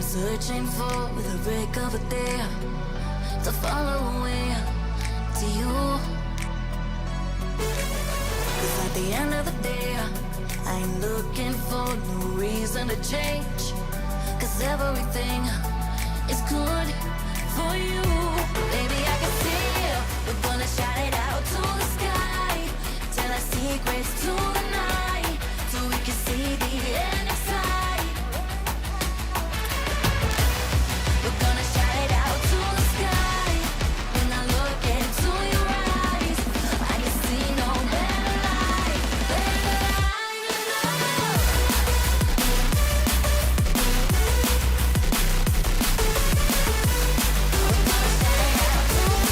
Searching for the break of a day to follow away to you. 'Cause at the end of the day, I ain't looking for no reason to change. 'Cause everything is good for you. Baby, I can see we're gonna shout it out to the sky. Tell our secrets to the night, so we can see the end inside. We're gonna shout it out to the sky. When I look into your eyes, I can see no better light, better light than love. We're gonna shout it out to the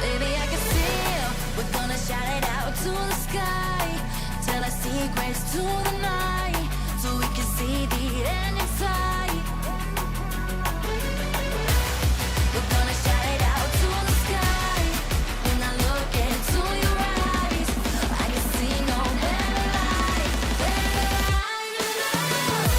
Baby, I can see we're gonna shout it out to the sky. Tell our secrets to the night, so we can see the end inside. We're gonna shout it out to the sky. When I look into your eyes, I can see no better light, better light than love.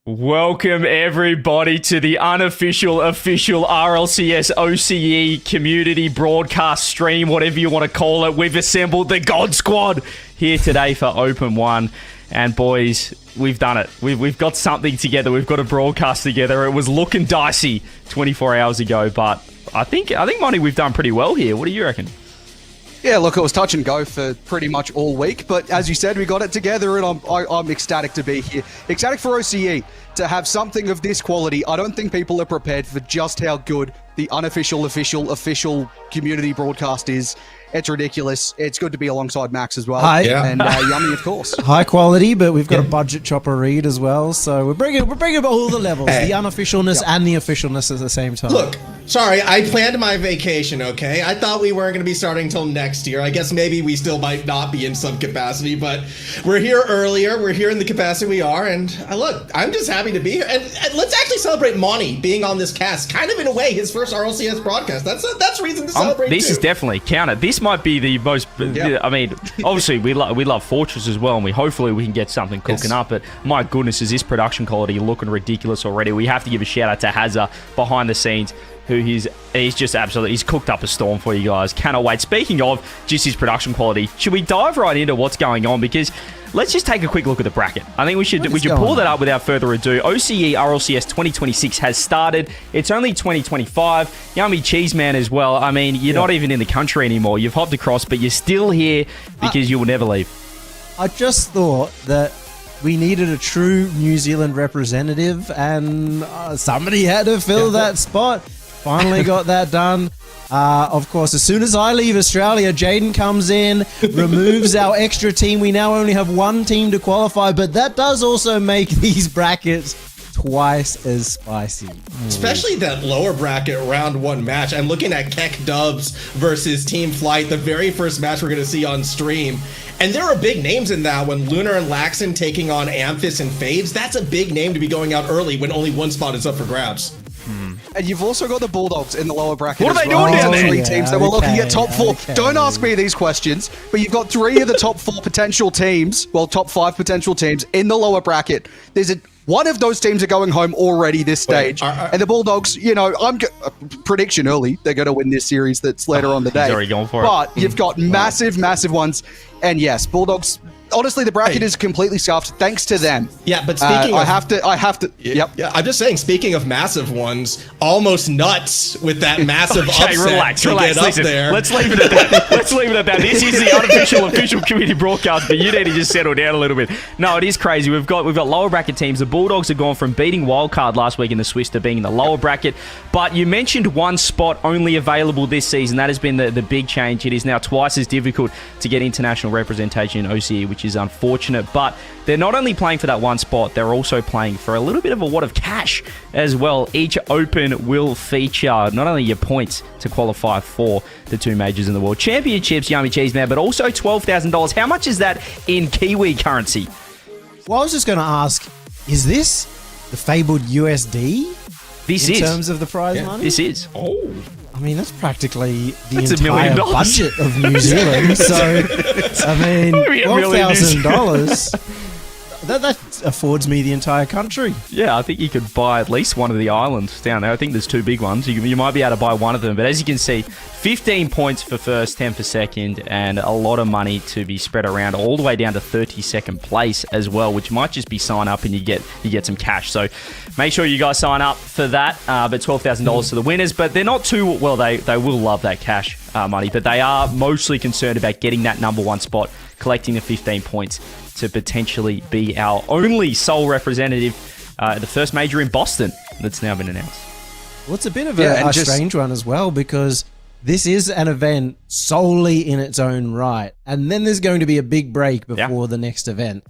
Welcome everybody to the unofficial, official RLCS OCE community broadcast stream, whatever you want to call it. We've assembled the God Squad here today for Open 1. And boys, we've done it. We've got something together. We've got a broadcast together. It was looking dicey 24 hours ago, but I think, Monty, we've done pretty well here. What do you reckon? Yeah, look, it was touch and go for pretty much all week, but as you said, we got it together, and I'm ecstatic to be here. Ecstatic for OCE to have something of this quality. I don't think people are prepared for just how good the unofficial, official community broadcast is. It's ridiculous. It's good to be alongside Max as well. Hi. Yeah. And Yummy, of course. High quality, but we've got a budget chopper read as well. So we're bringing up all the levels, the unofficialness and the officialness at the same time. Look, sorry, I planned my vacation, okay? I thought we weren't going to be starting until next year. I guess maybe we still might not be in some capacity, but we're here earlier. We're here in the capacity we are, and look, I'm just happy to be here. And let's actually celebrate Monty being on this cast, kind of in a way, his first RLCS broadcast. That's reason to celebrate. This is definitely counted. This might be the most. Yeah. I mean, obviously we love Fortress as well, and hopefully we can get something cooking up. But my goodness, is this production quality looking ridiculous already? We have to give a shout out to Hazza behind the scenes. who he's just absolutely, he's cooked up a storm for you guys. Cannot wait. Speaking of just his production quality, should we dive right into what's going on? Because let's just take a quick look at the bracket. I think we should pull that up without further ado. OCE RLCS 2026 has started. It's only 2025. Yummy Cheese Man as well. I mean, you're not even in the country anymore. You've hopped across, but you're still here because you will never leave. I just thought that we needed a true New Zealand representative, and somebody had to fill that spot. Finally got that done. Of course, as soon as I leave Australia, Jaden comes in, removes our extra team. We now only have one team to qualify, but that does also make these brackets twice as spicy. Especially that lower bracket round 1 match. I'm looking at Keck Dubs versus Team Flight, the very first match we're going to see on stream. And there are big names in that one. Lunar and Laxon taking on Amphis and Faves. That's a big name to be going out early when only one spot is up for grabs. And you've also got the Bulldogs in the lower bracket. What are they well. doing down there? Three teams that were looking at top 4. Don't ask me these questions, but you've got 3 of the top 4 potential teams, well, top 5 potential teams in the lower bracket. One of those teams are going home already this stage. And the Bulldogs, prediction early, they're going to win this series that's later on the day. He's already going for it. But you've got massive ones. And yes, Bulldogs, honestly, the bracket is completely scuffed thanks to them. Yeah, but speaking I have to. Yep. Yeah, I'm just saying, speaking of massive ones, almost nuts with that massive upset relax. Get Listen, up there. Let's leave it at that. This is the unofficial official community broadcast, but you need to just settle down a little bit. No, it is crazy. We've got lower bracket teams. The Bulldogs have gone from beating Wildcard last week in the Swiss to being in the lower bracket. But you mentioned one spot only available this season. That has been the big change. It is now twice as difficult to get international representation in OCE, which is unfortunate. But they're not only playing for that one spot, they're also playing for a little bit of a wad of cash as well. Each Open will feature not only your points to qualify for the 2 majors in the World Championships, Yummy Cheese Man, but also $12,000. How much is that in Kiwi currency? Well, I was just going to ask, is this the fabled USD? In terms of the prize money? This is. Oh. I mean, that's practically the That's $1 entire million. budget of New Zealand. So, I mean, $12,000, that affords me the entire country. Yeah, I think you could buy at least one of the islands down there. I think there's 2 big ones. You might be able to buy one of them. But as you can see, 15 points for first, 10 for second, and a lot of money to be spread around all the way down to 32nd place as well, which might just be sign up and you get some cash. So make sure you guys sign up for that. But $12,000 to the winners. But they're not too, well, they will love that cash money, but they are mostly concerned about getting that number 1 spot, collecting the 15 points to potentially be our only sole representative, the first major in Boston that's now been announced. Well, it's a bit of a strange one as well, because this is an event solely in its own right, and then there's going to be a big break before the next event.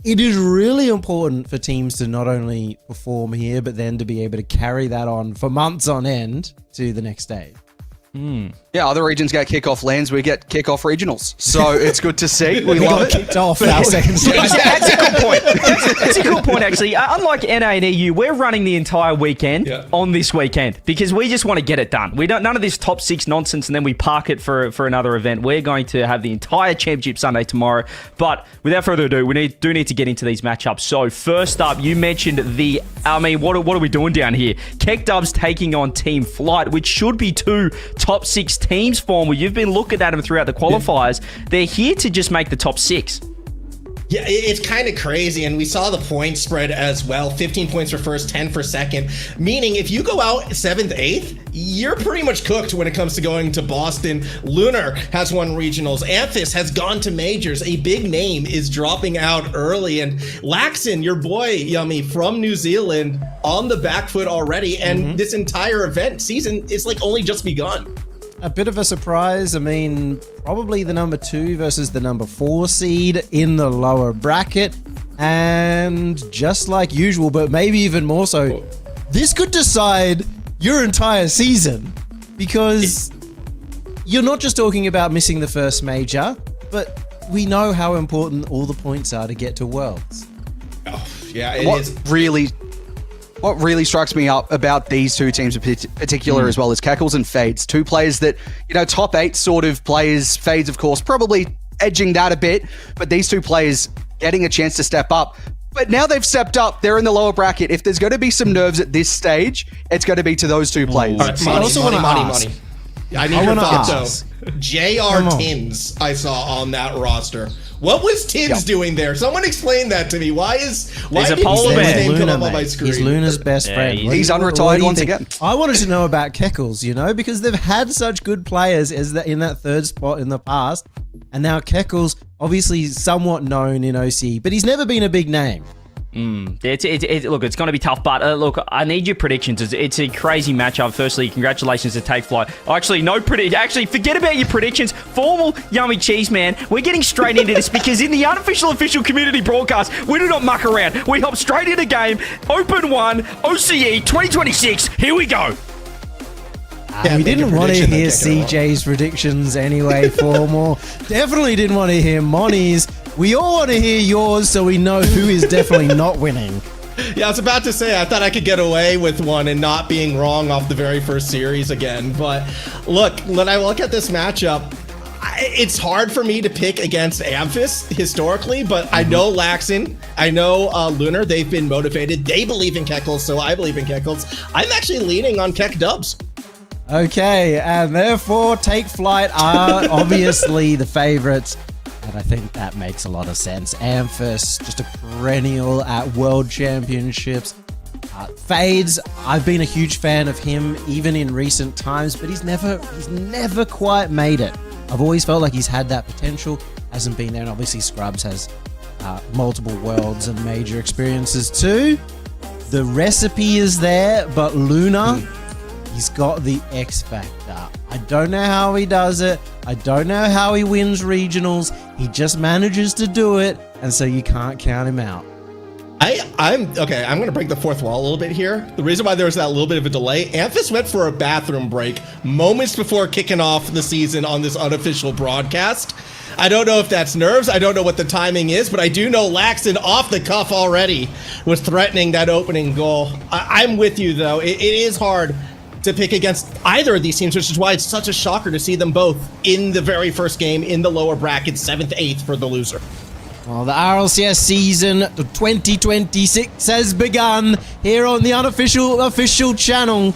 It is really important for teams to not only perform here, but then to be able to carry that on for months on end to the next day. Yeah, other regions get kickoff lands, we get kickoff regionals. So it's good to see. We love it. Kicked off our second stage. That's a good point. That's a good point, actually. Unlike NA and EU, we're running the entire weekend on this weekend because we just want to get it done. We don't none of this top 6 nonsense and then we park it for another event. We're going to have the entire Championship Sunday tomorrow. But without further ado, we do need to get into these matchups. So first up, you mentioned what are we doing down here? Keck Dubs taking on Team Flight, which should be 2 top 6 teams form. Well, you've been looking at them throughout the qualifiers. They're here to just make the top 6. Yeah, it's kind of crazy, and we saw the point spread as well. 15 points for first, 10 for second, meaning if you go out 7th, 8th, you're pretty much cooked when it comes to going to Boston. Lunar has won regionals. Amphis has gone to majors. A big name is dropping out early, and Laxon, your boy, Yummy, from New Zealand, on the back foot already, and this entire event season is like only just begun. A bit of a surprise. I mean, probably the number 2 versus the number 4 seed in the lower bracket. And just like usual, but maybe even more so, this could decide your entire season. Because you're not just talking about missing the first major, but we know how important all the points are to get to Worlds. Oh, yeah, What really strikes me up about these 2 teams in particular as well is Cackles and Fades. 2 players that, top 8 sort of players. Fades, of course, probably edging that a bit, but these 2 players getting a chance to step up. But now they've stepped up. They're in the lower bracket. If there's going to be some nerves at this stage, it's going to be to those two players. All right, I also wanna ask. I need I your wanna thoughts, ask. though. J.R. Come on. Tins, I saw on that roster. What was Tins doing there? Someone explain that to me. Why There's a didn't polar his bear. name come Luna, up on my mate. screen? He's Luna's best friend. he's unretired do you once think? again. I wanted to know about Keckles, because they've had such good players in that third spot in the past, and now Keckles, obviously somewhat known in OCE, but he's never been a big name. Look, it's going to be tough, but look, I need your predictions. It's a crazy matchup. Firstly, congratulations to Take Flight. Actually, forget about your predictions. Formal Yummy Cheese Man. We're getting straight into this because in the unofficial official community broadcast, we do not muck around. We hop straight into game. Open 1, OCE 2026. Here we go. Yeah, We make a didn't want to prediction, then hear kick it off. CJ's predictions anyway, Formal. Definitely didn't want to hear Monty's. We all want to hear yours so we know who is definitely not winning. Yeah, I was about to say, I thought I could get away with one and not being wrong off the very first series again. But look, when I look at this matchup, it's hard for me to pick against Amphis historically, but I know Laxon, I know Lunar, they've been motivated. They believe in Keckles, so I believe in Keckles. I'm actually leaning on Keck Dubs. Okay, and therefore Take Flight are obviously the favorites. And I think that makes a lot of sense. Amphis, just a perennial at World Championships. Fades, I've been a huge fan of him even in recent times, but he's never quite made it. I've always felt like he's had that potential, hasn't been there, and obviously Scrubs has multiple worlds and major experiences too. The recipe is there, but Luna, he's got the X factor. I don't know how he does it. I don't know how he wins regionals. He just manages to do it, and so you can't count him out. I'm going to break the fourth wall a little bit here. The reason why there was that little bit of a delay, Amphis went for a bathroom break moments before kicking off the season on this unofficial broadcast. I don't know if that's nerves. I don't know what the timing is, but I do know Laxon off the cuff already was threatening that opening goal. I'm with you, though. It is hard to pick against either of these teams, which is why it's such a shocker to see them both in the very first game in the lower bracket, 7th, 8th for the loser. Well, the RLCS season 2026 has begun here on the unofficial official channel.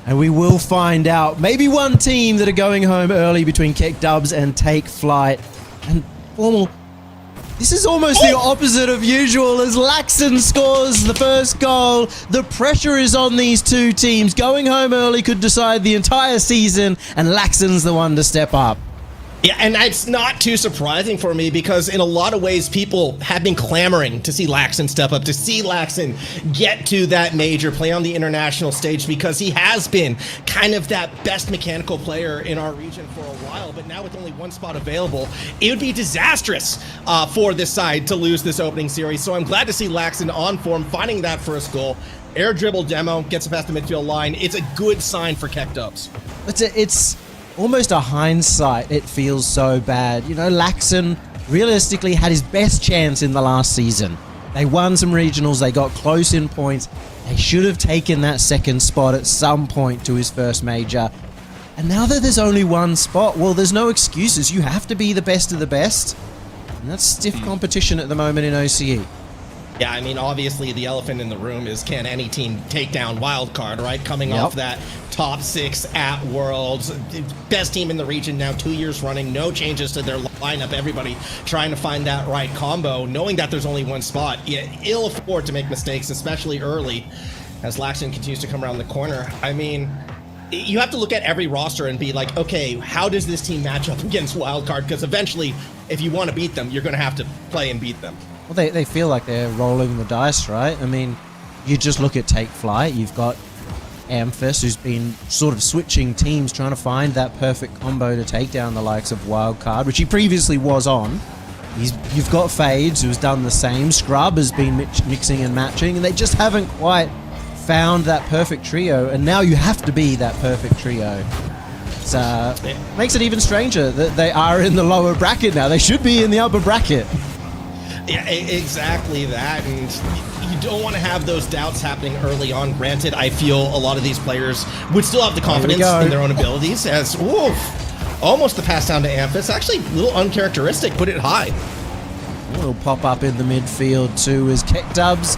And we will find out maybe one team that are going home early between Keck Dubs and Take Flight. And Formal, this is almost the opposite of usual as Laxon scores the first goal. The pressure is on these two teams. Going home early could decide the entire season, and Laxon's the one to step up. Yeah, and it's not too surprising for me because in a lot of ways, people have been clamoring to see Laxon step up, to see Laxon get to that major, play on the international stage, because he has been kind of that best mechanical player in our region for a while. But now with only one spot available, it would be disastrous for this side to lose this opening series. So I'm glad to see Laxon on form, finding that first goal. Air dribble demo, gets it past the midfield line. It's a good sign for Keck Dubs. It's almost a hindsight. It feels so bad. Laxon realistically had his best chance in the last season. They won some regionals. They got close in points. They should have taken that second spot at some point to his first major. And now that there's only one spot, well, there's no excuses. You have to be the best of the best. And that's stiff competition at the moment in OCE. Yeah, I mean, obviously the elephant in the room is, can any team take down Wildcard, right? Coming off that top 6 at Worlds. Best team in the region now 2 years running. No changes to their lineup. Everybody trying to find that right combo, knowing that there's only one spot. Yeah, ill afford to make mistakes, especially early, as Laxon continues to come around the corner. I mean, you have to look at every roster and be like, okay, how does this team match up against Wildcard? Because eventually, if you want to beat them, you're going to have to play and beat them. Well, they feel like they're rolling the dice, right? I mean, you just look at Take Flight. You've got Amphis, who's been sort of switching teams, trying to find that perfect combo to take down the likes of Wildcard, which he previously was on. You've got Fades, who's done the same. Scrub has been mixing and matching, and they just haven't quite found that perfect trio, and now you have to be that perfect trio. It makes it even stranger that they are in the lower bracket now. They should be in the upper bracket. Yeah, exactly that, and you don't want to have those doubts happening early on. Granted, I feel a lot of these players would still have the confidence in their own abilities, as, almost the pass down to Amphis. Actually, a little uncharacteristic, put it high. little pop-up in the midfield too as Keck Dubs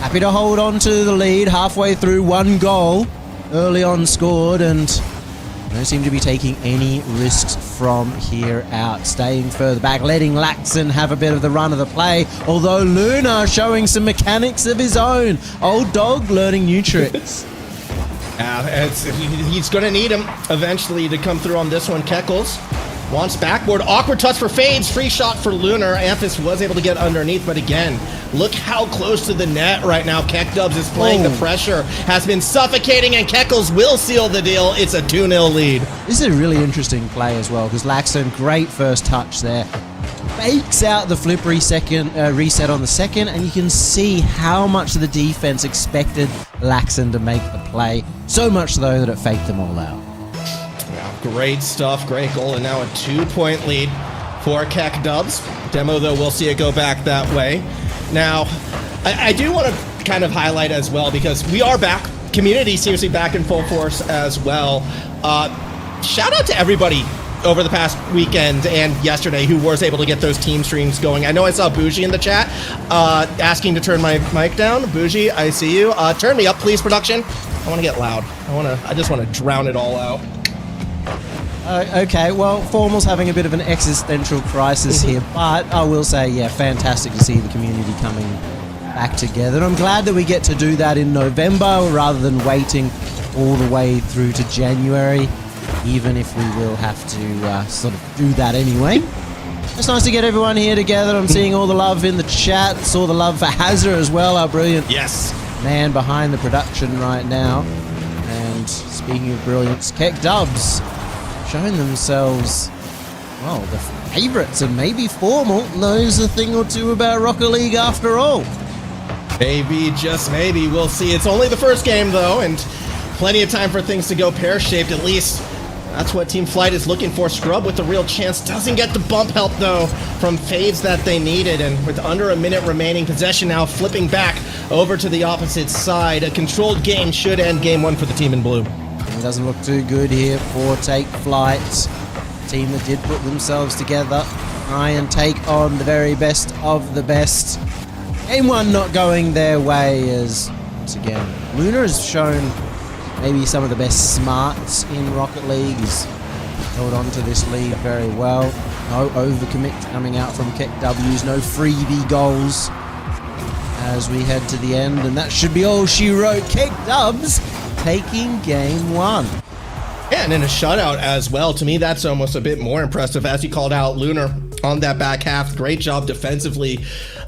happy to hold on to the lead halfway through. 1 goal early on scored, and don't seem to be taking any risks from here out. Staying further back, letting Laxon have a bit of the run of the play, although Luna showing some mechanics of his own. Old dog learning new tricks. He's going to need him eventually to come through on this one. Keckles wants backboard. Awkward touch for Fades. Free shot for Lunar. Amphis was able to get underneath, but again, look how close to the net right now. Keck Dubs is playing the pressure. Has been suffocating, and Keckles will seal the deal. It's a 2-0 lead. This is a really interesting play as well, because Laxon, great first touch there. Fakes out the flip reset on the second, and you can see how much the defense expected Laxon to make the play. So much, though, that it faked them all out. Great stuff, great goal, and now a 2-point lead for Keck Dubs. Demo, though, we'll see it go back that way. Now, I do want to kind of highlight as well, because we are back. Community seems to be back in full force as well. Shout out to everybody over the past weekend and yesterday who was able to get those team streams going. I know I saw Bougie in the chat asking to turn my mic down. Bougie, I see you. Turn me up, please, production. I want to get loud. I just want to drown it all out. Okay, well, Formal's having a bit of an existential crisis here, but I will say, yeah, fantastic to see the community coming back together. And I'm glad that we get to do that in November rather than waiting all the way through to January, even if we will have to sort of do that anyway. It's nice to get everyone here together. I'm seeing all the love in the chat. Saw the love for Hazard as well, our brilliant man behind the production right now. And speaking of brilliance, Keck Dubs showing themselves, well, the favourites, and maybe Formal knows a thing or two about Rocket League after all. Maybe, just maybe, we'll see. It's only the first game, though, and plenty of time for things to go pear-shaped, at least. That's what Team Flight is looking for. Scrub with the real chance. Doesn't get the bump help, though, from Fades that they needed, and with under a minute remaining, possession now flipping back over to the opposite side. A controlled game should end game 1 for the team in blue. It doesn't look too good here for Take Flight. Team that did put themselves together. Try and take on the very best of the best. Game 1 not going their way as, once again, Luna has shown maybe some of the best smarts in Rocket League. He's held on to this lead very well. No overcommit coming out from Keck W's. No freebie goals as we head to the end. And that should be all she wrote. Keck Dubs taking game 1. Yeah, and in a shutout as well. To me, that's almost a bit more impressive. As you called out, Lunar on that back half. Great job defensively.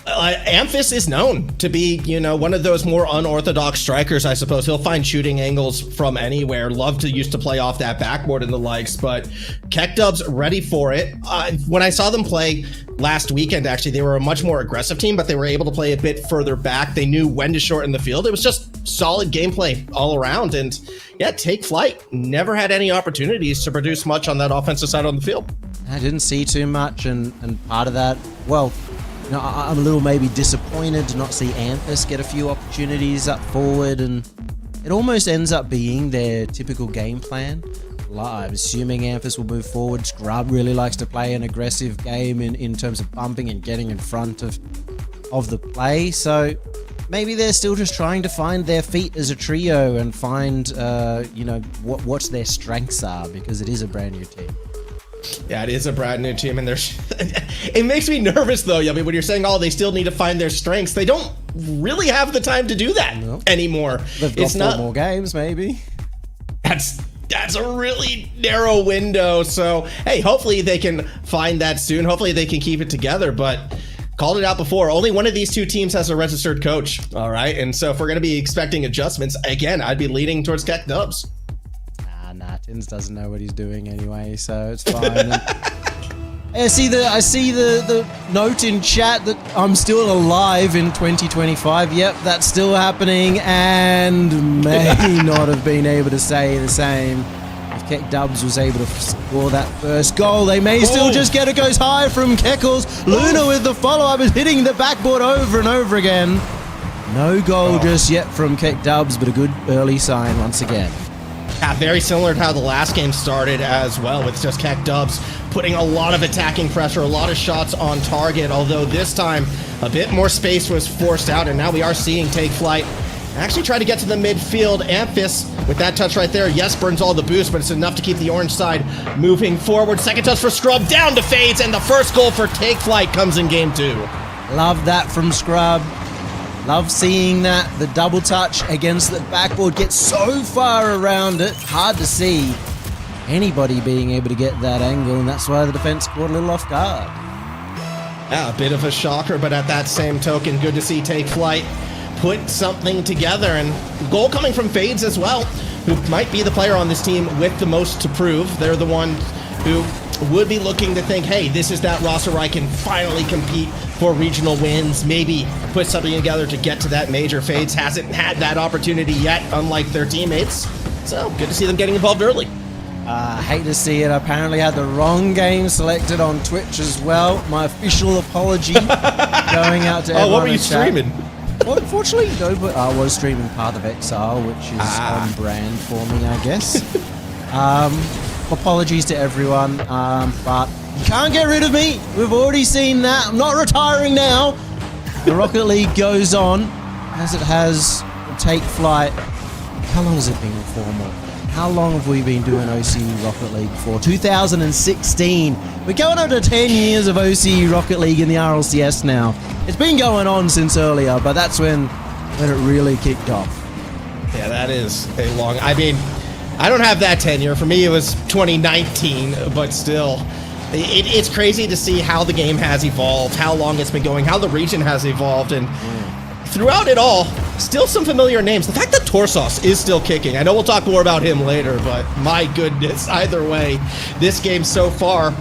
Amphis is known to be, one of those more unorthodox strikers, I suppose. He'll find shooting angles from anywhere. Love to used to play off that backboard and the likes, but Keck Dubs ready for it. When I saw them play last weekend, actually, they were a much more aggressive team, but they were able to play a bit further back. They knew when to shorten the field. It was just solid gameplay all around, and yeah, Take Flight never had any opportunities to produce much on that offensive side on the field. I didn't see too much, and part of that, well, I'm a little maybe disappointed to not see Amphis get a few opportunities up forward, and it almost ends up being their typical game plan. I'm assuming Amphis will move forward. Scrub really likes to play an aggressive game in terms of bumping and getting in front of the play, so maybe they're still just trying to find their feet as a trio and find, what their strengths are, because it is a brand new team. Yeah, it is a brand new team, and there's it makes me nervous, though. I mean, when you're saying, they still need to find their strengths, they don't really have the time to do that anymore. They've got 4 more games, maybe. That's a really narrow window. So, hey, hopefully they can find that soon. Hopefully they can keep it together, but called it out before. Only one of these two teams has a registered coach, all right? And so if we're going to be expecting adjustments, again, I'd be leaning towards Keck Dubs. Tins doesn't know what he's doing anyway, so it's fine. I see the note in chat that I'm still alive in 2025. Yep, that's still happening, and may not have been able to say the same. If Keck Dubs was able to score that first goal, they may still just get it. Goes high from Keckles. Luna with the follow-up is hitting the backboard over and over again. No goal just yet from Keck Dubs, but a good early sign once again. Yeah, very similar to how the last game started as well, with just Keck Dubs putting a lot of attacking pressure, a lot of shots on target, although this time a bit more space was forced out, and now we are seeing Take Flight actually try to get to the midfield. Amphis, with that touch right there, yes, burns all the boost, but it's enough to keep the orange side moving forward. Second touch for Scrub, down to Fades, and the first goal for Take Flight comes in game 2. Love that from Scrub. Love seeing that. The double touch against the backboard gets so far around it. Hard to see anybody being able to get that angle, and that's why the defense caught a little off guard. Yeah, a bit of a shocker, but at that same token, good to see Take Flight put something together, and goal coming from Fades as well, who might be the player on this team with the most to prove. They're the one who would be looking to think, hey, this is that roster where I can finally compete for regional wins, maybe put something together to get to that major. Fades hasn't had that opportunity yet, unlike their teammates, so good to see them getting involved early. Hate to see it. I apparently had the wrong game selected on Twitch as well. My official apology going out to everyone. Oh, what were you in chat. streaming? Well, unfortunately, no, but I was streaming Path of Exile, which is on brand for me, I guess. Apologies to everyone, but you can't get rid of me. We've already seen that. I'm not retiring now. The Rocket League goes on, as it has Take Flight. How long has it been formal? How long have we been doing OCE Rocket League for? 2016. We're going on to 10 years of OCE Rocket League in the RLCS now. It's been going on since earlier, but that's when it really kicked off. Yeah, that is a long... I mean, I don't have that tenure. For me, it was 2019, but still, it's crazy to see how the game has evolved, how long it's been going, how the region has evolved, and throughout it all, still some familiar names. The fact that Torsos is still kicking, I know we'll talk more about him later, but my goodness, either way, this game so far...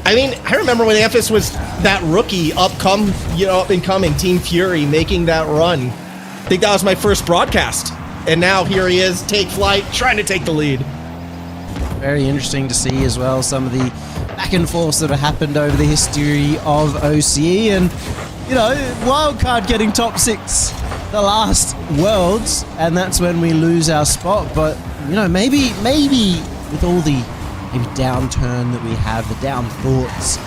I mean, I remember when Amphis was that rookie up-and-coming Team Fury making that run. I think that was my first broadcast. And now here he is, Take Flight, trying to take the lead. Very interesting to see as well some of the back and forths that have happened over the history of OCE, and wildcard getting top 6 the last Worlds, and that's when we lose our spot. But maybe with all the downturn that we have, the down thoughts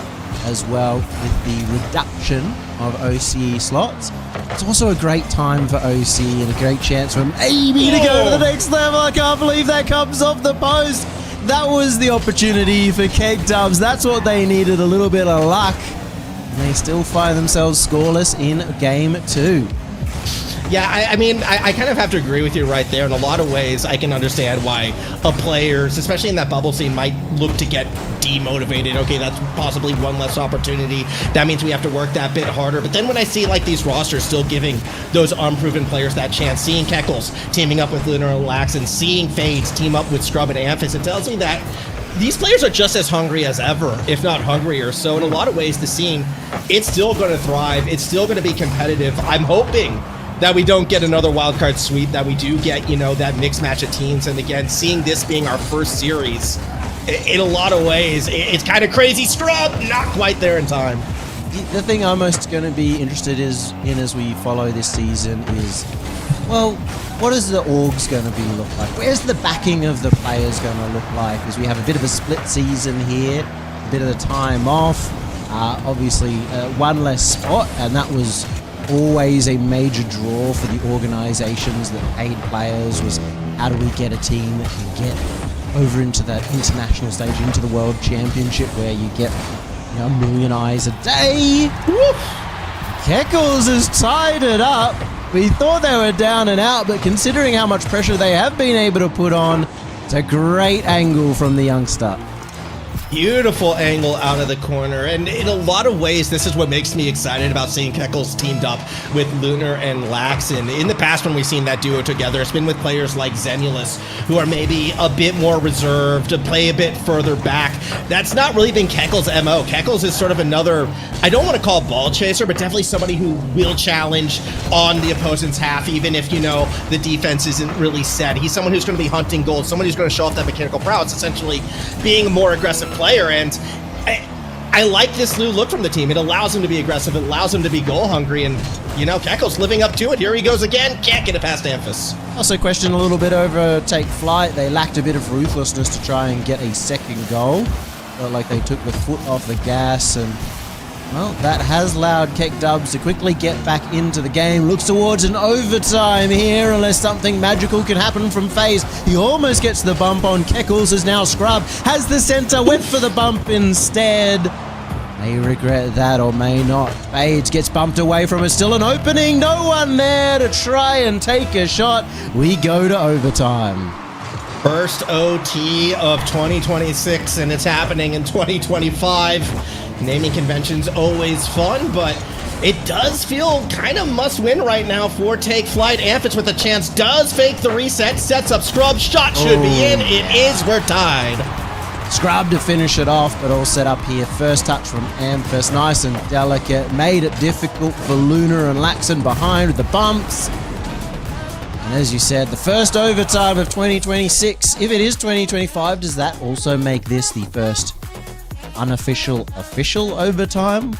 as well, with the reduction of OCE slots, it's also a great time for OCE and a great chance for maybe to go to the next level. I can't believe that comes off the post. That was the opportunity for Keck Dubs. That's what they needed, a little bit of luck. And they still find themselves scoreless in game 2. Yeah, I mean, I kind of have to agree with you right there. In a lot of ways, I can understand why players, especially in that bubble scene, might look to get demotivated. Okay, that's possibly one less opportunity. That means we have to work that bit harder. But then when I see like these rosters still giving those unproven players that chance, seeing Keckles teaming up with Lunar and Lax, and seeing Fades team up with Scrub and Amphis, it tells me that these players are just as hungry as ever, if not hungrier. So in a lot of ways, the scene, it's still going to thrive. It's still going to be competitive. I'm hoping that we don't get another wildcard sweep, that we do get, that mixed match of teams. And again, seeing this being our first series, in a lot of ways, it's kind of crazy. Scrub, not quite there in time. The thing I'm most going to be interested in as we follow this season is, well, what is the orgs going to be look like? Where's the backing of the players going to look like? As we have a bit of a split season here, a bit of the time off, obviously one less spot, and that was always a major draw for the organizations that paid players, was how do we get a team that can get over into that international stage, into the World Championship, where you get a million eyes a day. Keckles has tied it up. We thought they were down and out, but considering how much pressure they have been able to put on, it's a great angle from the youngster. Beautiful angle out of the corner, and in a lot of ways, this is what makes me excited about seeing Keckles teamed up with Lunar and Lax. And in the past, when we've seen that duo together, it's been with players like Zenulus, who are maybe a bit more reserved, to play a bit further back. That's not really been Keckles' MO. Keckles is sort of another, I don't want to call ball chaser, but definitely somebody who will challenge on the opponent's half, even if, the defense isn't really set. He's someone who's going to be hunting goals, someone who's going to show off that mechanical prowess, essentially being a more aggressive player. And I like this new look from the team. It allows him to be aggressive. It allows him to be goal hungry. And, you know, Keko's living up to it. Here he goes again. Can't get it past Amphis. Also questioned a little bit over Take Flight. They lacked a bit of ruthlessness to try and get a second goal. Felt like they took the foot off the gas, and well, that has allowed Keck Dubs to quickly get back into the game. Looks towards an overtime here, unless something magical can happen from FaZe. He almost gets the bump on Keckles, as now Scrub has the center, went for the bump instead. May regret that or may not. Fades gets bumped away from it. Still an opening. No one there to try and take a shot. We go to overtime. First OT of 2026, and it's happening in 2025. Naming convention's always fun, but it does feel kind of must-win right now for Take Flight. Amphis with a chance does fake the reset, sets up Scrub. Shot should be in. It is. We're tied. Scrub to finish it off, but all set up here. First touch from Amphis, nice and delicate. Made it difficult for Luna and Laxon behind with the bumps. And as you said, the first overtime of 2026. If it is 2025, does that also make this the first unofficial official overtime?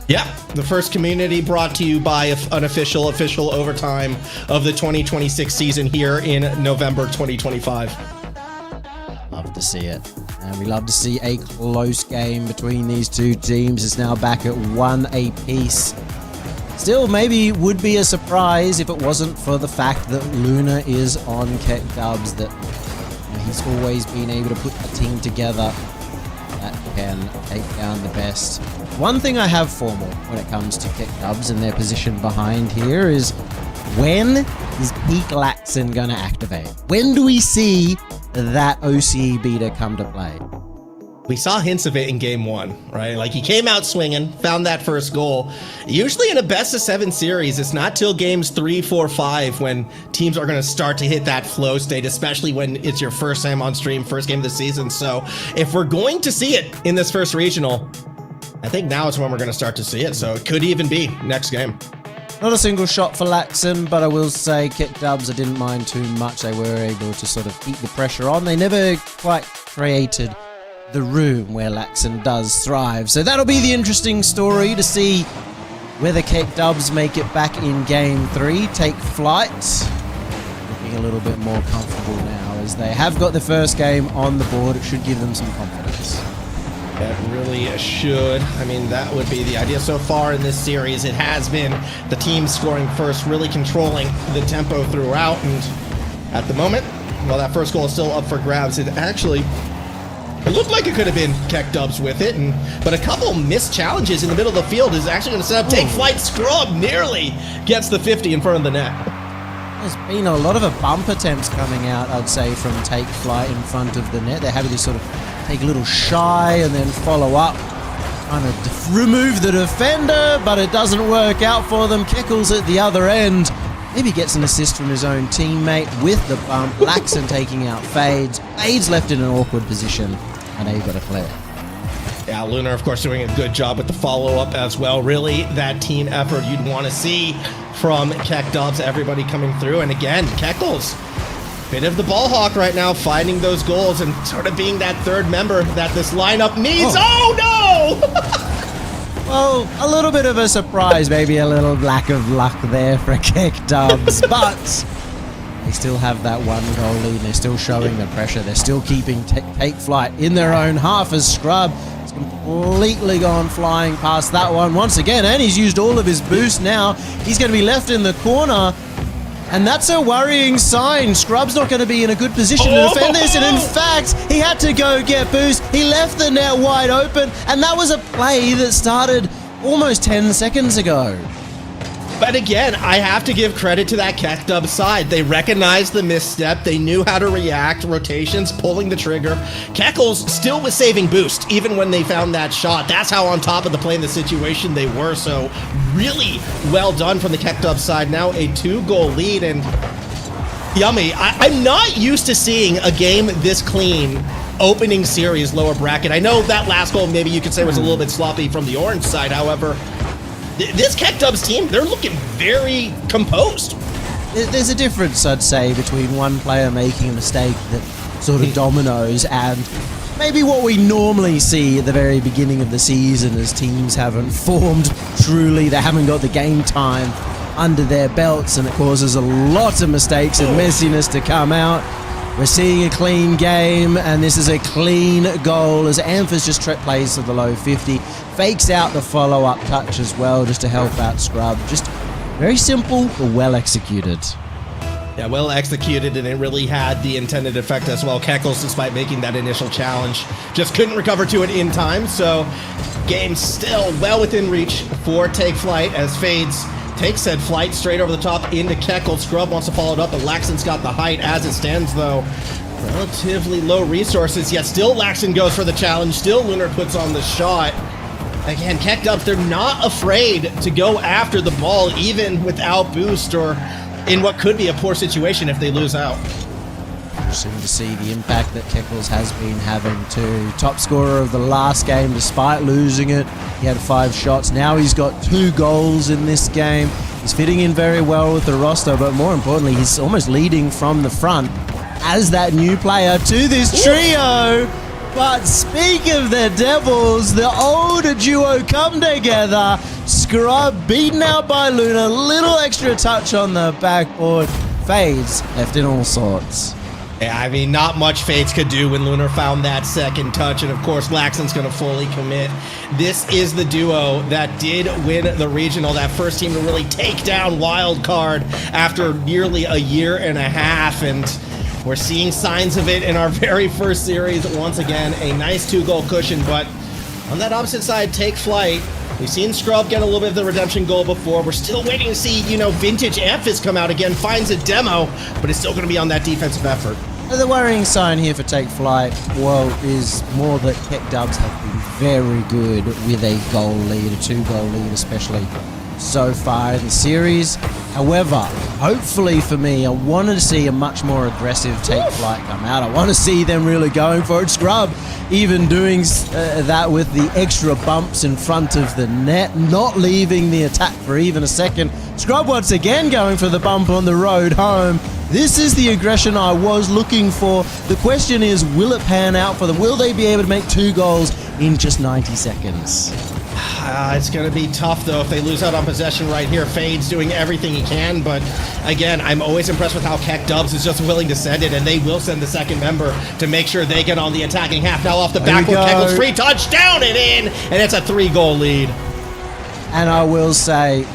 Yeah, the first community brought to you by Unofficial official overtime of the 2026 season here in November 2025. Love to see it. And we love to see a close game between these two teams. It's now back at 1 apiece. Still, maybe would be a surprise if it wasn't for the fact that Luna is on Keck Dubs, that he's always been able to put a team together that can take down the best. One thing I have formal when it comes to Keck Dubs and their position behind here is, when is Peak Laxon going to activate? When do we see that OCE beta come to play? We saw hints of it in game one, right? Like, he came out swinging, found that first goal. Usually in a best of 7 series, it's not till games 3, 4, 5 when teams are going to start to hit that flow state, especially when it's your first time on stream, first game of the season. So if we're going to see it in this first regional, I think now is when we're going to start to see it. So it could even be next game. Not a single shot for Laxon, but I will say Keck Dubs, I didn't mind too much. They were able to sort of keep the pressure on. They never quite created the room where Laxon does thrive. So that'll be the interesting story to see whether Keck Dubs make it back in game 3. Take Flight looking a little bit more comfortable now, as they have got the first game on the board. It should give them some confidence. It really should. I mean, that would be the idea so far in this series. It has been the team scoring first, really controlling the tempo throughout. And at the moment, while that first goal is still up for grabs, it looked like it could have been Keck Dubs with it, but a couple missed challenges in the middle of the field is actually going to set up Take Flight. Scrub nearly gets the 50 in front of the net. There's been a lot of bump attempts coming out, I'd say, from Take Flight in front of the net. They're having to sort of take a little shy and then follow up, trying to remove the defender, but it doesn't work out for them. Keckles at the other end maybe gets an assist from his own teammate with the bump. Laxon taking out Fades. Fades left in an awkward position, unable to clear. Yeah, Luna, of course, doing a good job with the follow-up as well. Really, that team effort you'd want to see from Keck Dubs, everybody coming through. And again, Keckles, bit of the ball hawk right now, finding those goals and sort of being that third member that this lineup needs. Oh no! Well, a little bit of a surprise, maybe a little lack of luck there for Keck Dubs, but they still have that one goal lead. They're still showing the pressure. They're still keeping Take Flight in their own half, as Scrub has completely gone flying past that one once again, and he's used all of his boost now. He's going to be left in the corner, and that's a worrying sign. Scrub's not going to be in a good position to defend this, and in fact, he had to go get boost. He left the net wide open, and that was a play that started almost 10 seconds ago. But again, I have to give credit to that Keck Dubs side. They recognized the misstep. They knew how to react. Rotations, pulling the trigger. Keckles still was saving boost, even when they found that shot. That's how on top of the play in the situation they were. So really well done from the Keck Dubs side. Now a 2-goal lead, and yummy. I'm not used to seeing a game this clean opening series lower bracket. I know that last goal maybe you could say was a little bit sloppy from the orange side. However, this Keck Dubs team, they're looking very composed. There's a difference, I'd say, between one player making a mistake that sort of dominoes and maybe what we normally see at the very beginning of the season as teams haven't formed truly, they haven't got the game time under their belts, and it causes a lot of mistakes and messiness to come out. We're seeing a clean game, and this is a clean goal as Amphis just plays to the low 50, fakes out the follow-up touch as well just to help out Scrub. Just very simple but well executed. Yeah, well executed, and it really had the intended effect as well. Keckles, despite making that initial challenge, just couldn't recover to it in time, so game still well within reach for Take Flight as Fades takes said flight straight over the top into Keckle. Scrub wants to follow it up, but Laxton's got the height. As it stands, though, relatively low resources, yet still Laxton goes for the challenge. Still Lunar puts on the shot. Again, Keck Dubs, they're not afraid to go after the ball, even without boost or in what could be a poor situation if they lose out. Interesting to see the impact that Keckles has been having too. Top scorer of the last game despite losing it. He had 5 shots. Now he's got 2 goals in this game. He's fitting in very well with the roster, but more importantly, he's almost leading from the front as that new player to this trio. But speak of the Devils, the older duo come together. Scrub beaten out by Luna, little extra touch on the backboard. Fades left in all sorts. Yeah, I mean, not much Fades could do when Lunar found that second touch, and of course, Laxton's going to fully commit. This is the duo that did win the regional, that first team to really take down Wildcard after nearly a year and a half, and we're seeing signs of it in our very first series. Once again, a nice 2-goal cushion, but on that opposite side, Take Flight. We've seen Scrub get a little bit of the redemption goal before. We're still waiting to see, vintage Amphis come out again, finds a demo, but it's still going to be on that defensive effort. The worrying sign here for Take Flight, well, is more that Keck Dubs have been very good with a goal lead, a 2-goal lead especially, so far in the series. However, hopefully for me, I wanted to see a much more aggressive Take Flight come out. I want to see them really going for it. Scrub even doing that with the extra bumps in front of the net, not leaving the attack for even a second. Scrub once again going for the bump on the road home. This is the aggression I was looking for. The question is, will it pan out for them? Will they be able to make 2 goals in just 90 seconds? It's going to be tough, though, if they lose out on possession right here. Fade's doing everything he can, but again, I'm always impressed with how Keck Dubs is just willing to send it, and they will send the second member to make sure they get on the attacking half. Now off the backboard, Keckle's free touch, down and in, and it's a 3-goal lead. And I will say,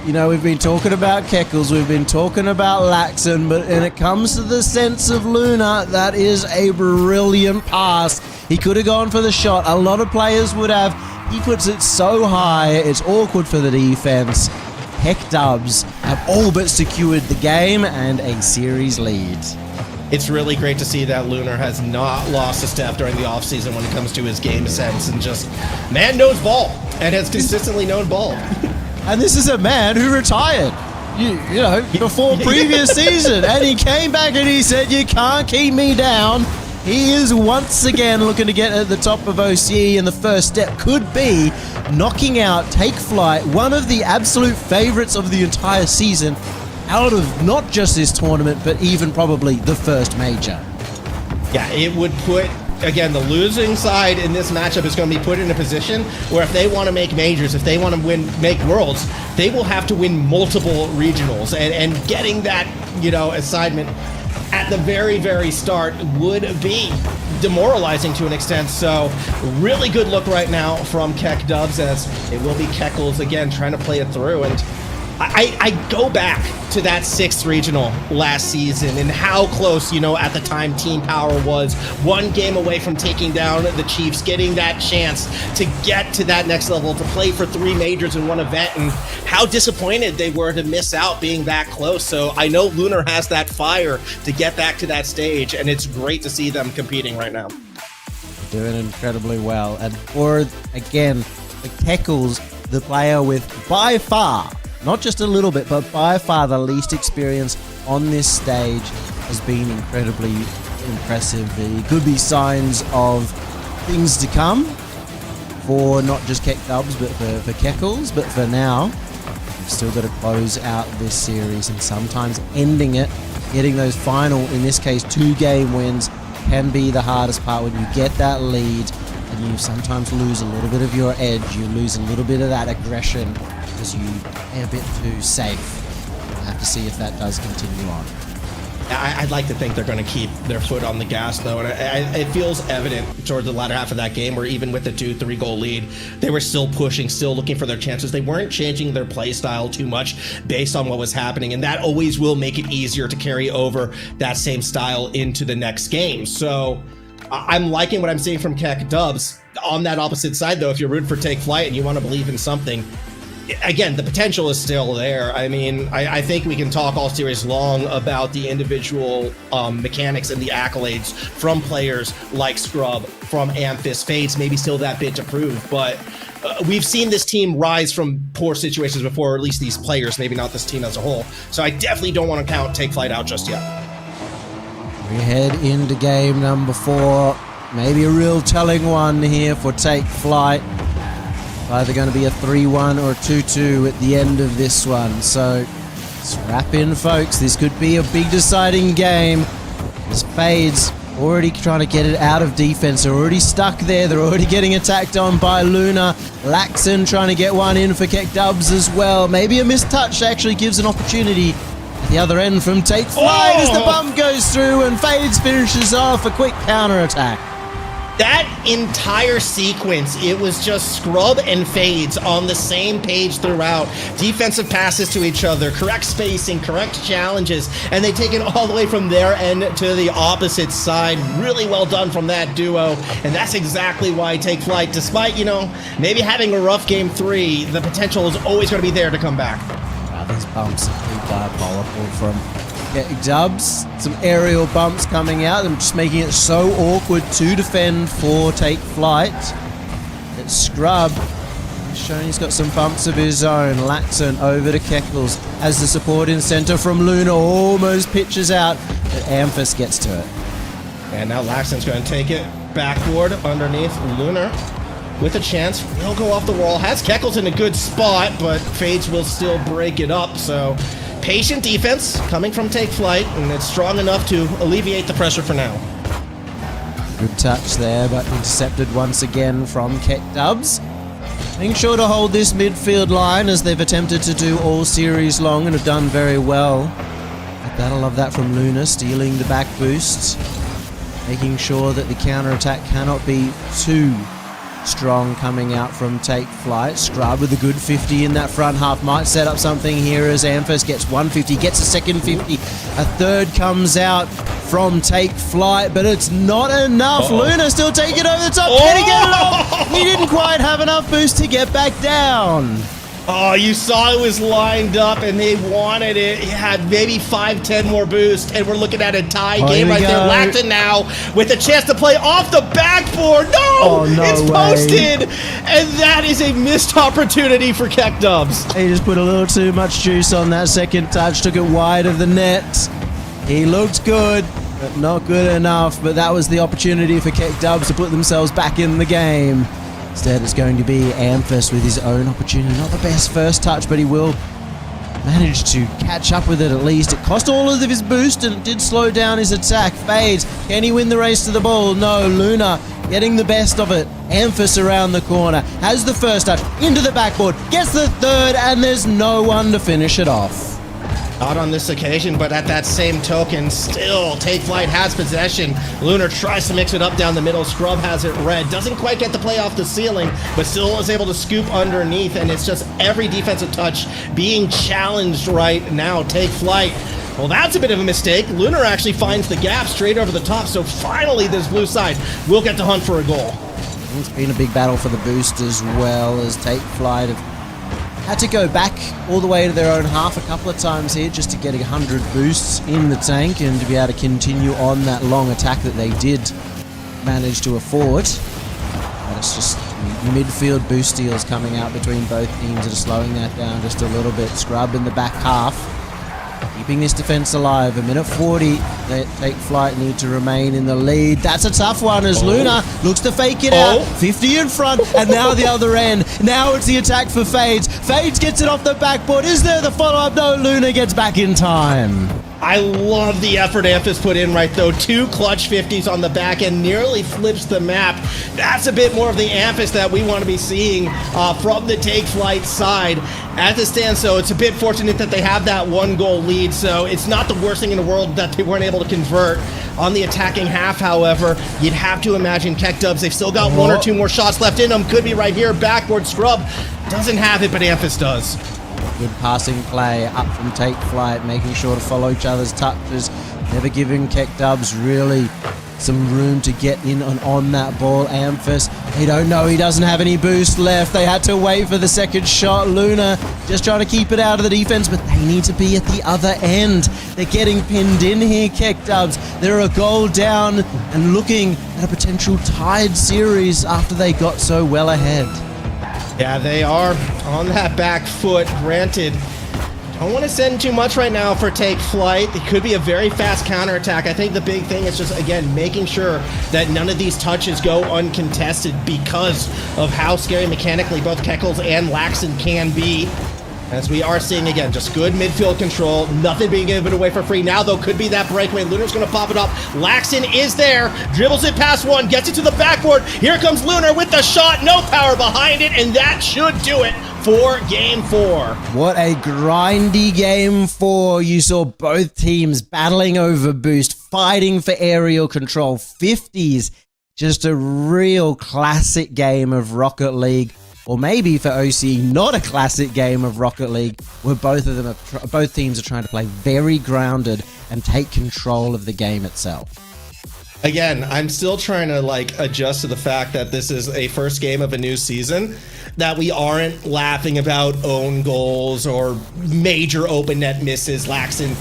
we've been talking about Keckles, we've been talking about Laxton, but when it comes to the sense of Luna, that is a brilliant pass. He could have gone for the shot. A lot of players would have. He puts it so high, it's awkward for the defense. Keck Dubs have all but secured the game and a series lead. It's really great to see that Lunar has not lost a step during the offseason when it comes to his game sense, and just, man knows ball, and has consistently known ball. And this is a man who retired, before previous season. And he came back and he said, you can't keep me down. He is once again looking to get at the top of OCE, and the first step could be knocking out Take Flight, one of the absolute favorites of the entire season, out of not just this tournament, but even probably the first major. Yeah, it would put, again, the losing side in this matchup is going to be put in a position where if they want to make majors, if they want to make worlds, they will have to win multiple regionals, and getting that, assignment at the very, very start would be demoralizing to an extent. So really good look right now from Keck Dubs, as it will be Keckles again trying to play it through. And I go back to that 6th regional last season and how close, at the time Team Power was 1 game away from taking down the Chiefs, getting that chance to get to that next level, to play for 3 majors in 1 event, and how disappointed they were to miss out being that close. So I know Lunar has that fire to get back to that stage, and it's great to see them competing right now. Doing incredibly well. And for, again, the Keckles, the player with by far, not just a little bit, but by far the least experience on this stage, has been incredibly impressive. There could be signs of things to come for not just Keck Dubs, but for Keckles. But for now, we've still got to close out this series, and sometimes ending it, getting those final, in this case, 2-game wins, can be the hardest part when you get that lead and you sometimes lose a little bit of your edge. You lose a little bit of that aggression because you play a bit too safe. We'll have to see if that does continue on. I'd like to think they're going to keep their foot on the gas, though, and it feels evident towards the latter half of that game where even with the 2-3 goal lead, they were still pushing, still looking for their chances. They weren't changing their play style too much based on what was happening, and that always will make it easier to carry over that same style into the next game. So I'm liking what I'm seeing from Keck Dubs. On that opposite side, though, if you're rooting for Take Flight and you want to believe in something, again, the potential is still there. I mean, I think we can talk all series long about the individual mechanics and the accolades from players like Scrub, from Amphis, Fades, maybe still that bit to prove, but we've seen this team rise from poor situations before, or at least these players, maybe not this team as a whole. So I definitely don't want to count Take Flight out just yet. We head into game number 4. Maybe a real telling one here for Take Flight. Either going to be a 3-1 or a 2-2 at the end of this one. So strap in, folks. This could be a big deciding game. As Fades already trying to get it out of defense. They're already stuck there. They're already getting attacked on by Luna. Laxon trying to get one in for Keck Dubs as well. Maybe a missed touch actually gives an opportunity at the other end from Take Flight as the bump goes through and Fades finishes off a quick counter attack. That entire sequence, it was just Scrub and Fades on the same page throughout. Defensive passes to each other, correct spacing, correct challenges, and they take it all the way from their end to the opposite side. Really well done from that duo, and that's exactly why Take Flight, despite, you know, maybe having a rough game 3, the potential is always going to be there to come back. Wow, these bumps are pretty diabolical from Keck Dubs. Some aerial bumps coming out and just making it so awkward to defend for Take Flight. It's Scrub. He's shown he's got some bumps of his own. Laxon over to Keckles as the support in center from Luna almost pitches out, but Amphis gets to it. And now Laxon's going to take it backward underneath Lunar with a chance. He'll go off the wall. Has Keckles in a good spot, but Fades will still break it up. So patient defense coming from Take Flight, and it's strong enough to alleviate the pressure for now. Good touch there, but intercepted once again from Keck Dubs. Being sure to hold this midfield line as they've attempted to do all series long and have done very well. But that'll love that from Luna, stealing the back boost. Making sure that the counter-attack cannot be too strong coming out from Take Flight. Scrub with a good 50 in that front half. Might set up something here as Amphis gets 150, gets a second 50. A third comes out from Take Flight, but it's not enough. Luna still take it over the top. Can he get it off? He didn't quite have enough boost to get back down. Oh, you saw it was lined up and they wanted it. He had maybe 5-10 more boost, and we're looking at a tie game right there. Laxon now with a chance to play off the backboard. No, it's posted, and that is a missed opportunity for Keck Dubs. He just put a little too much juice on that second touch, took it wide of the net. He looked good, but not good enough. But that was the opportunity for Keck Dubs to put themselves back in the game. Instead, it's going to be Amphis with his own opportunity. Not the best first touch, but he will manage to catch up with it at least. It cost all of his boost and it did slow down his attack. Fades. Can he win the race to the ball? No. Luna getting the best of it. Amphis around the corner. Has the first touch. Into the backboard. Gets the third, and there's no one to finish it off. Not on this occasion, but at that same token, still Take Flight has possession. Lunar tries to mix it up down the middle. Scrub has it red. Doesn't quite get the play off the ceiling, but still is able to scoop underneath, and it's just every defensive touch being challenged right now. Take Flight. Well, that's a bit of a mistake. Lunar actually finds the gap straight over the top, so finally this blue side will get to hunt for a goal. It's been a big battle for the boost as well, as Take Flight have had to go back all the way to their own half a couple of times here just to get 100 boosts in the tank and to be able to continue on that long attack that they did manage to afford. And it's just midfield boost deals coming out between both teams that are slowing that down just a little bit. Scrub in the back half, keeping this defense alive. A minute 40, they Take Flight need to remain in the lead. That's a tough one as Luna looks to fake it out. 50 in front, and now the other end. Now it's the attack for Fades. Fades gets it off the backboard. Is there the follow-up? No, Luna gets back in time. I love the effort Amphis put in right though. 2 clutch 50s on the back end, nearly flips the map. That's a bit more of the Amphis that we want to be seeing from the Take Flight side. As it stands, so it's a bit fortunate that they have that 1-goal lead, so it's not the worst thing in the world that they weren't able to convert. On the attacking half, however, you'd have to imagine Keck Dubs, they've still got 1 or 2 more shots left in them. Could be right here, backboard scrub. Doesn't have it, but Amphis does. Good passing play up from Take Flight, making sure to follow each other's touches, never giving Keck Dubs really some room to get in on that ball. Amphis, he don't know, he doesn't have any boost left. They had to wait for the second shot. Luna just trying to keep it out of the defense, but they need to be at the other end. They're getting pinned in here, Keck Dubs. They're a goal down and looking at a potential tied series after they got so well ahead. Yeah, they are on that back foot. Granted, don't want to send too much right now for Take Flight. It could be a very fast counterattack. I think the big thing is just, again, making sure that none of these touches go uncontested because of how scary mechanically both Keckles and Laxon can be. As we are seeing, again, just good midfield control, nothing being given away for free. Now, though, could be that breakaway. Luner's going to pop it up. Laxon is there, dribbles it past one, gets it to the backboard. Here comes Lunar with the shot, no power behind it, and that should do it for Game 4. What a grindy Game 4. You saw both teams battling over boost, fighting for aerial control, 50s. Just a real classic game of Rocket League. Or maybe for OCE, not a classic game of Rocket League, where both teams are trying to play very grounded and take control of the game itself. Again, I'm still trying to adjust to the fact that this is a first game of a new season, that we aren't laughing about own goals or major open net misses. Laxon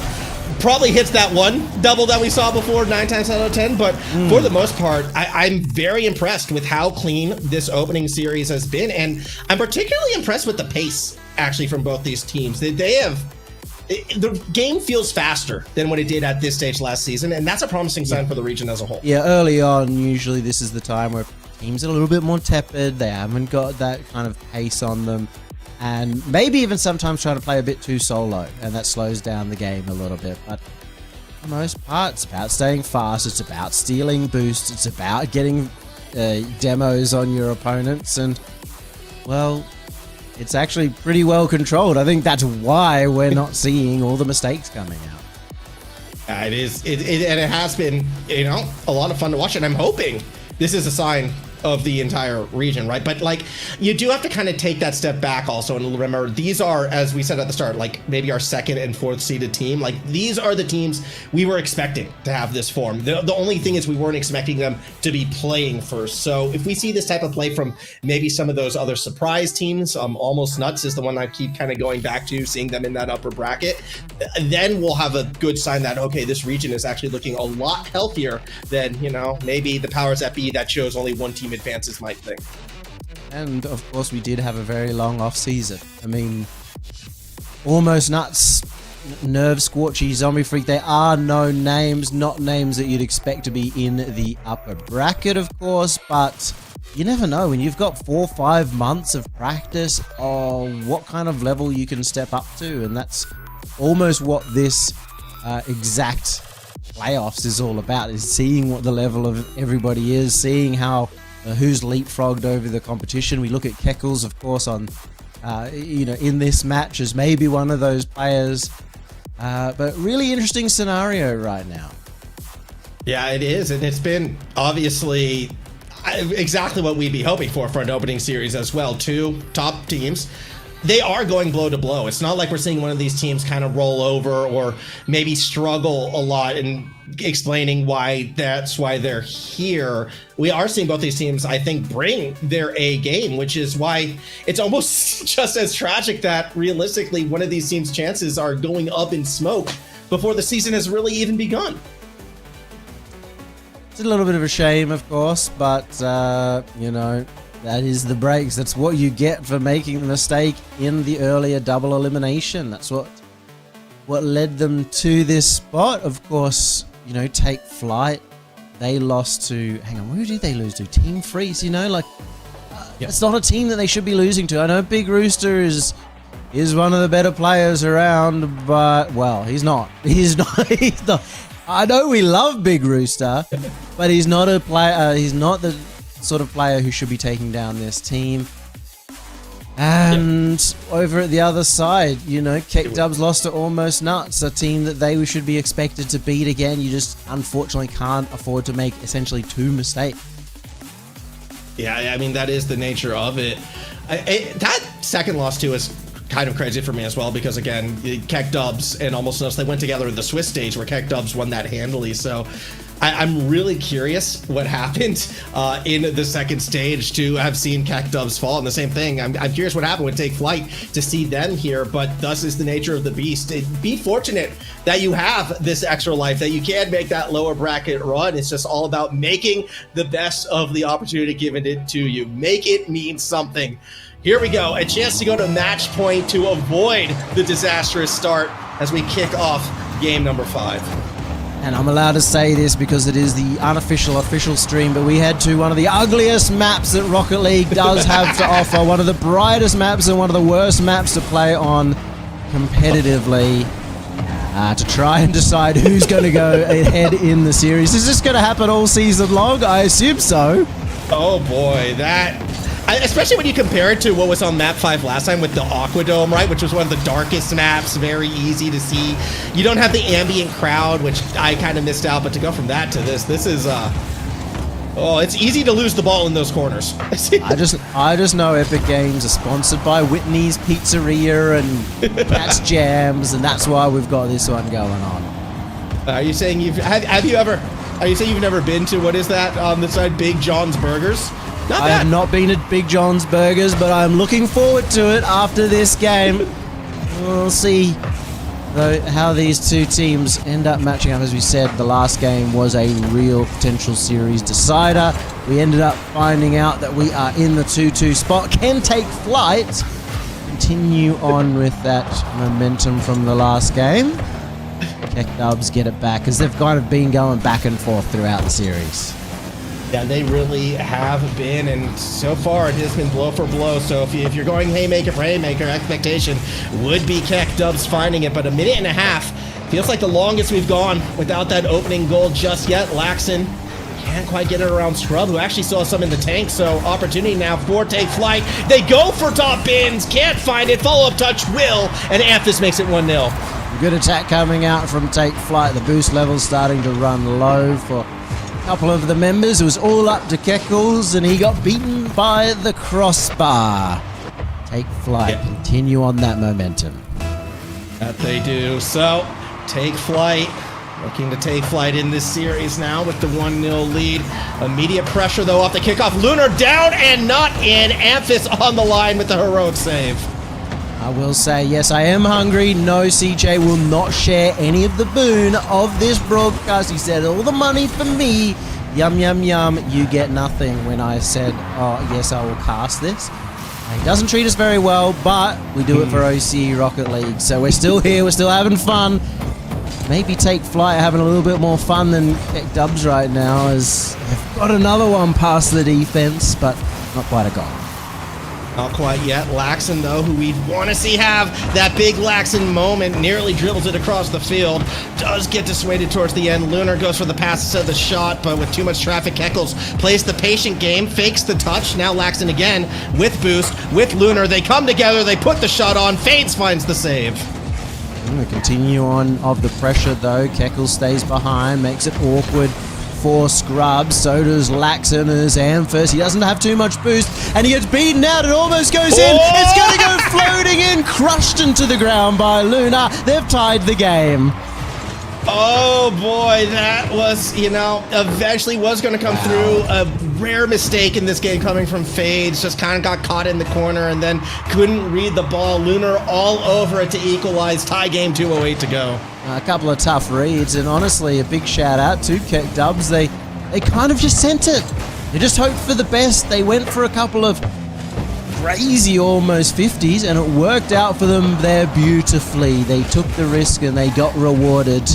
probably hits that one double that we saw before 9 times out of 10, but for the most part, I'm very impressed with how clean this opening series has been, and I'm particularly impressed with the pace actually from both these teams. They have the game feels faster than what it did at this stage last season, and that's a promising sign for the region as a whole. Yeah, early on, usually this is the time where teams are a little bit more tepid. They haven't got that kind of pace on them. And maybe even sometimes try to play a bit too solo, and that slows down the game a little bit. But for the most part, it's about staying fast, it's about stealing boosts, it's about getting demos on your opponents, and, well, it's actually pretty well controlled. I think that's why we're not seeing all the mistakes coming out. It is, and it has been, a lot of fun to watch, and I'm hoping this is a sign of the entire region, right? But you do have to kind of take that step back also and remember these are, as we said at the start, maybe our 2nd and 4th seeded team. These are the teams we were expecting to have this form. The only thing is we weren't expecting them to be playing first. So if we see this type of play from maybe some of those other surprise teams, Almost Nuts is the one I keep kind of going back to, seeing them in that upper bracket, then we'll have a good sign that, okay, this region is actually looking a lot healthier than, maybe the powers that be that chose only one team advances might think. And of course, we did have a very long off season. I mean, Almost Nuts, Nerve Scorchy, Zombie Freak, they are no names, not names that you'd expect to be in the upper bracket, of course, but you never know when you've got 4 or 5 months of practice or what kind of level you can step up to, and that's almost what this exact playoffs is all about, is seeing what the level of everybody is, seeing how who's leapfrogged over the competition. We look at Keckles, of course, on in this match as maybe one of those players, but really interesting scenario right now. Yeah, it is, and it's been obviously exactly what we'd be hoping for an opening series as well. 2 top teams. They are going blow to blow. It's not like we're seeing one of these teams kind of roll over or maybe struggle a lot and explaining why that's why they're here. We are seeing both these teams, I think, bring their A game, which is why it's almost just as tragic that realistically one of these teams' chances are going up in smoke before the season has really even begun. It's a little bit of a shame, of course, but, that is the breaks. That's what you get for making the mistake in the earlier double elimination. That's what led them to this spot. Of course, Take Flight, they lost to, who did they lose to? Team Freeze, It's not a team that they should be losing to. I know Big Rooster is is one of the better players around, but, well, he's not. He's not. I know we love Big Rooster, but he's not a player. He's not the sort of player who should be taking down this team. And over at the other side, you know, Keck Dubs lost to Almost Nuts, a team that they should be expected to beat again. You just unfortunately can't afford to make essentially 2 mistakes. Yeah, I mean, that is the nature of it. That second loss, too, is kind of crazy for me as well, because, again, Keck Dubs and Almost Nuts, they went together in the Swiss stage where Keck Dubs won that handily. So I'm really curious what happened in the second stage to have seen Keck Dubs fall. And the same thing, I'm curious what happened with Take Flight to see them here, but thus is the nature of the beast. Be fortunate that you have this extra life, that you can make that lower bracket run. It's just all about making the best of the opportunity given it to you. Make it mean something. Here we go, a chance to go to match point to avoid the disastrous start as we kick off game number 5. And I'm allowed to say this because it is the unofficial official stream, but we head to one of the ugliest maps that Rocket League does have to offer. One of the brightest maps and one of the worst maps to play on competitively to try and decide who's going to go ahead in the series. Is this going to happen all season long? I assume so. Oh boy, especially when you compare it to what was on map 5 last time with the Aquadome, right? Which was one of the darkest maps, very easy to see. You don't have the ambient crowd, which I kind of missed out, but to go from that to this is, it's easy to lose the ball in those corners. I just know Epic Games are sponsored by Whitney's Pizzeria and Cat's Jams, and that's why we've got this one going on. Are you saying are you saying you've never been to, what is that on the side, Big John's Burgers? I have not been at Big John's Burgers, but I'm looking forward to it after this game. We'll see how these two teams end up matching up. As we said, the last game was a real potential series decider. We ended up finding out that we are in the 2-2 spot. Can Take Flight continue on with that momentum from the last game? Keck Dubs get it back, because they've kind of been going back and forth throughout the series. Yeah, they really have been, and so far it has been blow for blow. So if you're going haymaker for haymaker, expectation would be Keck Dubs finding it, but a minute and a half feels like the longest we've gone without that opening goal just yet. Laxon can't quite get it around Scrub, who actually saw some in the tank, so opportunity now for Take Flight. They go for top bins, can't find it, follow-up touch will, and Amphis makes it 1-0. Good attack coming out from Take Flight. The boost level's starting to run low for couple of the members. It was all up to Keckles, and he got beaten by the crossbar. Take Flight, continue on that momentum. That they do. So, Take Flight, looking to take flight in this series now with the 1-0 lead. Immediate pressure, though, off the kickoff. Lunar down and not in. Amphis on the line with the heroic save. I will say, yes, I am hungry. No, CJ will not share any of the boon of this broadcast. He said, all the money for me. Yum, yum, yum. You get nothing. When I said, oh, yes, I will cast this. He doesn't treat us very well, but we do it for OCE Rocket League. So we're still here. We're still having fun. Maybe Take Flight having a little bit more fun than Keck Dubs right now, as they've got another one past the defense, but not quite a goal. Not quite yet. Laxon, though, who we'd want to see have that big Laxon moment, nearly dribbles it across the field. Does get dissuaded towards the end. Lunar goes for the pass instead of the shot, but with too much traffic, Keckles plays the patient game, fakes the touch. Now Laxon again with boost, with Lunar. They come together, they put the shot on. Fades finds the save. We continue on of the pressure, though. Keckles stays behind, makes it awkward for Scrubs. So does Laxon as Amphis. He doesn't have too much boost, and he gets beaten out. It almost goes in. It's going to go floating in, crushed into the ground by Luna. They've tied the game. Oh boy, that was, eventually was going to come through. A rare mistake in this game coming from Fades. Just kind of got caught in the corner and then couldn't read the ball. Lunar all over it to equalize. Tie game, 2:08 to go. A couple of tough reads, and honestly, a big shout out to Keck Dubs. They kind of just sent it. They just hoped for the best. They went for a couple of crazy almost 50s, and it worked out for them there beautifully. They took the risk and they got rewarded.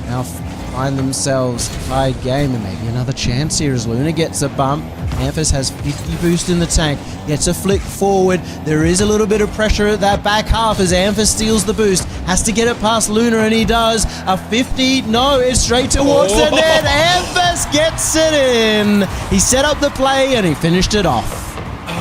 Now find themselves a tied game, and maybe another chance here as Luna gets a bump. Amphis has 50 boost in the tank, gets a flick forward. There is a little bit of pressure at that back half as Amphis steals the boost. Has to get it past Luna, and he does. A 50, no, it's straight towards the net. Amphis gets it in. He set up the play and he finished it off.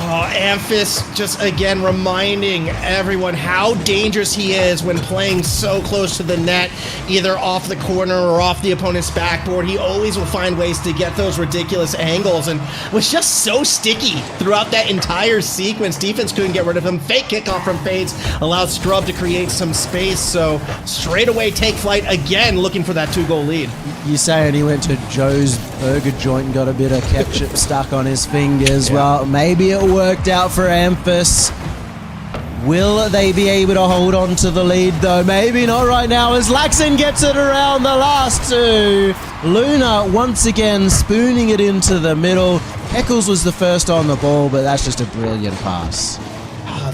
Oh, Amphis just again reminding everyone how dangerous he is when playing so close to the net, either off the corner or off the opponent's backboard. He always will find ways to get those ridiculous angles and was just so sticky throughout that entire sequence. Defense couldn't get rid of him. Fake kickoff from Fades allowed Scrub to create some space, so straight away take flight again, looking for that 2-goal lead. You saying he went to Joe's burger joint and got a bit of ketchup stuck on his fingers. Well, maybe it worked out for Amphis. Will they be able to hold on to the lead, though? Maybe not right now as Laxon gets it around the last two. Luna once again spooning it into the middle. Heckles was the first on the ball, but that's just a brilliant pass.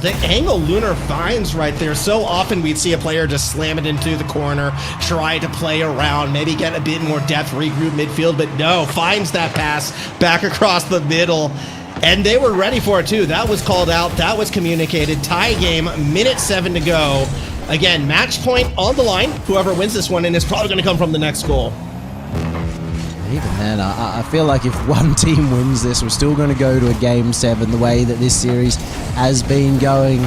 The angle Lunar finds right there, so often we'd see a player just slam it into the corner, try to play around, maybe get a bit more depth, regroup midfield, but no, finds that pass back across the middle. And they were ready for it too. That was called out, that was communicated. Tie game, minute 7 to go. Again, match point on the line. Whoever wins this one, and it's probably going to come from the next goal. Even then, I feel like if one team wins this, we're still going to go to a Game 7 the way that this series has been going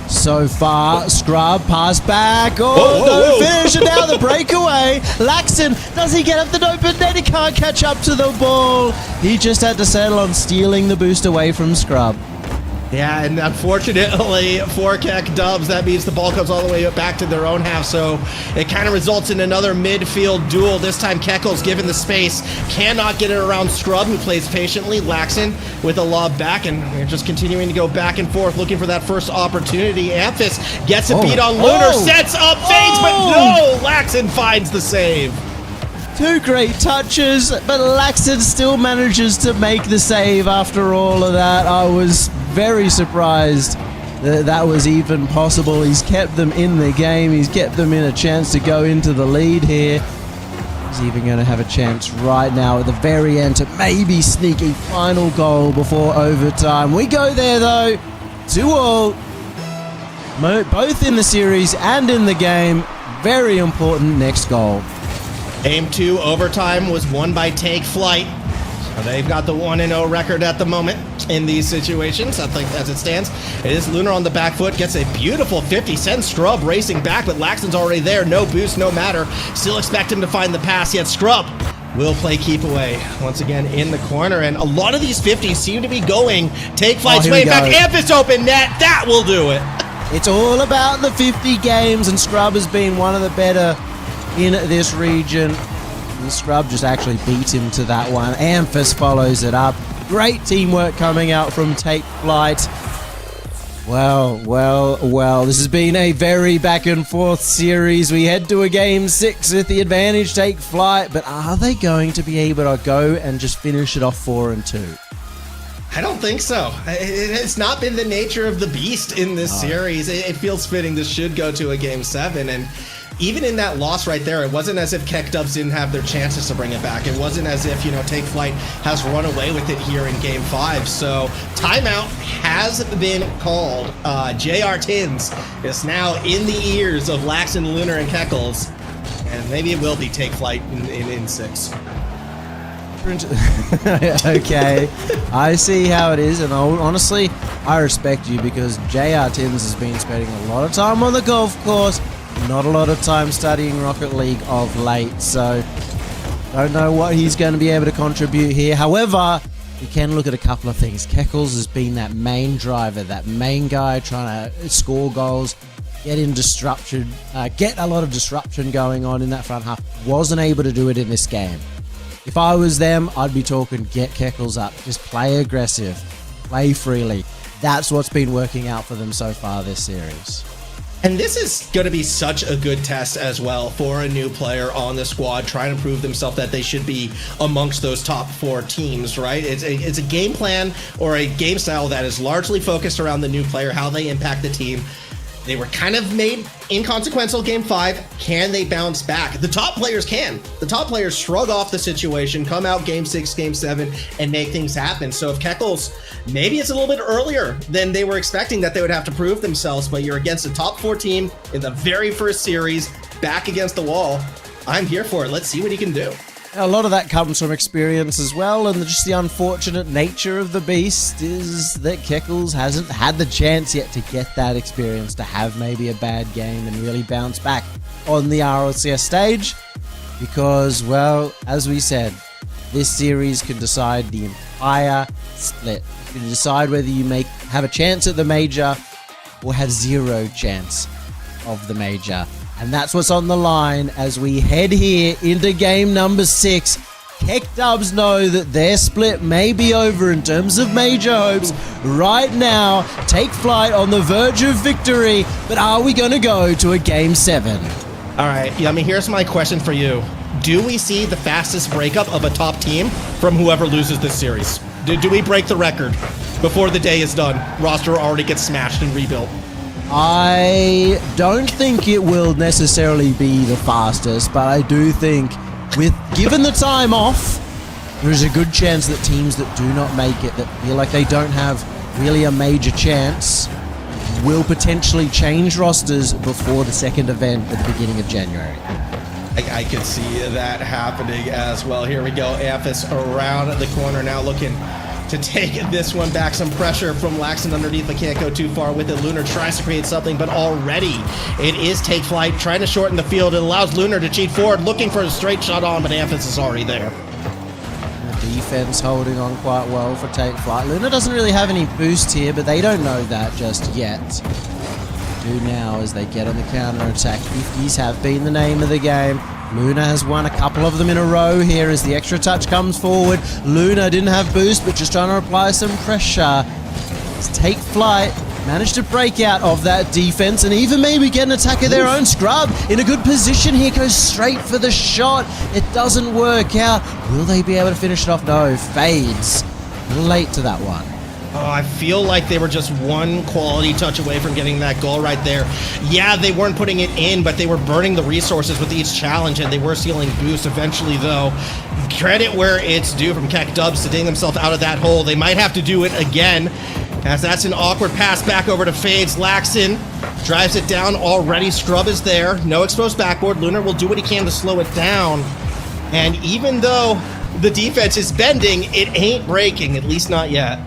so far. Scrub, pass back. No finish, and now the breakaway. Laxon, does he get up the open net? He can't catch up to the ball. He just had to settle on stealing the boost away from Scrub. Yeah, and unfortunately for Keck Dubs, that means the ball comes all the way back to their own half, so it kind of results in another midfield duel. This time Keckle's given the space, cannot get it around Scrub, who plays patiently. Laxon with a lob back, and we're just continuing to go back and forth, looking for that first opportunity. Amphis gets a beat on Lunar, sets up Fades, but no! Laxon finds the save. Two great touches, but Laxon still manages to make the save after all of that. I was very surprised that that was even possible. He's kept them in the game. He's kept them in a chance to go into the lead here. He's even going to have a chance right now at the very end to maybe sneak a final goal before overtime. We go there though, 2-2. Both in the series and in the game. Very important next goal. Game 2 overtime was won by Take Flight. So they've got the 1-0 record at the moment in these situations, I think, as it stands. It is Lunar on the back foot, gets a beautiful 50. Sends Scrub racing back, but Laxon's already there. No boost, no matter. Still expect him to find the pass, yet Scrub will play keep away once again in the corner. And a lot of these 50s seem to be going Take Flight's way back. Amphis open net, that will do it. It's all about the 50 games, and Scrub has been one of the better in this region. And Scrub just actually beat him to that one. Amphis follows it up. Great teamwork coming out from Take Flight. Well, this has been a very back and forth series. We head to a Game 6 with the advantage Take Flight, but are they going to be able to go and just finish it off 4-2? I don't think so. It's not been the nature of the beast in this series. It feels fitting this should go to a Game 7, and even in that loss right there, it wasn't as if Keck Dubs didn't have their chances to bring it back. It wasn't as if, Take Flight has run away with it here in Game 5. So timeout has been called. JR Tins is now in the ears of Laxon, Lunar, and Keckles. And maybe it will be Take Flight in 6. Okay, I see how it is, and honestly, I respect you because JR Tins has been spending a lot of time on the golf course, not a lot of time studying Rocket League of late, so don't know what he's going to be able to contribute here. However, you can look at a couple of things. Keckles has been that main driver, that main guy trying to score goals, get in disruption, get a lot of disruption going on in that front half. Wasn't able to do it in this game. If I was them, I'd be talking get Keckles up. Just play aggressive. Play freely. That's what's been working out for them so far this series. And this is going to be such a good test as well for a new player on the squad trying to prove themselves that they should be amongst those top 4 teams, right? It's a game plan or a game style that is largely focused around the new player, how they impact the team. They were kind of made inconsequential game 5. Can they bounce back? The top players can. The top players shrug off the situation, come out game 6, game 7, and make things happen. So if Keckles, maybe it's a little bit earlier than they were expecting that they would have to prove themselves, but you're against a top 4 team in the very first series, back against the wall. I'm here for it. Let's see what he can do. A lot of that comes from experience as well, and just the unfortunate nature of the beast is that Keckles hasn't had the chance yet to get that experience, to have maybe a bad game and really bounce back on the RLCS stage, because, well, as we said, this series can decide the entire split. You can decide whether you have a chance at the major or have zero chance of the major. And that's what's on the line as we head here into game number 6. Keck Dubs know that their split may be over in terms of major hopes right now. Take flight on the verge of victory, but are we going to go to a game 7? All right, Yummy, here's my question for you. Do we see the fastest breakup of a top team from whoever loses this series? Do we break the record before the day is done? Roster already gets smashed and rebuilt. I don't think it will necessarily be the fastest, but I do think given the time off, there's a good chance that teams that do not make it, that feel like they don't have really a major chance, will potentially change rosters before the second event at the beginning of January. I could see that happening as well. Here we go. Amphis around the corner now, looking to take this one back. Some pressure from Laxton underneath, but can't go too far with it. Lunar tries to create something, but already it is Take Flight trying to shorten the field. It allows Lunar to cheat forward, looking for a straight shot on, but Amphis is already there. The defense holding on quite well for Take Flight. Lunar doesn't really have any boost here, but they don't know that just yet. Do now as they get on the counter attack. 50s have been the name of the game. Luna has won a couple of them in a row here as the extra touch comes forward. Luna didn't have boost, but just trying to apply some pressure. Let's Take Flight managed to break out of that defense and even maybe get an attack of their own. Scrub in a good position here, goes straight for the shot. It doesn't work out. Will they be able to finish it off? No, fades. A little late to that one. Oh, I feel like they were just one quality touch away from getting that goal right there. Yeah, they weren't putting it in, but they were burning the resources with each challenge, and they were stealing boost eventually, though. Credit where it's due from Keck Dubs to dig themselves out of that hole. They might have to do it again, as that's an awkward pass back over to Fades. Laxton drives it down already. Scrub is there. No exposed backboard. Lunar will do what he can to slow it down. And even though the defense is bending, it ain't breaking, at least not yet.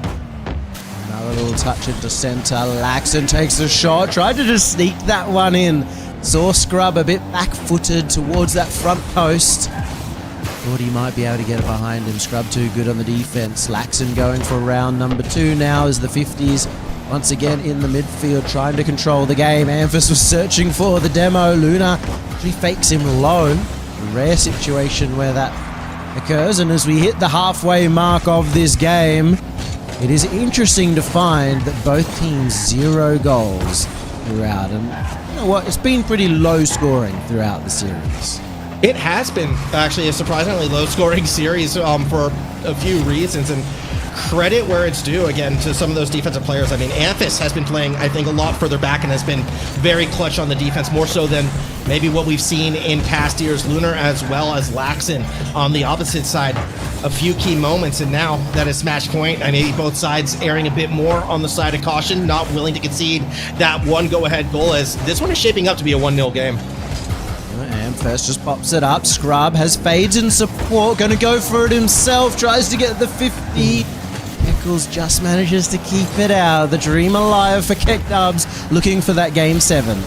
A little touch into center. Laxton takes the shot. Tried to just sneak that one in. Saw Scrub a bit back-footed towards that front post. Thought he might be able to get it behind him. Scrub too good on the defense. Laxton going for round number 2 now as the 50s once again in the midfield trying to control the game. Amphis was searching for the demo. Luna actually fakes him low. A rare situation where that occurs. And as we hit the halfway mark of this game, it is interesting to find that both teams 0 goals throughout, and you know what, it's been pretty low scoring throughout the series. It has been actually a surprisingly low scoring series for a few reasons, and credit where it's due again to some of those defensive players. I mean, Amphis has been playing, I think, a lot further back and has been very clutch on the defense, more so than maybe what we've seen in past years. Lunar as well as Laxton on the opposite side. A few key moments, and now that is match point. I mean, both sides erring a bit more on the side of caution, not willing to concede that one go-ahead goal, as this one is shaping up to be a 1-0 game. Amphis just pops it up. Scrub has Fades in support, gonna go for it himself, tries to get the 50. Keckles just manages to keep it out. The dream alive for Keck Dubs, looking for that game 7.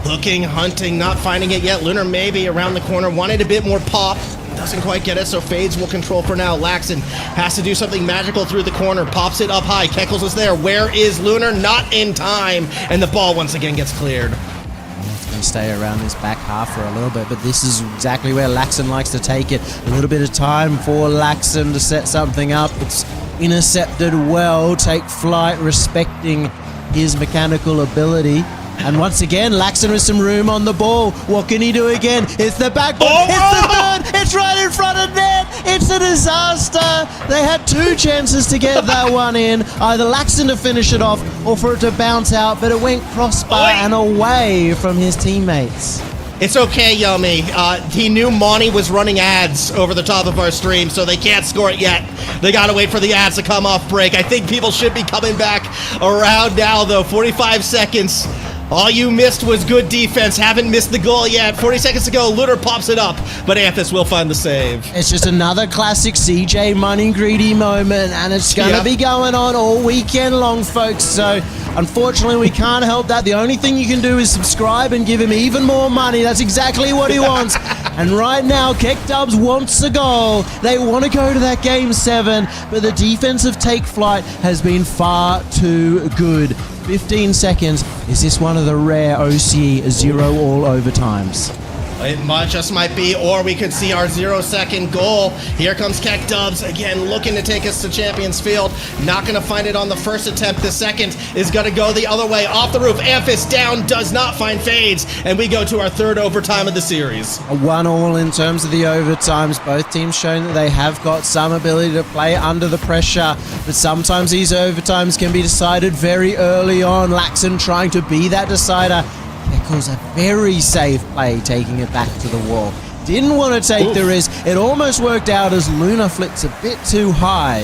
Looking, hunting, not finding it yet. Lunar maybe around the corner, wanted a bit more pop. Doesn't quite get it, so Fades will control for now. Laxton has to do something magical through the corner, pops it up high. Keckles is there. Where is Lunar? Not in time, and the ball once again gets cleared. It's going to stay around this back half for a little bit, but this is exactly where Laxton likes to take it. A little bit of time for Laxton to set something up. It's intercepted well. Take Flight, respecting his mechanical ability. And once again, Laxton with some room on the ball. What can he do again? It's the backboard. It's the third. It's right in front of net. It's a disaster. They had 2 chances to get that one in. Either Laxton to finish it off or for it to bounce out, but it went crossbar and away from his teammates. It's okay, Yummy. He knew Monty was running ads over the top of our stream, so they can't score it yet. They gotta wait for the ads to come off break. I think people should be coming back around now, though. 45 seconds. All you missed was good defense. Haven't missed the goal yet. 40 seconds to go. Lunar pops it up, but Anthus will find the save. It's just another classic CJ money greedy moment, and it's going to be going on all weekend long, folks. So, unfortunately, we can't help that. The only thing you can do is subscribe and give him even more money. That's exactly what he wants. And right now, Keck Dubs wants a goal. They want to go to that Game 7, but the defensive take flight has been far too good. 15 seconds. Is this one of the rare OCE 0 all overtimes? It just might be, or we could see our 0-second goal. Here comes Keck Dubs again, looking to take us to Champions Field. Not going to find it on the first attempt. The second is going to go the other way, off the roof. Amphis down, does not find Fades, and we go to our 3rd overtime of the series. A 1-all in terms of the overtimes. Both teams showing that they have got some ability to play under the pressure, but sometimes these overtimes can be decided very early on. Laxton trying to be that decider. Eccles a very safe play, taking it back to the wall. Didn't want to take the risk. It almost worked out as Luna flicks a bit too high.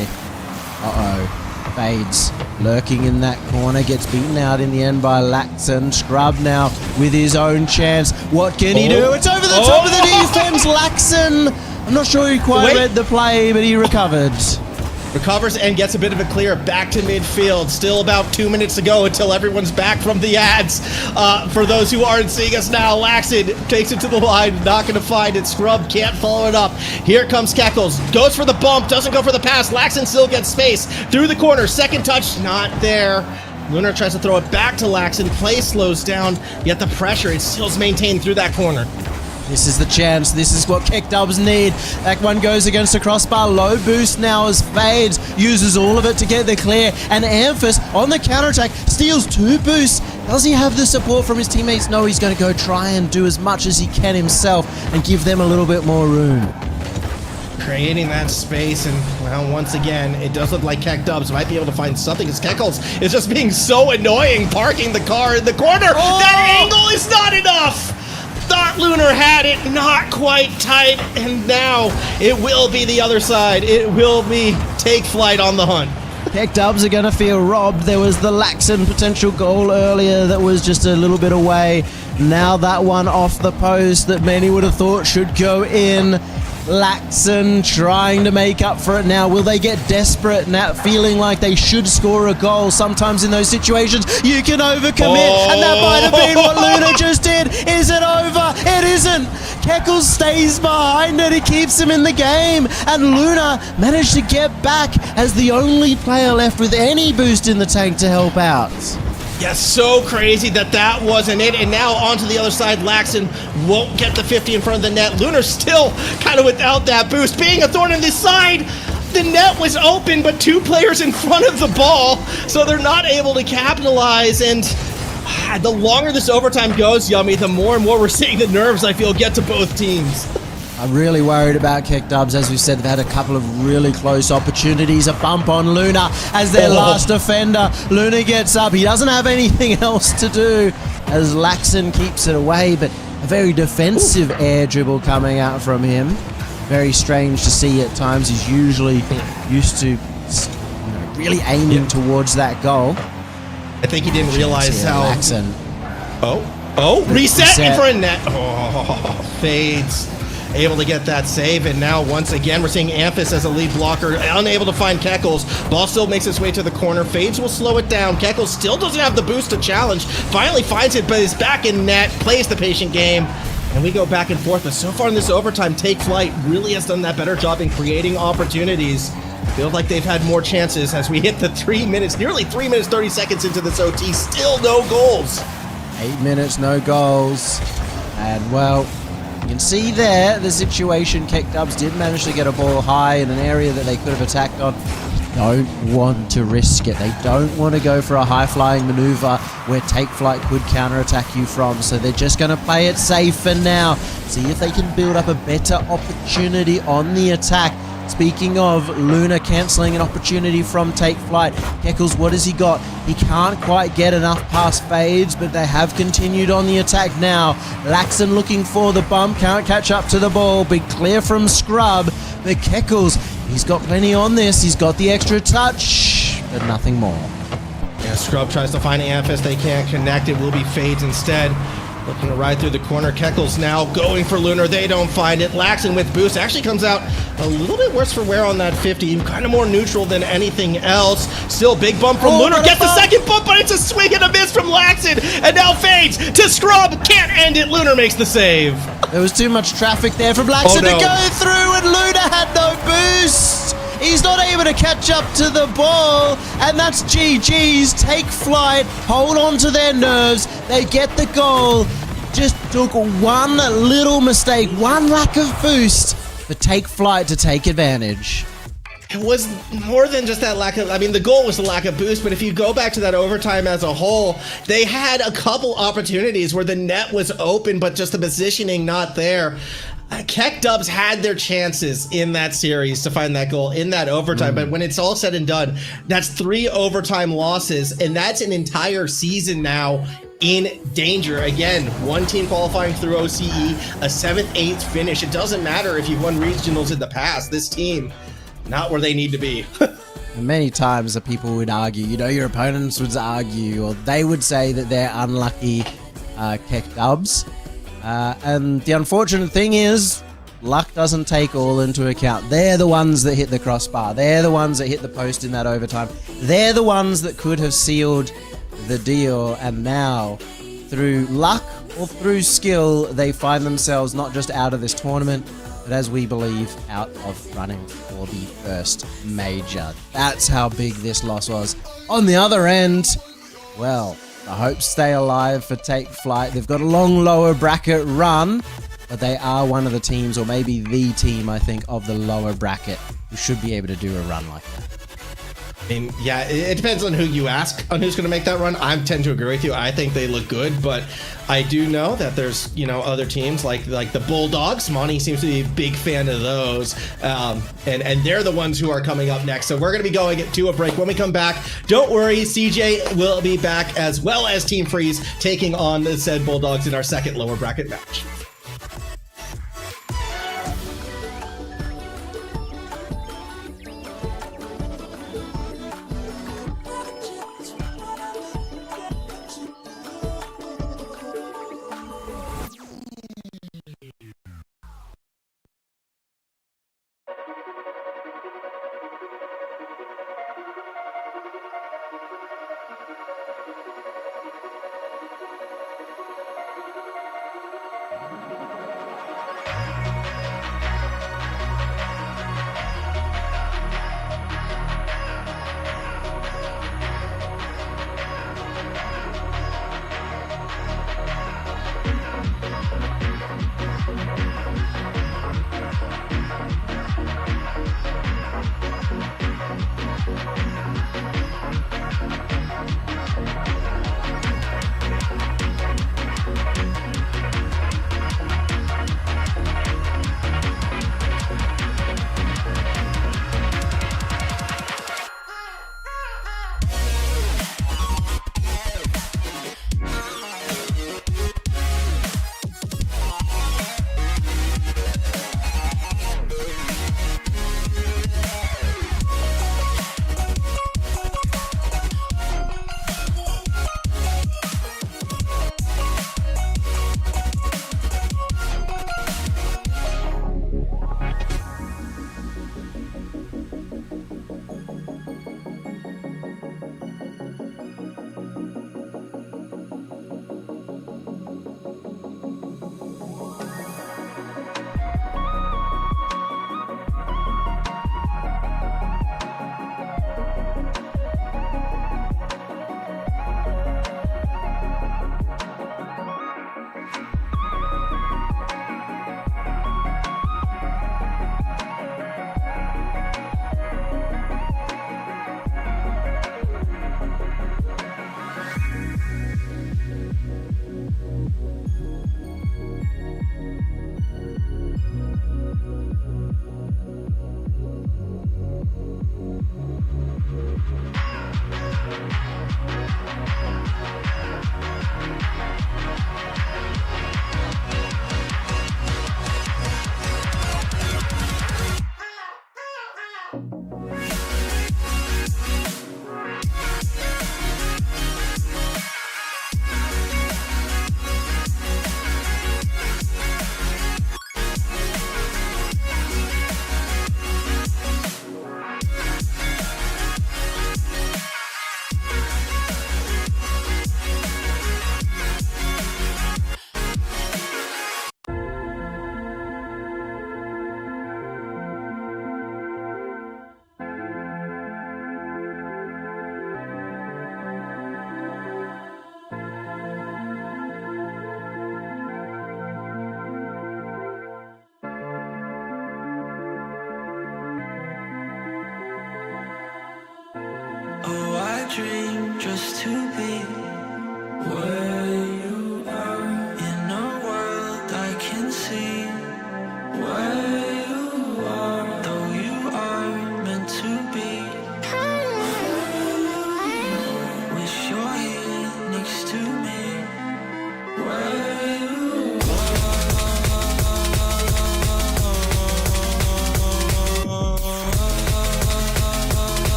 Uh-oh. Fades. Lurking in that corner. Gets beaten out in the end by Laxton. Scrub now with his own chance. What can he do? It's over the top of the defense. Laxton. I'm not sure he quite read the play, but he recovered. Recovers and gets a bit of a clear back to midfield. Still about 2 minutes to go until everyone's back from the ads. For those who aren't seeing us now, Laxton takes it to the line. Not going to find it. Scrub can't follow it up. Here comes Keckles. Goes for the bump. Doesn't go for the pass. Laxton still gets space. Through the corner. Second touch. Not there. Lunar tries to throw it back to Laxton. Play slows down. Yet the pressure, it still's maintained through that corner. This is the chance. This is what Keck Dubs need. That one goes against the crossbar. Low boost now as Fades uses all of it to get the clear. And Amphis on the counterattack steals 2 boosts. Does he have the support from his teammates? No, he's going to go try and do as much as he can himself and give them a little bit more room. Creating that space, and well, once again, it does look like Keck Dubs might be able to find something, as Keckles is just being so annoying, parking the car in the corner. That angle is not enough! Thought Lunar had it, not quite tight, and now it will be the other side. It will be take flight on the hunt. Keck Dubs are going to feel robbed. There was the Laxton potential goal earlier that was just a little bit away. Now that one off the post that many would have thought should go in. Laxton trying to make up for it now. Will they get desperate now, feeling like they should score a goal? Sometimes in those situations, you can overcommit, and that might have been what Luna just did. Is it over? It isn't. Keckles stays behind it. He keeps him in the game, and Luna managed to get back as the only player left with any boost in the tank to help out. Yes, so crazy that wasn't it. And now onto the other side, Laxton won't get the 50 in front of the net. Lunar still kind of without that boost. Being a thorn in this side, the net was open, but 2 players in front of the ball, so they're not able to capitalize. And the longer this overtime goes, Yummy, the more and more we're seeing the nerves, I feel, get to both teams. I'm really worried about Keck Dubs. As we said, they've had a couple of really close opportunities. A bump on Luna as their last defender. Luna gets up. He doesn't have anything else to do as Laxton keeps it away, but a very defensive air dribble coming out from him. Very strange to see at times. He's usually used to really aiming towards that goal. I think he didn't realize how... Laxton. Reset in front of net. Fades. Able to get that save, and now once again we're seeing Amphis as a lead blocker, unable to find Keckles. Ball still makes its way to the corner. Fades will slow it down. Keckles still doesn't have the boost to challenge. Finally finds it, but is back in net, plays the patient game, and we go back and forth. But so far in this overtime, Take Flight really has done that better job in creating opportunities. Feels like they've had more chances as we hit the 3 minutes, nearly 3 minutes, 30 seconds into this OT. Still no goals. 8 minutes, no goals. And well, you can see there the situation. Keck Dubs did manage to get a ball high in an area that they could have attacked on. don't want to risk it. They don't want to go for a high-flying maneuver where Take Flight could counterattack you from, so they're just going to play it safe for now. See if they can build up a better opportunity on the attack. Speaking of, Luna cancelling an opportunity from Take Flight. Keckles, what has he got? He can't quite get enough past Fades, but they have continued on the attack now. Laxon looking for the bump, can't catch up to the ball, but clear from Scrub. But Keckles, he's got plenty on this. He's got the extra touch, but nothing more. Yeah, Scrub tries to find Amethyst. They can't connect. It will be Fades instead. Looking to ride through the corner. Keckles now going for Lunar. They don't find it. Laxon with boost actually comes out a little bit worse for wear on that 50. Kind of more neutral than anything else. Still big bump from Lunar. Gets the second bump, but it's a swing and a miss from Laxon. And now Fades to Scrub. Can't end it. Lunar makes the save. There was too much traffic there from Laxon to go through, and Luna had no boost. He's not able to catch up to the ball, and that's GG's. Take Flight, hold on to their nerves. They get the goal. Just took one little mistake, one lack of boost for Take Flight to take advantage. It was more than just that lack of, I mean, the goal was the lack of boost, but if you go back to that overtime as a whole, they had a couple opportunities where the net was open, but just the positioning not there. Keck Dubs had their chances in that series to find that goal in that overtime, but when it's all said and done, that's 3 overtime losses, and that's an entire season now in danger. Again, one team qualifying through OCE, a 7th, 8th finish. It doesn't matter if you've won regionals in the past. This team, not where they need to be. Many times the people would argue, your opponents would argue, or they would say that they're unlucky Keck Dubs. And the unfortunate thing is, luck doesn't take all into account. They're the ones that hit the crossbar. They're the ones that hit the post in that overtime. They're the ones that could have sealed the deal. And now, through luck or through skill, they find themselves not just out of this tournament, but as we believe, out of running for the first major. That's how big this loss was. On the other end, well, the hopes stay alive for Take Flight. They've got a long lower bracket run, but they are one of the teams, or maybe the team, I think, of the lower bracket who should be able to do a run like that. I mean, yeah, it depends on who you ask on who's going to make that run. I tend to agree with you. I think they look good, but I do know that there's, other teams like the Bulldogs. Monty seems to be a big fan of those, and they're the ones who are coming up next. So we're going to be going to a break. When we come back, don't worry, CJ will be back, as well as Team Freeze taking on the said Bulldogs in our second lower bracket match. dream just to be where you are, in a world I can see where you are, though you are meant to be. Wish you're here next to me where you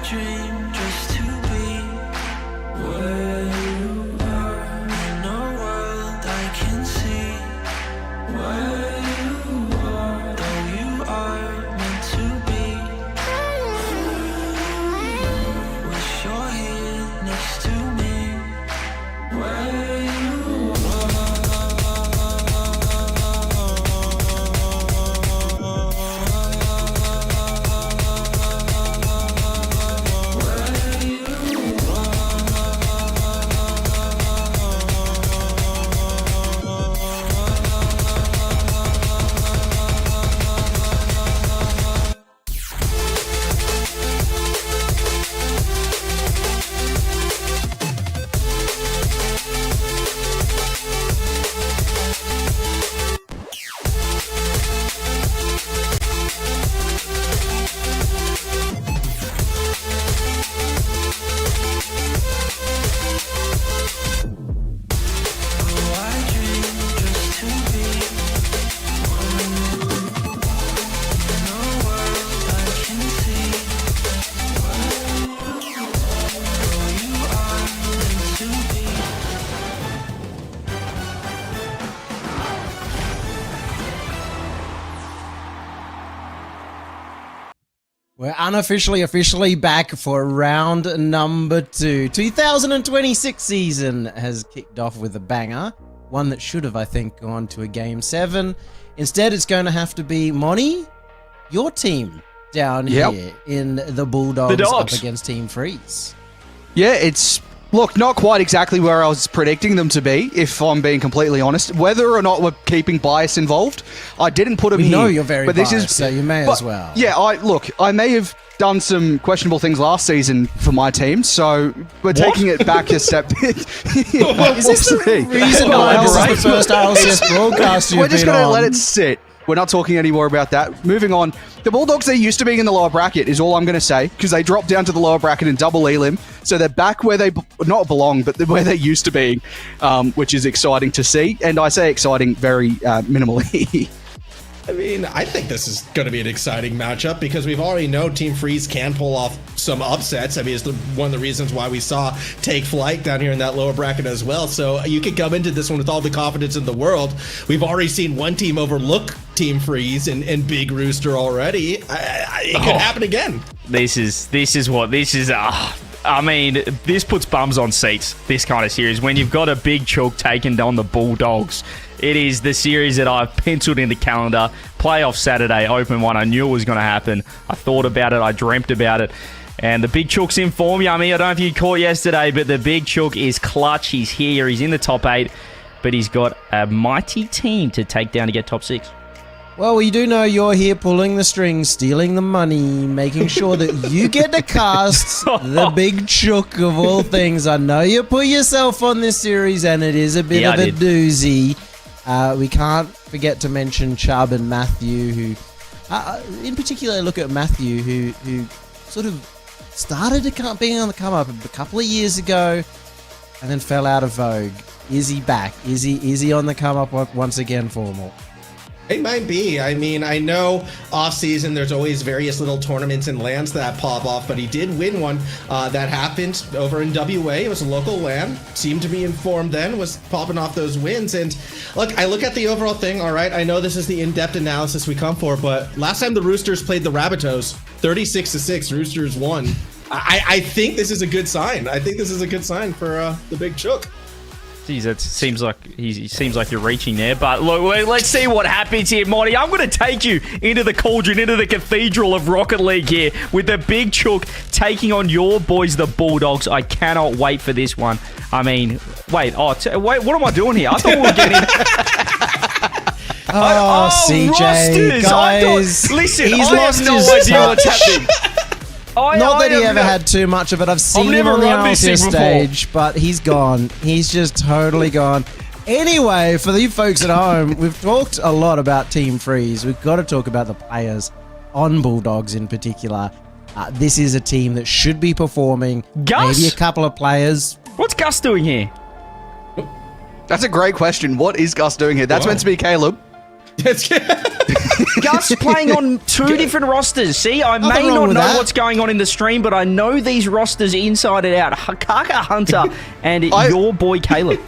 dream just to be where you are, in a world I can see where you are, though you are meant to be. Wish you're here next to me where you We're officially back for round number 2. 2026 season has kicked off with a banger. One that should have, I think, gone to a Game 7. Instead, it's going to have to be, Monty, your team down here in the Bulldogs up against Team Freeze. Yeah, it's... Look, not quite exactly where I was predicting them to be, if I'm being completely honest. Whether or not we're keeping bias involved, I didn't put them here. We know you're very biased, so you may as well. Yeah, I may have done some questionable things last season for my team, so we're taking it back a step. Is this the reason why this is the first RLCS broadcast you've We're just been going to on? let it sit. We're not talking anymore about that. Moving on. The Bulldogs, they're used to being in the lower bracket, is all I'm going to say, because they dropped down to the lower bracket in double elim, so they're back where they not belong, but where they're used to being, which is exciting to see. And I say exciting very minimally. I mean, I think this is going to be an exciting matchup because we've already know Team Freeze can pull off some upsets. I mean, it's one of the reasons why we saw Take Flight down here in that lower bracket as well. So you can come into this one with all the confidence in the world. We've already seen one team overlook Team Freeze and Big Rooster already. It could happen again. This is. I mean, this puts bums on seats, this kind of series. When you've got a big choke taking down the Bulldogs, it is the series that I've penciled in the calendar. Playoff Saturday, open one. I knew it was going to happen. I thought about it. I dreamt about it. And the Big Chook's in form, Yummy. I don't know if you caught yesterday, but the Big Chook is clutch. He's here. He's in the top 8. But he's got a mighty team to take down to get top 6. Well, we do know you're here pulling the strings, stealing the money, making sure that you get to cast the big chook of all things. I know you put yourself on this series, and it is a bit of a doozy. We can't forget to mention Chubb and Matthew, who, in particular, look at Matthew, who sort of started to being on the come up a couple of years ago, and then fell out of vogue. Is he back? Is he on the come up once again, Formal? It might be. I mean, I know off-season there's always various little tournaments and lands that pop off, but he did win one that happened over in WA. It was a local land. Seemed to be informed then, was popping off those wins. And look, I look at the overall thing, all right, I know this is the in-depth analysis we come for, but last time the Roosters played the Rabbitohs, 36-6, Roosters won. I think this is a good sign. I think this is a good sign for the Big Chook. Geez, it seems like he seems like you're reaching there, but look, let's see what happens here, Monty. I'm going to take you into the cauldron, into the cathedral of Rocket League here, with the Big Chook taking on your boys, the Bulldogs. I cannot wait for this one. I mean, wait, what am I doing here? I thought we were getting. CJ, rosters. guys, Listen, he's I lost have no his idea what's touch. happening. Not that he ever had too much of it. I've seen him never on the run this thing RLCS before. stage, but he's gone. He's just totally gone. Anyway, for you folks at home, we've talked a lot about Team Freeze. We've got to talk about the players on Bulldogs in particular. This is a team that should be performing. Gus? Maybe a couple of players. What's Gus doing here? That's a great question. What is Gus doing here? That's meant to be Caleb. Gus playing on two different rosters. See, I Nothing may wrong not with know that. what's going on in the stream, but I know these rosters inside and out. Hakaka Hunter and your boy Caleb.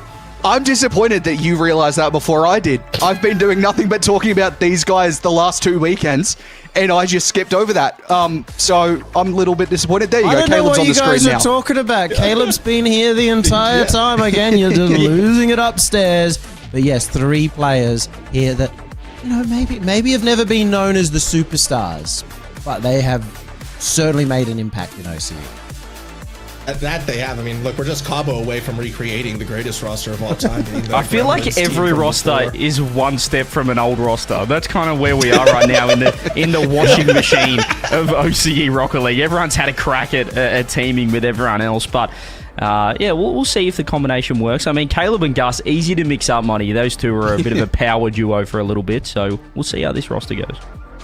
I'm disappointed that you realized that before I did. I've been doing nothing but talking about these guys the last 2 weekends, and I just skipped over that. So I'm a little bit disappointed. There you I go. don't know Caleb's what on you the guys screen are now. talking about. Caleb's been here the entire time. Again, you're just losing it upstairs. But yes, 3 players here that, you know, maybe have never been known as the superstars, but they have certainly made an impact in OCE. That they have. I mean, look, we're just Cabo away from recreating the greatest roster of all time. I feel like every roster is one step from an old roster. That's kind of where we are right now in the washing machine of OCE Rocket League. Everyone's had a crack at teaming with everyone else, but yeah, we'll see if the combination works. I mean, Caleb and Gus, easy to mix up, money. Those two are a bit of a power duo for a little bit, so we'll see how this roster goes.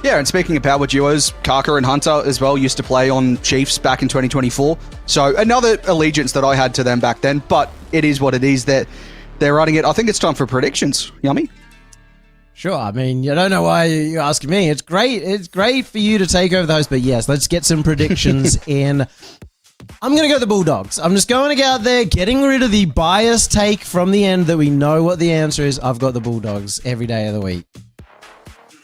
Yeah, and speaking of power duos, Kaka and Hunter as well used to play on Chiefs back in 2024. So another allegiance that I had to them back then, but it is what it is. They're running it. I think it's time for predictions. Yummy? Sure. I mean, you don't know why you're asking me. It's great. It's great for you to take over the host, but yes, let's get some predictions in. I'm going to go the Bulldogs. I'm just going to get out there, getting rid of the biased take from the end that we know what the answer is. I've got the Bulldogs every day of the week.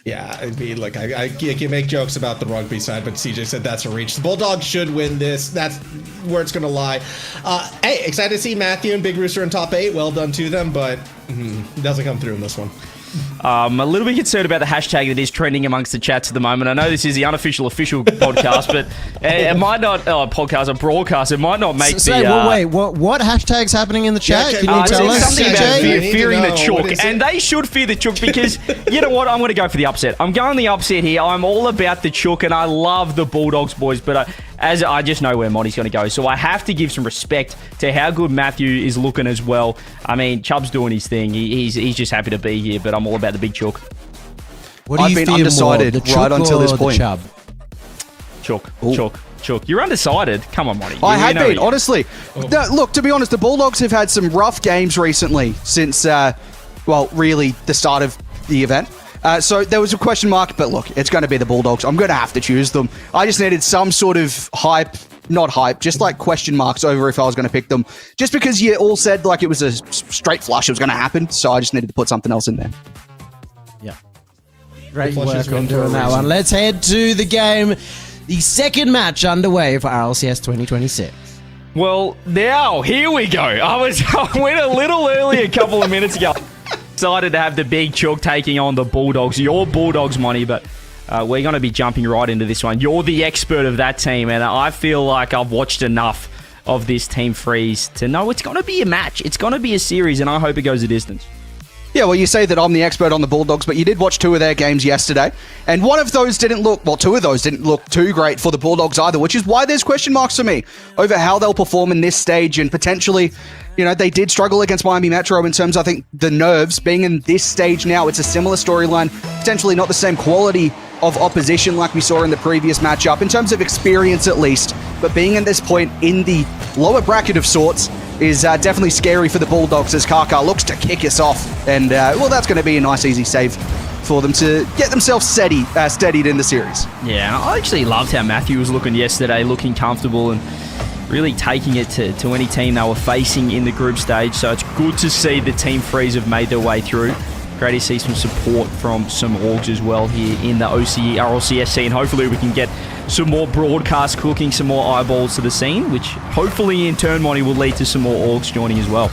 Yeah, I mean, look, I can make jokes about the rugby side, but CJ said that's a reach. The Bulldogs should win this. That's where it's going to lie. Hey, excited to see Matthew and Big Rooster in top 8. Well done to them, but it doesn't come through in this one. I'm a little bit concerned about the hashtag that is trending amongst the chats at the moment. I know this is the unofficial official podcast, but it might not podcast or broadcast. It might not make wait, what hashtag's happening in the chat? Yeah, Can you tell us, something about CJ? CJ? I need fearing to the know. What chook, is it? and they should fear the chook because you know what? I'm going to go for the upset. I'm going the upset here. I'm all about the chook, and I love the Bulldogs boys, but as I just know where Monty's going to go, so I have to give some respect to how good Matthew is looking as well. I mean, Chubb's doing his thing. He's just happy to be here, but I'm all about the big chook. What do I've you been fear undecided more, the right chook until this or the point. Chubb? Chook. You're undecided. Come on, Monty. I You had know been, you- honestly. No, look, to be honest, the Bulldogs have had some rough games recently since, really the start of the event. So there was a question mark, but look, it's going to be the Bulldogs. I'm going to have to choose them. I just needed some sort of not hype, just like question marks over if I was going to pick them. Just because you all said like it was a straight flush, it was going to happen. So I just needed to put something else in there. Yeah. Great flushes work on win for a doing that reason. one. Let's head to the game. The second match underway for RLCS 2026. Well, now here we go. I went a little early a couple of minutes ago. Excited to have the big chook taking on the Bulldogs. Your Bulldogs, Monty, but we're going to be jumping right into this one. You're the expert of that team, and I feel like I've watched enough of this Team Freeze to know it's going to be a match. It's going to be a series, and I hope it goes a distance. Yeah, well, you say that I'm the expert on the Bulldogs, but you did watch 2 of their games yesterday, and one of those didn't look, well, 2 of those didn't look too great for the Bulldogs either, which is why there's question marks for me over how they'll perform in this stage, and potentially, you know, they did struggle against Miami Metro in terms, I think, the nerves. Being in this stage now, it's a similar storyline, potentially not the same quality of opposition like we saw in the previous matchup, in terms of experience at least, but being at this point in the lower bracket of sorts is definitely scary for the Bulldogs as Kaka looks to kick us off. And, well, that's going to be a nice, easy save for them to get themselves steadied in the series. Yeah, I actually loved how Matthew was looking yesterday, looking comfortable and really taking it to any team they were facing in the group stage. So it's good to see the Team Freeze have made their way through. Great to see some support from some orgs as well here in the OCE RLCS scene. Hopefully we can get some more broadcast cooking, some more eyeballs to the scene, which hopefully in turn, Monty, will lead to some more orgs joining as well.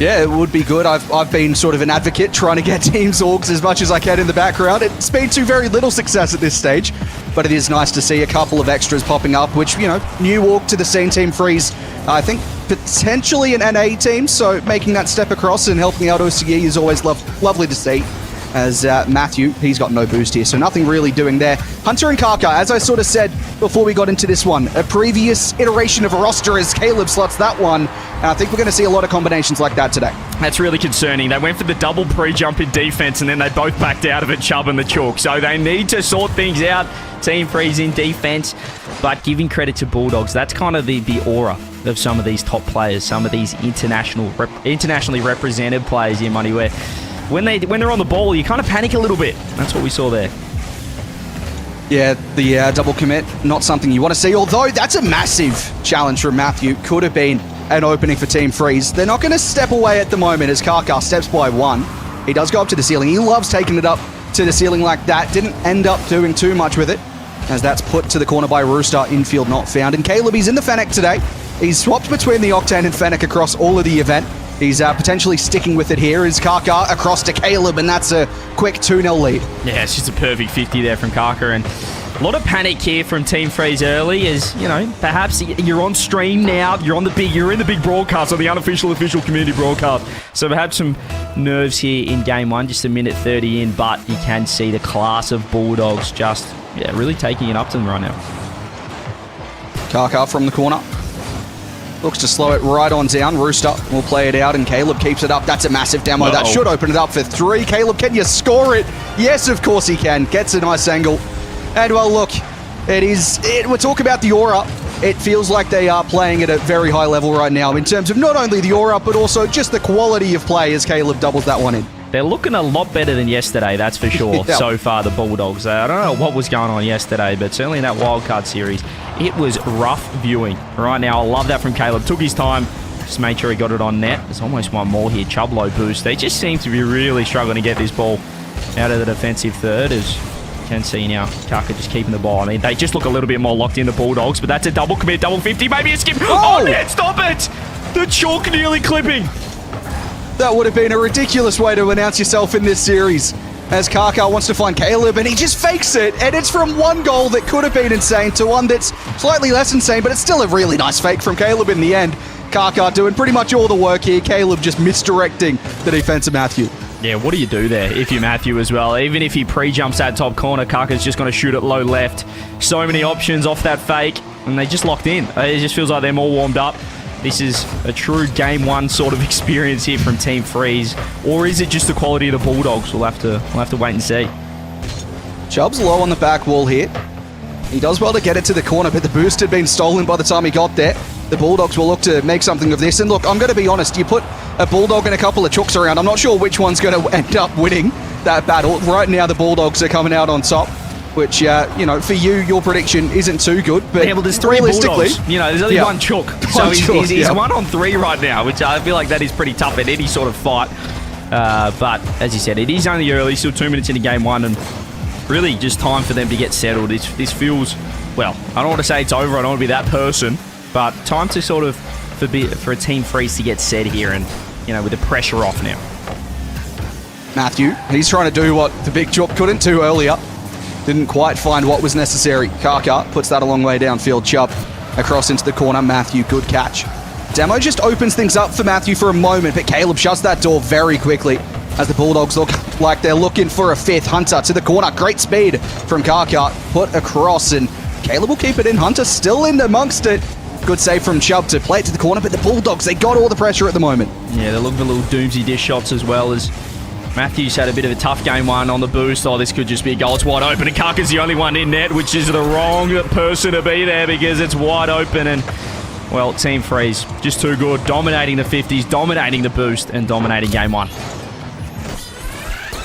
Yeah, it would be good. I've been sort of an advocate trying to get teams orgs as much as I can in the background. It's been to very little success at this stage, but it is nice to see a couple of extras popping up, which, you know, new org to the scene, Team Freeze. I think potentially an NA team, so making that step across and helping out OCE is always lovely to see. As Matthew, he's got no boost here, so nothing really doing there. Hunter and Kaka, as I sort of said before we got into this one, a previous iteration of a roster as Caleb slots that one, and I think we're going to see a lot of combinations like that today. That's really concerning. They went for the double pre-jump in defense, and then they both backed out of it, Chubb and the Chook. So they need to sort things out. Team Freeze in defense, but giving credit to Bulldogs, that's kind of the aura of some of these top players, some of these internationally represented players here, Money, where when they're on the ball, you kind of panic a little bit. That's what we saw there. Yeah, the double commit, not something you want to see, although that's a massive challenge from Matthew. Could have been an opening for Team Freeze. They're not going to step away at the moment as Kaka steps by 1. He does go up to the ceiling. He loves taking it up to the ceiling like that. Didn't end up doing too much with it, as that's put to the corner by Rooster. Infield not found. And Caleb, he's in the Fennec today. He's swapped between the Octane and Fennec across all of the event. He's potentially sticking with it here. Is Kaka across to Caleb, and that's a quick 2-0 lead. Yeah, it's just a perfect 50 there from Kaka, and a lot of panic here from Team Freeze early. As you know, perhaps you're on stream now. You're in the big broadcast, on the unofficial community broadcast. So perhaps some nerves here in game 1, just a minute 30 in, but you can see the class of Bulldogs just really taking it up to them right now. Kaka from the corner. Looks to slow it right on down. Rooster will play it out, and Caleb keeps it up. That's a massive demo. Uh-oh. That should open it up for 3. Caleb, can you score it? Yes, of course he can. Gets a nice angle. And, well, look, we're talking about the aura. It feels like they are playing at a very high level right now in terms of not only the aura, but also just the quality of play as Caleb doubles that one in. They're looking a lot better than yesterday, that's for sure, so far, the Bulldogs. I don't know what was going on yesterday, but certainly in that wildcard series, it was rough viewing. Right now, I love that from Caleb. Took his time, just made sure he got it on net. There's almost one more here, Chubb low boost. They just seem to be really struggling to get this ball out of the defensive third, as you can see now, Kaka just keeping the ball. I mean, they just look a little bit more locked in, the Bulldogs, but that's a double commit, double 50, maybe a skip. Oh, net, stop it! The Chalk nearly clipping. That would have been a ridiculous way to announce yourself in this series, as Kaka wants to find Caleb, and he just fakes it, and it's from one goal that could have been insane to one that's slightly less insane, but it's still a really nice fake from Caleb in the end. Kaka doing pretty much all the work here, Caleb just misdirecting the defense of Matthew. Yeah, what do you do there if you're Matthew as well? Even if he pre-jumps that top corner, Kaka's just going to shoot it low left. So many options off that fake, and they just locked in. It just feels like they're more warmed up. This is a true game 1 sort of experience here from Team Freeze, or is it just the quality of the Bulldogs? We'll have to wait and see. Chubb's low on the back wall here. He does well to get it to the corner, but the boost had been stolen by the time he got there. The Bulldogs will look to make something of this. And look, I'm going to be honest, you put a Bulldog and a couple of Chooks around, I'm not sure which one's going to end up winning that battle. Right now, the Bulldogs are coming out on top, which, you know, for you, your prediction isn't too good. But yeah, well, there's 3 Bulldogs. You know, there's only one Chook. So he's 1 on 3 right now, which I feel like that is pretty tough in any sort of fight. But as you said, it is only early, still 2 minutes into game 1, and really just time for them to get settled. This feels, well, I don't want to say it's over, I don't want to be that person, but time to sort of, for a Team Freeze to get set here and, you know, with the pressure off now. Matthew, he's trying to do what the big Chook couldn't do earlier. Didn't quite find what was necessary. Kaka puts that a long way downfield. Chubb across into the corner. Matthew, good catch. Demo just opens things up for Matthew for a moment, but Caleb shuts that door very quickly. as the Bulldogs look like they're looking for a fifth. Hunter to the corner. Great speed from Karkar. Put across, and Caleb will keep it in. Hunter still in amongst it. Good save from Chubb to play it to the corner, but the Bulldogs, they got all the pressure at the moment. Yeah, they're looking for little doomsy dish shots as well, as Matthews had a bit of a tough game one on the boost. Oh, this could just be a goal. It's wide open, and Karkar's the only one in net, which is the wrong person to be there because it's wide open. And, well, Team Freeze, just too good. Dominating the 50s, dominating the boost, and dominating game one.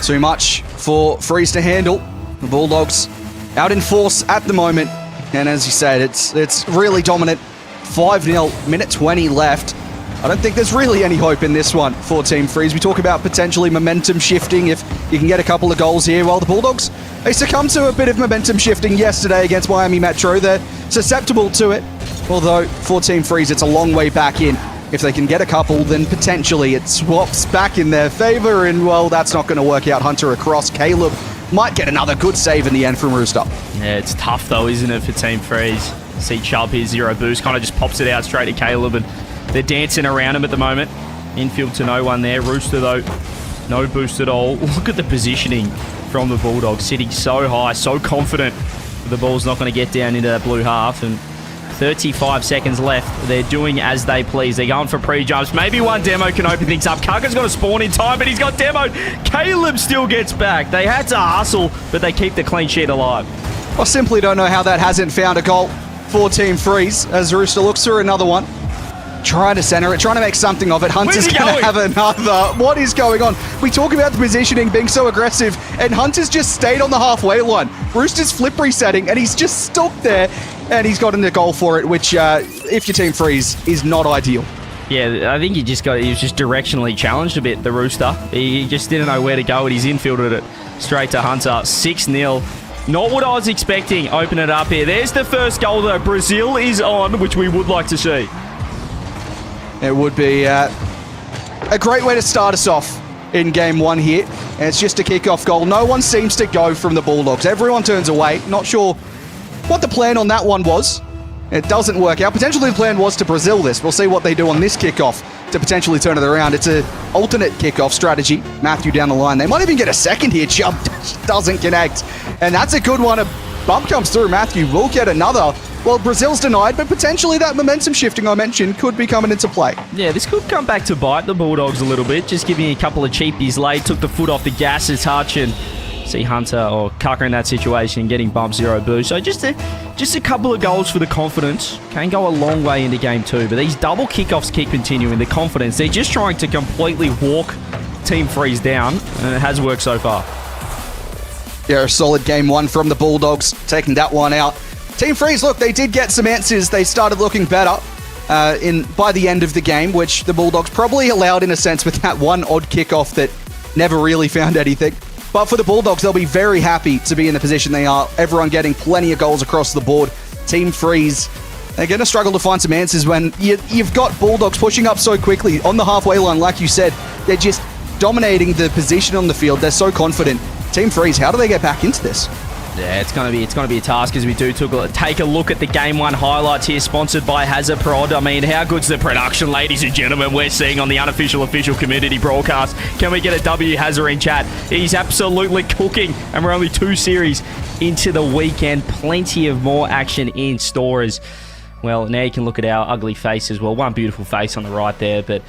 Too much for Freeze to handle. The Bulldogs out in force at the moment. And as you said, it's really dominant. 5-0, minute 20 left. I don't think there's really any hope in this one for Team Freeze. We talk about potentially momentum shifting if you can get a couple of goals here, while the Bulldogs, they succumbed to a bit of momentum shifting yesterday against Miami Metro. They're susceptible to it, although for Team Freeze, it's a long way back in. If they can get a couple, then potentially it swaps back in their favor, and, well, that's not going to work out. Hunter across. Caleb might get another good save in the end from Rooster. Yeah, it's tough, though, isn't it, for Team Freeze? See Chubb here, 0 boost, kind of just pops it out straight to Caleb, and they're dancing around him at the moment. Infield to no one there. Rooster, though, no boost at all. Look at the positioning from the Bulldogs, sitting so high, so confident the ball's not going to get down into that blue half. And 35 seconds left. They're doing as they please. They're going for pre-jumps. Maybe one demo can open things up. Karkar's got to spawn in time, but he's got demoed. Caleb still gets back. They had to hustle, but they keep the clean sheet alive. I simply don't know how that hasn't found a goal for Team Freeze, as Rooster looks for another one. Trying to center it, trying to make something of it. Hunter's going to have another. What is going on? We talk about the positioning being so aggressive, and Hunter's just stayed on the halfway line. Rooster's flip resetting, and he's just stuck there, and he's gotten a goal for it, which, if your Team Freeze, is not ideal. Yeah, I think he was just directionally challenged a bit, the Rooster. He just didn't know where to go, and he's infielded it straight to Hunter. 6-0. Not what I was expecting. Open it up here. There's the first goal, though. Brazil is on, which we would like to see. It would be a great way to start us off in game one here. And it's just a kickoff goal. No one seems to go from the Bulldogs. Everyone turns away. Not sure what the plan on that one was. It doesn't work out. Potentially the plan was to Brazil this. We'll see what they do on this kickoff to potentially turn it around. It's an alternate kickoff strategy. Matthew down the line. They might even get a second here. Chubb doesn't connect. And that's a good one. A bump comes through. Matthew will get another. Well, Brazil's denied, but potentially that momentum shifting I mentioned could be coming into play. Yeah, this could come back to bite the Bulldogs a little bit. Just giving a couple of cheapies late. Took the foot off the gas a touch, and see Hunter or Karkar in that situation getting bump 0 boost. So just a couple of goals for the confidence. Can go a long way into game two. But these double kickoffs keep continuing. The confidence. They're just trying to completely walk Team Freeze down, and it has worked so far. Yeah, a solid game one from the Bulldogs, taking that one out. Team Freeze, look, they did get some answers. They started looking better by the end of the game, which the Bulldogs probably allowed in a sense with that one odd kickoff that never really found anything. But for the Bulldogs, they'll be very happy to be in the position they are. Everyone getting plenty of goals across the board. Team Freeze, they're going to struggle to find some answers when you've got Bulldogs pushing up so quickly on the halfway line. Like you said, they're just dominating the position on the field. They're so confident. Team Freeze, how do they get back into this? Yeah, it's gonna be a task as we do take a look at the game one highlights here, sponsored by Hazard. I mean, how good's the production, ladies and gentlemen? We're seeing on the Unofficial official community broadcast. Can we get a W Hazard in chat? He's absolutely cooking, and we're only 2 series into the weekend. Plenty of more action in store as well. Now you can look at our ugly face as well. One beautiful face on the right there, but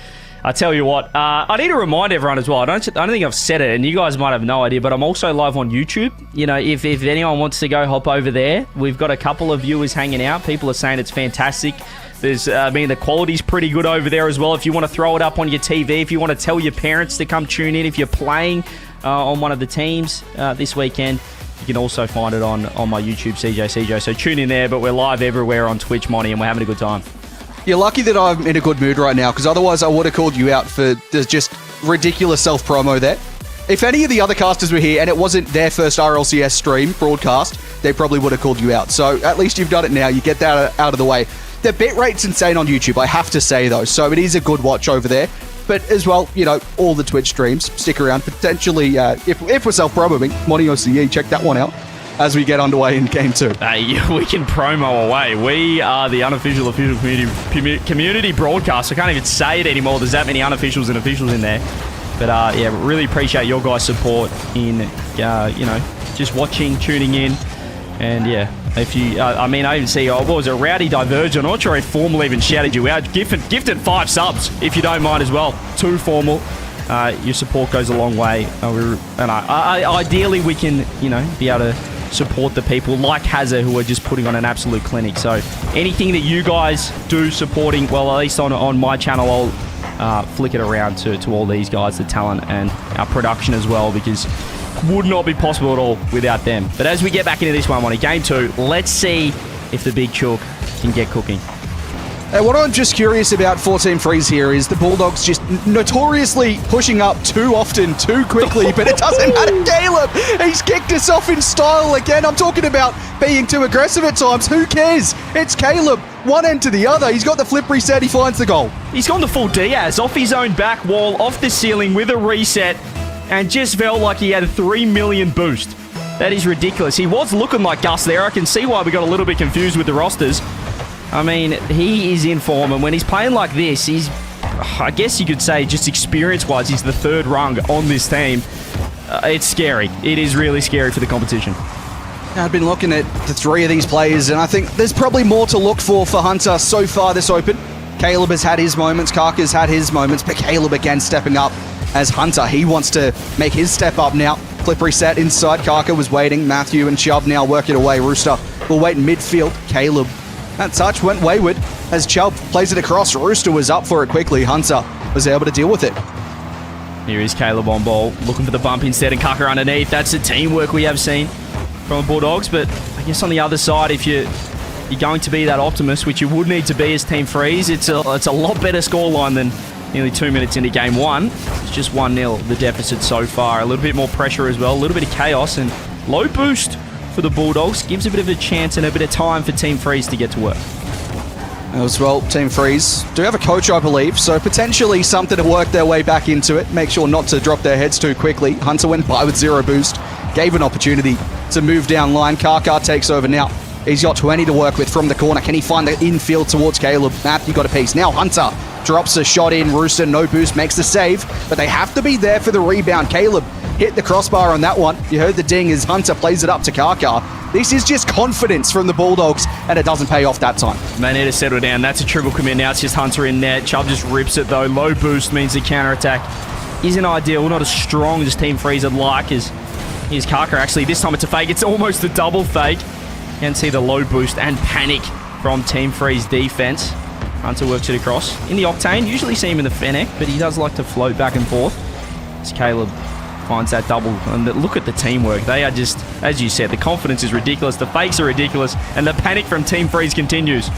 I tell you what, I need to remind everyone as well. I don't think I've said it, and you guys might have no idea, but I'm also live on YouTube. You know, if anyone wants to go hop over there, we've got a couple of viewers hanging out. People are saying it's fantastic. There's, the quality's pretty good over there as well. If you want to throw it up on your TV, if you want to tell your parents to come tune in, if you're playing on one of the teams this weekend, you can also find it on my YouTube, CJCJ. So tune in there, but we're live everywhere on Twitch, Monty, and we're having a good time. You're lucky that I'm in a good mood right now, because otherwise I would have called you out for the just ridiculous self-promo there. If any of the other casters were here and it wasn't their first RLCS stream broadcast, they probably would have called you out. So at least you've done it now. You get that out of the way. The bitrate's insane on YouTube, I have to say, though. So it is a good watch over there. But as well, all the Twitch streams, stick around. Potentially, if we're self-promoting, Monty OCE, check that one out as we get underway in game two. We can promo away. We are the Unofficial official community broadcast. I can't even say it anymore. There's that many unofficials and officials in there. But yeah, really appreciate your guys' support in, just watching, tuning in. And yeah, if you, I even see, what was it, Rowdy Divergent? I'm not sure if Formal even shouted you out. Gifted 5 subs, if you don't mind as well. 2 Formal. Your support goes a long way. Ideally, we can, be able to support the people like Hazza who are just putting on an absolute clinic. So anything that you guys do supporting, well, at least on my channel, I'll flick it around to all these guys, the talent and our production as well, because would not be possible at all without them. But as we get back into this one, on game 2, let's see if the big chook can get cooking. What I'm just curious about for Team Freeze here is the Bulldogs just notoriously pushing up too often, too quickly, but it doesn't matter. Caleb, he's kicked us off in style again. I'm talking about being too aggressive at times. Who cares? It's Caleb, one end to the other. He's got the flip reset, he finds the goal. He's gone the full Diaz, off his own back wall, off the ceiling with a reset, and just felt like he had a 3 million boost. That is ridiculous. He was looking like Gus there. I can see why we got a little bit confused with the rosters. I mean, he is in form, and when he's playing like this, he's, I guess you could say, just experience-wise, he's the 3rd rung on this team. It's scary. It is really scary for the competition. I've been looking at the 3 of these players, and I think there's probably more to look for Hunter so far this open. Caleb has had his moments, Karka's had his moments, but Caleb again stepping up as Hunter. He wants to make his step up now. Flip reset inside. Karka was waiting. Matthew and Chubb now working away. Rooster will wait in midfield. Caleb, that touch went wayward as Chubb plays it across. Rooster was up for it quickly. Hunter was able to deal with it. Here is Caleb on ball, looking for the bump instead, and Karka underneath. That's the teamwork we have seen from the Bulldogs, but I guess on the other side, if you're going to be that optimist, which you would need to be as Team Freeze, it's a lot better scoreline than nearly 2 minutes into game 1. It's just 1-0, the deficit so far. A little bit more pressure as well, a little bit of chaos, and low boost for the Bulldogs. Gives a bit of a chance and a bit of time for Team Freeze to get to work. As well, Team Freeze do have a coach, I believe, so potentially something to work their way back into it. Make sure not to drop their heads too quickly. Hunter went by with 0 boost, gave an opportunity to move down line. Karkar takes over now. He's got 20 to work with from the corner. Can he find the infield towards Caleb? Matthew got a piece. Now Hunter drops a shot in. Rooster, no boost, makes the save, but they have to be there for the rebound. Caleb hit the crossbar on that one. You heard the ding as Hunter plays it up to Karkar. This is just confidence from the Bulldogs, and it doesn't pay off that time. They need to settle down. That's a triple commit now. It's just Hunter in net. Chubb just rips it, though. Low boost means the counter-attack isn't ideal. Not as strong as Team Freeze would like. Here's Karkar, actually. This time it's a fake. It's almost a double fake. You can see the low boost and panic from Team Freeze defense. Hunter works it across. In the Octane, usually see him in the Fennec, but he does like to float back and forth. As Caleb finds that double. And look at the teamwork. They are just, as you said, the confidence is ridiculous. The fakes are ridiculous. And the panic from Team Freeze continues.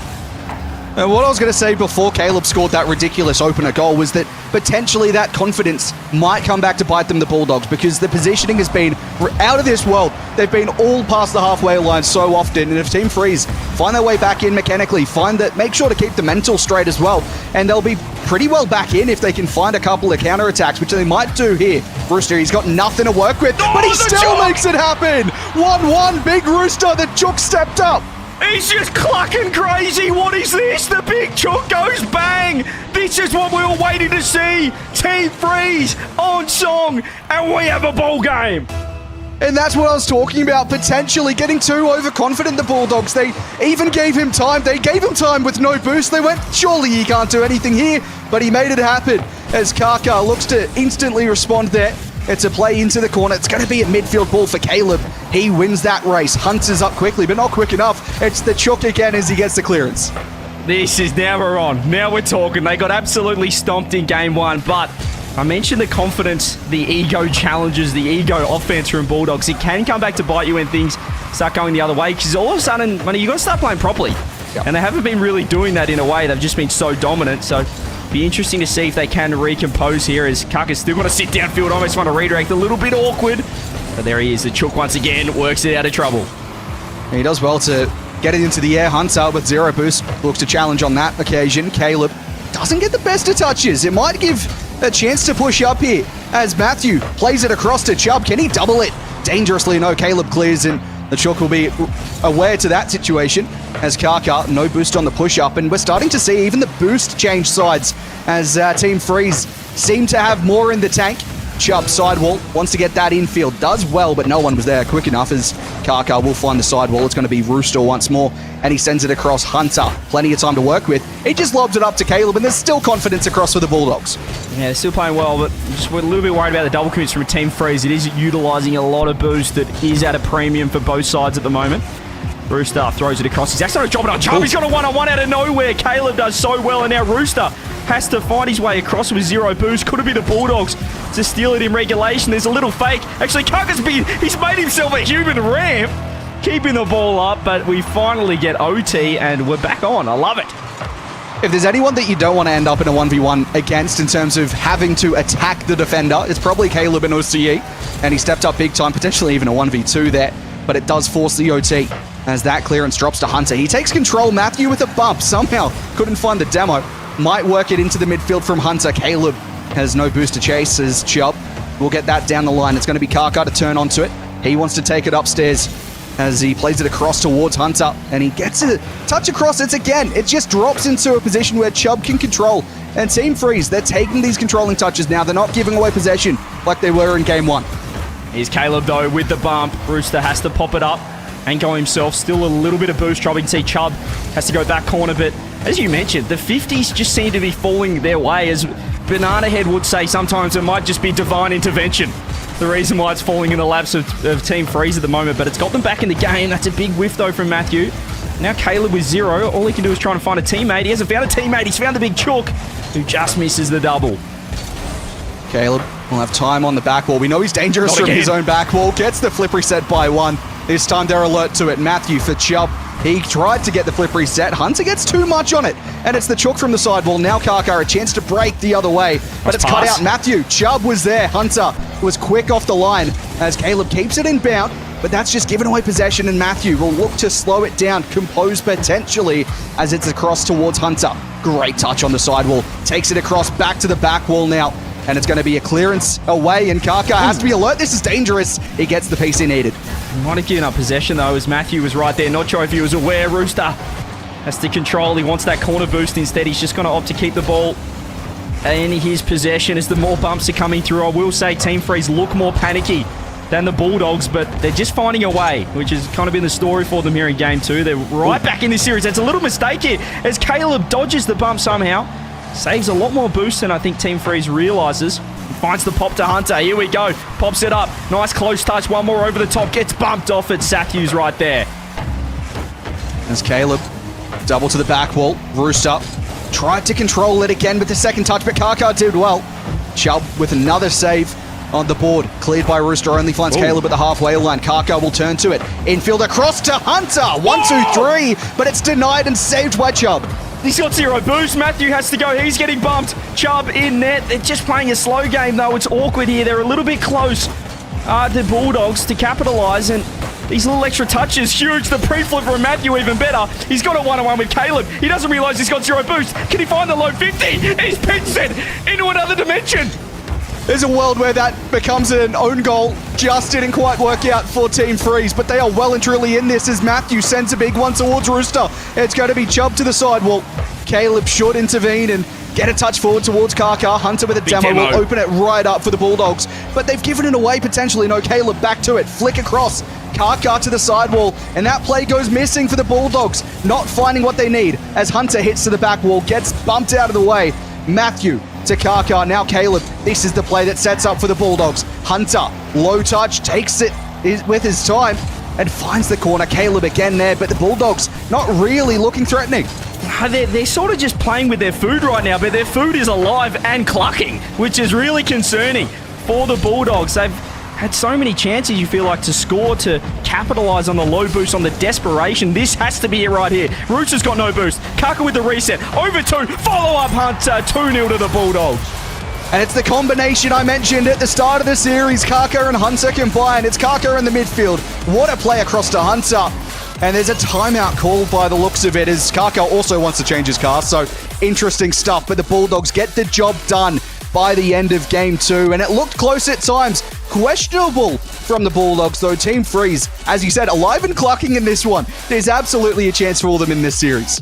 And what I was going to say before Caleb scored that ridiculous opener goal was that potentially that confidence might come back to bite them, the Bulldogs, because the positioning has been out of this world. They've been all past the halfway line so often, and if Team Freeze find their way back in mechanically, make sure to keep the mental straight as well, and they'll be pretty well back in if they can find a couple of counterattacks, which they might do here. Rooster, he's got nothing to work with, but he still makes it happen! 1-1, big Rooster, the Chook stepped up! He's just clucking crazy. What is this? The big chook goes bang. This is what we were waiting to see. Team Freeze on song, and we have a ball game. And that's what I was talking about, potentially getting too overconfident, the Bulldogs. They even gave him time. They gave him time with no boost. They went, surely he can't do anything here, but he made it happen as Karkar looks to instantly respond there. It's a play into the corner. It's going to be a midfield ball for Caleb. He wins that race. Hunter's up quickly, but not quick enough. It's the Chook again as he gets the clearance. This is, now we're on. Now we're talking. They got absolutely stomped in game 1, but I mentioned the confidence, the ego challenges, the ego offense from Bulldogs. It can come back to bite you when things start going the other way, because all of a sudden, you've got to start playing properly. Yep. And they haven't been really doing that in a way. They've just been so dominant. So be interesting to see if they can recompose here, as Karka's still got to sit downfield, almost want to redirect. A little bit awkward. But there he is. The Chook once again works it out of trouble. He does well to get it into the air. Hunter with 0 boost looks to challenge on that occasion. Caleb doesn't get the best of touches. It might give a chance to push up here as Matthew plays it across to Chubb. Can he double it? Dangerously, no. Caleb clears, and the Chook will be aware to that situation as Karkar, no boost on the push-up, and we're starting to see even the boost change sides as Team Freeze seem to have more in the tank. Chubb sidewall, wants to get that infield, does well, but no one was there quick enough as Kaka will find the sidewall. It's going to be Rooster once more, and he sends it across Hunter. Plenty of time to work with. He just lobs it up to Caleb, and there's still confidence across for the Bulldogs. Yeah, they're still playing well, but just we're a little bit worried about the double commits from Team Freeze. It is utilising a lot of boost that is at a premium for both sides at the moment. Rooster throws it across. He's actually dropping on Chubb. He's got a one-on-one out of nowhere. Caleb does so well, and now Rooster has to find his way across with 0 boost. Could it be the Bulldogs to steal it in regulation? There's a little fake. Actually, he's made himself a human ramp, keeping the ball up, but we finally get OT, and we're back on. I love it. If there's anyone that you don't want to end up in a 1v1 against in terms of having to attack the defender, it's probably Caleb and OCE, and he stepped up big time, potentially even a 1v2 there, but it does force the OT as that clearance drops to Hunter. He takes control. Matthew with a bump. Somehow couldn't find the demo. Might work it into the midfield from Hunter. Caleb has no boost to chase as Chubb will get that down the line. It's going to be Kaka to turn onto it. He wants to take it upstairs as he plays it across towards Hunter, and he gets a touch across it again. It just drops into a position where Chubb can control. And Team Freeze, they're taking these controlling touches now. They're not giving away possession like they were in Game 1. Here's Caleb, though, with the bump. Rooster has to pop it up and go himself. Still a little bit of boost drop. You can see Chubb has to go back corner, but as you mentioned, the 50s just seem to be falling their way. As Banana Head would say, sometimes it might just be divine intervention, the reason why it's falling in the laps of Team Freeze at the moment, but it's got them back in the game. That's a big whiff, though, from Matthew. Now Caleb with 0. All he can do is try to find a teammate. He hasn't found a teammate. He's found the big chook, who just misses the double. Caleb will have time on the back wall. We know he's dangerous from his own back wall. Gets the flip reset by 1. This time they're alert to it. Matthew for Chubb. He tried to get the flip reset. Hunter gets too much on it, and it's the chook from the sidewall. Now Kaka a chance to break the other way, but it's cut out. Matthew, Chubb was there. Hunter was quick off the line as Caleb keeps it inbound, but that's just giving away possession, and Matthew will look to slow it down, compose potentially as it's across towards Hunter. Great touch on the sidewall. Takes it across back to the back wall now, and it's going to be a clearance away, and Kaka has to be alert. This is dangerous. He gets the piece he needed. Might have given up possession, though, as Matthew was right there. Not sure if he was aware. Rooster has to control. He wants that corner boost instead. He's just going to opt to keep the ball in his possession as the more bumps are coming through. I will say Team Freeze look more panicky than the Bulldogs, but they're just finding a way, which has kind of been the story for them here in Game 2. They're right back in this series. That's a little mistake here as Caleb dodges the bump somehow. Saves a lot more boost than I think Team Freeze realises. Finds the pop to Hunter. Here we go. Pops it up. Nice close touch. One more over the top. Gets bumped off at Satthews right there. As Caleb double to the back wall. Rooster tried to control it again with the second touch, but Kaka did well. Chubb with another save on the board. Cleared by Rooster. Only finds Caleb at the halfway line. Kaka will turn to it. Infield across to Hunter. 1, 2, 3. But it's denied and saved by Chubb. He's got 0 boost. Matthew has to go. He's getting bumped. Chubb in net. They're just playing a slow game, though. It's awkward here. They're a little bit close, the Bulldogs, to capitalise. And these little extra touches, huge. The pre-flip from Matthew, even better. He's got a 1-on-1 with Caleb. He doesn't realise he's got 0 boost. Can he find the low 50? He's pitched it into another dimension. There's a world where that becomes an own goal. Just didn't quite work out for Team Freeze, but they are well and truly in this as Matthew sends a big one towards Rooster. It's going to be Chubb to the sidewall. Caleb should intervene and get a touch forward towards Kaka. Hunter with a demo will open it right up for the Bulldogs, but they've given it away potentially. No, Caleb back to it. Flick across. Kaka to the sidewall, and that play goes missing for the Bulldogs. Not finding what they need as Hunter hits to the back wall, gets bumped out of the way. Matthew to Kaka, now Caleb. This is the play that sets up for the Bulldogs. Hunter, low touch, takes it with his time and finds the corner. Caleb again there, but the Bulldogs not really looking threatening. They're sort of just playing with their food right now, but their food is alive and clucking, which is really concerning for the Bulldogs. They've had so many chances, you feel like, to score, to capitalise on the low boost, on the desperation. This has to be it right here. Rooster's got no boost. Kaka with the reset. Over 2. Follow-up Hunter. 2-0 to the Bulldogs. And it's the combination I mentioned at the start of the series. Kaka and Hunter combined. It's Kaka in the midfield. What a play across to Hunter. And there's a timeout call by the looks of it, as Kaka also wants to change his car. So interesting stuff. But the Bulldogs get the job done by the end of Game 2. And it looked close at times. Questionable from the Bulldogs, though. Team Freeze, as you said, alive and clucking in this one. There's absolutely a chance for all them in this series.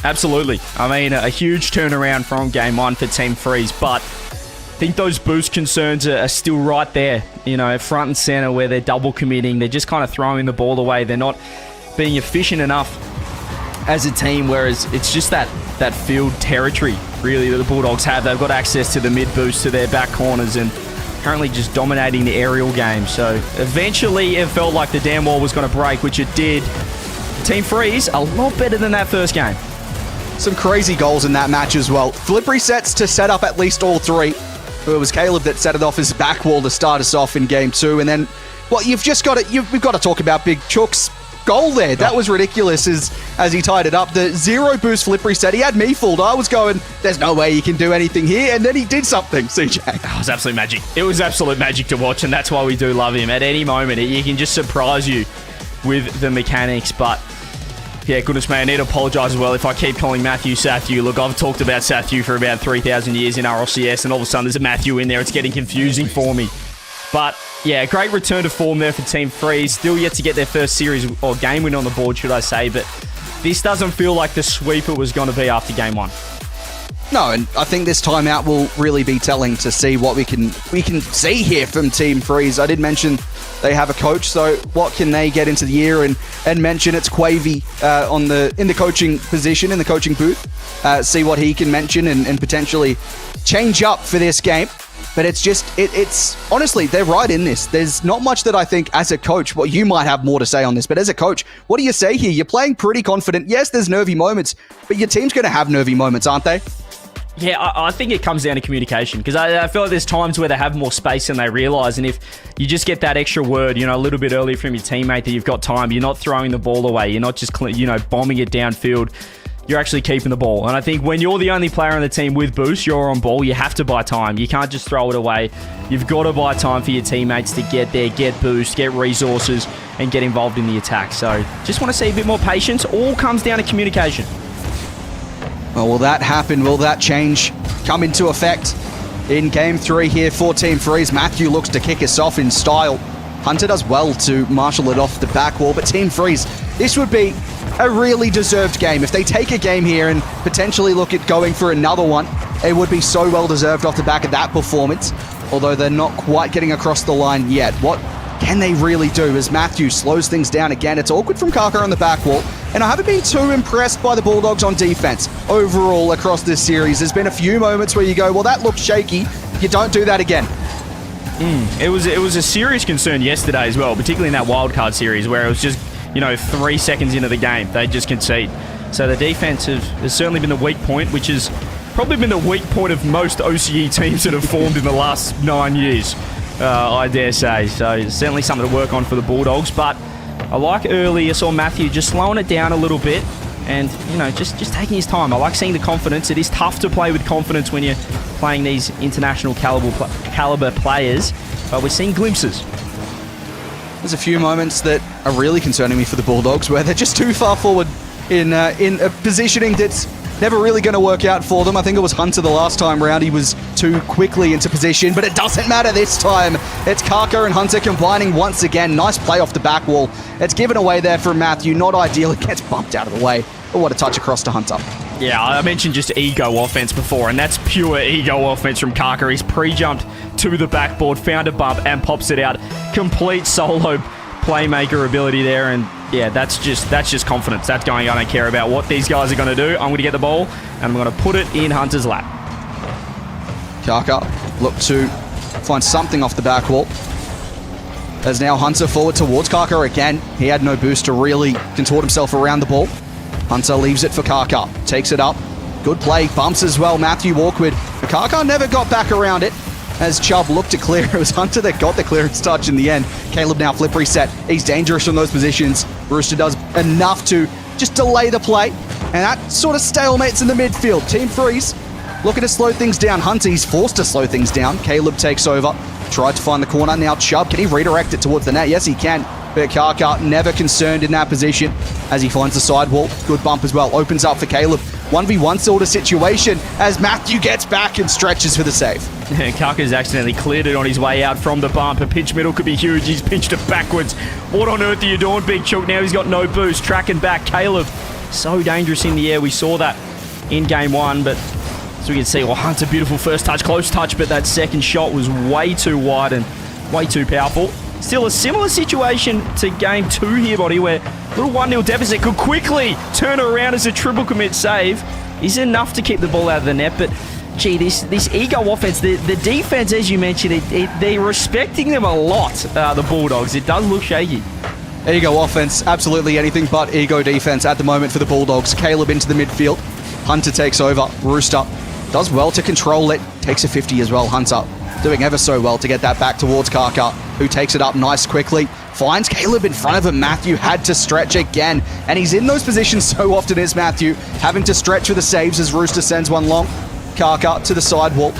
Absolutely. I mean, a huge turnaround from Game 1 for Team Freeze, but think those boost concerns are still right there, front and center, where they're double committing. They're just kind of throwing the ball away. They're not being efficient enough as a team, whereas it's just that field territory, really, that the Bulldogs have. They've got access to the mid boost to their back corners and currently just dominating the aerial game. So eventually it felt like the damn wall was going to break, which it did. Team Freeze, a lot better than that first game. Some crazy goals in that match as well. Flip resets to set up at least all three. It was Caleb that set it off his back wall to start us off in game 2. And then, well, we've got to talk about Big Chook's goal there. That was ridiculous as he tied it up. The 0 boost flip reset, he had me fooled. I was going, there's no way he can do anything here. And then he did something, CJ. It was absolute magic. It was absolute magic to watch, and that's why we do love him. At any moment, he can just surprise you with the mechanics. But yeah, goodness me, I need to apologise as well if I keep calling Matthew Satthew. Look, I've talked about Satthew for about 3,000 years in RLCS, and all of a sudden there's a Matthew in there. It's getting confusing for me. But yeah, great return to form there for Team Freeze. Still yet to get their first series or game win on the board, should I say. But this doesn't feel like the sweep it was going to be after game 1. No, and I think this timeout will really be telling to see what we can see here from Team Freeze. I did mention they have a coach, so what can they get into the year and mention it's Quavy in the coaching position, in the coaching booth. See what he can mention and potentially change up for this game. But it's honestly, they're right in this. There's not much that I think as a coach, well, you might have more to say on this, but as a coach, what do you say here? You're playing pretty confident. Yes, there's nervy moments, but your team's going to have nervy moments, aren't they? Yeah, I think it comes down to communication, because I feel like there's times where they have more space than they realise, and if you just get that extra word, a little bit earlier from your teammate that you've got time, you're not throwing the ball away, you're not just, bombing it downfield, you're actually keeping the ball. And I think when you're the only player on the team with boost, you're on ball, you have to buy time. You can't just throw it away. You've got to buy time for your teammates to get there, get boost, get resources, and get involved in the attack. So just want to see a bit more patience. All comes down to communication. Well, will that happen? Will that change come into effect in game 3 here for Team Freeze? Matthew looks to kick us off in style. Hunter does well to marshal it off the back wall, but Team Freeze, this would be a really deserved game. If they take a game here and potentially look at going for another one, it would be so well deserved off the back of that performance, although they're not quite getting across the line yet. What can they really do as Matthew slows things down again? It's awkward from Kaka on the back wall, and I haven't been too impressed by the Bulldogs on defense overall across this series. There's been a few moments where you go, well, that looked shaky. You don't do that again. It was a serious concern yesterday as well, particularly in that wildcard series where it was just 3 seconds into the game, they just concede. So the defense has certainly been the weak point, which has probably been the weak point of most OCE teams that have formed in the last 9 years, I dare say. So it's certainly something to work on for the Bulldogs. But I like early, I saw Matthew just slowing it down a little bit and, just taking his time. I like seeing the confidence. It is tough to play with confidence when you're playing these international caliber players, but we're seeing glimpses. There's a few moments that are really concerning me for the Bulldogs where they're just too far forward in a positioning that's never really going to work out for them. I think it was Hunter the last time round. He was too quickly into position, but it doesn't matter this time. It's Kaka and Hunter combining once again. Nice play off the back wall. It's given away there from Matthew. Not ideal. It gets bumped out of the way. But what a touch across to Hunter. Yeah, I mentioned just ego offense before, and that's pure ego offense from Kaka. He's pre-jumped to the backboard, found a bump, and pops it out. Complete solo playmaker ability there, and yeah, that's just confidence. That's going, I don't care about what these guys are going to do. I'm going to get the ball, and I'm going to put it in Hunter's lap. Kaka looked to find something off the back wall. As now Hunter forward towards Kaka again. He had no boost to really contort himself around the ball. Hunter leaves it for Kaka. Takes it up. Good play. Bumps as well. Matthew awkward. But Kaka never got back around it. As Chubb looked to clear, it was Hunter that got the clearance touch in the end. Caleb now flip reset. He's dangerous from those positions. Rooster does enough to just delay the play. And that sort of stalemates in the midfield. Team Freeze looking to slow things down. Hunter, he's forced to slow things down. Caleb takes over. Tried to find the corner. Now Chubb, can he redirect it towards the net? Yes, he can. But Kaka never concerned in that position as he finds the sidewall. Good bump as well. Opens up for Caleb. 1v1 sort of situation as Matthew gets back and stretches for the save. Kaka's accidentally cleared it on his way out from the bump. A pitch middle could be huge. He's pinched it backwards. What on earth are you doing, Big Chook? Now he's got no boost. Tracking back. Caleb, so dangerous in the air. We saw that in game 1, but So we can see, Hunt's a beautiful first touch, close touch, but that second shot was way too wide and way too powerful. Still a similar situation to game 2 here, Buddy, where little 1-0 deficit could quickly turn around as a triple commit save. Is enough to keep the ball out of the net, but gee, this ego offense, the defense, as you mentioned, they're respecting them a lot, the Bulldogs. It does look shaky. Ego offense, absolutely anything but ego defense at the moment for the Bulldogs. Caleb into the midfield. Hunter takes over. Rooster does well to control it. Takes a 50 as well. Hunter doing ever so well to get that back towards Kaka, who takes it up nice quickly. Finds Caleb in front of him. Matthew had to stretch again. And he's in those positions so often, is Matthew, having to stretch for the saves as Rooster sends one long. Kaka to the sidewall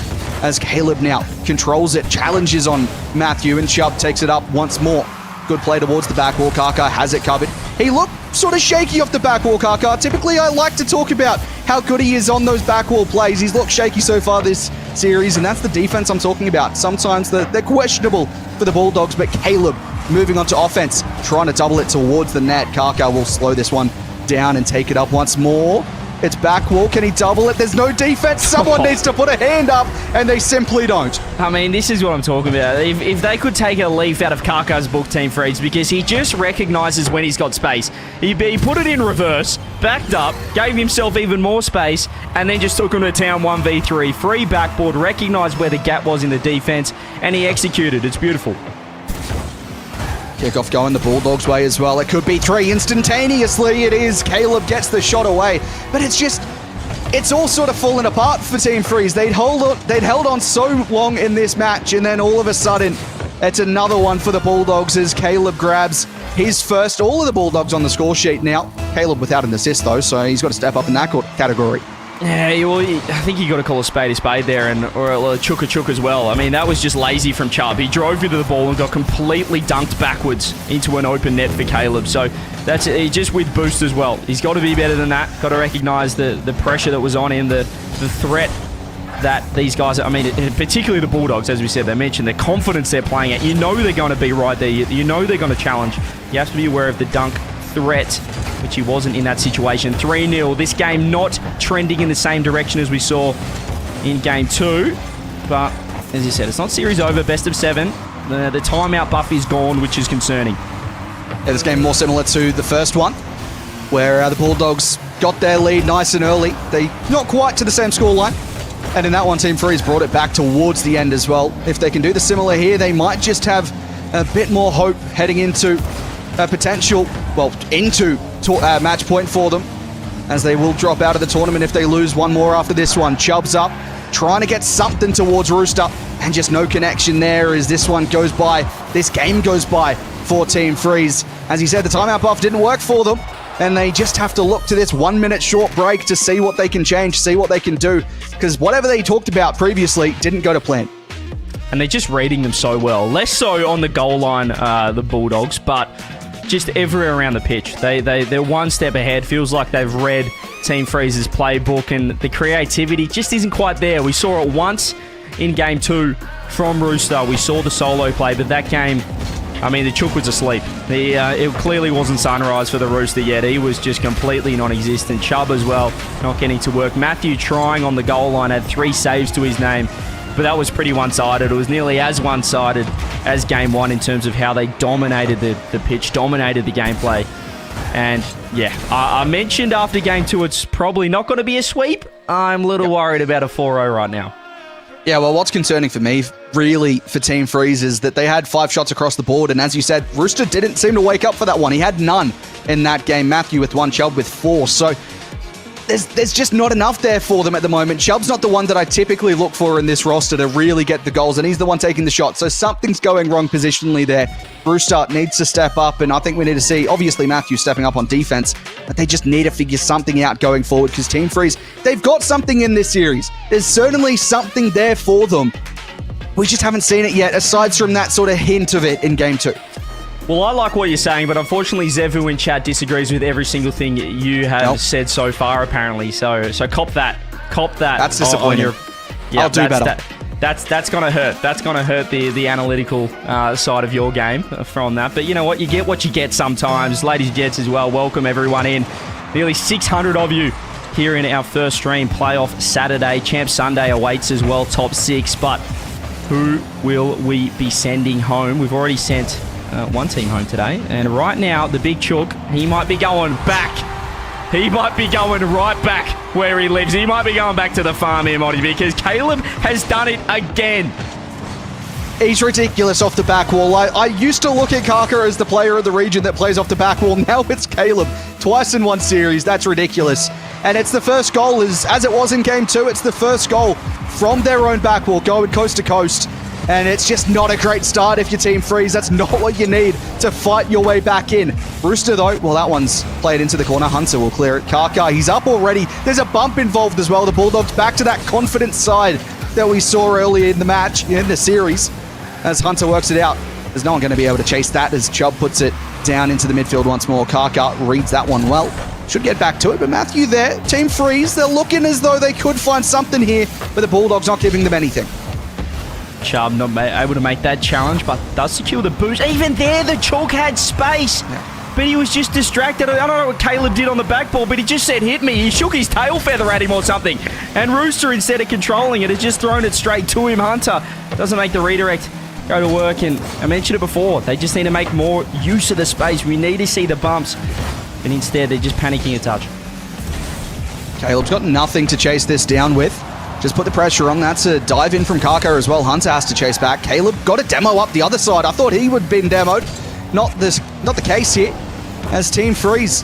as Caleb now controls it. Challenges on Matthew, and Chubb takes it up once more. Good play towards the back wall. Kaka has it covered. He looked sort of shaky off the back wall, Kaka. Typically, I like to talk about how good he is on those back wall plays. He's looked shaky so far this series, and that's the defense I'm talking about. Sometimes they're questionable for the Bulldogs, but Caleb moving on to offense, trying to double it towards the net. Kaka will slow this one down and take it up once more. It's back wall. Can he double it? There's no defense. Someone needs to put a hand up, and they simply don't. I mean, this is what I'm talking about. If they could take a leaf out of Kaka's book, Team Freeze, because he just recognises when he's got space. He put it in reverse, backed up, gave himself even more space, and then just took him to town 1v3. Free backboard, recognised where the gap was in the defence, and he executed. It's beautiful. Kickoff going the Bulldogs' way as well. It could be 3 instantaneously. It is. Caleb gets the shot away. But it's all sort of fallen apart for Team Freeze. They'd held on so long in this match, and then all of a sudden, it's another one for the Bulldogs as Caleb grabs his first. All of the Bulldogs on the score sheet now. Caleb without an assist, though, so he's got to step up in that category. Yeah, well, I think you got to call a spade there, or a chook as well. I mean, that was just lazy from Chubb. He drove into the ball and got completely dunked backwards into an open net for Caleb. So that's it, just with boost as well. He's got to be better than that. Got to recognise the pressure that was on him, the threat that these guys, I mean, particularly the Bulldogs, as we said, they mentioned the confidence they're playing at. You know they're going to be right there. You know they're going to challenge. You have to be aware of the dunk threat, which he wasn't in that situation. 3-0. This game not trending in the same direction as we saw in game 2. But, as you said, it's not series over. Best of 7. The timeout buff is gone, which is concerning. Yeah, this game more similar to the first one, where the Bulldogs got their lead nice and early. They not quite to the same scoreline. And in that one, Team Freeze brought it back towards the end as well. If they can do the similar here, they might just have a bit more hope heading into into match point for them, as they will drop out of the tournament if they lose one more after this one. Chubb's up, trying to get something towards Rooster, and just no connection there as this game goes by for Team Freeze. As he said, the timeout buff didn't work for them, and they just have to look to this 1 minute short break to see what they can change, see what they can do, because whatever they talked about previously didn't go to plan. And they're just reading them so well. Less so on the goal line, the Bulldogs, but just everywhere around the pitch. They're one step ahead. Feels like they've read Team Freeze's playbook, and the creativity just isn't quite there. We saw it once in game 2 from Rooster. We saw the solo play, but that game, I mean, the Chook was asleep. It clearly wasn't sunrise for the Rooster yet. He was just completely non-existent. Chubb as well, not getting to work. Matthew trying on the goal line, had 3 saves to his name, but that was pretty one-sided. It was nearly as one-sided as game 1 in terms of how they dominated the pitch, dominated the gameplay. And yeah, I mentioned after game 2 it's probably not going to be a sweep. I'm a little worried about a 4-0 right now. Yeah, well, what's concerning for me, really, for Team Freeze is that they had 5 shots across the board, and as you said, Rooster didn't seem to wake up for that one. He had none in that game. Matthew with 1, Chubb with 4. So there's just not enough there for them at the moment. Chubb's not the one that I typically look for in this roster to really get the goals, and he's the one taking the shot. So something's going wrong positionally there. Rooster needs to step up, and I think we need to see, obviously, Matthew stepping up on defense, but they just need to figure something out going forward, because Team Freeze, they've got something in this series. There's certainly something there for them. We just haven't seen it yet, aside from that sort of hint of it in game 2. Well, I like what you're saying, but unfortunately, Zevu in chat disagrees with every single thing you have said so far, apparently. So cop that. That's disappointing. I'll do better. That's going to hurt. That's going to hurt the analytical side of your game from that. But you know what? You get what you get sometimes. Ladies and gents as well, welcome everyone in. Nearly 600 of you here in our first stream. Playoff Saturday. Champ Sunday awaits as well, top 6. But who will we be sending home? We've already sent one team home today. And right now, the big chook, he might be going back. He might be going right back where he lives. He might be going back to the farm here, Monty, because Caleb has done it again. He's ridiculous off the back wall. I used to look at Kaka as the player of the region that plays off the back wall. Now it's Caleb. Twice in one series. That's ridiculous. And it's the first goal, as it was in Game 2, it's the first goal from their own back wall, going coast to coast. And it's just not a great start if your team freeze. That's not what you need to fight your way back in. Rooster, though, well, that one's played into the corner. Hunter will clear it. Kaka, he's up already. There's a bump involved as well. The Bulldogs back to that confident side that we saw earlier in the match, in the series. As Hunter works it out, there's no one going to be able to chase that as Chubb puts it down into the midfield once more. Kaka reads that one well. Should get back to it, but Matthew there, team freeze. They're looking as though they could find something here, but the Bulldogs not giving them anything. Chubb not able to make that challenge, but does secure the boost. Even there, the chalk had space. Yeah. But he was just distracted. I don't know what Caleb did on the back ball, but he just said, hit me. He shook his tail feather at him or something. And Rooster, instead of controlling it, has just thrown it straight to him. Hunter doesn't make the redirect go to work, and I mentioned it before, they just need to make more use of the space. We need to see the bumps, but instead they're just panicking a touch. Caleb's got nothing to chase this down with. Just put the pressure on. That's a dive in from Kaka as well. Hunter has to chase back. Caleb got a demo up the other side. I thought he would have been demoed. Not the case here. As Team Freeze,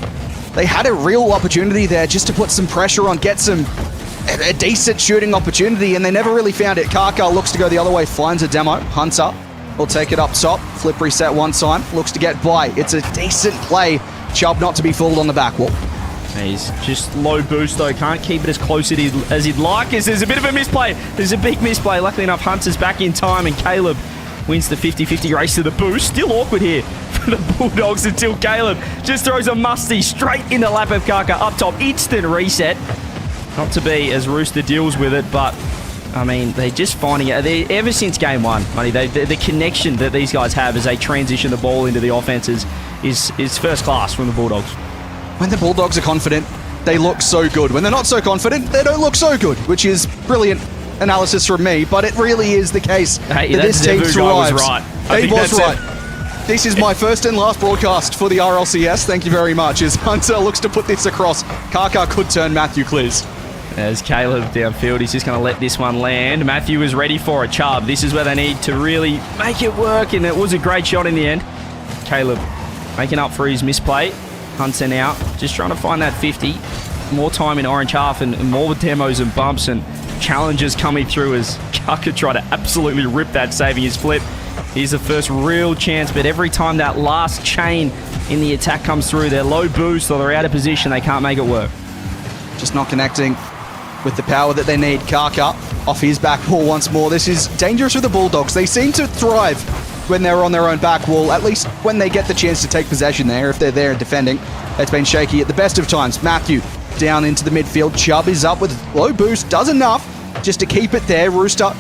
they had a real opportunity there just to put some pressure on, get a decent shooting opportunity, and they never really found it. Kaka looks to go the other way, finds a demo. Hunter will take it up top. Flip reset one time. Looks to get by. It's a decent play. Chubb not to be fooled on the back wall. He's just low boost, though. Can't keep it as close as he'd like. There's a bit of a misplay. There's a big misplay. Luckily enough, Hunter's back in time, and Caleb wins the 50-50 race to the boost. Still awkward here for the Bulldogs until Caleb just throws a musty straight in the lap of Kaka. Up top, instant reset. Not to be as Rooster deals with it, but I mean, they're just finding it. Ever since Game 1, the connection that these guys have as they transition the ball into the offenses is first class from the Bulldogs. When the Bulldogs are confident, they look so good. When they're not so confident, they don't look so good, which is brilliant analysis from me, but it really is the case that this team thrives. Was right. He was right. This is my first and last broadcast for the RLCS. Thank you very much. As Hunter looks to put this across, Kaka could turn Matthew clears. As Caleb downfield, he's just going to let this one land. Matthew is ready for it. Chubb, this is where they need to really make it work, and it was a great shot in the end. Caleb making up for his misplay. Hunter now just trying to find that 50. More time in orange half and more demos and bumps and challenges coming through as Kaka tried to absolutely rip that, saving his flip. Here's the first real chance, but every time that last chain in the attack comes through, they're low boost or they're out of position, they can't make it work. Just not connecting with the power that they need. Kaka off his back wall once more. This is dangerous for the Bulldogs. They seem to thrive when they're on their own back wall, at least when they get the chance to take possession there, if they're there and defending. It's been shaky at the best of times. Matthew down into the midfield. Chubb is up with low boost, does enough just to keep it there. Rooster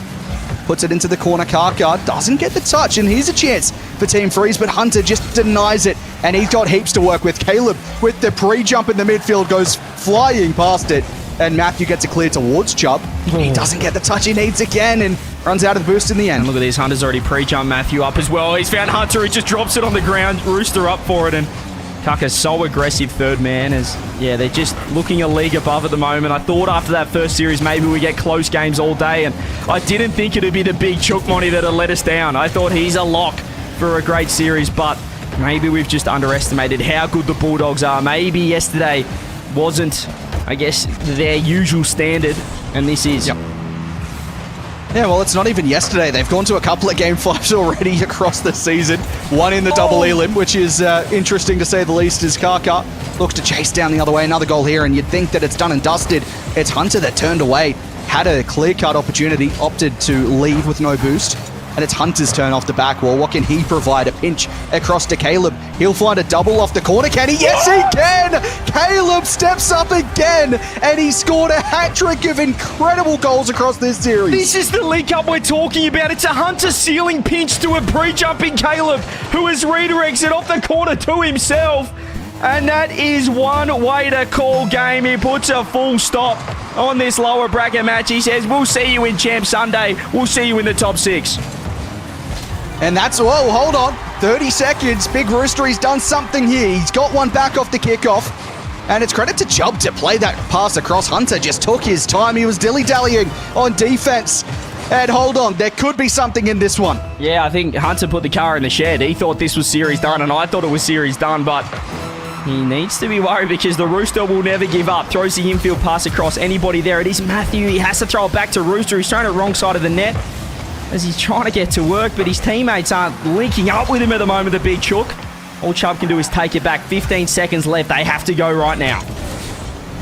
puts it into the corner. Kaka doesn't get the touch, and here's a chance for Team Freeze, but Hunter just denies it, and he's got heaps to work with. Caleb with the pre-jump in the midfield goes flying past it, and Matthew gets it clear towards Chubb. He doesn't get the touch he needs again, and runs out of the boost in the end. And look at this, Hunter's already pre-jumped Matthew up as well. He's found Hunter, he just drops it on the ground. Rooster up for it, and Kaka's so aggressive third man as, yeah, they're just looking a league above at the moment. I thought after that first series maybe we get close games all day, and I didn't think it'd be the big chook money that'd let us down. I thought he's a lock for a great series, but maybe we've just underestimated how good the Bulldogs are. Maybe yesterday wasn't, I guess, their usual standard, and this is. Yep. Yeah, well, it's not even yesterday. They've gone to a couple of Game 5s already across the season. One in the double elim, which is interesting to say the least, as Kaka looks to chase down the other way. Another goal here, and you'd think that it's done and dusted. It's Hunter that turned away, had a clear-cut opportunity, opted to leave with no boost. And it's Hunter's turn off the back wall. What can he provide? A pinch across to Caleb. He'll find a double off the corner. Can he? Yes, he can! Caleb steps up again, and he scored a hat-trick of incredible goals across this series. This is the link-up we're talking about. It's a Hunter ceiling pinch to a pre-jumping Caleb, who has redirected off the corner to himself. And that is one way to call game. He puts a full stop on this lower bracket match. He says, we'll see you in Champ Sunday. We'll see you in the top 6. And that's, whoa, hold on. 30 seconds. Big Rooster, he's done something here. He's got one back off the kickoff. And it's credit to Chubb to play that pass across. Hunter just took his time. He was dilly-dallying on defense. And hold on, there could be something in this one. Yeah, I think Hunter put the car in the shed. He thought this was series done, and I thought it was series done, but he needs to be worried because the Rooster will never give up. Throws the infield pass across. Anybody there? It is Matthew. He has to throw it back to Rooster. He's throwing it wrong side of the net as he's trying to get to work, but his teammates aren't linking up with him at the moment, the big chook. All Chubb can do is take it back. 15 seconds left. They have to go right now.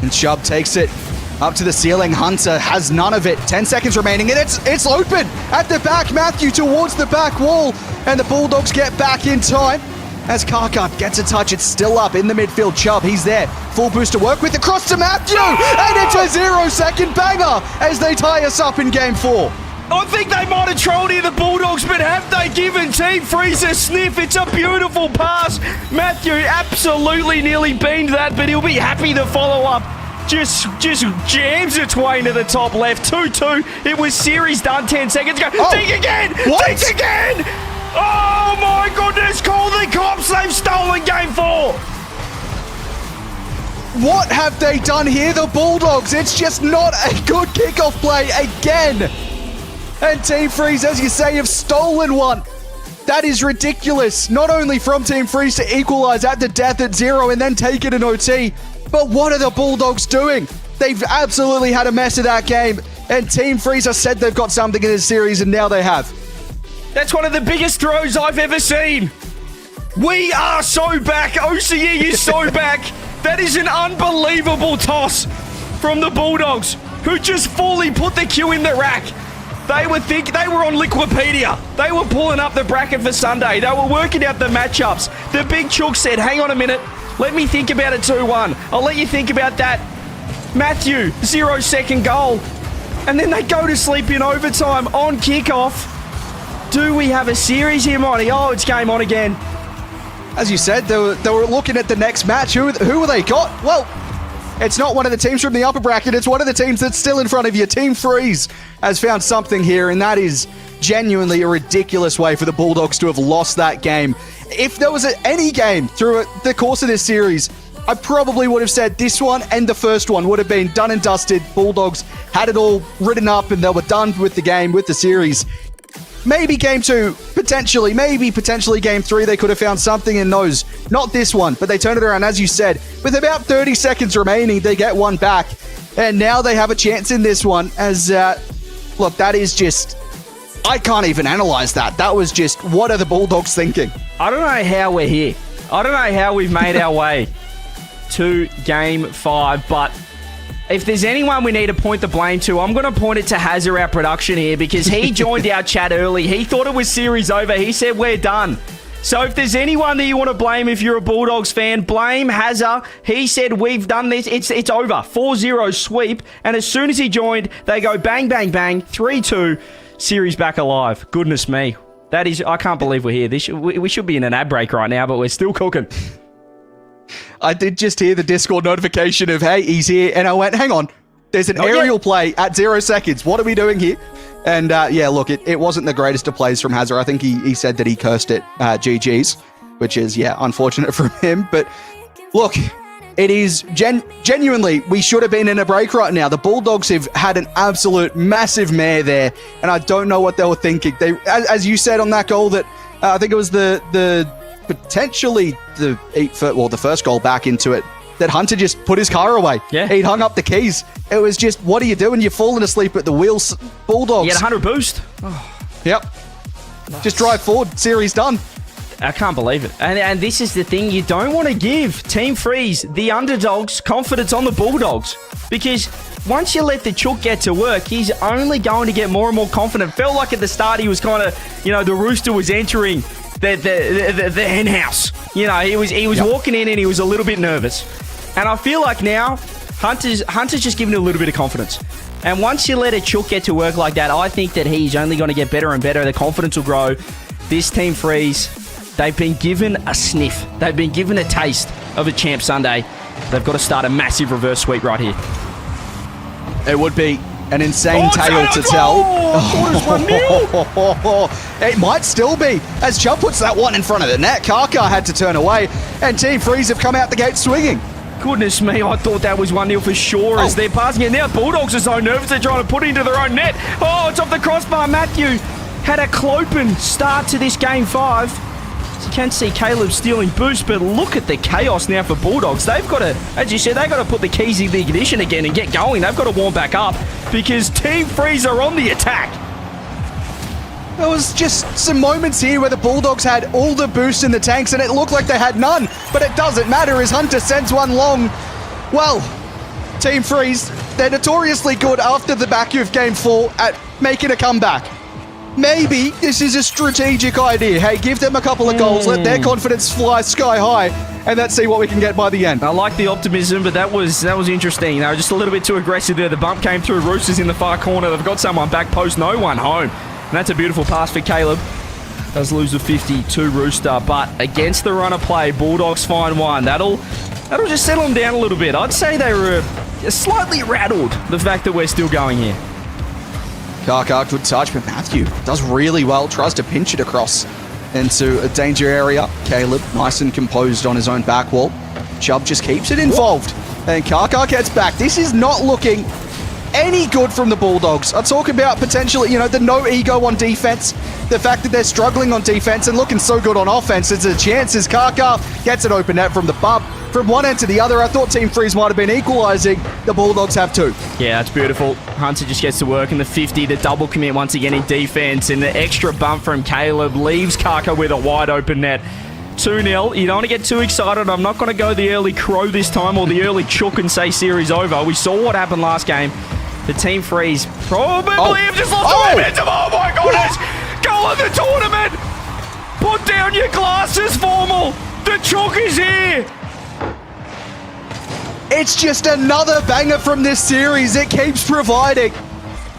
And Chubb takes it up to the ceiling. Hunter has none of it. 10 seconds remaining, and it's open at the back. Matthew towards the back wall, and the Bulldogs get back in time. As Karkar gets a touch, it's still up in the midfield. Chubb, he's there. Full boost to work with, across to Matthew! And it's a 0-second banger as they tie us up in Game 4. I think they might have trolled here, the Bulldogs, but have they given Team Freeze a sniff? It's a beautiful pass. Matthew absolutely nearly beamed that, but he'll be happy to follow up. Just jams its way into the top left. 2-2. It was series done 10 seconds ago. Oh, Think again! what? Think again! Oh my goodness! Call the cops! They've stolen Game 4! What have they done here, the Bulldogs? It's just not a good kickoff play again. And Team Freeze, as you say, have stolen one. That is ridiculous. Not only from Team Freeze to equalize at the death at 0 and then take it in OT, but what are the Bulldogs doing? They've absolutely had a mess of that game, and Team Freeze has said they've got something in this series, and now they have. That's one of the biggest throws I've ever seen. We are so back. OCE is so back. That is an unbelievable toss from the Bulldogs, who just fully put the Q in the rack. They were on Liquipedia. They were pulling up the bracket for Sunday. They were working out the matchups. The big chook said, hang on a minute. Let me think about it 2-1. I'll let you think about that. Matthew, 0-second goal. And then they go to sleep in overtime on kickoff. Do we have a series here, Monty? Oh, it's game on again. As you said, they were looking at the next match. Who have they got? Well, it's not one of the teams from the upper bracket. It's one of the teams that's still in front of you. Team Freeze has found something here, and that is genuinely a ridiculous way for the Bulldogs to have lost that game. If there was any game through the course of this series, I probably would have said this one and the first one would have been done and dusted. Bulldogs had it all written up, and they were done with the game, with the series. Maybe Game 2, potentially Game 3, they could have found something in those. Not this one, but they turned it around, as you said. With about 30 seconds remaining, they get one back. And now they have a chance in this one as, look, that is just... I can't even analyze that. That was just, what are the Bulldogs thinking? I don't know how we're here. I don't know how we've made our way to Game 5, but if there's anyone we need to point the blame to, I'm going to point it to Hazard, our production here, because he joined our chat early. He thought it was series over. He said, we're done. So if there's anyone that you want to blame, if you're a Bulldogs fan, blame Hazard. He said, we've done this. It's over. 4-0 sweep. And as soon as he joined, they go bang, bang, bang. 3-2. Series back alive. Goodness me. That is, I can't believe we're here. We should be in an ad break right now, but we're still cooking. I did just hear the Discord notification of, hey, he's here. And I went, hang on. There's an aerial play at 0 seconds. What are we doing here? And yeah, look, it wasn't the greatest of plays from Hazard. I think he said that he cursed it GG's, which is, yeah, unfortunate for him. But look, it is genuinely, we should have been in a break right now. The Bulldogs have had an absolute massive mare there, and I don't know what they were thinking. They, as you said on that goal, that I think it was the potentially the first goal back into it, that Hunter just put his car away. Yeah. He'd hung up the keys. It was just, what are you doing? You're falling asleep at the wheels, Bulldogs. You get 100 boost. Oh. Yep. Just drive forward. Series done. I can't believe it. And this is the thing, you don't want to give Team Freeze, the underdogs, confidence on the Bulldogs. Because once you let the chook get to work, he's only going to get more and more confident. Felt like at the start he was kind of, the Rooster was entering the hen house. He was walking in and he was a little bit nervous. And I feel like now, Hunter's just giving it a little bit of confidence. And once you let a chook get to work like that, I think that he's only going to get better and better. The confidence will grow. This Team Freeze, they've been given a sniff. They've been given a taste of a Champ Sunday. They've got to start a massive reverse sweep right here. It would be an insane tale to tell. It might still be, as Chubb puts that one in front of the net. Kaka had to turn away, and Team Freeze have come out the gate swinging. Goodness me, I thought that was 1-0 for sure as they're passing it. Now Bulldogs are so nervous they're trying to put it into their own net. Oh, it's off the crossbar. Matthew had a clopen start to this game 5. So you can see Caleb stealing boost, but look at the chaos now for Bulldogs. They've got to, as you said, they've got to put the keys in the ignition again and get going. They've got to warm back up because Team Freeze are on the attack. There was just some moments here where the Bulldogs had all the boost in the tanks and it looked like they had none, but it doesn't matter as Hunter sends one long. Well, Team Freeze, they're notoriously good after the back of Game 4 at making a comeback. Maybe this is a strategic idea. Hey, give them a couple of goals, let their confidence fly sky high, and let's see what we can get by the end. I like the optimism, but that was interesting. They were just a little bit too aggressive there. The bump came through. Roosters in the far corner. They've got someone back post, no one home. And that's a beautiful pass for Caleb. Does lose a 50 to Rooster, but against the run of play, Bulldogs find one. That'll just settle them down a little bit. I'd say they were slightly rattled, the fact that we're still going here. Kaka, good touch, but Matthew does really well, tries to pinch it across into a danger area. Caleb, nice and composed on his own back wall. Chubb just keeps it involved, and Kaka gets back. This is not looking any good from the Bulldogs. I talk about potentially, the no ego on defense, the fact that they're struggling on defense and looking so good on offense. There's a chance as Kaka gets an open net from the bump. From one end to the other, I thought Team Freeze might have been equalising. The Bulldogs have 2. Yeah, that's beautiful. Hunter just gets to work in the 50, the double commit once again in defense, and the extra bump from Caleb leaves Kaka with a wide open net. 2-0. You don't want to get too excited. I'm not going to go the early crow this time or the early chook and say series over. We saw what happened last game. The Team Freeze probably have just lost the momentum. Oh my goodness! Goal of the tournament! Put down your glasses, Formal! The chook is here! It's just another banger from this series. It keeps providing.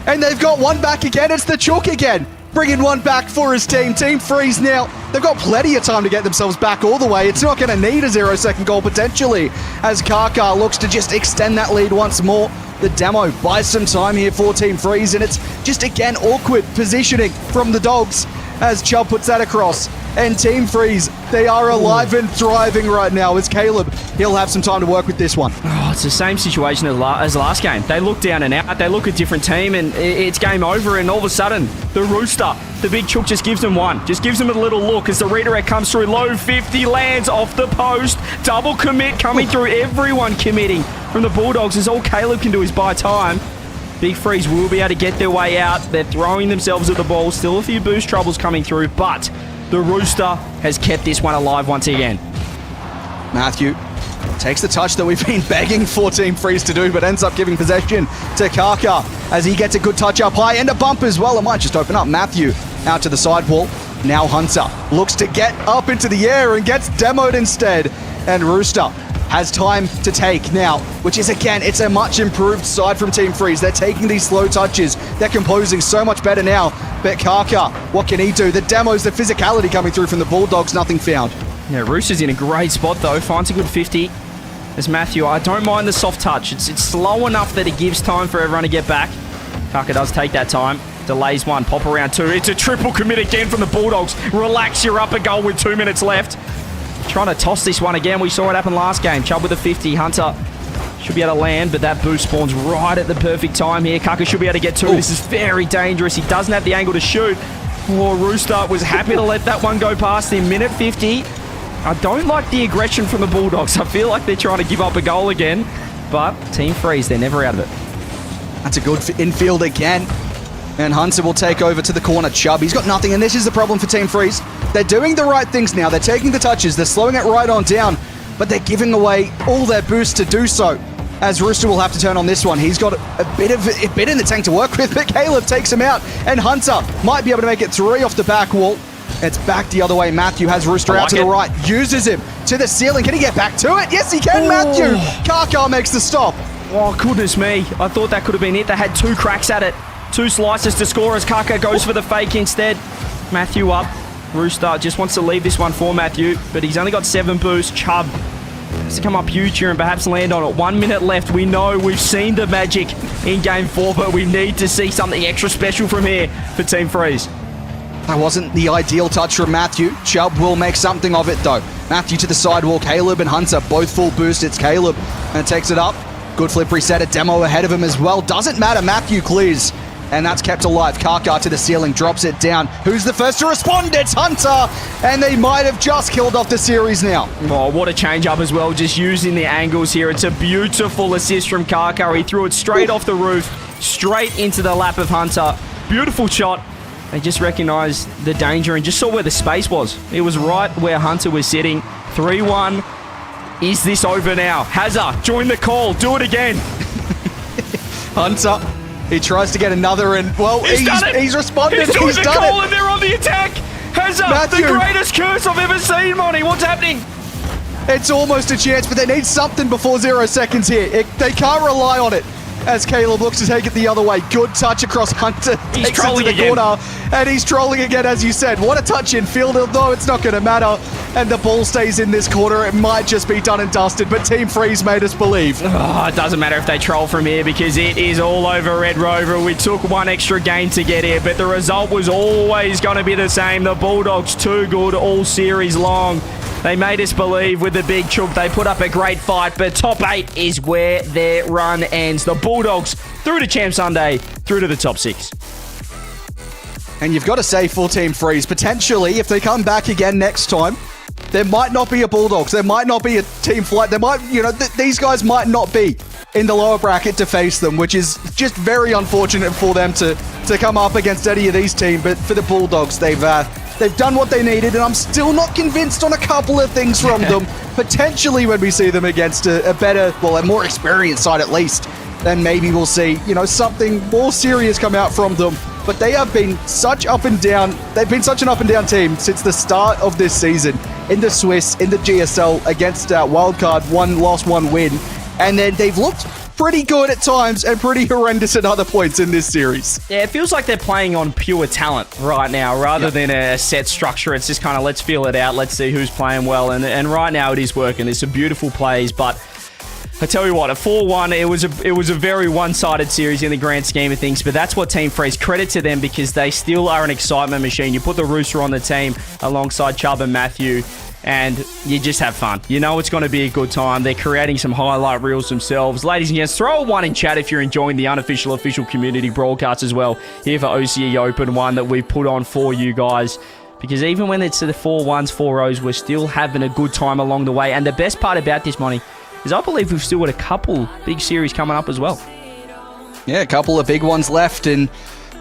And they've got one back again. It's the chook again. Bringing one back for his team. Team Freeze now. They've got plenty of time to get themselves back all the way. It's not going to need a 0-second goal potentially as Kaka looks to just extend that lead once more. The demo buys some time here for Team Freeze, and it's just again awkward positioning from the Dogs as Chubb puts that across. And Team Freeze, they are alive and thriving right now as Caleb, he'll have some time to work with this one. Oh, it's the same situation as the last game. They look down and out, they look a different team, and it's game over, and all of a sudden, the Rooster, the big chook just gives them one. Just gives them a little look as the redirect comes through, low 50, lands off the post, double commit coming through, everyone committing from the Bulldogs as all Caleb can do is buy time. Big Freeze will be able to get their way out. They're throwing themselves at the ball. Still a few boost troubles coming through, but the Rooster has kept this one alive once again. Matthew takes the touch that we've been begging for Team Freeze to do, but ends up giving possession to Kaka as he gets a good touch up high and a bump as well. It might just open up. Matthew out to the sidewall. Now Hunter looks to get up into the air and gets demoed instead. And Rooster has time to take now, which is, again, it's a much improved side from Team Freeze. They're taking these slow touches. They're composing so much better now. But Kaka, what can he do? The demos, the physicality coming through from the Bulldogs, nothing found. Yeah, Rooster's in a great spot, though. Finds a good 50. As Matthew, I don't mind the soft touch. It's slow enough that it gives time for everyone to get back. Kaka does take that time. Delays one, pop around 2. It's a triple commit again from the Bulldogs. Relax, you're up a goal with 2 minutes left. Trying to toss this one again. We saw it happen last game. Chubb with a 50. Hunter should be able to land, but that boost spawns right at the perfect time here. Kaka should be able to get 2. This is very dangerous. He doesn't have the angle to shoot. Oh, Rooster was happy to let that one go past him. Minute 50. I don't like the aggression from the Bulldogs. I feel like they're trying to give up a goal again, but Team Freeze, they're never out of it. That's a good infield again. And Hunter will take over to the corner. Chubb, he's got nothing, and this is the problem for Team Freeze. They're doing the right things now. They're taking the touches. They're slowing it right on down, but they're giving away all their boost to do so. As Rooster will have to turn on this one. He's got a bit in the tank to work with, but Caleb takes him out, and Hunter might be able to make it 3 off the back wall. It's back the other way. Matthew has Rooster out to the right, uses him to the ceiling. Can he get back to it? Yes, he can, Matthew. Kaka makes the stop. Oh, goodness me. I thought that could have been it. They had 2 cracks at it. 2 slices to score as Kaka goes for the fake instead. Matthew up. Rooster just wants to leave this one for Matthew, but he's only got 7 boosts. Chubb to come up huge here and perhaps land on it. 1 minute left. We know we've seen the magic in Game 4, but we need to see something extra special from here for Team Freeze. That wasn't the ideal touch from Matthew. Chubb will make something of it, though. Matthew to the sidewall. Caleb and Hunter both full boost. It's Caleb and takes it up. Good flip reset. A demo ahead of him as well. Doesn't matter. Matthew clears. And that's kept alive. Karkar to the ceiling. Drops it down. Who's the first to respond? It's Hunter. And they might have just killed off the series now. Oh, what a change up as well. Just using the angles here. It's a beautiful assist from Karkar. He threw it straight off the roof. Straight into the lap of Hunter. Beautiful shot. They just recognised the danger and just saw where the space was. It was right where Hunter was sitting. 3-1. Is this over now? Hazza, join the call. Do it again. Hunter, he tries to get another and, well, he's responded. He's doing the done call it. and they're on the attack. Hazza, Matthew. the greatest curse I've ever seen, Monty. What's happening? It's almost a chance, but they need something before 0 seconds here. They can't rely on it. As Caleb looks to take it the other way. Good touch across Hunter. He's Takes trolling it to the again. corner. And he's trolling again, as you said. What a touch in field, though it's not going to matter. And the ball stays in this corner. It might just be done and dusted, but Team Freeze made us believe. Oh, it doesn't matter if they troll from here because it is all over Red Rover. We took one extra game to get here, but the result was always going to be the same. The Bulldogs too good all series long. They made us believe with the big chook. They put up a great fight, but top 8 is where their run ends. The Bulldogs through to Champ Sunday, through to the top 6. And you've got to say for Team Freeze, potentially, if they come back again next time, there might not be a Bulldogs. There might not be a Team Flight. There might, these guys might not be in the lower bracket to face them, which is just very unfortunate for them to come up against any of these teams. But for the Bulldogs, they've done what they needed, and I'm still not convinced on a couple of things from them. Potentially when we see them against a better, well, a more experienced side at least, then maybe we'll see, something more serious come out from them. But they have been such up and down. They've been such an up and down team since the start of this season. In the Swiss, in the GSL, against Wildcard, 1 loss, 1 win. And then they've looked pretty good at times and pretty horrendous at other points in this series. Yeah, it feels like they're playing on pure talent right now rather than a set structure. It's just kind of let's feel it out. Let's see who's playing well. And right now it is working. There's some beautiful plays, but I tell you what, a 4-1, it was a very one-sided series in the grand scheme of things, but that's what Team Freeze, credit to them because they still are an excitement machine. You put the Rooster on the team alongside Chubb and Matthew, and you just have fun. You know it's going to be a good time. They're creating some highlight reels themselves. Ladies and gents, throw a 1 in chat if you're enjoying the unofficial official community broadcast as well here for OCE Open 1 that we've put on for you guys. Because even when it's to the 4-1s, 4-0s, we're still having a good time along the way. And the best part about this, Monty, is I believe we've still got a couple big series coming up as well. Yeah, a couple of big ones left, and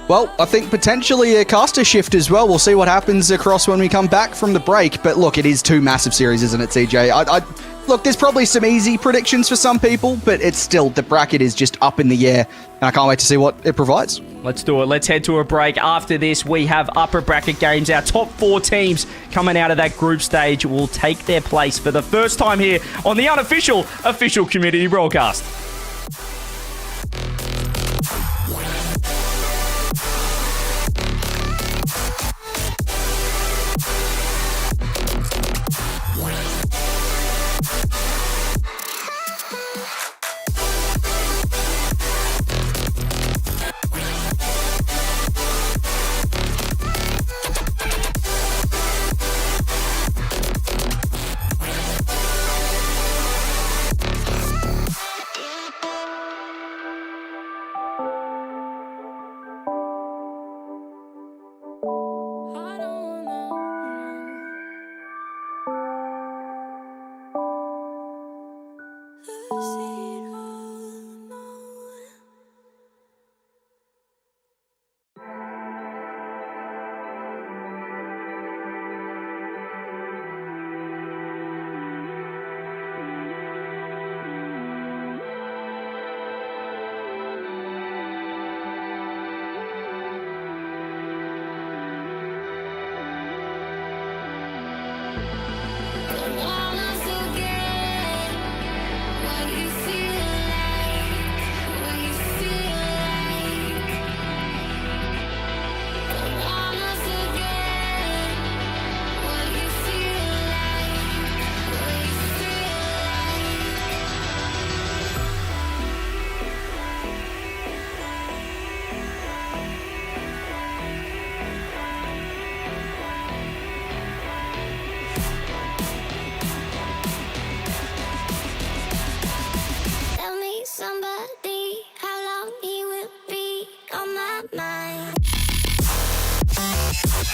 well, I think potentially a caster shift as well. We'll see what happens across when we come back from the break. But look, it is 2 massive series, isn't it, CJ? Look, there's probably some easy predictions for some people, but it's still, the bracket is just up in the air, and I can't wait to see what it provides. Let's do it. Let's head to a break. After this, we have upper bracket games. Our top 4 teams coming out of that group stage will take their place for the first time here on the unofficial official community broadcast.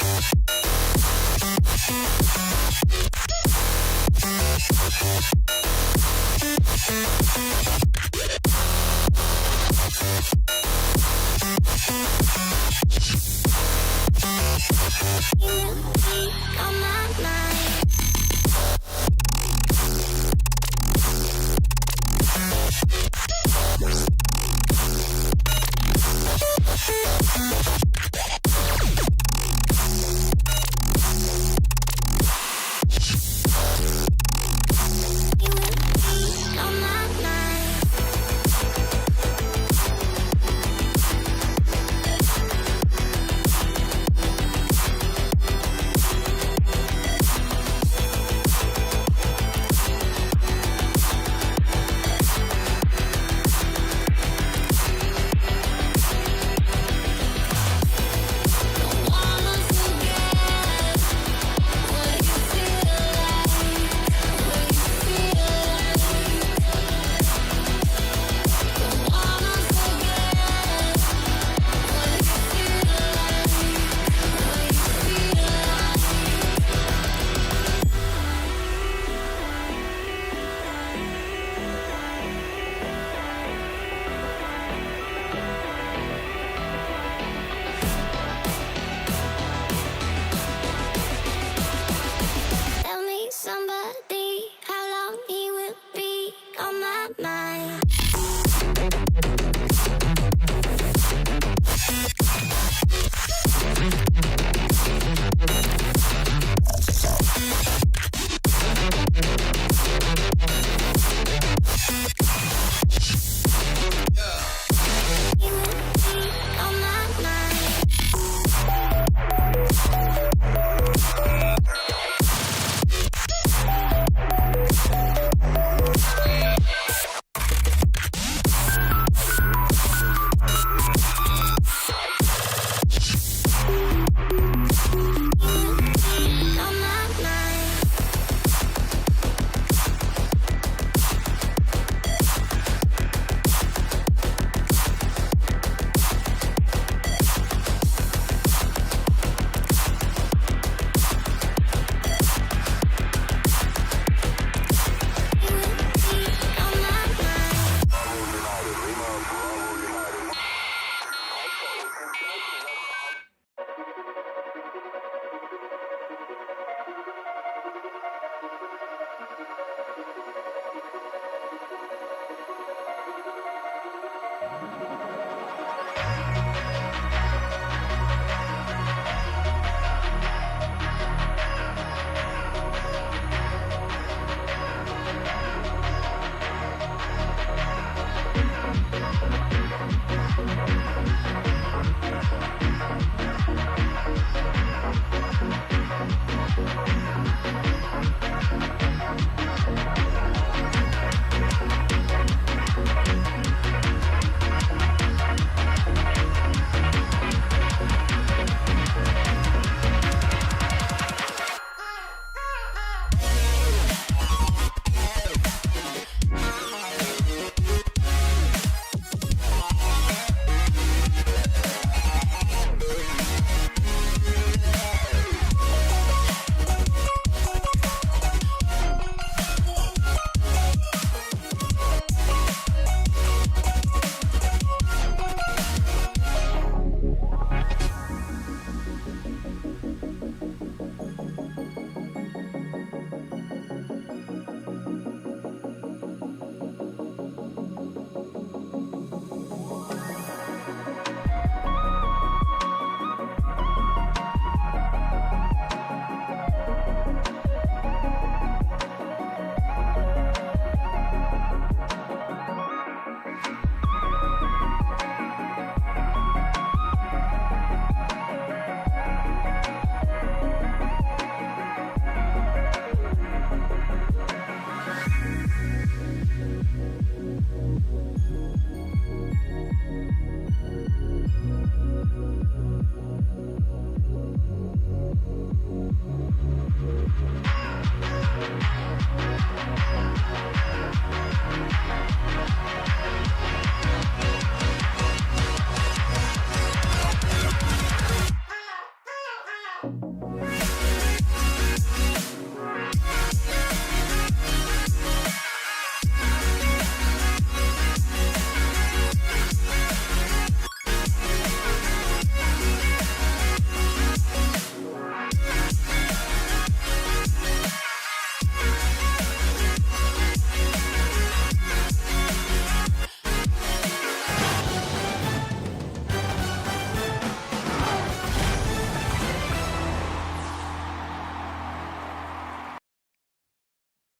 On my mind. On my mind.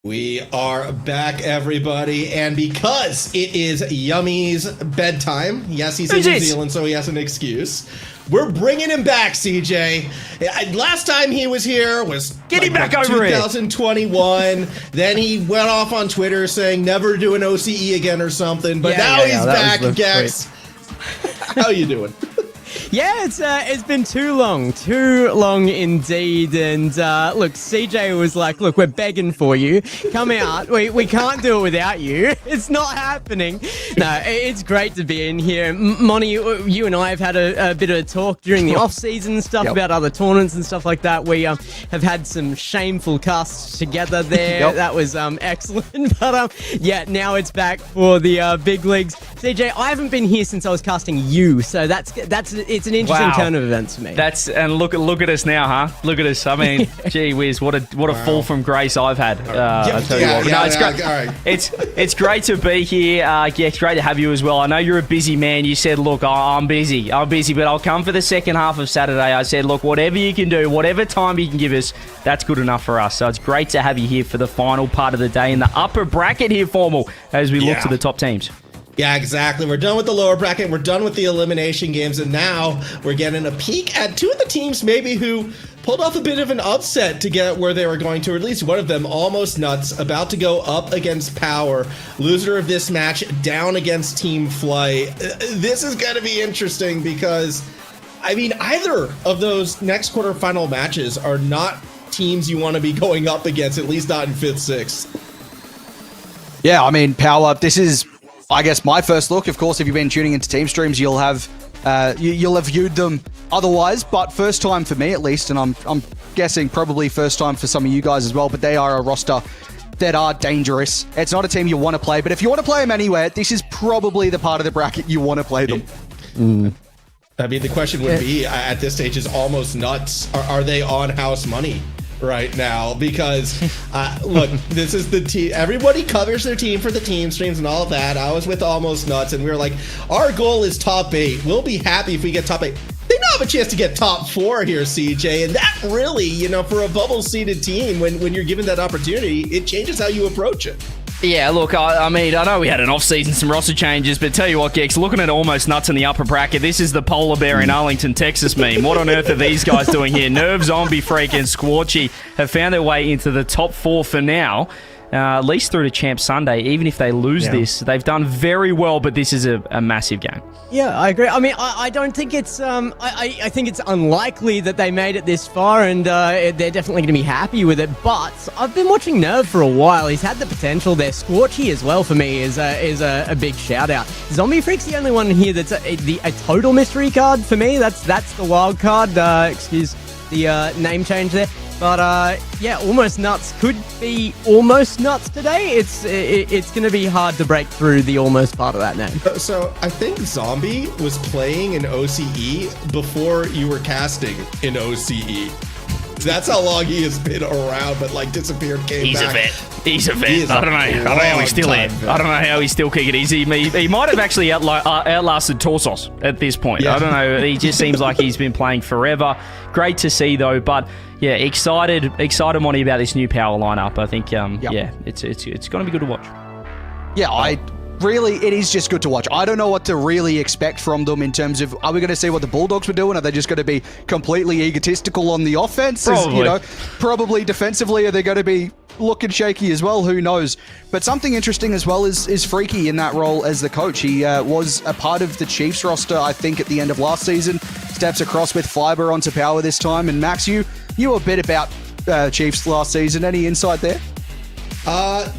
We are back, everybody, and because it is Yummy's bedtime, yes, he's in Who's New this? Zealand, so he has an excuse. We're bringing him back, CJ. Last time he was here was Get him back over here. 2021. Then he went off on Twitter saying never do an OCE again or something. But now he's that back, was the Gex. How you doing? Yeah, it's been too long indeed. And look, CJ was like, look, we're begging for you. Come out. We can't do it without you. It's not happening. No, it's great to be in here. Monty, you and I have had a bit of a talk during the off-season stuff about other tournaments and stuff like that. We have had some shameful casts together there. That was excellent. But yeah, now it's back for the big leagues. CJ, I haven't been here since I was casting you, so it's an interesting turn of events for me. And look at us now, huh? Look at us. I mean, gee whiz, what a fall from grace I've had. I'll tell you what. But no, it's great. All right. It's great to be here. Yeah, it's great to have you as well. I know you're a busy man. You said, look, I'm busy, but I'll come for the second half of Saturday. I said, look, whatever you can do, whatever time you can give us, that's good enough for us. So it's great to have you here for the final part of the day in the upper bracket here, Formal, as we look to the top teams. Yeah, exactly. We're done with the lower bracket. We're done with the elimination games. And now we're getting a peek at two of the teams maybe who pulled off a bit of an upset to get where they were going to, or at least one of them almost nuts, about to go up against Power. Loser of this match down against Team Flight. This is going to be interesting because, I mean, either of those next quarterfinal matches are not teams you want to be going up against, at least not in 5th, 6th. Yeah, I mean, Power, this is, I guess, my first look. Of course, if you've been tuning into team streams, you'll have viewed them otherwise, but first time for me at least, and I'm guessing probably first time for some of you guys as well, but they are a roster that are dangerous. It's not a team you want to play, but if you want to play them anywhere, this is probably the part of the bracket you want to play them. I mean, the question would be, at this stage, is almost nuts. Are they on house money right now? Because look, this is the team. Everybody covers their team for the team streams and all of that. I was with Almost Nuts, and we were like, our goal is top 8. We'll be happy if we get top 8. They now have a chance to get top 4 here, CJ, and that really, for a bubble seeded team, when you're given that opportunity, it changes how you approach it. Yeah, look, I mean, I know we had an off-season, some roster changes, but tell you what, Gex, looking at Almost Nuts in the upper bracket, this is the polar bear in Arlington, Texas meme. What on earth are these guys doing here? Nerve, Zombie Freak, and Squatchy have found their way into the top 4 for now. At least through to Champ Sunday. Even if they lose this, they've done very well, but this is a massive game. Yeah, I agree. I mean, I don't think it's... I think it's unlikely that they made it this far, and they're definitely going to be happy with it. But I've been watching Nerve for a while. He's had the potential there. Scorchy as well, for me, is a big shout-out. Zombie Freak's the only one here that's a total mystery card for me. That's the wild card. Excuse the name change there. But yeah, Almost Nuts could be Almost Nuts today. It's going to be hard to break through the almost part of that name. So I think Zombie was playing in OCE before you were casting in OCE. That's how long he has been around, but disappeared, came back. He's a vet. I don't know how he's still here. I don't know how he's still kicking it. He might have actually outlasted Torsos at this point. Yeah. I don't know. He just seems like he's been playing forever. Great to see though, but yeah, excited Monty about this new Power lineup. I think it's going to be good to watch. Yeah, it is just good to watch. I don't know what to really expect from them in terms of, are we going to see what the Bulldogs were doing? Are they just going to be completely egotistical on the offense? Probably. Probably defensively, are they going to be looking shaky as well? Who knows? But something interesting as well is Freaky in that role as the coach. He was a part of the Chiefs roster, I think, at the end of last season. Steps across with Fiber onto Power this time. And Max, you were a bit about Chiefs last season. Any insight there?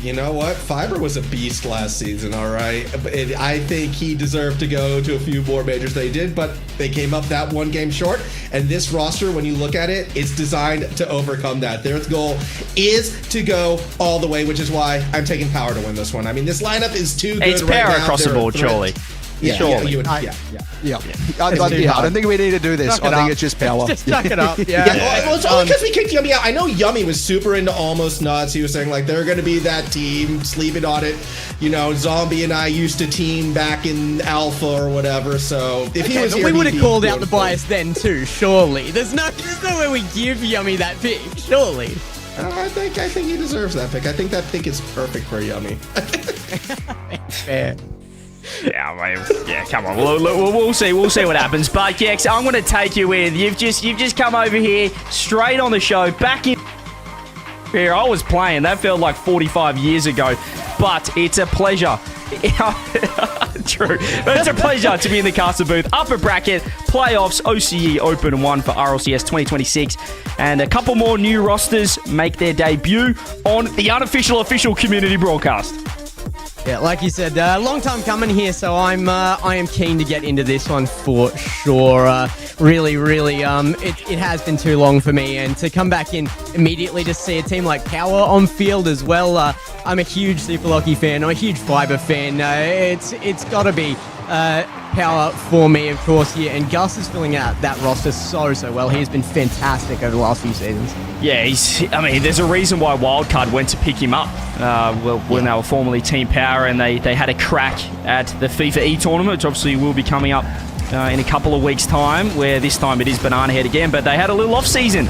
You know what? Fiber was a beast last season, all right? I think he deserved to go to a few more majors than they did, but they came up that one game short. And this roster, when you look at it, it's designed to overcome that. Their goal is to go all the way, which is why I'm taking Power to win this one. I mean, this lineup is too good it's right now. Power across the board, surely. I don't think we need to do this. I think it's just Power. Just suck it up. Well, it's only because we kicked Yummy out. I know Yummy was super into Almost Nuts. He was saying they're going to be that team, sleeping on it. Zombie and I used to team back in Alpha or whatever. So if he was here, we would have called out the bias then too. Surely, there's no way we give Yummy that pick. Surely. I think he deserves that pick. I think that pick is perfect for Yummy. Fair. Yeah, come on. We'll see. We'll see what happens. But Gex, I'm going to take you in. You've just come over here straight on the show. Back in here, I was playing. That felt like 45 years ago. But it's a pleasure. True. But it's a pleasure to be in the caster booth. Upper bracket, playoffs, OCE Open 1 for RLCS 2026. And a couple more new rosters make their debut on the unofficial official community broadcast. Yeah, like you said, long time coming here, so I am keen to get into this one for sure. Really, it has been too long for me, and to come back in immediately to see a team like Power on field as well. I'm a huge Super Lucky fan. I'm a huge Fiber fan. It's got to be Power for me, of course, here, and Gus is filling out that roster so well. He's been fantastic over the last few seasons. Yeah, there's a reason why Wildcard went to pick him up when they were formerly Team Power, and they had a crack at the FIFA E tournament, which obviously will be coming up in a couple of weeks' time, where this time it is Banana Head again, but they had a little off-season,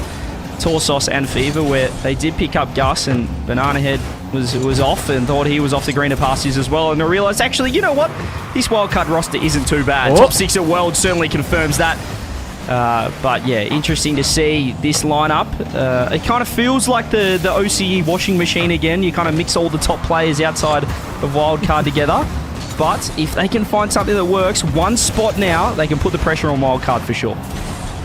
Torsos and Fever, where they did pick up Gus, and Banana Head was off and thought he was off the greener pastures as well, and they realised, actually, you know what? This wildcard roster isn't too bad. Top 6 at World certainly confirms that. But yeah, interesting to see this lineup. It kind of feels like the OCE washing machine again. You kind of mix all the top players outside of wildcard together. But if they can find something that works, one spot now, they can put the pressure on wildcard for sure.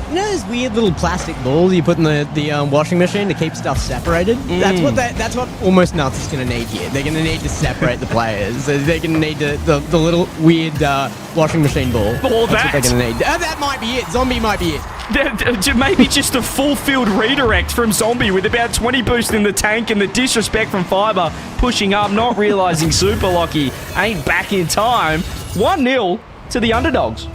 You know those weird little plastic balls you put in the washing machine to keep stuff separated? That's what Almost Nuts is going to need here. They're going to need to separate the players. They're going to need the little weird washing machine ball. That's what they're going to need. That might be it. Zombie might be it. Maybe just a full field redirect from Zombie with about 20 boost in the tank, and the disrespect from Fiber pushing up, not realising Super Lucky ain't back in time. 1-0 to the underdogs.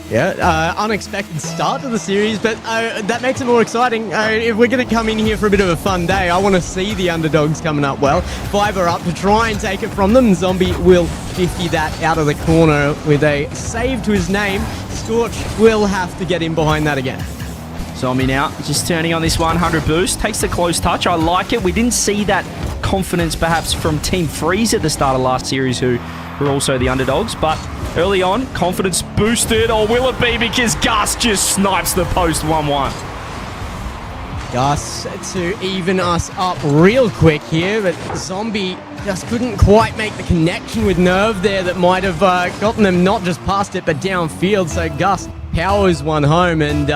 Yeah, unexpected start to the series, but that makes it more exciting. If we're going to come in here for a bit of a fun day, I want to see the underdogs coming up well. Fiber up to try and take it from them. Zombie will 50 that out of the corner with a save to his name. Scorch will have to get in behind that again. Zombie now just turning on this 100 boost. Takes the close touch. I like it. We didn't see that confidence perhaps from Team Freeze at the start of last series, who were also the underdogs, but early on, confidence boosted, or will it be because Gus just snipes the post 1-1? Gus to even us up real quick here, but Zombie just couldn't quite make the connection with Nerve there that might have gotten them not just past it, but downfield, so Gus powers one home, and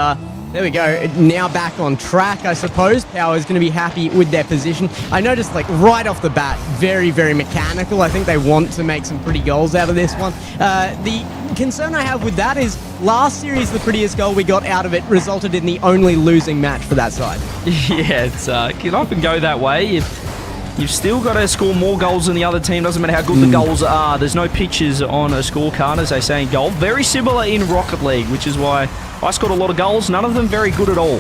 there we go. Now back on track, I suppose. Power is going to be happy with their position. I noticed, like, right off the bat, very, very mechanical. I think they want to make some pretty goals out of this one. The concern I have with that is last series, the prettiest goal we got out of it resulted in the only losing match for that side. Yeah, it can often go that way. You've still got to score more goals than the other team. Doesn't matter how good the goals are. There's no pictures on a scorecard, as they say in golf. Very similar in Rocket League, which is why I scored a lot of goals. None of them very good at all.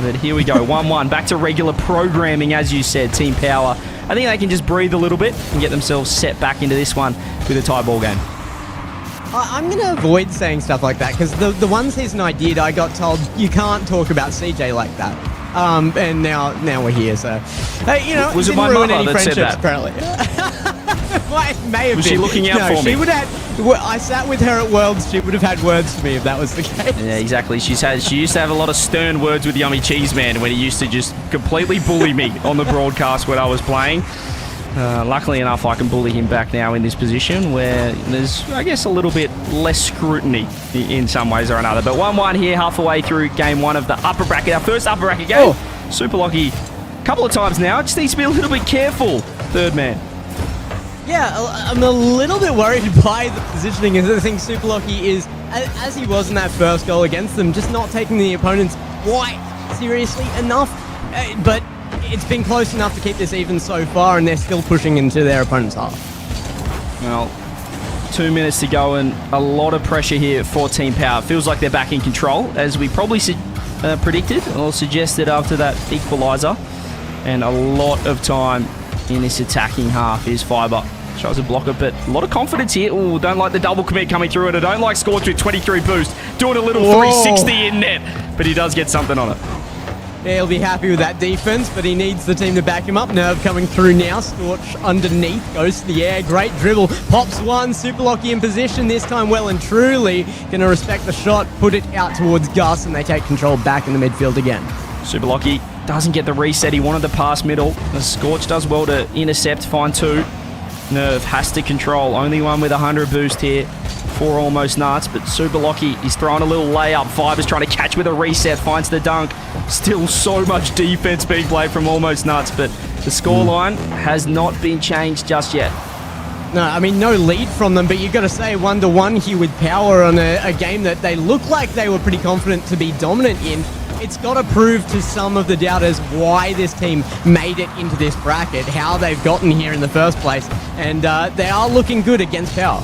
But here we go, 1-1. Back to regular programming, as you said, Team Power. I think they can just breathe a little bit and get themselves set back into this one with a tie ball game. I'm going to avoid saying stuff like that, because the one season I did, I got told you can't talk about CJ like that. And now we're here, so you know, was it it my ruin mother any that said friendships, that? apparently. Well, it may have Was been. she looking out for me? She would have. I sat with her at Worlds. She would have had words for me if that was the case. Yeah, exactly. She used to have a lot of stern words with Yummy Cheese Man when he used to just completely bully me on the broadcast when I was playing. Luckily enough, I can bully him back now in this position where there's, I guess, a little bit less scrutiny in some ways or another. But 1-1 here, halfway through game one of the upper bracket, our first upper bracket game. Super Lucky a couple of times now. Just needs to be a little bit careful, third man. Yeah, I'm a little bit worried by the positioning. I think Super Lucky is, as he was in that first goal against them, just not taking the opponents quite seriously enough. But it's been close enough to keep this even so far, and they're still pushing into their opponent's half. Well, 2 minutes to go, and a lot of pressure here for Team Power. Feels like they're back in control, as we probably predicted or suggested after that equaliser. And a lot of time in this attacking half is Fiber. Tries to block it, but a lot of confidence here. Ooh, don't like the double commit coming through, and I don't like Scorch with 23 boost. Doing a little 360 in net, but he does get something on it. He'll be happy with that defense, but he needs the team to back him up. Nerve coming through now. Scorch underneath, goes to the air. Great dribble. Pops one. Super Lucky in position this time, well and truly. Gonna respect the shot, put it out towards Gus, and they take control back in the midfield again. Super Lucky doesn't get the reset. He wanted the pass middle. The Scorch does well to intercept, find two. Nerve has to control. Only one with 100 boost here for Almost Nuts, but Super Lucky is throwing a little layup. Viber's trying to catch with a reset, finds the dunk. Still so much defense being played from Almost Nuts, but the scoreline has not been changed just yet. No, I mean, no lead from them, but you got to say 1-1 here with Power on a game that they look like they were pretty confident to be dominant in. It's got to prove to some of the doubters why this team made it into this bracket, how they've gotten here in the first place, and they are looking good against Power.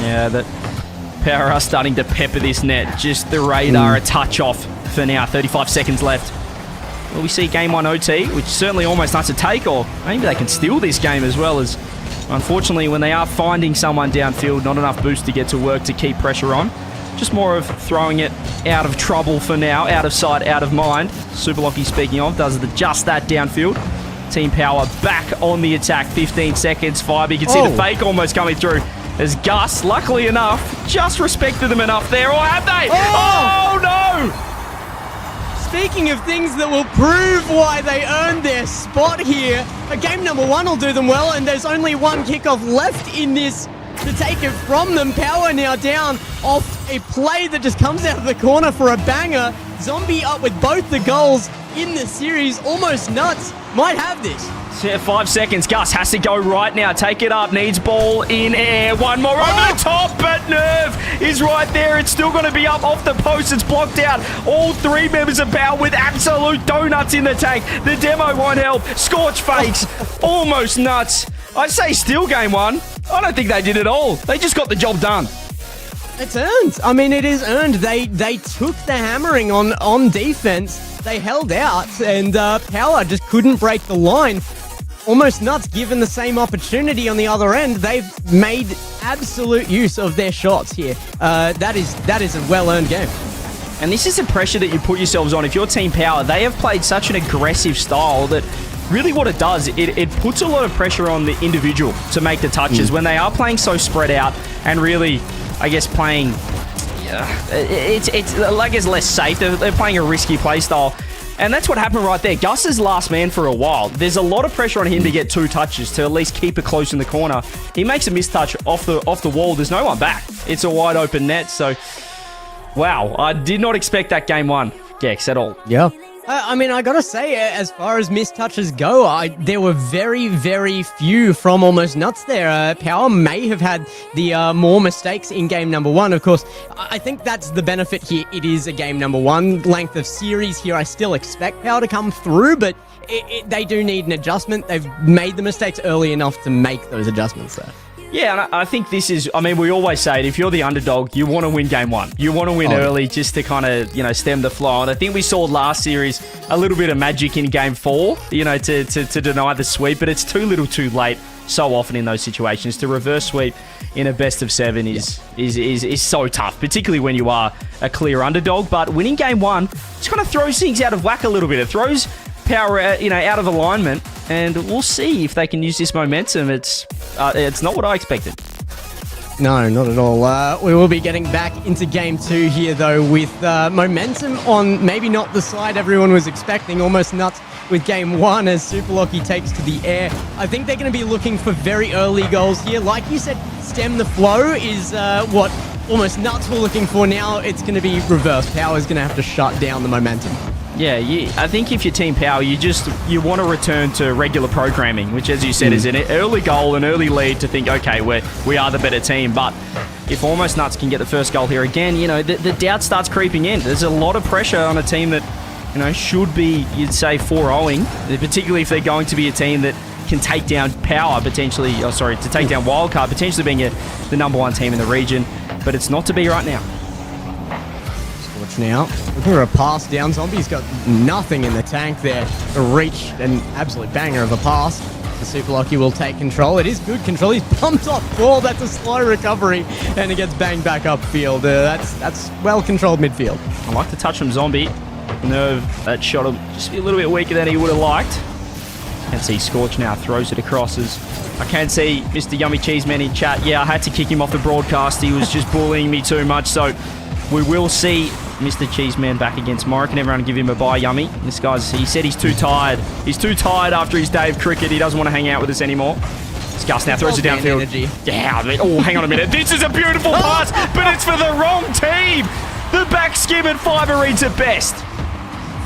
Yeah, that Power are starting to pepper this net. Just the radar a touch off for now. 35 seconds left. Will we see game 1 OT, which certainly Almost Nuts a take, or maybe they can steal this game as well, as unfortunately when they are finding someone downfield, not enough boost to get to work to keep pressure on. Just more of throwing it out of trouble for now, out of sight, out of mind. Super Lucky, speaking of, does just that downfield. Team Power back on the attack. 15 seconds. Vibe, you can see the fake almost coming through. As Gus, luckily enough, just respected them enough there, or have they? Oh no! Speaking of things that will prove why they earned their spot here, game number 1 will do them well, and there's only one kickoff left in this to take it from them. Power now down off a play that just comes out of the corner for a banger. Zombie up with both the goals in the series. Almost Nuts might have this. 5 seconds. Gus has to go right now. Take it up. Needs ball in air. One more over the top, but Nerve is right there. It's still going to be up off the post. It's blocked out. All 3 members of Power with absolute donuts in the tank. The demo won't help. Scorch fakes. Almost Nuts. I say still game 1. I don't think they did it all. They just got the job done. It's earned. I mean, it is earned. They took the hammering on defense. They held out, and Power just couldn't break the line. Almost Nuts, given the same opportunity on the other end, they've made absolute use of their shots here. That is a well-earned game. And this is the pressure that you put yourselves on. If you're Team Power, they have played such an aggressive style that really what it does, it puts a lot of pressure on the individual to make the touches when they are playing so spread out and really, I guess, playing... it's like it's less safe. They're playing a risky play style. And that's what happened right there. Gus is last man for a while. There's a lot of pressure on him to get 2 touches, to at least keep it close in the corner. He makes a mistouch off the wall. There's no one back. It's a wide open net. So, wow. I did not expect that game 1, Gex, at all. Yeah. I mean, I gotta say, as far as mistouches go, there were very, very few from Almost Nuts there. Power may have had the more mistakes in game number 1. Of course, I think that's the benefit here. It is a game number 1 length of series here. I still expect Power to come through, but they do need an adjustment. They've made the mistakes early enough to make those adjustments there. Yeah, and I think this is, I mean, we always say it, if you're the underdog, you want to win game 1. You want to win early just to kind of, stem the flow. And I think we saw last series a little bit of magic in game 4, to deny the sweep, but it's too little too late so often in those situations. To reverse sweep in a best of 7 is so tough, particularly when you are a clear underdog. But winning game 1 just kind of throws things out of whack a little bit. It throws Power, out of alignment, and we'll see if they can use this momentum. It's not what I expected. No, not at all. We will be getting back into game 2 here, though, with momentum on maybe not the side everyone was expecting. Almost Nuts with game 1 as Super Lucky takes to the air. I think they're going to be looking for very early goals here. Like you said, stem the flow is what Almost Nuts were looking for. Now it's going to be reversed. Power's going to have to shut down the momentum. Yeah, I think if you're Team Power, you want to return to regular programming, which, as you said, is an early goal, an early lead to think, okay, we are the better team. But if Almost Nuts can get the first goal here again, the doubt starts creeping in. There's a lot of pressure on a team that, should be, you'd say, 4-0-ing, particularly if they're going to be a team that can take down Power, potentially, to take down Wildcard, potentially being the number 1 team in the region. But it's not to be right now. Now, looking for a pass down. Zombie's got nothing in the tank there to reach an absolute banger of a pass. The Super Lucky will take control. It is good control. He's pumped off ball. That's a slow recovery, and it gets banged back upfield. That's well-controlled midfield. I like the touch from Zombie. Nerve, that shot him just a little bit weaker than he would have liked. Can see Scorch now throws it across as I can see Mr. Yummy Cheeseman in chat. Yeah, I had to kick him off the broadcast. He was just bullying me too much. So we will see Mr. Cheeseman back against Morrick, and everyone give him a bye, Yummy. This guy's, he said he's too tired. He's too tired after his day of cricket. He doesn't want to hang out with us anymore. Gus now throws it downfield. Energy. Yeah, oh, hang on a minute. This is a beautiful pass, but it's for the wrong team. The back skim and Fiber reads it best.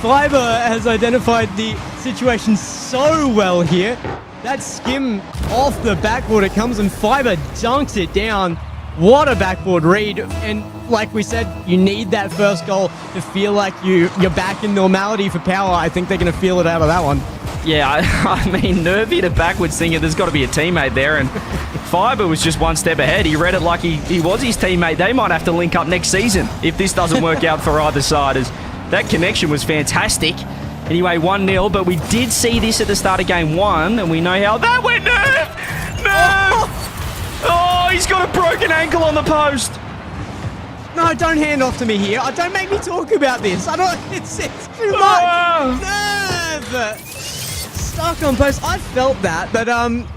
Fiber has identified the situation so well here. That skim off the backboard, it comes and Fiber dunks it down. What a backboard read. And like we said, you need that first goal to feel like you're back in normality for Power. I think they're going to feel it out of that one. Yeah, I mean, Nerve hit it backwards thinking there's got to be a teammate there, and Fiber was just one step ahead. He read it like he was his teammate. They might have to link up next season if this doesn't work out for either side, as that connection was fantastic. Anyway, 1-0, but we did see this at the start of game 1, and we know how that went. Nerve! Oh, he's got a broken ankle on the post. No, don't hand off to me here. Don't make me talk about this. It's too much. Nerve! Stuck on post. I felt that, but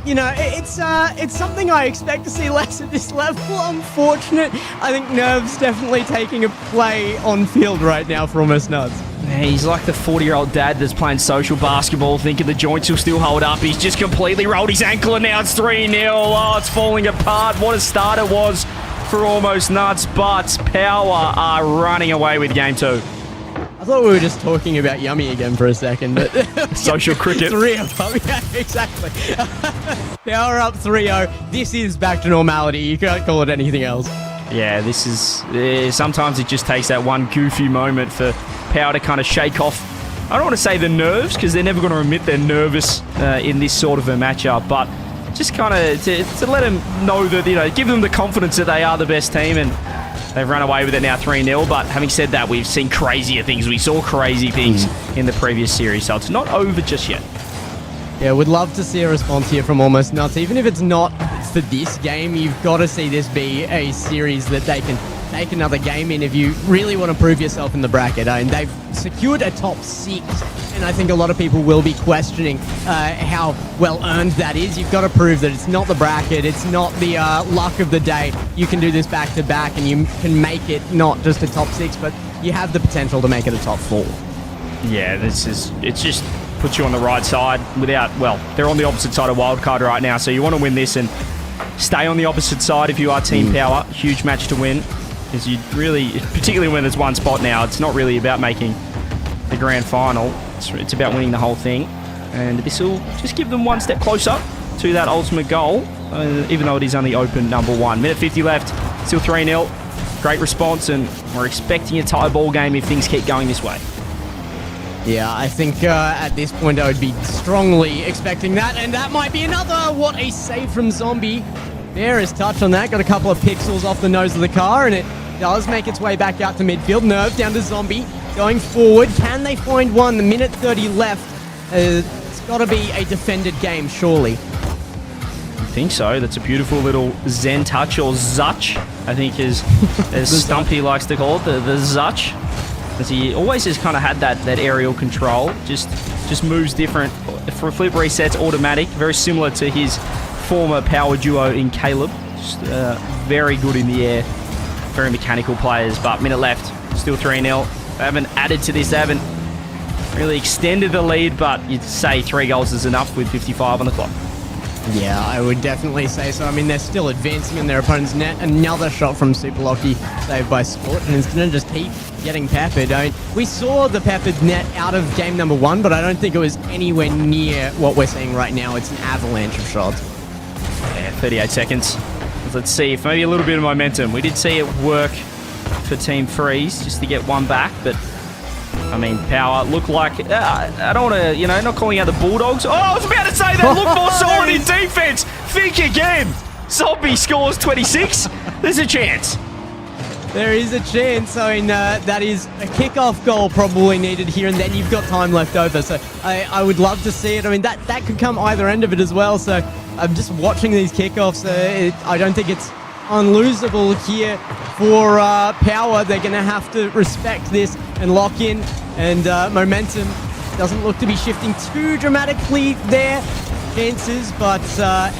you know, it's something I expect to see less at this level. Unfortunate. I think Nerve's definitely taking a play on field right now for almost nuts. Man, he's like the 40-year-old dad that's playing social basketball, thinking the joints will still hold up. He's just completely rolled his ankle, and now it's 3-0. Oh, it's falling apart. What a start it was for almost nuts, but Power are running away with game 2. I thought we were just talking about Yummy again for a second, but social cricket. 3 of them. Yeah, exactly. Power up 3-0. This is back to normality. You can't call it anything else. Yeah, this is... sometimes it just takes that one goofy moment for Power to kind of shake off. I don't want to say the nerves, because they're never going to admit they're nervous in this sort of a matchup, but just kind of to let them know that, you know, give them the confidence that they are the best team, and they've run away with it now 3-0. But having said that, we've seen crazier things. We saw crazy things in the previous series, so it's not over just yet. Yeah, would love to see a response here from Almost Nuts. Even if it's not for this game, you've got to see this be a series that they can take another game in if you really want to prove yourself in the bracket. And they've secured a top 6, and I think a lot of people will be questioning how well earned that is. You've got to prove that it's not the bracket, it's not the luck of the day. You can do this back to back, and you can make it not just a top 6, but you have the potential to make it a top 4. Yeah, it's just puts you on the right side without, well, they're on the opposite side of wildcard right now, so you want to win this and stay on the opposite side if you are Team Power. Huge match to win, because you really, particularly when there's one spot now, it's not really about making the grand final. It's about winning the whole thing, and this will just give them one step closer to that ultimate goal, even though it is only open number 1. Minute 50 left, still 3-0. Great response, and we're expecting a tie ball game if things keep going this way. Yeah, I think at this point I would be strongly expecting that, and that might be another. What a save from Zombie. There is touch on that, got a couple of pixels off the nose of the car, and it does make its way back out to midfield. Nerve down to Zombie, going forward. Can they find one? The minute 30 left. It's got to be a defended game, surely. I think so. That's a beautiful little Zen touch, or Zutch, I think is as Stumpy likes to call it, the Zutch. As he always has kind of had that aerial control, just moves different. For flip resets, automatic, very similar to his former power duo in Caleb. Just very good in the air, very mechanical players. But minute left, still 3-0. They haven't added to this, they haven't really extended the lead, but you'd say 3 goals is enough with 55 on the clock. Yeah, I would definitely say so. I mean, they're still advancing in their opponent's net. Another shot from Super Lucky, saved by Sport, and it's going to just keep getting peppered. We saw the peppered net out of game number 1, but I don't think it was anywhere near what we're seeing right now. It's an avalanche of shots. Yeah, 38 seconds. Let's see if maybe a little bit of momentum. We did see it work for Team Freeze just to get one back, but I mean, Power look like, I don't want to, you know, not calling out the Bulldogs. Oh, I was about to say that. Look more solid in defense. Think again. Zombie scores 26. There's a chance. There is a chance. I mean, that is a kickoff goal probably needed here, and then you've got time left over. So I would love to see it. I mean, that could come either end of it as well. So I'm just watching these kickoffs. I don't think it's unlosable here for Power. They're going to have to respect this and lock in. and momentum doesn't look to be shifting too dramatically there. Chances, but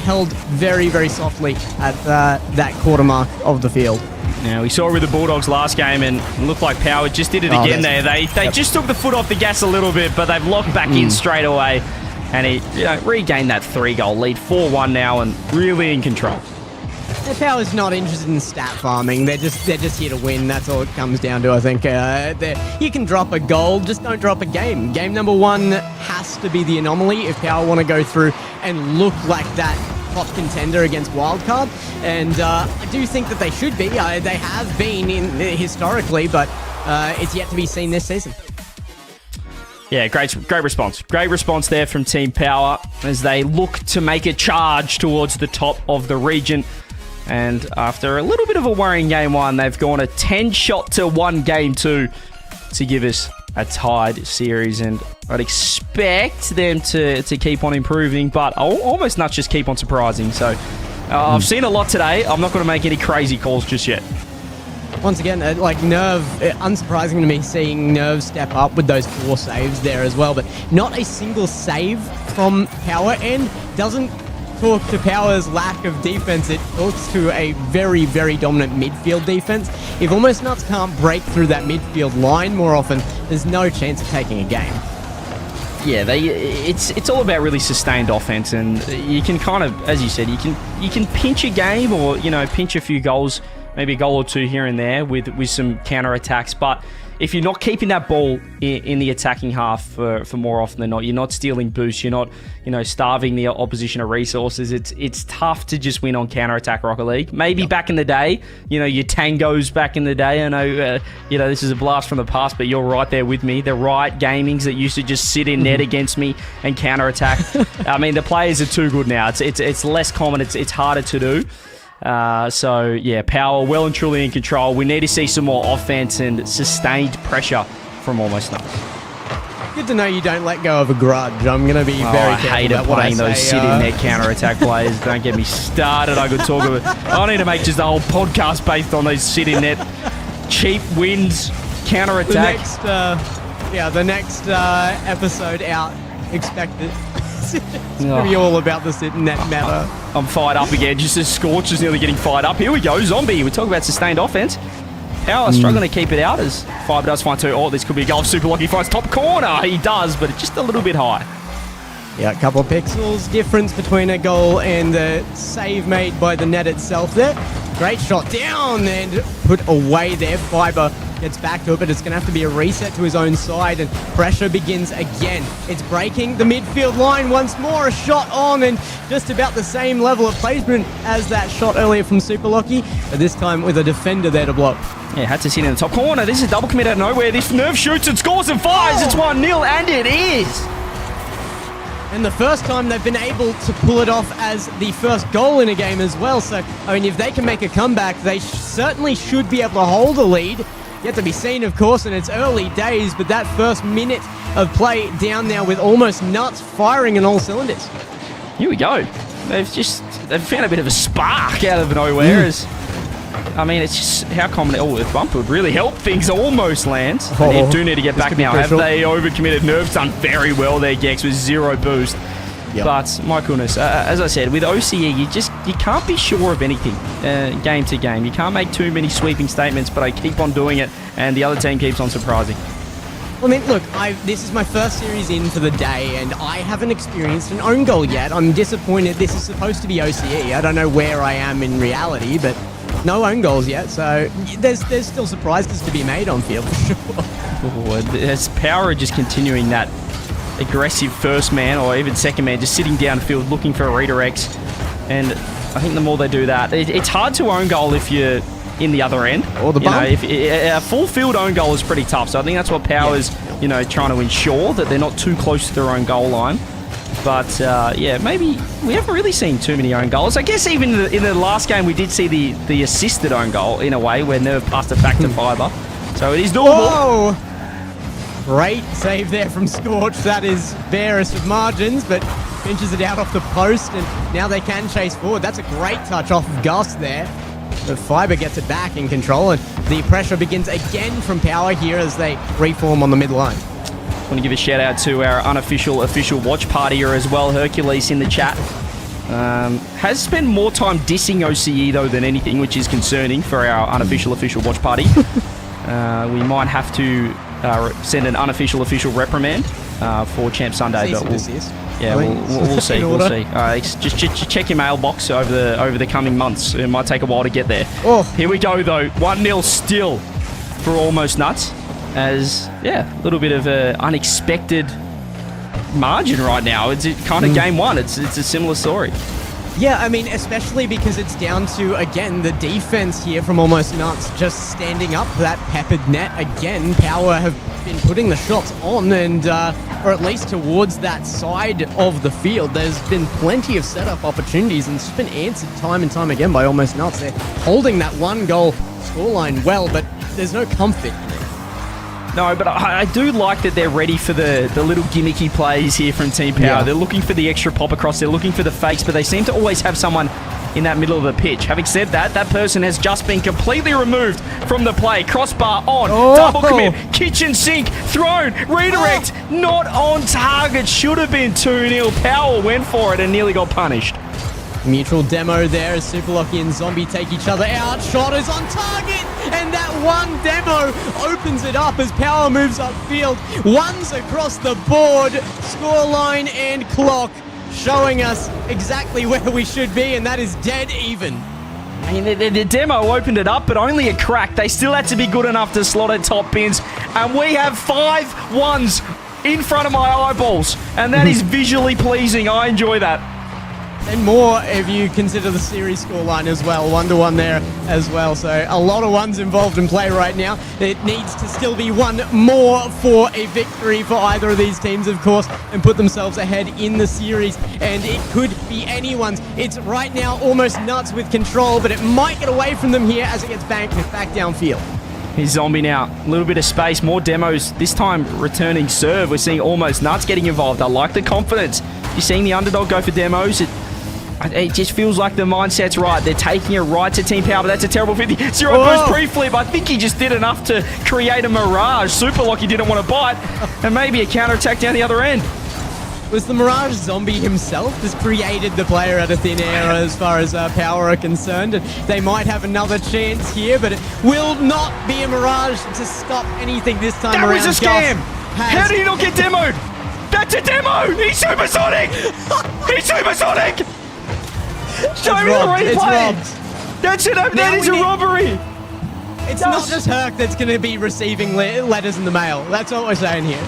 held very, very softly at that quarter mark of the field. Now, we saw it with the Bulldogs last game, and it looked like Power just did it again there. They just took the foot off the gas a little bit, but they've locked back in straight away, and he regained that 3-goal lead, 4-1 now, and really in control. The Power's not interested in stat farming. They're just here to win. That's all it comes down to, I think. You can drop a goal, just don't drop a game. Game number 1 has to be the anomaly if Power want to go through and look like that top contender against Wildcard. And I do think that they should be. They have been historically, but it's yet to be seen this season. Yeah, great response. Great response there from Team Power as they look to make a charge towards the top of the region. And after a little bit of a worrying game 1, they've gone a 10-shot to 1 game 2 to give us a tied series. And I'd expect them to keep on improving, but almost not just keep on surprising. So I've seen a lot today. I'm not going to make any crazy calls just yet. Once again, Nerve, unsurprising to me seeing Nerve step up with those 4 saves there as well, but not a single save from Power, and doesn't talk to Power's lack of defense. It talks to a very, very dominant midfield defense. If Almost Nuts can't break through that midfield line more often, there's no chance of taking a game. Yeah, it's all about really sustained offense, and you can kind of, as you said, you can pinch a game, or pinch a few goals, maybe a goal or 2 here and there with some counter attacks. But if you're not keeping that ball in the attacking half for more often than not, you're not stealing boosts, you're not starving the opposition of resources, it's tough to just win on counter-attack Rocket League. Maybe back in the day, your tangos back in the day. I know this is a blast from the past, but you're right there with me. The Riot Gamings that used to just sit in net against me and counter-attack. I mean, the players are too good now. It's less common, it's harder to do. So, yeah, Power well and truly in control. We need to see some more offense and sustained pressure from Almost Nuts. Good to know you don't let go of a grudge. I'm going to be very careful I hate about what I playing those say, sitting there counter-attack players. Don't get me started. I could talk about... I need to make just a whole podcast based on those sitting net cheap wins, counter-attack. The next episode out, expected. It's going to be all about the sitting net meta. I'm fired up again. Just as Scorch is nearly getting fired up. Here we go, Zombie. We talk about sustained offense. Power struggling to keep it out as Fiber does find 2. Oh, this could be a goal. Super Lucky finds top corner. He does, but it's just a little bit high. Yeah, a couple of pixels difference between a goal and the save made by the net itself there. Great shot down and put away there. Fiber gets back to it, but it's going to have to be a reset to his own side, and pressure begins again. It's breaking the midfield line once more. A shot on, and just about the same level of placement as that shot earlier from Super Lucky, but this time with a defender there to block. Yeah, had to sit in the top corner. This is a double commit out of nowhere. This Nerve shoots and scores and fires. It's 1-0, and it is. And the first time they've been able to pull it off as the first goal in a game as well. So, I mean, if they can make a comeback, they certainly should be able to hold a lead. Yet to be seen, of course, and it's early days, but that first minute of play down now with Almost Nuts firing in all cylinders. Here we go. They've found a bit of a spark out of nowhere. I mean, it's just how common. Oh, the bump would really help things. Almost lands. They do need to get back now. Have they overcommitted? Nerve's done very well there, Gex, with 0 boost. Yep. But my goodness, as I said, with OCE, you can't be sure of anything game to game. You can't make too many sweeping statements, but I keep on doing it, and the other team keeps on surprising. I mean, look, this is my first series in for the day, and I haven't experienced an own goal yet. I'm disappointed. This is supposed to be OCE. I don't know where I am in reality, but no own goals yet, so there's still surprises to be made on field for sure. There's Power just continuing that aggressive first man or even second man, just sitting downfield looking for redirects, and I think the more they do that, it's hard to own goal if you're in the other end. Or the bump. If a full field own goal is pretty tough, so I think that's what Power's trying to ensure, that they're not too close to their own goal line. But maybe we haven't really seen too many own goals. I guess even in the last game we did see the assisted own goal in a way where Nerve passed it back to Fiber, so it is doable. Whoa! Great save there from Scorch. That is barest of margins, but pinches it out off the post, and now they can chase forward. That's a great touch off of Gus there. But Fiber gets it back in control, and the pressure begins again from Power here as they reform on the mid line. I want to give a shout out to our unofficial official watch party here as well. Hercules in the chat. Has spent more time dissing OCE though than anything, which is concerning for our unofficial official watch party. We might have to send an unofficial official reprimand for Champ Sunday, but we'll see. We'll see. We'll see. Just check your mailbox over the coming months. It might take a while to get there. Oh. Here we go though. 1-0 still for Almost Nuts. As a little bit of an unexpected margin right now. It's kind of game one. It's a similar story. Yeah, I mean, especially because it's down to, again, the defense here from Almost Nuts just standing up that peppered net again. Power have been putting the shots on and, or at least towards that side of the field. There's been plenty of setup opportunities and it's been answered time and time again by Almost Nuts. They're holding that 1-goal scoreline well, but there's no comfort in it. No, but I do like that they're ready for the little gimmicky plays here from Team Power. Yeah. They're looking for the extra pop across. They're looking for the fakes, but they seem to always have someone in that middle of the pitch. Having said that, that person has just been completely removed from the play. Crossbar on, double commit, kitchen sink, thrown, redirect, not on target. Should have been 2-0. Power went for it and nearly got punished. Mutual demo there as Super Lucky and Zombie take each other out. Shot is on target, and that one demo opens it up as Power moves upfield. Ones across the board, scoreline and clock showing us exactly where we should be, and that is dead even. I mean, the demo opened it up, but only a crack. They still had to be good enough to slot at top bins, and we have 5 ones in front of my eyeballs, and that is visually pleasing. I enjoy that. And more if you consider the series scoreline as well. 1-1 there as well. So a lot of ones involved in play right now. It needs to still be one more for a victory for either of these teams, of course, and put themselves ahead in the series. And it could be anyone's. It's right now Almost Nuts with control, but it might get away from them here as it gets back downfield. Here's Zombie now. A little bit of space, more demos. This time returning serve. We're seeing Almost Nuts getting involved. I like the confidence. You're seeing the underdog go for demos. It just feels like the mindset's right. They're taking it right to Team Power, but that's a terrible 50. Zero boost pre-flip. I think he just did enough to create a mirage. Super Lucky didn't want to bite, and maybe a counter-attack down the other end. Was the Mirage Zombie himself has created the player out of thin air as far as Power are concerned? And they might have another chance here, but it will not be a Mirage to stop anything this time around. That was a scam! How did he not get demoed? That's a demo! He's supersonic! He's supersonic! Show me the replay! It's robbed. That's it! That is a robbery! It's not just Herc that's going to be receiving letters in the mail. That's what we're saying here.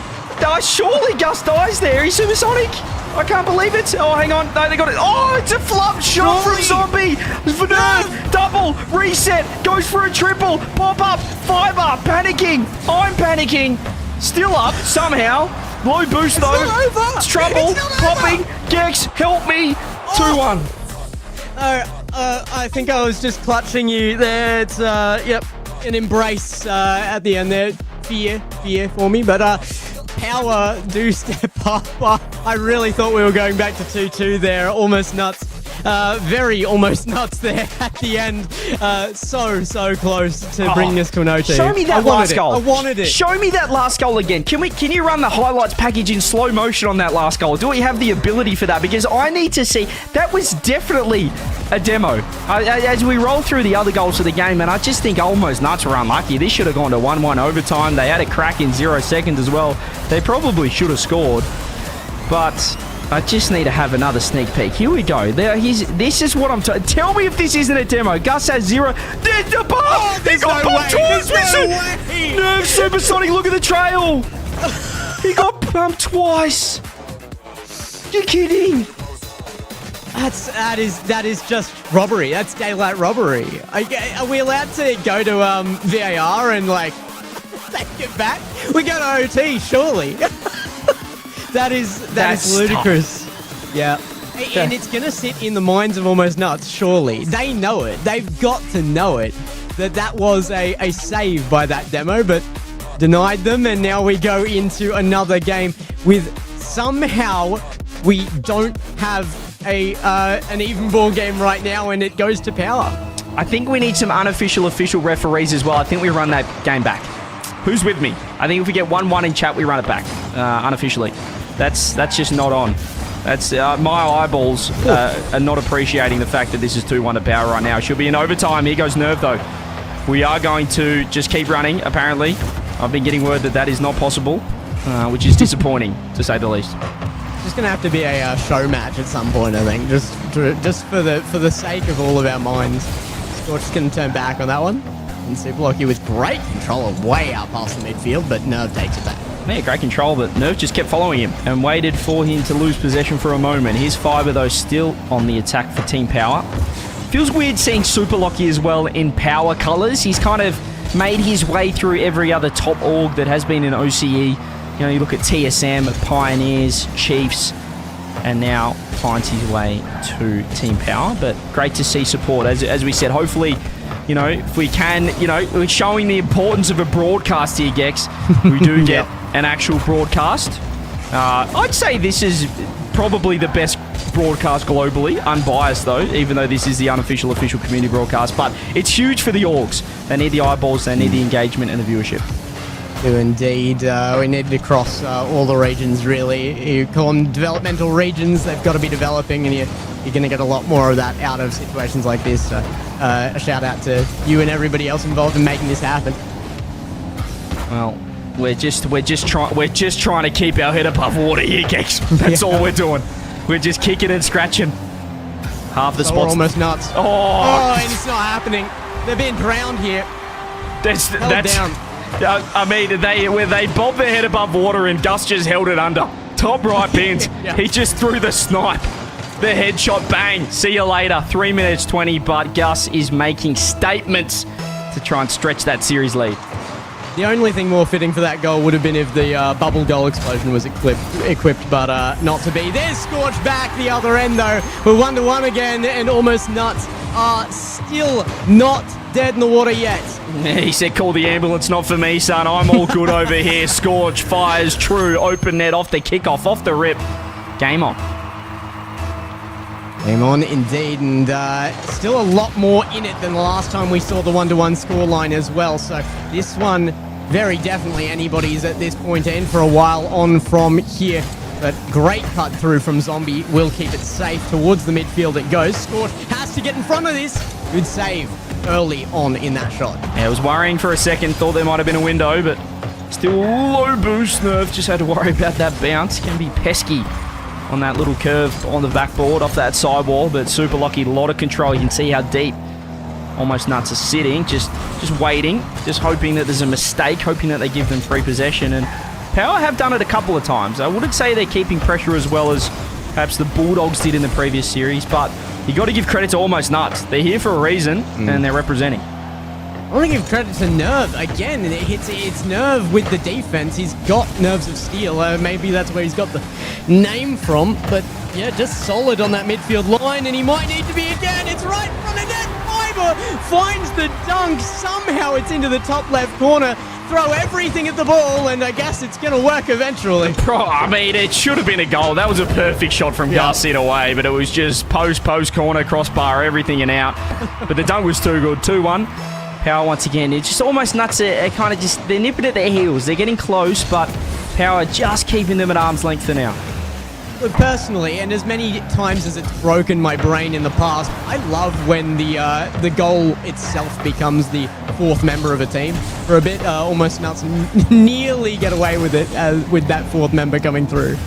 Surely Gus dies there. He's supersonic. I can't believe it. Oh, hang on. No, they got it. Oh, it's a flop shot from Zombie. Vernerd, double, reset, goes for a triple, pop up, Fiber, panicking. I'm panicking. Still up somehow. Low boost though. It's not over. It's trouble. It's not Popping. over. Gex, help me. 2-1. I think I was just clutching you there. It's, yep, an embrace at the end there. Fear for me, but Power do step up. I really thought we were going back to 2-2 there. Almost Nuts. Very almost nuts there at the end. So close to bringing us to an OT. Show me that last goal. I wanted it. Show me that last goal again. Can you run the highlights package in slow motion on that last goal? Do we have the ability for that? Because I need to see. That was definitely a demo. As we roll through the other goals of the game, and I just think Almost Nuts were unlucky. This should have gone to 1-1 overtime. They had a crack in 0 seconds as well. They probably should have scored. But I just need to have another sneak peek. Here we go. This is what I'm talking. Tell me if this isn't a demo. Gus has 0. There's the bump! Oh, He got bumped twice! Nerve Supersonic, look at the trail! He got bumped twice! You're kidding! That is just robbery. That's daylight robbery. Are we allowed to go to VAR and like take it back? We go to OT, surely. That is ludicrous. Tough. Yeah. And it's going to sit in the minds of Almost Nuts, surely. They know it. They've got to know it. That was a save by that demo, but denied them. And now we go into another game with somehow we don't have an even ball game right now, and it goes to Power. I think we need some unofficial, official referees as well. I think we run that game back. Who's with me? I think if we get 1-1 in chat, we run it back unofficially. That's just not on. That's my eyeballs are not appreciating the fact that this is 2-1 to Power right now. Should be in overtime. Here goes Nerve, though. We are going to just keep running, apparently. I've been getting word that that is not possible, which is disappointing, to say the least. It's going to have to be a show match at some point, I think, just for the sake of all of our minds. Scorch's going to turn back on that one. And Super Lucky with great control way out past the midfield, but Nerve takes it back. Yeah, great control, but Nerve just kept following him and waited for him to lose possession for a moment. Here's Fiber, though, still on the attack for Team Power. Feels weird seeing Super Lucky as well in Power colours. He's kind of made his way through every other top org that has been in OCE. You know, you look at TSM, Pioneers, Chiefs, and now finds his way to Team Power. But great to see support. As we said, hopefully, you know, if we can, you know, we're showing the importance of a broadcast here, Gex. We do get an actual broadcast. I'd say this is probably the best broadcast globally, unbiased though, even though this is the unofficial, official community broadcast. But it's huge for the orgs. They need the eyeballs, they need the engagement and the viewership. Do indeed. We need to cross all the regions, really. You call them developmental regions. They've got to be developing, and you're going to get a lot more of that out of situations like this. So, a shout out to you and everybody else involved in making this happen. Well, we're just trying to keep our head above water here, Gex. That's all we're doing. We're just kicking and scratching. Half the So we're spots. almost nuts. Oh, And it's not happening. They're being drowned here. that's down. I mean, they bobbed their head above water and Gus just held it under. Top right bins. Yeah. He just threw the snipe. The headshot, bang. See you later. 3 minutes 20, but Gus is making statements to try and stretch that series lead. The only thing more fitting for that goal would have been if the bubble goal explosion was equipped, but not to be. There's Scorch back the other end, though. We're 1-1 again, and Almost Nuts are still not dead in the water yet. He said, call the ambulance, not for me, son. I'm all good over here. Scorch fires true. Open net off the kickoff, off the rip. Game on. Game on, indeed, and still a lot more in it than the last time we saw the 1-1 scoreline as well. So this one, very definitely anybody's at this point and for a while on from here. But great cut through from Zombie. Will keep it safe towards the midfield it goes. Scorch has to get in front of this. Good save early on in that shot. Yeah, I was worrying for a second. Thought there might have been a window, but still low boost. Nerve just had to worry about that bounce. Can be pesky on that little curve on the backboard off that sidewall, but Super Lucky, a lot of control. You can see how deep Almost Nuts are sitting, just waiting, just hoping that there's a mistake, hoping that they give them free possession. And Power have done it a couple of times. I wouldn't say they're keeping pressure as well as perhaps the Bulldogs did in the previous series, but you got to give credit to Almost Nuts. They're here for a reason, and they're representing. I want to give credit to Nerve again. It's Nerve with the defense. He's got nerves of steel. Maybe that's where he's got the name from. But yeah, just solid on that midfield line, and he might need to be again. It's right in front of net. Fiber finds the dunk. Somehow it's into the top left corner. Throw everything at the ball, and I guess it's going to work eventually. I mean, it should have been a goal. That was a perfect shot from Gus in a way, but it was just post, corner, crossbar, everything and out. But the dunk was too good. 2-1. Power once again. It's just Almost Nuts are kind of just, they're nipping at their heels. They're getting close, but Power just keeping them at arm's length for now. Look, personally, and as many times as it's broken my brain in the past, I love when the goal itself becomes the fourth member of a team. For a bit, Almost Nuts nearly get away with it with that fourth member coming through.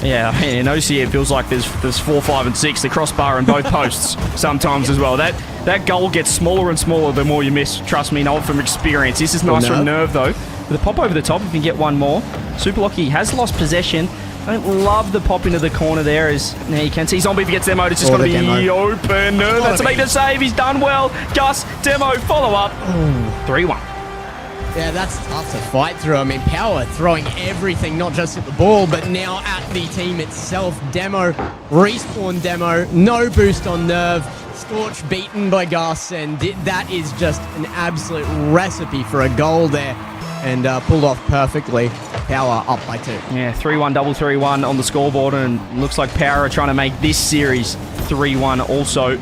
Yeah, I mean, in OCE it feels like there's 4, 5, and 6, the crossbar and both posts sometimes as well. That goal gets smaller and smaller the more you miss. Trust me, know it from experience. This is nice from Nerve, though. With a pop over the top, if you can get one more. Super Lucky has lost possession. I don't love the pop into the corner there. As now you can see Zombie, if he gets demoed, it's just going to be open. Nerve has to make the save. He's done well. Gus, demo, follow up. 3-1. Yeah, that's tough to fight through. I mean, Power throwing everything, not just at the ball, but now at the team itself. Demo, respawn Demo, no boost on Nerve. Scorch beaten by Gus, and that is just an absolute recipe for a goal there. And pulled off perfectly. Power up by 2. Yeah, 3-1, double 3-1 on the scoreboard, and looks like Power are trying to make this series 3-1 also. You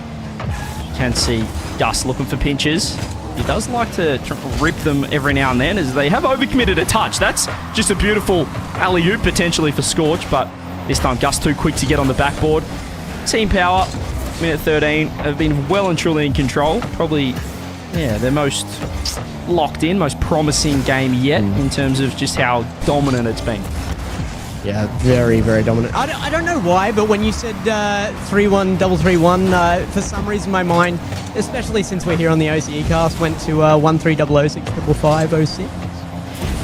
can see Gus looking for pinches. He does like to rip them every now and then as they have overcommitted a touch. That's just a beautiful alley-oop potentially for Scorch, but this time Gus too quick to get on the backboard. Team Power, minute 13, have been well and truly in control. Probably, yeah, their most locked in, most promising game yet in terms of just how dominant it's been. Yeah, very, very dominant. I don't know why, but when you said 3-1, double 3-1, for some reason my mind, especially since we're here on the OCE cast, went to 1-3-0-0-6-5-5-5-0-6.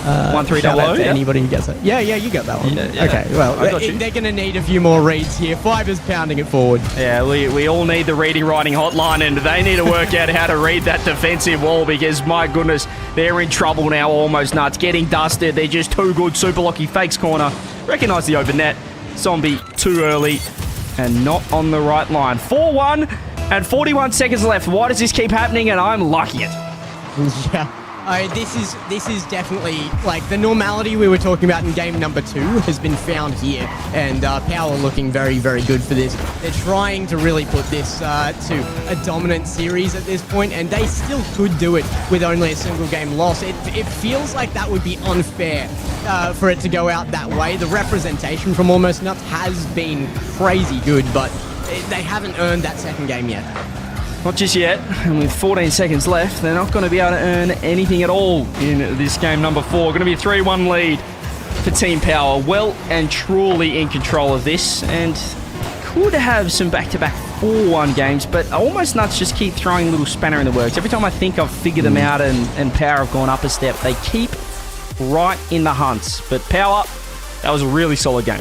1-3-0-0, yeah. Anybody who gets it. Yeah, you got that one. Yeah. Okay, well, I got you. they're going to need a few more reads here. Fiber's pounding it forward. Yeah, we all need the reading writing hotline, and they need to work out how to read that defensive wall because, my goodness, they're in trouble now, almost nuts. Getting dusted. They're just too good. Super Lucky fakes corner. Recognise the open net. Zombie too early and not on the right line. 4-1 and 41 seconds left. Why does this keep happening? And I'm lucky it. Yeah. This is definitely like the normality we were talking about in game number 2 has been found here, and Power looking very, very good for this. They're trying to really put this to a dominant series at this point, and they still could do it with only a single game loss. It feels like that would be unfair for it to go out that way. The representation from Almost Nuts has been crazy good, but they haven't earned that second game yet. Not just yet, and with 14 seconds left, they're not going to be able to earn anything at all in this game number 4. Going to be a 3-1 lead for Team Power. Well and truly in control of this, and could have some back-to-back 4-1 games, but Almost Nuts just keep throwing a little spanner in the works. Every time I think I've figured them out and Power have gone up a step, they keep right in the hunts. But Power, that was a really solid game.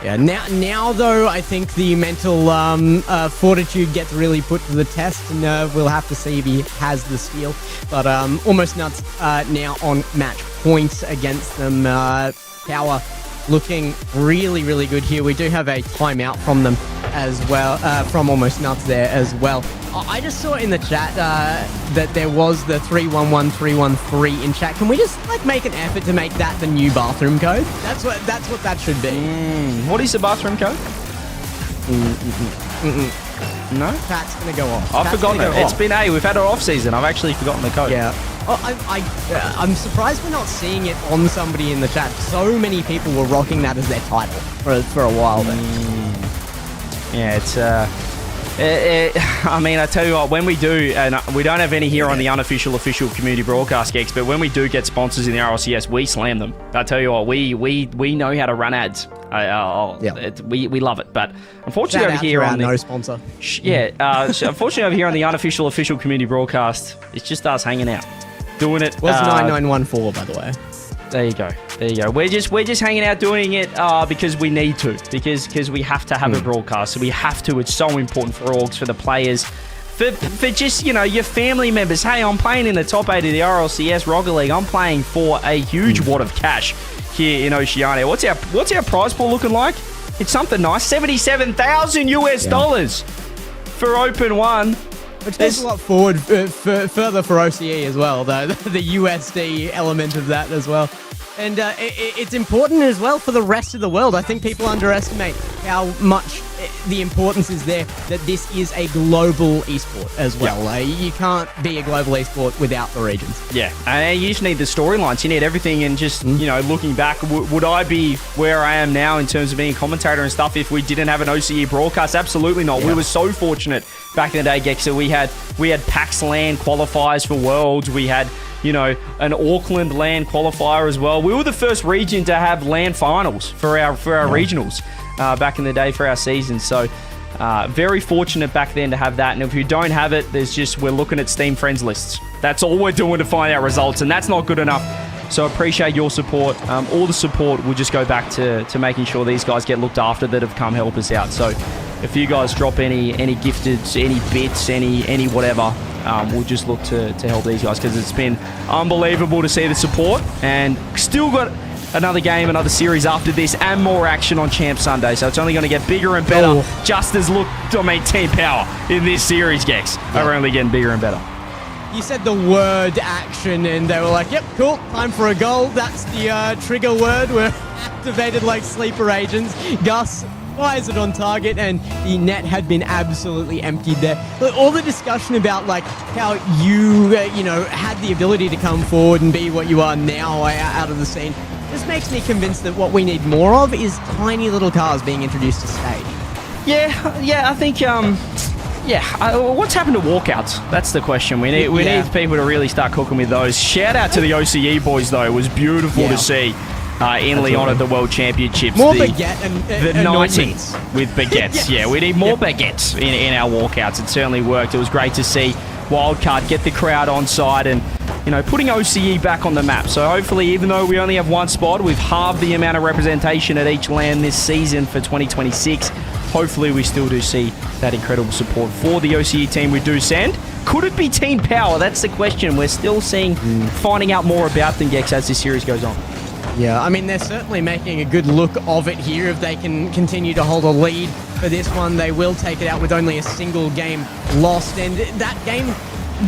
Yeah, now though, I think the mental fortitude gets really put to the test, and we'll have to see if he has the skill. But Almost Nuts now on match points against them. Power looking really, really good here. We do have a timeout from them as well, from Almost Nuts there as well. I just saw in the chat that there was the 311 313 in chat. Can we just like make an effort to make that the new bathroom code? That's what that should be. What is the bathroom code? No? Pat's gonna go off. I've Pat's forgotten gonna it. go It's off. been we've had our off season. I've actually forgotten the code. Yeah. Oh, I'm surprised we're not seeing it on somebody in the chat. So many people were rocking that as their title for a while there. Yeah, it's I mean, I tell you what, when we do, and we don't have any here on the Unofficial official community broadcast gigs, but when we do get sponsors in the RLCS, we slam them. I tell you what, we know how to run ads. We love it, but unfortunately over here on the no sponsor. Unfortunately over here on the Unofficial official community broadcast, it's just us hanging out, doing it. What's 9914 by the way? There you go. We're just hanging out doing it because we need to, because we have to have a broadcast. So we have to. It's so important for orgs, for the players, for just, you know, your family members. Hey, I'm playing in the top 8 of the RLCS Rocket League. I'm playing for a huge wad of cash here in Oceania. What's our prize pool looking like? It's something nice. $77,000 US for Open 1. Which goes a lot forward further for OCE as well, though, the USD element of that as well. And it's important as well for the rest of the world. I think people underestimate how much the importance is there that this is a global esport as well. You can't be a global esport without the regions. Yeah, and you just need the storylines. You need everything. And just, you know, looking back, would I be where I am now in terms of being a commentator and stuff if we didn't have an OCE broadcast? Absolutely not. We were so fortunate back in the day, Gex. So we had PAX LAN qualifiers for Worlds. We had, you know, an Auckland LAN qualifier as well. We were the first region to have LAN finals for our regionals back in the day for our season. So very fortunate back then to have that. And if you don't have it, we're looking at Steam friends lists. That's all we're doing to find out results, and that's not good enough. So appreciate your support. All the support will just go back to making sure these guys get looked after that have come help us out. So if you guys drop any gifteds, any bits, any whatever, we'll just look to help these guys, because it's been unbelievable to see the support, and still got another game, another series after this, and more action on Champ Sunday. So it's only going to get bigger and better. Just as Team Power in this series, Gex, are only getting bigger and better. You said the word action, and they were like, yep, cool, time for a goal. That's the trigger word. We're activated like sleeper agents. Gus fires it on target, and the net had been absolutely emptied there. But all the discussion about like how you, had the ability to come forward and be what you are now out of the scene, just makes me convinced that what we need more of is tiny little cars being introduced to stage. Yeah, I think, what's happened to walkouts? That's the question. We need people to really start cooking with those. Shout out to the OCE boys, though. It was beautiful to see in Lyon at the World Championships. More baguette the and 90s with baguettes. Yes. Yeah, we need more baguettes in our walkouts. It certainly worked. It was great to see Wildcard get the crowd on side and, putting OCE back on the map. So hopefully, even though we only have one spot, we've halved the amount of representation at each LAN this season for 2026. Hopefully, we still do see that incredible support for the OCE team we do send. Could it be team power? That's the question. We're still finding out more about them, Gex, as this series goes on. Yeah, I mean, they're certainly making a good look of it here. If they can continue to hold a lead for this one, they will take it out with only a single game lost. And that game,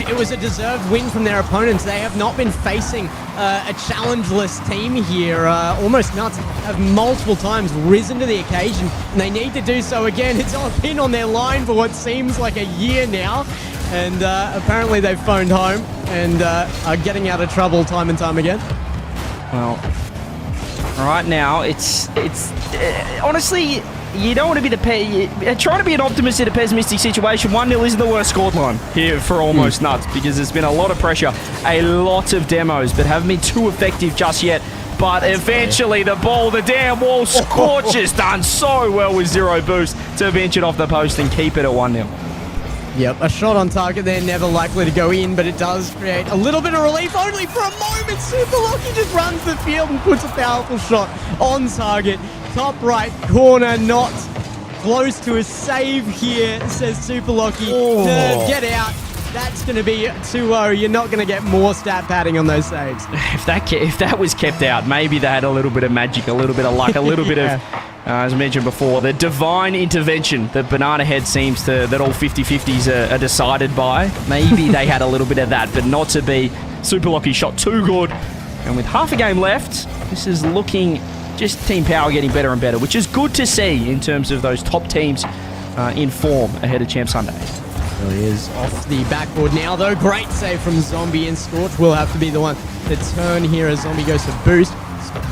it was a deserved win from their opponents. They have not been facing a challengeless team here. Almost Nuts have multiple times risen to the occasion, and they need to do so again. It's been on their line for what seems like a year now, and apparently they've phoned home and are getting out of trouble time and time again. Well, right now, it's honestly, you don't want to be trying to be an optimist in a pessimistic situation. 1-0 isn't the worst scoreline here for Almost Nuts, because there's been a lot of pressure, a lot of demos, but haven't been too effective just yet. But eventually the ball, the damn wall, Scorcher's done so well with 0 boost to bench it off the post and keep it at 1-0. Yep, a shot on target there, never likely to go in, but it does create a little bit of relief, only for a moment. Super Lucky just runs the field and puts a powerful shot on target. Top right corner, not close to a save here, says Super Lucky. Get out. That's going to be 2-0. You're not going to get more stat padding on those saves. If that was kept out, maybe they had a little bit of magic, a little bit of luck, a little bit of, as I mentioned before, the divine intervention that Banana Head seems to, that all 50-50s are decided by. Maybe they had a little bit of that, but not to be. Super Lucky shot too good. And with half a game left, this is looking just Team Power getting better and better, which is good to see in terms of those top teams in form ahead of Champ Sunday. Really is off the backboard now, though. Great save from Zombie, and Scorch will have to be the one to turn here as Zombie goes to boost.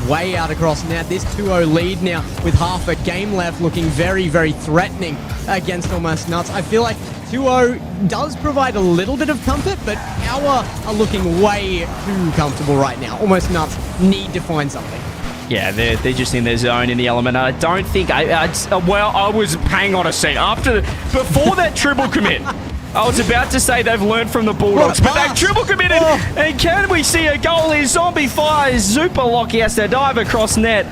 Way out across net. This 2-0 lead now with half a game left, looking very, very threatening against Almost Nuts. I feel like 2-0 does provide a little bit of comfort, but Power are looking way too comfortable right now. Almost Nuts need to find something. Yeah, they're just in their zone in the element. I don't think I was hang on a sec. Before that triple commit, I was about to say they've learned from the Bulldogs, but they've triple committed. And can we see a goal here? Zombie fires. Super Lucky has to dive across net.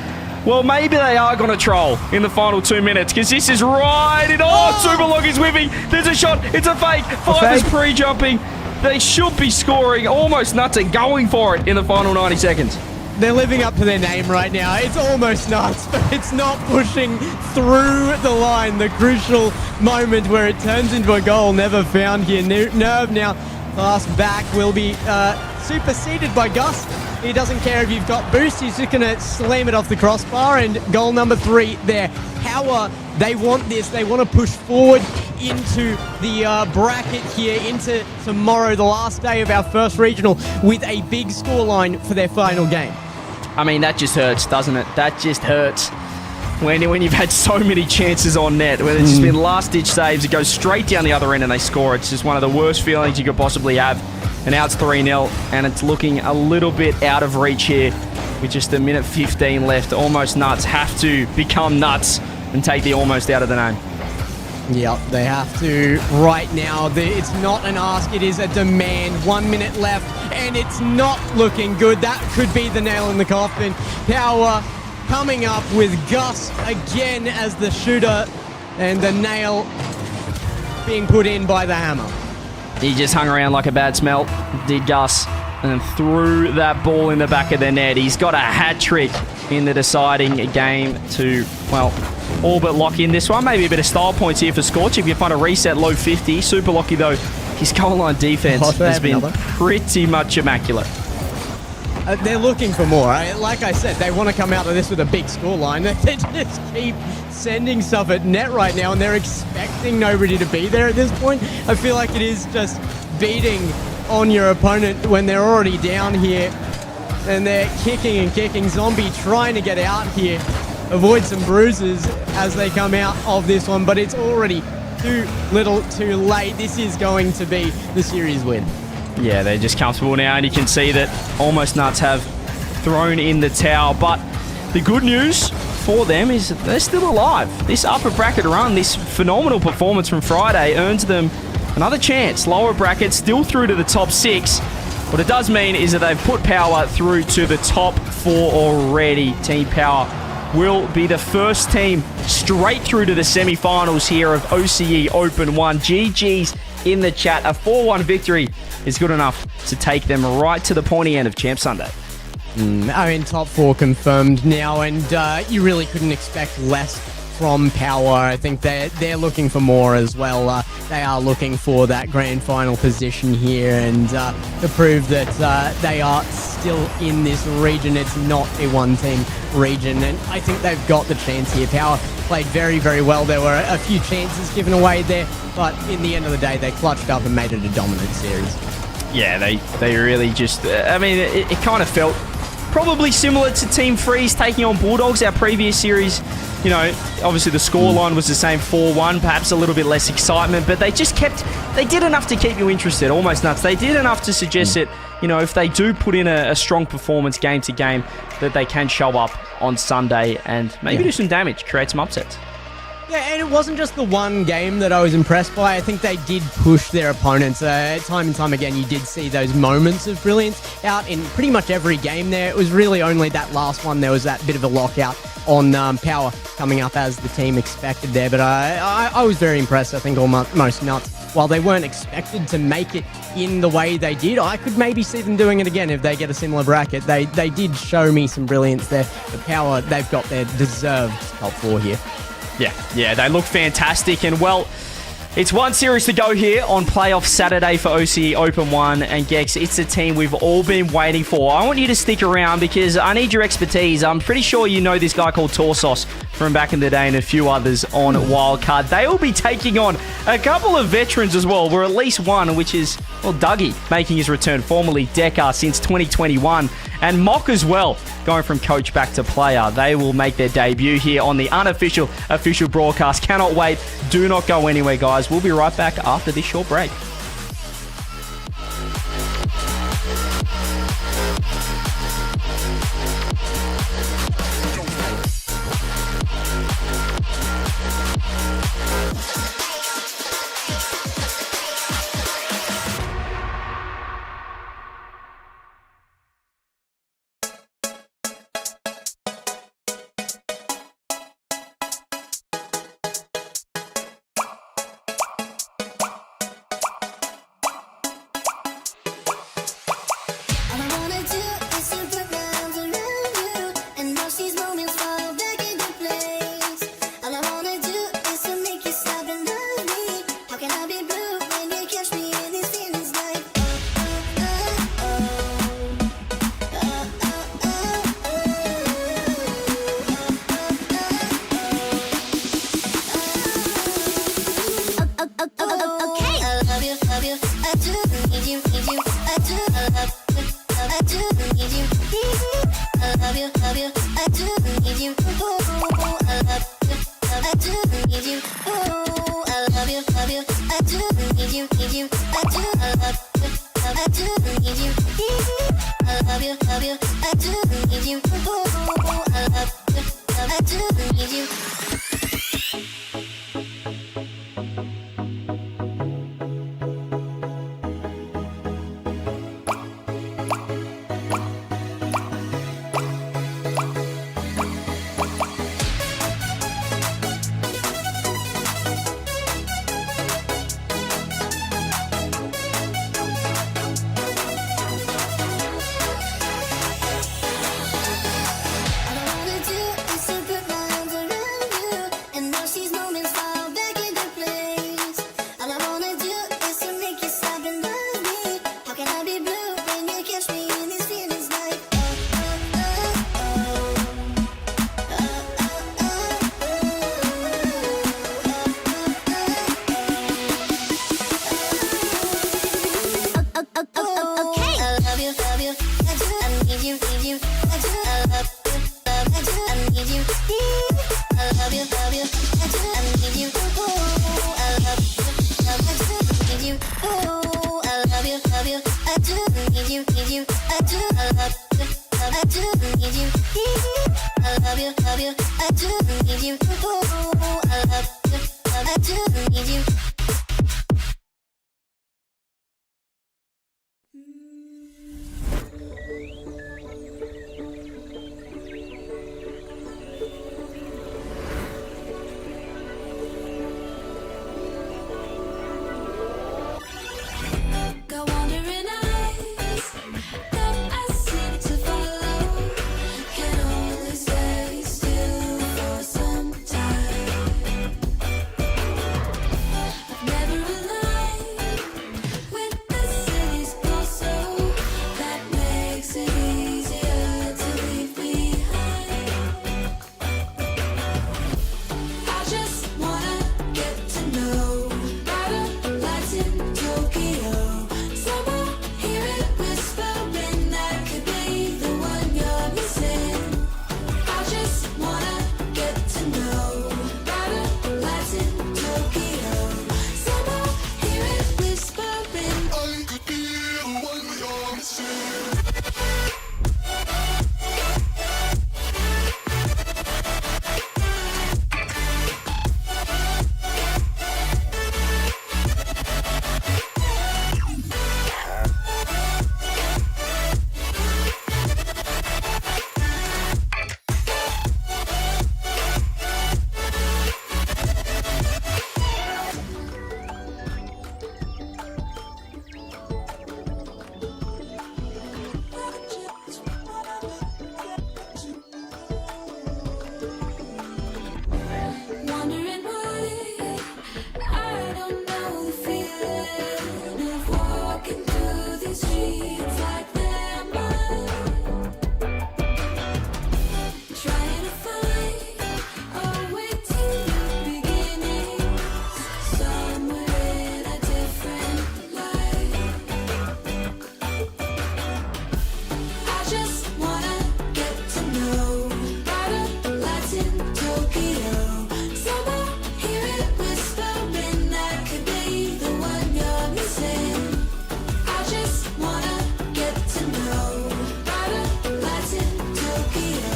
Well, maybe they are going to troll in the final 2 minutes, because this is right in. Super Lucky's whipping. There's a shot. It's a fake. Fiver's pre-jumping. They should be scoring. Almost Nuts are going for it in the final 90 seconds. They're living up to their name right now. It's Almost Nuts, but it's not pushing through the line. The crucial moment where it turns into a goal never found here. Nerve now pass back will be superseded by Gus. He doesn't care if you've got boost. He's just going to slam it off the crossbar, and goal number 3 there. Power, they want this. They want to push forward into the bracket here, into tomorrow, the last day of our first regional, with a big scoreline for their final game. I mean, that just hurts, doesn't it? That just hurts. When you've had so many chances on net, when it's just been last-ditch saves, it goes straight down the other end and they score. It's just one of the worst feelings you could possibly have. And now it's 3-0, and it's looking a little bit out of reach here with just a minute 15 left. Almost Nuts have to become nuts and take the almost out of the name. Yep, they have to right now. It's not an ask, it is a demand. 1 minute left, and it's not looking good. That could be the nail in the coffin. Power coming up with Gus again as the shooter, and the nail being put in by the hammer. He just hung around like a bad smell, did Gus, and threw that ball in the back of the net. He's got a hat trick in the deciding game to, well, all but lock in this one. Maybe a bit of style points here for Scorch if you find a reset low 50. Super Lucky, though, his goal line defense has been pretty much immaculate. they're looking for more. Like I said, they want to come out of this with a big scoreline. They just keep sending stuff at net right now, and they're expecting nobody to be there at this point. I feel like it is just beating on your opponent when they're already down here, and they're kicking and kicking. Zombie trying to get out here, avoid some bruises as they come out of this one, but it's already too little too late. This is going to be the series win. Yeah, they're just comfortable now, and you can see that Almost Nuts have thrown in the towel. But the good news for them is that they're still alive. This upper bracket run, this phenomenal performance from Friday, earns them another chance. Lower bracket still through to the top 6. What it does mean is that they've put Power through to the top 4 already. Team Power will be the first team straight through to the semi-finals here of OCE Open 1. GG's in the chat. A 4-1 victory is good enough to take them right to the pointy end of Champ Sunday. I mean, top 4 confirmed now, and you really couldn't expect less from Power. I think they're looking for more as well. They are looking for that grand final position here, and to prove that they are still in this region. It's not a one-team region, and I think they've got the chance here. Power played very, very well. There were a few chances given away there, but in the end of the day, they clutched up and made it a dominant series. Yeah, they really just... I mean, it kind of felt probably similar to Team Freeze taking on Bulldogs, our previous series. You know, obviously the scoreline was the same, 4-1, perhaps a little bit less excitement, but they just they did enough to keep you interested. Almost Nuts. They did enough to suggest that, you know, if they do put in a strong performance game to game, that they can show up on Sunday and maybe do some damage, create some upsets. Yeah, and it wasn't just the one game that I was impressed by. I think they did push their opponents. Time and time again, you did see those moments of brilliance out in pretty much every game there. It was really only that last one. There was that bit of a lockout on Power coming up as the team expected there. But I was very impressed, I think, Almost Nuts. While they weren't expected to make it in the way they did, I could maybe see them doing it again if they get a similar bracket. They did show me some brilliance there. The Power, they've got their deserved top 4 here. Yeah, they look fantastic. And, well, it's one series to go here on Playoff Saturday for OCE Open 1. And, Gex, it's a team we've all been waiting for. I want you to stick around because I need your expertise. I'm pretty sure you know this guy called Torsos from back in the day and a few others on Wildcard. They will be taking on a couple of veterans as well, or at least one, which is, well, Dougie making his return, formerly Decker, since 2021. And Mock as well, going from coach back to player. They will make their debut here on the Unofficial official broadcast. Cannot wait. Do not go anywhere, guys. We'll be right back after this short break. All I wanna do is to put my arms around you and watch these moments fall back into place. All I wanna do is to make you stop and love me. How can I be blue when you catch me in these feelings like okay. I love you, I do need you, I do love you. I do need you. I love you. I do need you. Oh, I love you. I do need you. Oh, I love you. I do need you. I do love you. I do need you. I love you. I do need you. Oh, I love you. I do need you. All I wanna do is to put my arms around you Go wandering eyes that I seem to follow. Can only stay still for some time. I've never aligned with the city's pulse, so that makes it easier to leave behind. I just wanna get to know brighter lights in Tokyo. Someone hear it whispering that could be the one you're missing. I just wanna get to know brighter lights in Tokyo. Someone hear it whispering I could be the one you're missing. Wondering why I don't know the feeling of walking through these streets like they're mine. Trying to find a way to new beginnings somewhere in a different life. I just wanna get to know brighter lights in Tokyo. Someone hear it whispering that could be the one you're missing. I just wanna get to know brighter lights in Tokyo.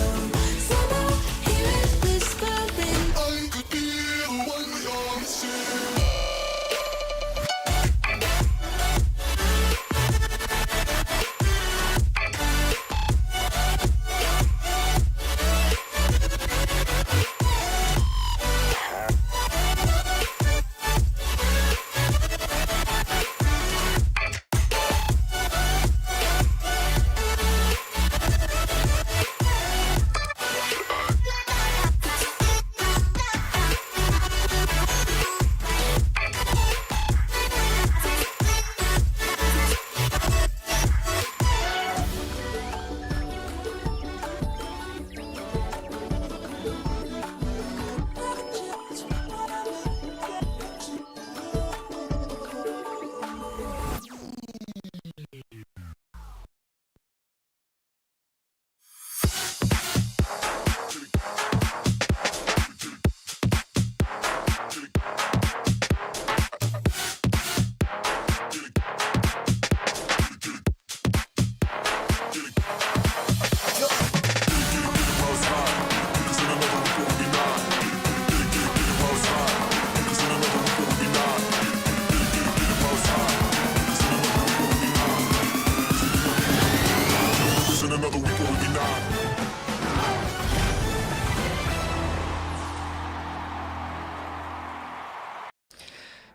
Someone hear it whispering I could be the one you're missing.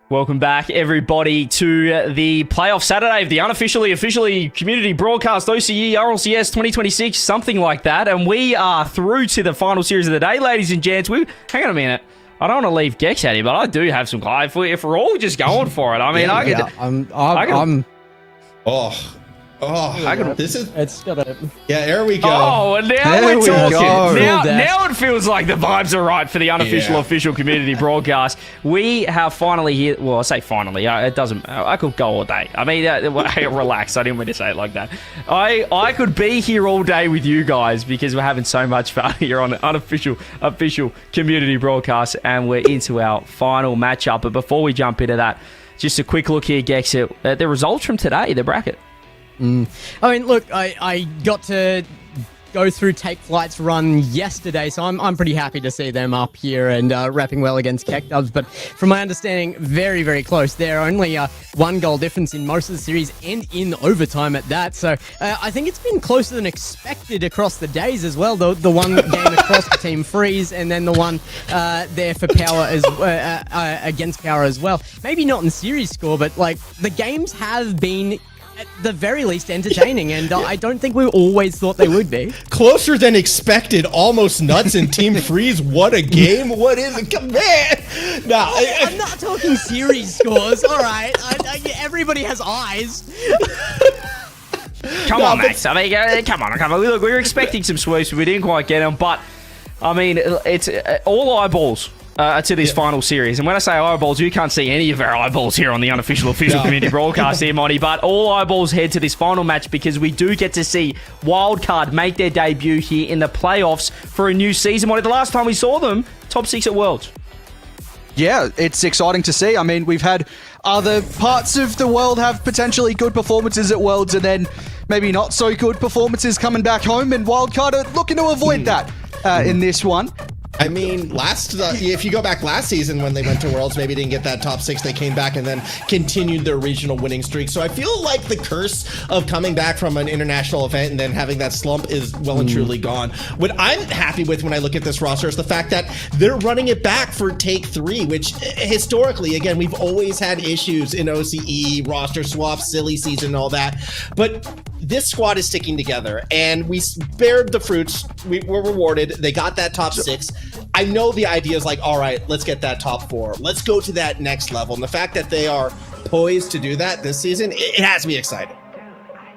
Welcome back, everybody, to the playoff Saturday of the officially community broadcast OCE RLCS 2026, something like that. And we are through to the final series of the day, ladies and gents. Hang on a minute. I don't want to leave Gex out here, but I do have some. If we're all just going for it, I mean, Oh, This is It's got a. yeah. There we go. Oh, and now There we're we talking. go. Now it feels like the vibes are right for the unofficial, Yeah. official community broadcast. We have finally here. Well, I say finally. It doesn't. I could go all day. I mean, relax. I didn't mean to say it like that. I could be here all day with you guys because we're having so much fun here on the unofficial, official community broadcast, and we're into our final matchup. But before we jump into that, just a quick look here, Gex, at the results from today, the bracket. I mean, look, I got to go through Take Flight's run yesterday, so I'm pretty happy to see them up here and rapping well against Keck Dubs. But from my understanding, very, very close. They're only 1 goal difference in most of the series and in overtime at that. So I think it's been closer than expected across the days as well. The one game across for Team Freeze and then the one there for Power as against Power as well. Maybe not in series score, but like the games have been at the very least entertaining, and I don't think we always thought they would be. Closer than expected, almost nuts in Team Freeze. What a game! What is it? Come man! No, I'm not talking series scores. All right, everybody has eyes. Come on, Max. I mean, come on. Look, we were expecting some sweeps, but we didn't quite get them. But, I mean, it's all eyeballs to this final series. And when I say eyeballs, you can't see any of our eyeballs here on the unofficial community broadcast here, Monty. But all eyeballs head to this final match because we do get to see Wildcard make their debut here in the playoffs for a new season. Monty, the last time we saw them, top 6 at Worlds. Yeah, it's exciting to see. I mean, we've had other parts of the world have potentially good performances at Worlds and then maybe not so good performances coming back home, and Wildcard are looking to avoid that in this one. I mean, if you go back last season when they went to Worlds, maybe didn't get that top 6. They came back and then continued their regional winning streak. So I feel like the curse of coming back from an international event and then having that slump is well and truly gone. What I'm happy with when I look at this roster is the fact that they're running it back for Take 3, which historically, again, we've always had issues in OCE, roster swaps, silly season, and all that. But this squad is sticking together, and we bared the fruits. We were rewarded. They got that top 6. I know the idea is like, all right, let's get that top 4. Let's go to that next level. And the fact that they are poised to do that this season, it has me excited.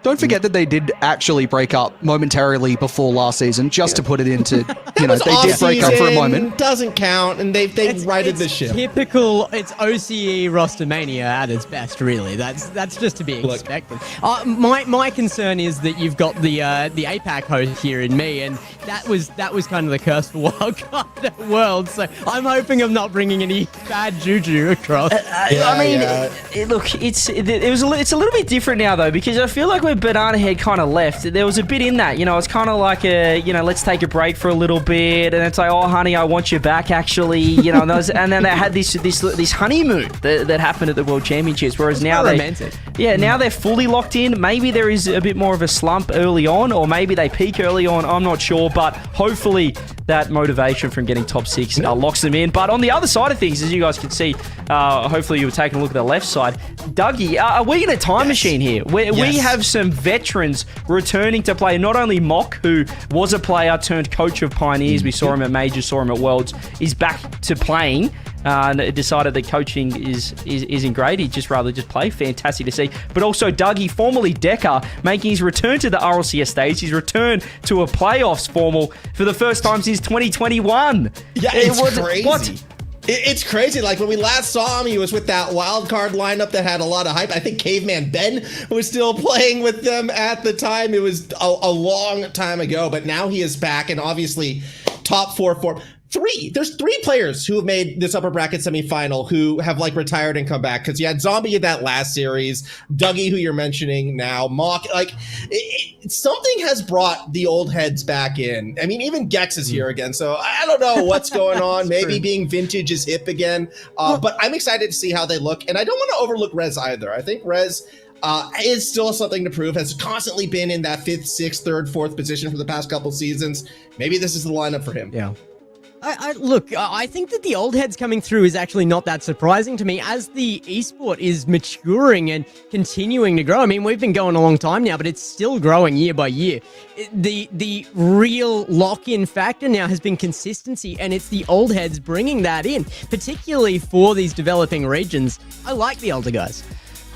Don't forget that they did actually break up momentarily before last season, just to put it into, they did break up for a moment. Doesn't count, and they've righted the ship. Typical, it's OCE roster mania at its best, really. That's just to be expected. My concern is that you've got the APAC host here in me, and that was kind of the curse for Wildcard at World. So I'm hoping I'm not bringing any bad juju across. Look, it's a little bit different now though, because I feel like when Banana Head kind of left, there was a bit in that, it's kind of like let's take a break for a little bit, and it's like, oh honey, I want you back actually, and then they had this honeymoon that happened at the World Championships, whereas now now they're fully locked in. Maybe there is a bit more of a slump early on, or maybe they peak early on, I'm not sure, but hopefully that motivation from getting top 6 locks them in. But on the other side of things, as you guys can see, hopefully you were taking a look at the left side, Dougie, are we in a time machine here? We have some veterans returning to play. Not only Mock, who was a player turned coach of Pioneers, we saw him at Majors, saw him at Worlds, is back to playing. And decided that coaching isn't great. He'd just rather just play. Fantastic to see. But also Dougie, formerly Decker, making his return to the RLCS stage. His return to a playoffs formal for the first time since 2021. Yeah, it's crazy. It's crazy. Like when we last saw him, he was with that wild card lineup that had a lot of hype. I think Caveman Ben was still playing with them at the time. It was a long time ago, but now he is back, and obviously top 4 form. There's 3 players who have made this upper bracket semifinal who have retired and come back, because you had Zombie in that last series, Dougie, who you're mentioning now, Mock, something has brought the old heads back in. I mean, even Gex is here again, so I don't know what's going on. Maybe being vintage is hip again, but I'm excited to see how they look, and I don't want to overlook Rez either. I think Rez is still something to prove, has constantly been in that 5th, 6th, 3rd, 4th position for the past couple seasons. Maybe this is the lineup for him. Yeah. I think that the old heads coming through is actually not that surprising to me, as the esport is maturing and continuing to grow. I mean, we've been going a long time now, but it's still growing year by year. The real lock-in factor now has been consistency, and it's the old heads bringing that in, particularly for these developing regions. I like the older guys.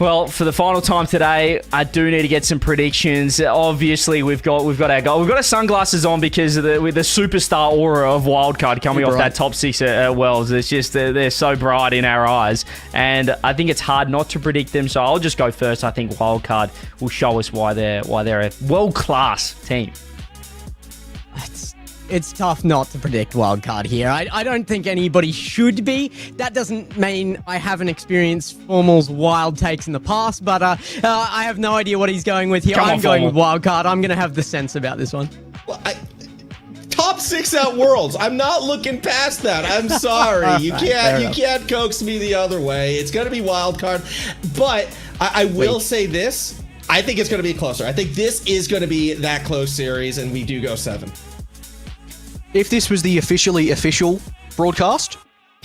Well, for the final time today, I do need to get some predictions. Obviously, we've got our goal. We've got our sunglasses on because of with the superstar aura of Wildcard coming off that top 6 at Wells. It's just they're so bright in our eyes, and I think it's hard not to predict them. So I'll just go first. I think Wildcard will show us why they're a world-class team. It's tough not to predict wildcard here. I don't think anybody should be. That doesn't mean I haven't experienced Formal's wild takes in the past, but I have no idea what he's going with here. I'm going with wildcard. I'm going to have the sense about this one. Well, top 6 at Worlds. I'm not looking past that. I'm sorry. You can't coax me the other way. It's going to be wildcard. But I will say this. I think it's going to be closer. I think this is going to be that close series, and we do go 7. If this was the official broadcast,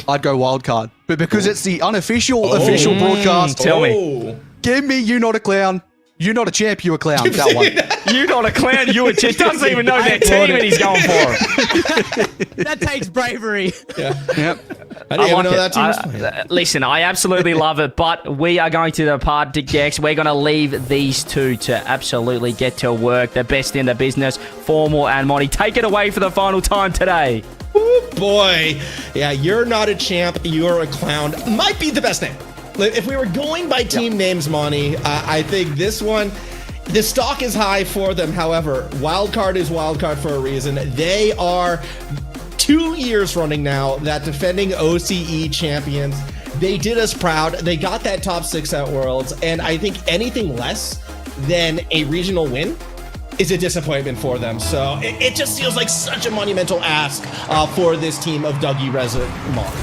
I'd go wildcard. But because it's the unofficial official broadcast, tell me. Give me You Not a Clown. You're not a champ, you a clown. That one. You not a clown, you a champ. Doesn't even know their team and he's going for it. That takes bravery. Yeah. Yep. I didn't even know that team was playing. Listen, I absolutely love it, but we are going to the party decks. We're going to leave these two to absolutely get to work. The best in the business, Formal and Monty. Take it away for the final time today. Ooh, boy. Yeah, you're not a champ, you're a clown. Might be the best name. If we were going by team names, Monty, I think this one, the stock is high for them. However, wildcard is wildcard for a reason. They are 2 years running now that defending OCE champions. They did us proud. They got that top 6 at Worlds, and I think anything less than a regional win is a disappointment for them. So it just feels like such a monumental ask for this team of Dougie, Reza, Mark.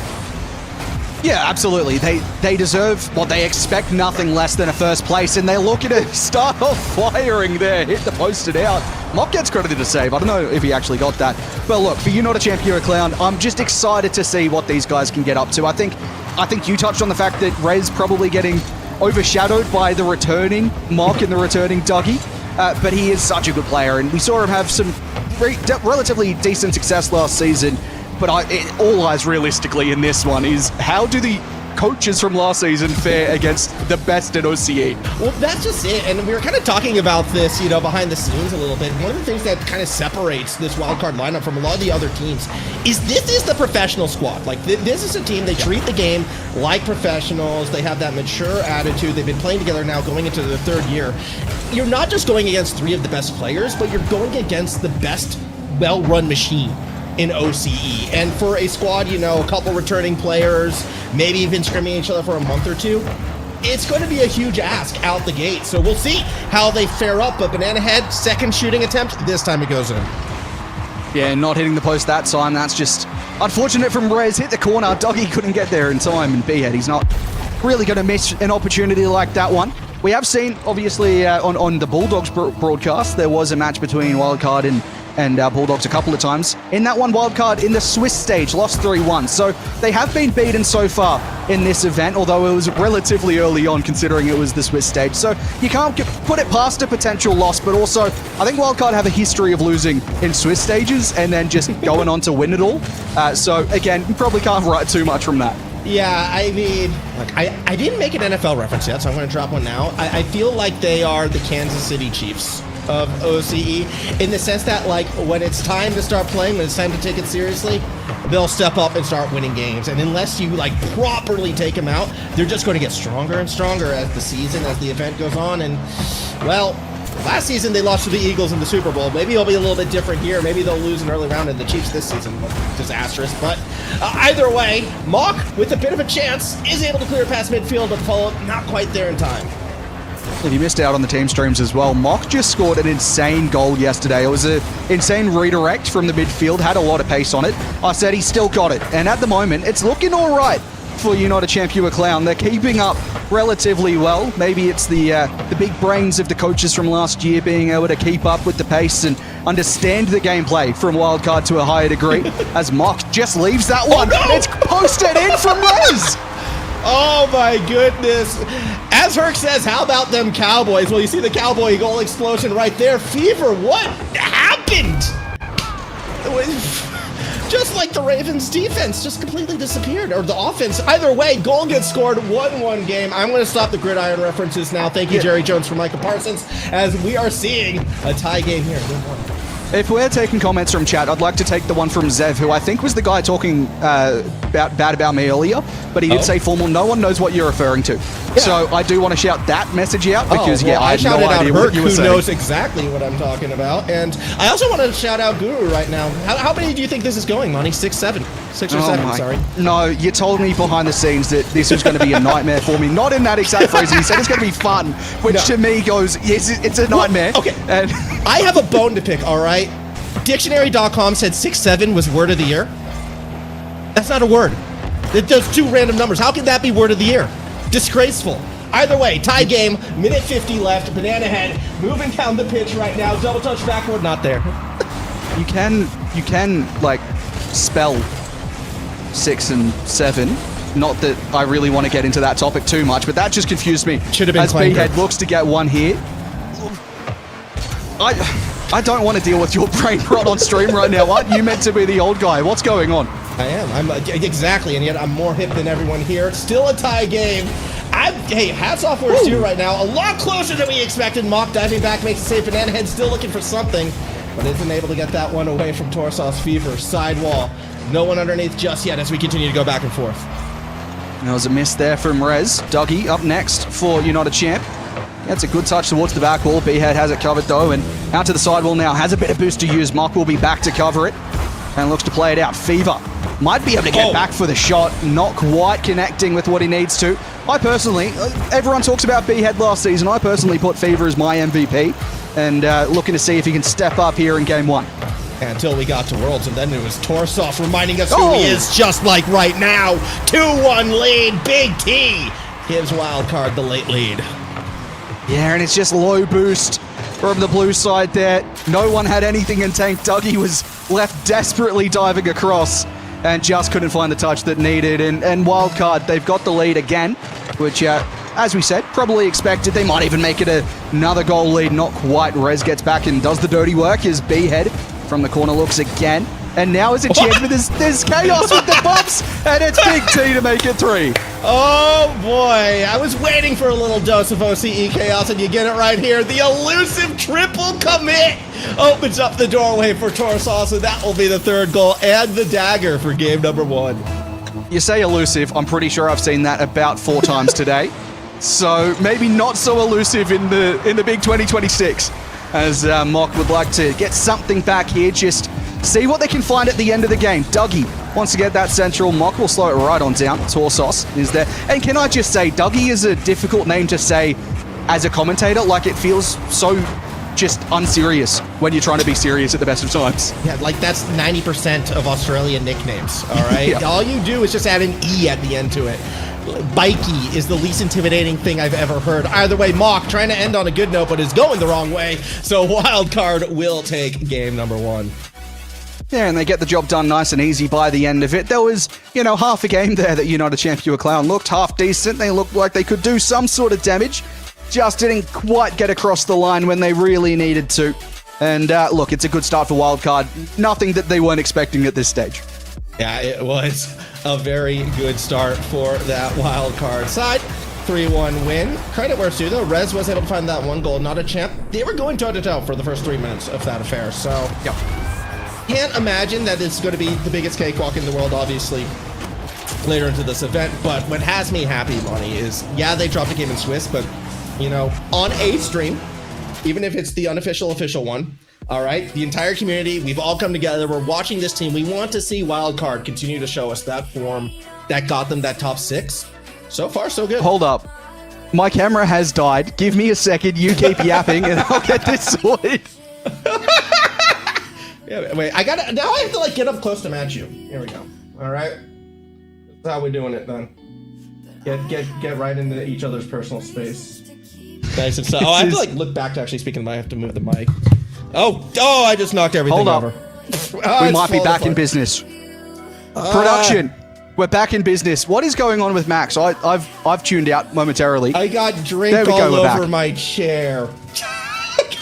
Yeah, absolutely. They deserve what they expect, nothing less than a first place, and they're looking to start off firing there. Hit the post it out. Mock gets credited to save. I don't know if he actually got that. But look, for You Not a Champ, You're a Clown, I'm just excited to see what these guys can get up to. I think you touched on the fact that Rez probably getting overshadowed by the returning Mock and the returning Dougie, but he is such a good player, and we saw him have some relatively decent success last season. But all eyes realistically in this one is how do the coaches from last season fare against the best in OCE? Well, that's just it. And we were kind of talking about this, behind the scenes a little bit. One of the things that kind of separates this wildcard lineup from a lot of the other teams is this is the professional squad. Like, this is a team, they treat the game like professionals. They have that mature attitude. They've been playing together now going into their 3rd year. You're not just going against 3 of the best players, but you're going against the best well-run machine in OCE. And for a squad, a couple returning players, maybe even scrimming each other for a month or 2, it's going to be a huge ask out the gate. So we'll see how they fare up. But Banana Head, second shooting attempt, this time it goes in. Yeah, not hitting the post that time. That's just unfortunate from Rez. Hit the corner. Dougie couldn't get there in time, and B-Head, he's not really going to miss an opportunity like that one. We have seen, obviously, on the Bulldogs broadcast, there was a match between Wildcard and Bulldogs a couple of times. In that one, Wildcard in the Swiss stage lost 3-1. So they have been beaten so far in this event, although it was relatively early on considering it was the Swiss stage. So you can't put it past a potential loss, but also I think Wildcard have a history of losing in Swiss stages and then just going on to win it all. So again, you probably can't write too much from that. Yeah, I mean, I didn't make an NFL reference yet, so I'm going to drop one now. I feel like they are the Kansas City Chiefs of OCE, in the sense that, when it's time to start playing, when it's time to take it seriously, they'll step up and start winning games. And unless you properly take them out, they're just going to get stronger and stronger as the season, as the event goes on. And well, last season they lost to the Eagles in the Super Bowl. Maybe it'll be a little bit different here. Maybe they'll lose an early round, and the Chiefs this season look disastrous. But either way, Mock, with a bit of a chance, is able to clear past midfield, but the follow-up not quite there in time. If you missed out on the team streams as well, Mock just scored an insane goal yesterday. It was an insane redirect from the midfield, had a lot of pace on it. I said he still got it, and at the moment, it's looking all right for You Not a Champ, You a Clown. They're keeping up relatively well. Maybe it's the big brains of the coaches from last year being able to keep up with the pace and understand the gameplay from Wildcard to a higher degree, as Mock just leaves that one. Oh, no! It's posted in from Rez! Oh my goodness. As Herc says, how about them Cowboys? Well, you see the Cowboy goal explosion right there. Fever, what happened? just like the Ravens defense just completely disappeared, or the offense. Either way, goal gets scored, 1-1 game. I'm going to stop the gridiron references now. Thank you, Jerry Jones, for Micah Parsons, as we are seeing a tie game here. If we're taking comments from chat, I'd like to take the one from Zev, who I think was the guy talking bad about me earlier, but he did say formal. No one knows what you're referring to. Yeah. So I do want to shout that message out because, I had no idea what you were saying. Who knows exactly what I'm talking about. And I also want to shout out Guru right now. How many do you think this is going, Monty? 6 or 7, sorry. No, you told me behind the scenes that this was going to be a nightmare for me. Not in that exact phrasing. You said it's going to be fun, which to me goes, yes, it's a nightmare. Well, okay, and I have a bone to pick, all right? Dictionary.com said 6-7 was word of the year. That's not a word. There's 2 random numbers. How can that be word of the year? Disgraceful. Either way, tie game, minute 50 left, Banana Head moving down the pitch right now, double touch backward, not there. You can like spell 6 and 7. Not that I really want to get into that topic too much, but that just confused me. Should have been as B-Head looks to get one here. I don't want to deal with your brain rot on stream right now. Aren't you meant to be the old guy? What's going on? I am. Exactly, and yet I'm more hip than everyone here. Still a tie game. Hey, hats off where it's due right now. A lot closer than we expected. Mock diving back makes a save. Banana Head still looking for something, but isn't able to get that one away from Torsauce Fever. Sidewall. No one underneath just yet as we continue to go back and forth. There was a miss there from Rez. Dougie up next for United Champ. That's a good touch towards the back wall. B-Head has it covered though, and out to the sidewall now. Has a bit of boost to use. Mock will be back to cover it and looks to play it out. Fever might be able to get back for the shot. Not quite connecting with what he needs to. I personally, everyone talks about B-Head last season. I personally put Fever as my MVP and looking to see if he can step up here in game 1. Until we got to Worlds, and then it was Torsauce reminding us who he is, just like right now. 2-1 lead. Big T gives Wildcard the late lead. Yeah, and it's just low boost from the blue side there. No one had anything in tank. Dougie was left desperately diving across and just couldn't find the touch that needed. And Wildcard, they've got the lead again, which, as we said, probably expected. They might even make it another goal lead. Not quite. Rez gets back and does the dirty work as B-Head from the corner looks again. And now is a chance, but there's chaos with the bumps, and it's Big T to make it 3. Oh boy, I was waiting for a little dose of OCE chaos, and you get it right here. The elusive triple commit opens up the doorway for Torsauce, and that will be the 3rd goal and the dagger for game number 1. You say elusive, I'm pretty sure I've seen that about 4 times today. So maybe not so elusive in the big 2026, as Mock would like to get something back here, just see what they can find at the end of the game. Dougie wants to get that central. Mock will slow it right on down. Torsauce is there. And can I just say, Dougie is a difficult name to say as a commentator. Like, it feels so just unserious when you're trying to be serious at the best of times. Yeah, like that's 90% of Australian nicknames, all right? Yeah. All you do is just add an E at the end to it. Bikey is the least intimidating thing I've ever heard. Either way, Mock trying to end on a good note, but is going the wrong way. So Wildcard will take game number 1. Yeah, and they get the job done nice and easy by the end of it. There was, half a game there that United Champion Clown looked half decent. They looked like they could do some sort of damage. Just didn't quite get across the line when they really needed to. And look, it's a good start for Wildcard. Nothing that they weren't expecting at this stage. Yeah, it was a very good start for that Wildcard side. 3-1 win. Credit where it's due, though. Rez was able to find that 1 goal. Not a champ. They were going toe-to-toe for the first 3 minutes of that affair. So, yeah. Can't imagine that it's going to be the biggest cakewalk in the world, obviously, later into this event. But what has me happy, Lonnie, is, yeah, they dropped a game in Swiss, but, on a stream, even if it's the unofficial official one, all right, the entire community, we've all come together. We're watching this team. We want to see Wildcard continue to show us that form that got them that top 6. So far, so good. Hold up. My camera has died. Give me a second. You keep yapping, and I'll get this sorted. Yeah, wait, now I have to get up close to match you. Here we go. All right. That's how we're doing it then. Get right into each other's personal space. Nice and I have to look back to actually speak in the mic. I have to move the mic. Oh, I just knocked everything over. We might be back in business. Production. We're back in business. What is going on with Max? I've tuned out momentarily. I got drink all over my chair.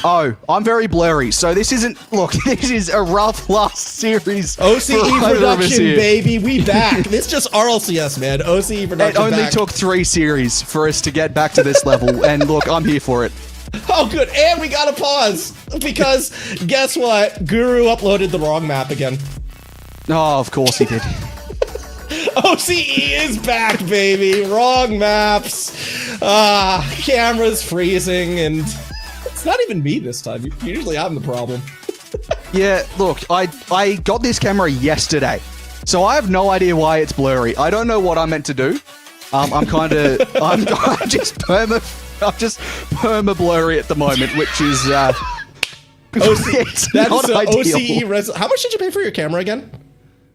Oh, I'm very blurry. So this isn't. Look, this is a rough last series. OCE for either of us production, here. baby. We back. This just RLCS, man. OCE production. It only back. took 3 series for us to get back to this level, and look, I'm here for it. Oh, good. And we got to pause because guess what? Guru uploaded the wrong map again. Oh, of course he did. OCE is back, baby. Wrong maps. Camera's freezing, and it's not even me this time. Usually I'm the problem. Yeah, look, I got this camera yesterday, so I have no idea why it's blurry. I don't know what I'm meant to do. I'm just perma blurry at the moment, which is it's That's not ideal. OCE. How much did you pay for your camera again?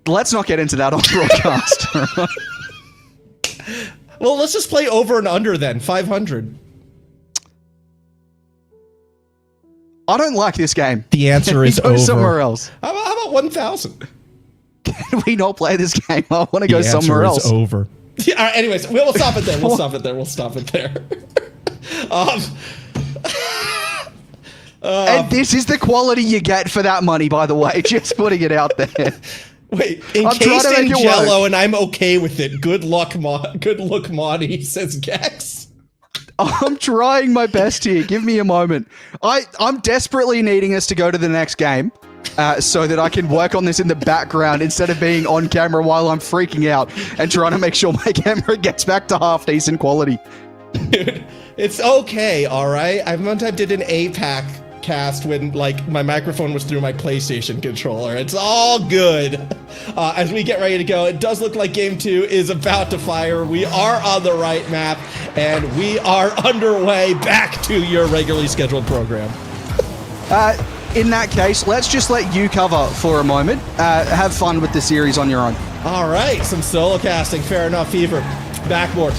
Let's not get into that on broadcast. Well, let's just play over and under then. 500. I don't like this game. The answer Can we is go over. somewhere else. How about 1,000? Can we not play this game? I want to go somewhere else. Over. Yeah, all right, anyways, we'll stop it there. We'll stop it there. And this is the quality you get for that money, by the way. Just putting it out there. Wait, I'm trying encased to in make it jello, work. and I'm okay with it. Good luck, Monty, says Gex. I'm trying my best here. Give me a moment. I'm desperately needing us to go to the next game so that I can work on this in the background instead of being on camera while I'm freaking out and trying to make sure my camera gets back to half decent quality. Dude, it's okay, all right? I one time did an APAC cast when like my microphone was through my PlayStation controller. It's all good. As we get ready to go, it does look like game 2 is about to fire. We are on the right map, and we are underway back to your regularly scheduled program. In that case, let's just let you cover for a moment. Have fun with the series on your own. All right, some solo casting. Fair enough, Fever. Backboard.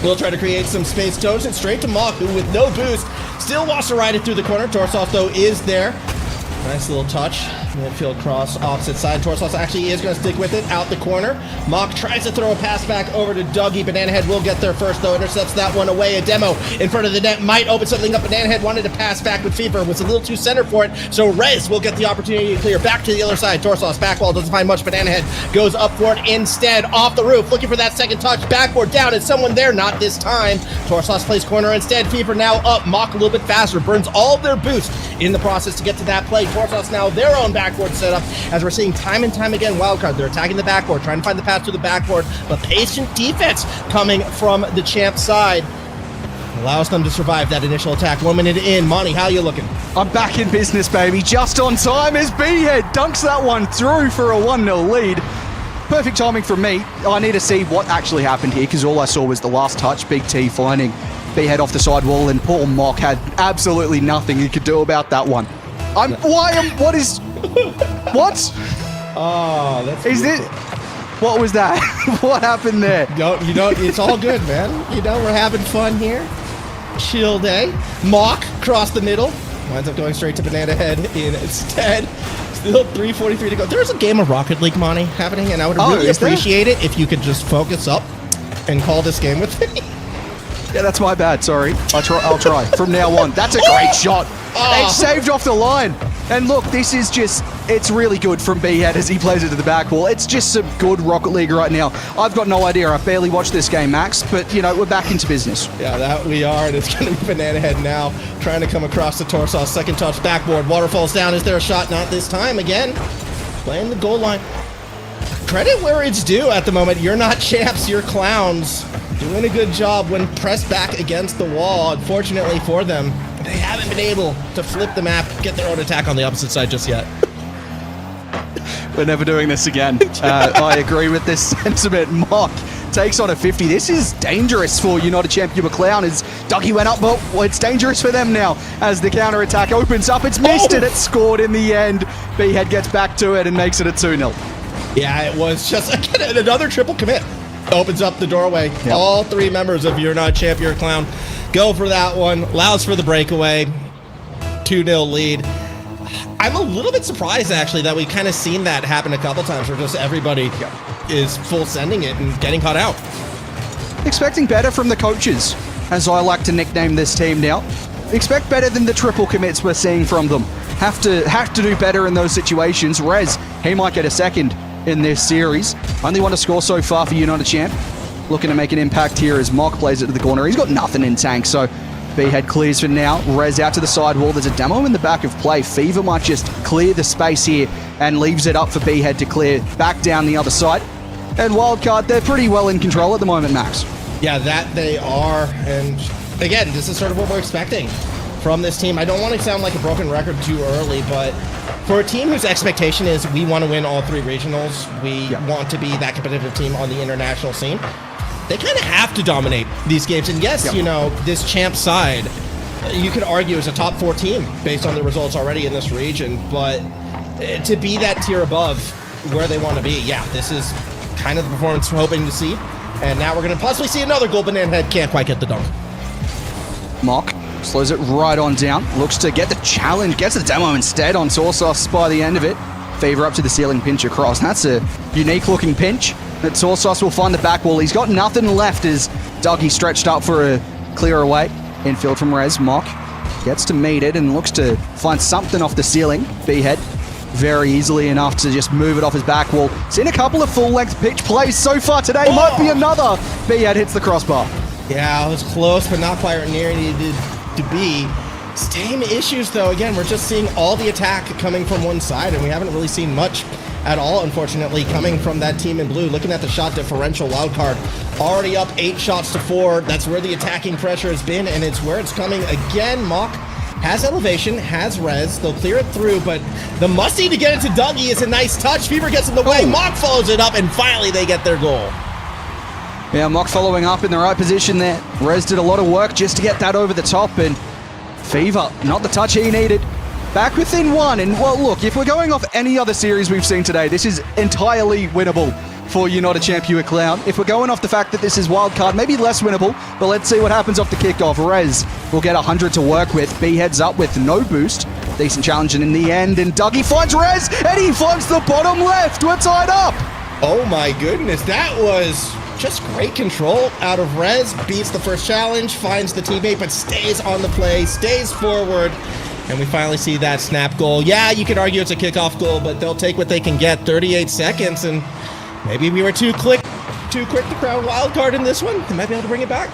We'll try to create some space toes and straight to Mock, who with no boost still wants to ride it through the corner. Torsos, though, is there. Nice little touch. Midfield cross, opposite side. Torsos actually is going to stick with it out the corner. Mock tries to throw a pass back over to Dougie. Banana Head will get there first, though. Intercepts that one away. A demo in front of the net might open something up. Banana Head wanted to pass back, but Fever was a little too center for it. So Rez will get the opportunity to clear back to the other side. Torsos back wall doesn't find much. Banana Head goes up for it instead. Off the roof, looking for that second touch. Backboard down, and someone there. Not this time. Torsos plays corner instead. Fever now up. Mock a little bit faster. Burns all of their boost in the process to get to that play. Torsos now their own backboard setup, as we're seeing time and time again. Wildcard, they're attacking the backboard, trying to find the path to the backboard, but patient defense coming from the champ side allows them to survive that initial attack. 1 minute in. Monty, how you looking? I'm back in business, baby. Just on time as B-Head dunks that one through for a 1-0 lead. Perfect timing from me. I need to see what actually happened here, because all I saw was the last touch. Big T finding B-Head off the side wall, and Paul Mock had absolutely nothing he could do about that one. What? Oh, that's Is it? What was that? What happened there? You know, it's all good, man. You know, we're having fun here. Chill day. Mock across the middle. Winds up going straight to Banana Head instead. Still 3:43 to go. There's a game of Rocket League, Monty, happening, and I would really appreciate it if you could just focus up and call this game with me. Yeah, that's my bad. Sorry. I'll try from now on. That's a great shot. It's saved off the line. And look, this is just, it's really good from B-Head as he plays it to the back wall. It's just some good Rocket League right now. I've got no idea. I barely watched this game, Max, but, you know, we're back into business. Yeah, that we are, and it's going to be Banana Head now, trying to come across the torso. Second touch, backboard. Waterfalls down. Is there a shot? Not this time. Again, playing the goal line. Credit where it's due at the moment. You're not champs, you're clowns. Doing a good job when pressed back against the wall. Unfortunately for them, they haven't been able to flip the map, get their own attack on the opposite side just yet. We're never doing this again. I agree with this sentiment. Mock takes on a 50. This is dangerous for You Not a Champ, You a Clown, as Dougie went up, but it's dangerous for them now as the counter-attack opens up. It's missed and it's scored in the end. B-Head gets back to it and makes it a 2-0. Yeah, it was just, again, another triple commit. Opens up the doorway. Yep. All three members of You're Not a Champ, You're a Clown go for that one. Allows for the breakaway. 2-0 lead. I'm a little bit surprised, actually, that we kind of seen that happen a couple times where just everybody is full sending it and getting caught out. Expecting better from the coaches, as I like to nickname this team now. expect better than the triple commits we're seeing from them. Have to do better in those situations. Rez, he might get a second in this series. Only one to score so far for United Champ. Looking to make an impact here as Mock plays it to the corner. He's got nothing in tank, so B-Head clears for now. Rez out to the sidewall. There's a demo in the back of play. Fever might just clear the space here and leaves it up for B-Head to clear back down the other side. And Wildcard, they're pretty well in control at the moment, Max. Yeah, that they are. And again, this is sort of what we're expecting from this team. I don't want to sound like a broken record too early, but for a team whose expectation is we want to win all 3 regionals, we want to be that competitive team on the international scene, they kind of have to dominate these games. And yes, you know, this champ side, you could argue is a top 4 team based on the results already in this region, but to be that tier above where they want to be, yeah, this is kind of the performance we're hoping to see. And now we're going to possibly see another goal. Banana Head can't quite get the dunk. Mock slows it right on down. Looks to get the challenge. Gets the demo instead on Sauce by the end of it. Fever up to the ceiling, pinch across. That's a unique looking pinch. That Sauce will find the back wall. He's got nothing left as Dougie stretched up for a clear away. Infield from Rez. Mock gets to meet it and looks to find something off the ceiling. B-Head very easily enough to just move it off his back wall. Seen a couple of full-length pitch plays so far today. Might be another. B-Head hits the crossbar. Yeah, it was close, but not quite near it needed to be. Same issues, though. Again, we're just seeing all the attack coming from one side, and we haven't really seen much at all, unfortunately, coming from that team in blue. Looking at the shot differential, Wildcard already up 8 shots to 4. That's where the attacking pressure has been, and it's where it's coming again. Mock has elevation, has res. They'll clear it through, but the musty to get it to Dougie is a nice touch. Fever gets in the way. Mock follows it up, and finally they get their goal. Yeah, Mock following up in the right position there. Rez did a lot of work just to get that over the top, and Fever, not the touch he needed. Back within 1, and well, look, if we're going off any other series we've seen today, this is entirely winnable for United Champ Hewitt Clown. If we're going off the fact that this is wildcard, maybe less winnable, but let's see what happens off the kickoff. Rez will get 100 to work with. B heads up with no boost. Decent challenge in the end, and Dougie finds Rez, and he finds the bottom left. We're tied up. Oh my goodness, that was just great control out of Rez. Beats the first challenge, finds the teammate, but stays on the play, stays forward, and we finally see that snap goal. Yeah, you could argue it's a kickoff goal, but they'll take what they can get. 38 seconds, and maybe we were too quick to crown wildcard in this one. They might be able to bring it back.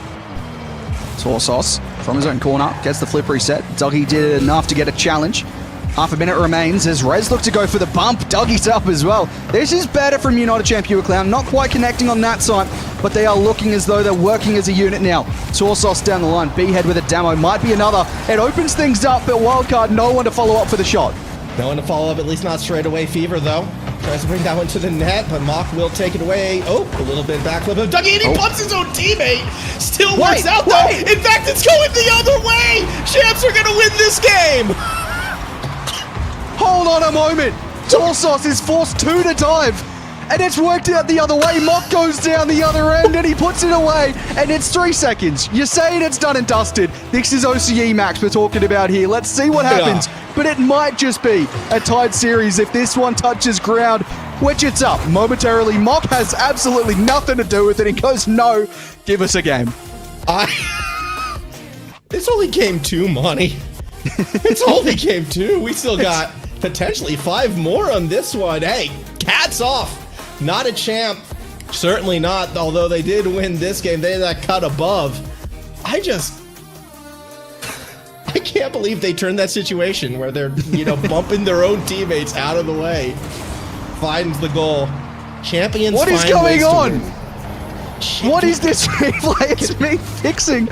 Sauce from his own corner gets the flip reset. Dougie did enough to get a challenge. Half a minute remains as Rez look to go for the bump. Dougie's up as well. This is better from United Champ Hewitt Clown. Not quite connecting on that side, but they are looking as though they're working as a unit now. Sauce down the line. B-head with a demo. Might be another. It opens things up, but wildcard, no one to follow up for the shot. No one to follow up, at least not straight away. Fever, though, tries to bring that one to the net, but Mock will take it away. Oh, a little bit backflip of Dougie, and he bumps his own teammate. Still works out, though. In fact, it's going the other way. Champs are going to win this game. Hold on a moment. Sauce is forced to dive, and it's worked out the other way. Mock goes down the other end, and he puts it away, and it's 3 seconds. You're saying it's done and dusted. This is OCE Max we're talking about here. Let's see what happens, but it might just be a tied series if this one touches ground, which it's up momentarily. Mock has absolutely nothing to do with it. He goes, no, give us a game. It's only game 2, Monty. It's only game 2. We still got potentially 5 more on this one. Hey, cats off. Not a champ. Certainly not, although they did win this game. They had that cut above. I can't believe they turned that situation where they're, bumping their own teammates out of the way. Finds the goal. Champions. What is going on? What is this replay? It's me fixing.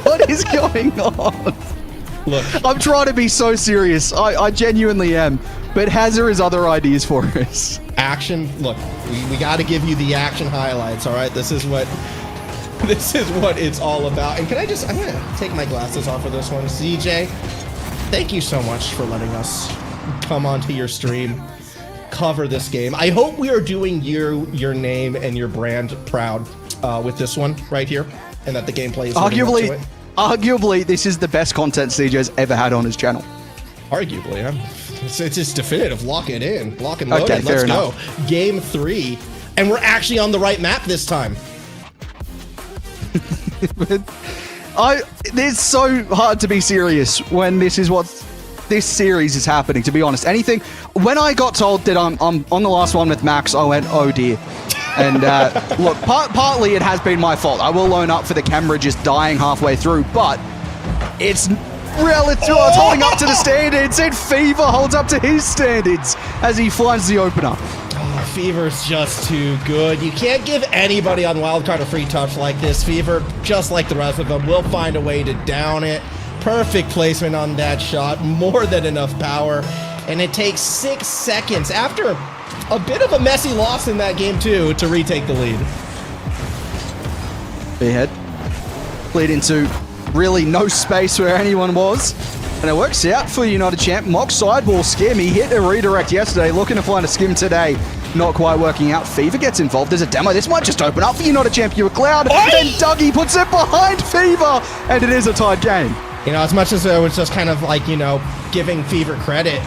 What is going on? Look, I'm trying to be so serious. I genuinely am. But Hazard has other ideas for us. Action. Look, we got to give you the action highlights. All right, this is what it's all about. And I'm gonna take my glasses off for this one. CJ, thank you so much for letting us come onto your stream, cover this game. I hope we are doing your name and your brand proud with this one right here, and that the gameplay is living up to it. Arguably, this is the best content CJ's ever had on his channel. Arguably, it's just definitive. Lock it in. Lock and load Okay, it. Let's fair go. enough. Game 3. And we're actually on the right map this time. It's so hard to be serious when this series is happening, to be honest. When I got told that I'm on the last one with Max, I went, oh dear. And look, partly it has been my fault. I will own up for the camera just dying halfway through, but it's holding up to the standards, and Fever holds up to his standards as he finds the opener. Oh, Fever's just too good. You can't give anybody on Wildcard a free touch like this. Fever, just like the rest of them, will find a way to down it. Perfect placement on that shot, more than enough power, and it takes 6 seconds after a bit of a messy loss in that game too to retake the lead. Behead lead into really no space where anyone was, and it works out for United Champ. Mock sideball skim. He hit a redirect yesterday, looking to find a skim today. Not quite working out. Fever gets involved. There's a demo. This might just open up for United Champ. Cloud. Then Dougie puts it behind Fever, and it is a tied game. You know, as much as I was just kind of like, giving Fever credit,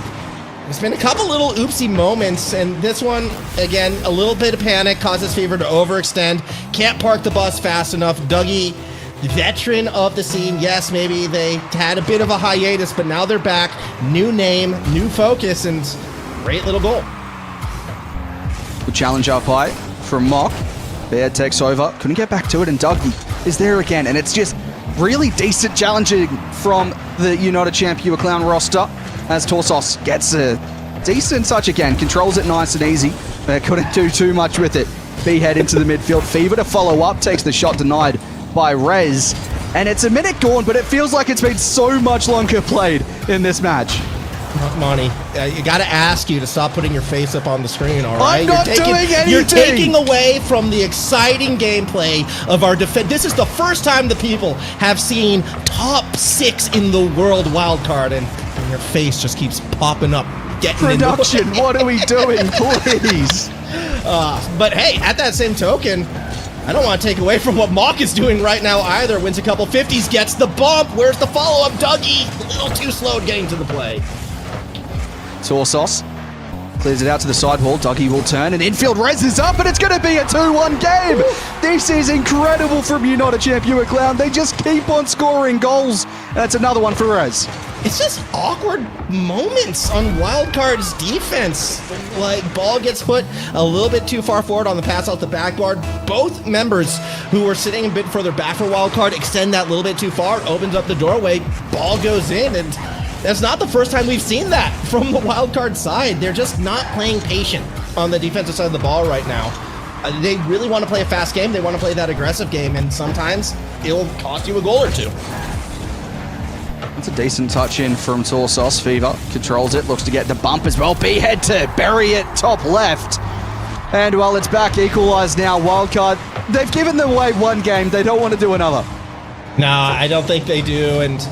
there's been a couple little oopsie moments, and this one, again, a little bit of panic causes Fever to overextend. Can't park the bus fast enough. Dougie, veteran of the scene. Yes, maybe they had a bit of a hiatus, but now they're back. New name, new focus, and great little goal. Good challenge up high from Mock. Beard takes over. Couldn't get back to it, and Dougie is there again, and it's just really decent challenging from the United Champ Clown roster as Torsos gets a decent touch again. Controls it nice and easy. Couldn't do too much with it. Behead into the midfield. Fever to follow up. Takes the shot denied by Rez. And it's a minute gone, but it feels like it's been so much longer played in this match. Monty, you got to ask you to stop putting your face up on the screen, all right? I'm not doing anything! You're taking away from the exciting gameplay of our defense. This is the first time the people have seen top 6 in the world wildcard, and your face just keeps popping up. Production, what are we doing, please? But hey, at that same token, I don't want to take away from what Mock is doing right now either. Wins a couple 50s, gets the bump. Where's the follow-up? Dougie, a little too slow getting to the play. Torsos clears it out to the sidewall. Dougie will turn, and infield Rez is up, and it's going to be a 2-1 game. This is incredible from United Champ Clown. They just keep on scoring goals. That's another one for Rez. It's just awkward moments on Wildcard's defense. Like, ball gets put a little bit too far forward on the pass out the backboard. Both members who were sitting a bit further back for Wildcard extend that little bit too far, opens up the doorway, ball goes in, and that's not the first time we've seen that from the Wildcard side. They're just not playing patient on the defensive side of the ball right now. They really want to play a fast game. They want to play that aggressive game, and sometimes it'll cost you a goal or two. That's a decent touch in from Torsos. Fever controls it, looks to get the bump as well. Behead to bury it top left. And well, it's back equalized now. Wildcard, they've given them away one game. They don't want to do another. No, I don't think they do, and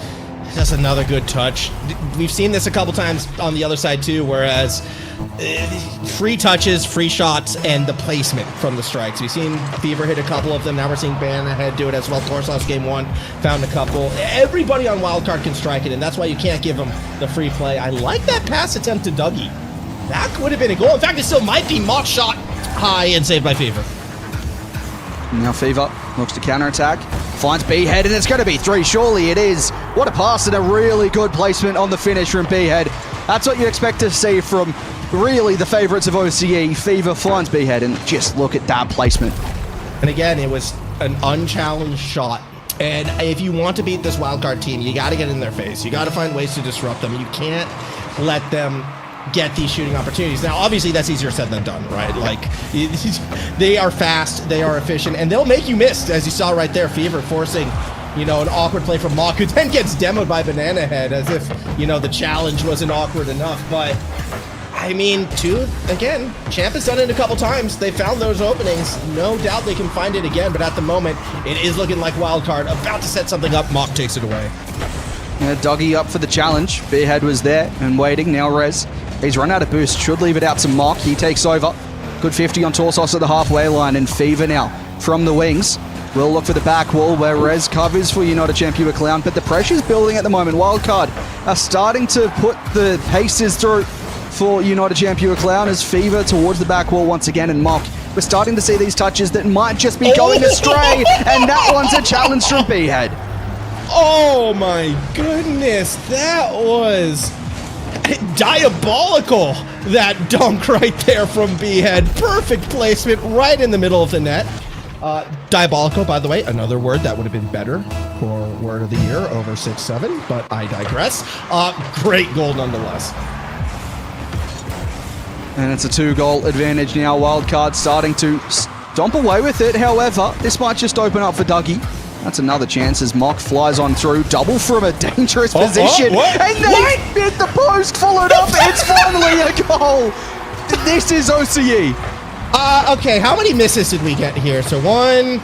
that's another good touch. We've seen this a couple times on the other side too, whereas free touches, free shots, and the placement from the strikes. We've seen Fever hit a couple of them. Now we're seeing Bannerhead do it as well. Torsos game 1 found a couple. Everybody on Wildcard can strike it, and that's why you can't give them the free play. I like that pass attempt to Dougie. That would have been a goal. In fact, it still might be. Mock shot high and saved by Fever. Now Fever looks to counterattack. Finds Behead, and it's going to be 3. Surely it is. What a pass and a really good placement on the finish from Behead. That's what you expect to see from really the favourites of OCE. Fever finds Behead, and just look at that placement. And again, it was an unchallenged shot. And if you want to beat this wildcard team, you got to get in their face. You got to find ways to disrupt them. You can't let them get these shooting opportunities. Now, obviously, that's easier said than done, right? Like, they are fast, they are efficient, and they'll make you miss, as you saw right there. Fever forcing, an awkward play from Mock, who then gets demoed by Banana Head, as if, the challenge wasn't awkward enough. But, I mean, again, Champ has done it a couple times. They found those openings. No doubt they can find it again, but at the moment, it is looking like Wildcard about to set something up. Mock takes it away. Dougie up for the challenge. Bearhead was there and waiting. Now Rez. He's run out of boost. Should leave it out to Mock. He takes over. Good 50 on Torsos at the halfway line. And Fever now from the wings. We'll look for the back wall where Rez covers for United Champ Clown. But the pressure's building at the moment. Wildcard are starting to put the paces through for United Champ Clown as Fever towards the back wall once again. And Mock. We're starting to see these touches that might just be going astray. And that one's a challenge from Behead. Oh my goodness, that was diabolical. That dunk right there from B-Head. Perfect placement right in the middle of the net. Diabolical, by the way, another word that would have been better for word of the year over 6-7, but I digress. Great goal nonetheless. And it's a 2-goal advantage now. Wildcard starting to stomp away with it. However, this might just open up for Dougie. That's another chance as Mock flies on through. Double from a dangerous position. And they hit the post, followed up. It's finally a goal. This is OCE. Okay, how many misses did we get here? So 1,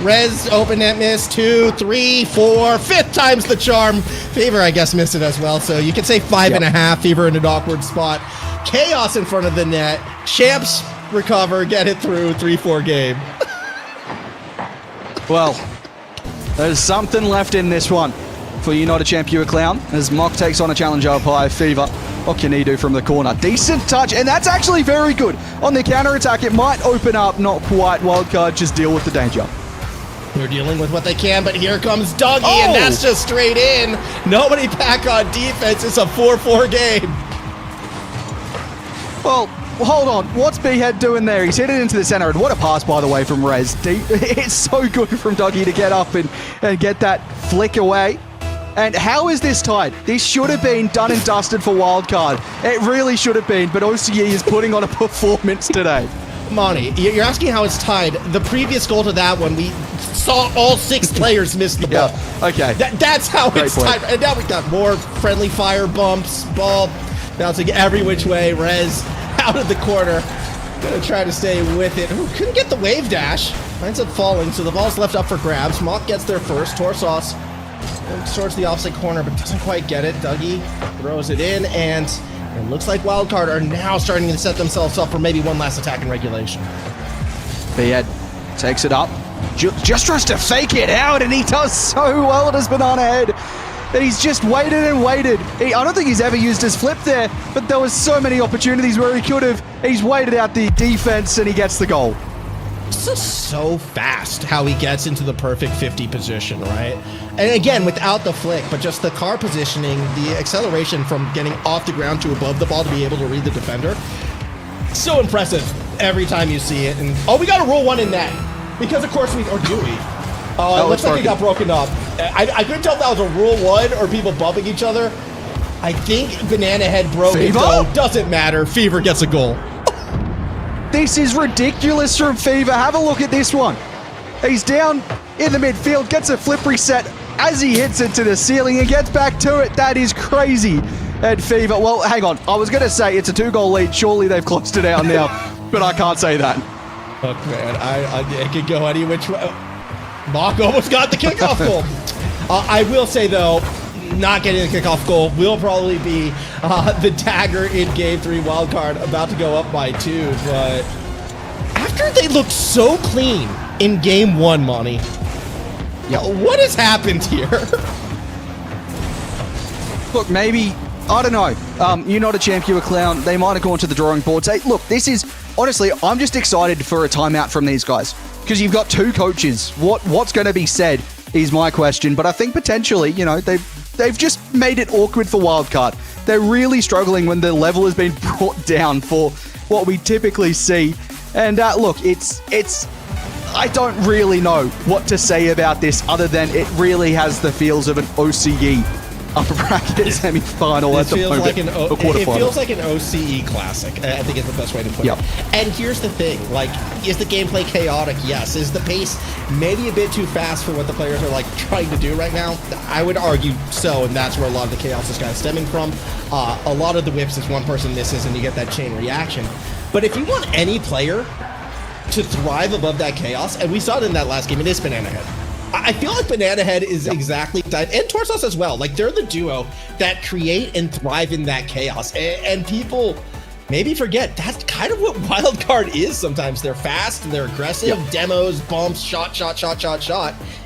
Rez, open net miss, 2, 3, 4, 5th time's the charm. Fever, I guess, missed it as well. So you could say 5.5. Fever in an awkward spot. Chaos in front of the net. Champs recover, get it through, 3-4 game. Well, there's something left in this one for you not a champ, you a clown, as Mock takes on a challenger up high. Fever, what can he do from the corner? Decent touch, and that's actually very good. On the counter-attack, it might open up, not quite. Wildcard, just deal with the danger. They're dealing with what they can, but here comes Dougie, and that's just straight in. Nobody back on defense. It's a 4-4 game. Well, hold on. What's B-Head doing there? He's hit it into the center, and what a pass, by the way, from Rez. It's so good from Dougie to get up and get that flick away. And how is this tied? This should have been done and dusted for Wildcard. It really should have been, but OCE is putting on a performance today. Monty, you're asking how it's tied. The previous goal to that one, we saw all 6 players miss the ball. Yeah, okay. That's how Great it's point. tied. And now we got more friendly fire bumps, ball bouncing every which way. Rez out of the corner. Gonna try to stay with it. Ooh, couldn't get the wave dash. Ends up falling, so the ball's left up for grabs. Mock gets there first. Torsos towards the opposite corner, but doesn't quite get it. Dougie throws it in, and it looks like Wildcard are now starting to set themselves up for maybe one last attack in regulation. B-Head takes it up. Just tries to fake it out, and he does so well at his banana head. He's just waited and waited. I don't think he's ever used his flip there, but there was so many opportunities where he could have. He's waited out the defense, and he gets the goal. This is so fast how he gets into the perfect 50 position, right? And again, without the flick, but just the car positioning, the acceleration from getting off the ground to above the ball to be able to read the defender. So impressive every time you see it. And we got a rule 1 in net. Because of course we, or do we? It looks like it got broken up. I couldn't tell if that was a rule 1 or people bumping each other. I think Banana Head broke it, though. Doesn't matter. Fever gets a goal. This is ridiculous from Fever. Have a look at this one. He's down in the midfield, gets a flip reset as he hits it to the ceiling and gets back to it. That is crazy. And Fever, well, hang on. I was going to say it's a 2-goal lead. Surely they've closed it out now, but I can't say that. Look, man, it could go any which way. Mock almost got the kickoff goal. I will say, though, not getting the kickoff goal will probably be the dagger in Game 3 wildcard, about to go up by 2. But after they looked so clean in Game 1, Monty, what has happened here? Look, maybe, I don't know. You're not a champ, you're a clown. They might have gone to the drawing board. Say, look, this is, honestly, I'm just excited for a timeout from these guys. Because you've got 2 coaches. What's going to be said is my question. But I think potentially, you know, they've just made it awkward for Wildcard. They're really struggling when the level has been brought down for what we typically see. And look, it's I don't really know what to say about this other than it really has the feels of an OCE upper bracket semi-final at the moment. It feels like an OCE classic. I think it's the best way to put it. And here's the thing, like, is the gameplay chaotic? Yes. Is the pace maybe a bit too fast for what the players are like trying to do right now? I would argue so, and that's where a lot of the chaos is kind of stemming from. A lot of the whips is one person misses and you get that chain reaction. But if you want any player to thrive above that chaos, and we saw it in that last game, it is Banana Head. I feel like Banana Head is exactly that, and Torsos as well. Like, they're the duo that create and thrive in that chaos. And people maybe forget that's kind of what Wildcard is sometimes. They're fast, they're aggressive, demos, bumps, shot.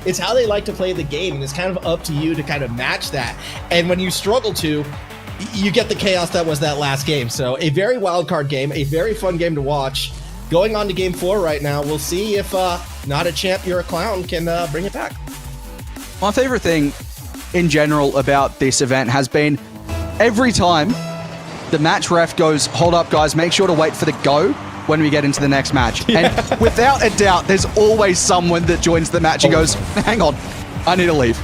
It's how they like to play the game, and it's kind of up to you to kind of match that. And when you struggle to, you get the chaos that was that last game. So a very Wildcard game, a very fun game to watch. Going on to Game 4 right now, we'll see if Not a Champ, You're a Clown can bring it back. My favorite thing in general about this event has been every time the match ref goes, hold up, guys, make sure to wait for the go when we get into the next match. And without a doubt, there's always someone that joins the match and goes, hang on, I need to leave.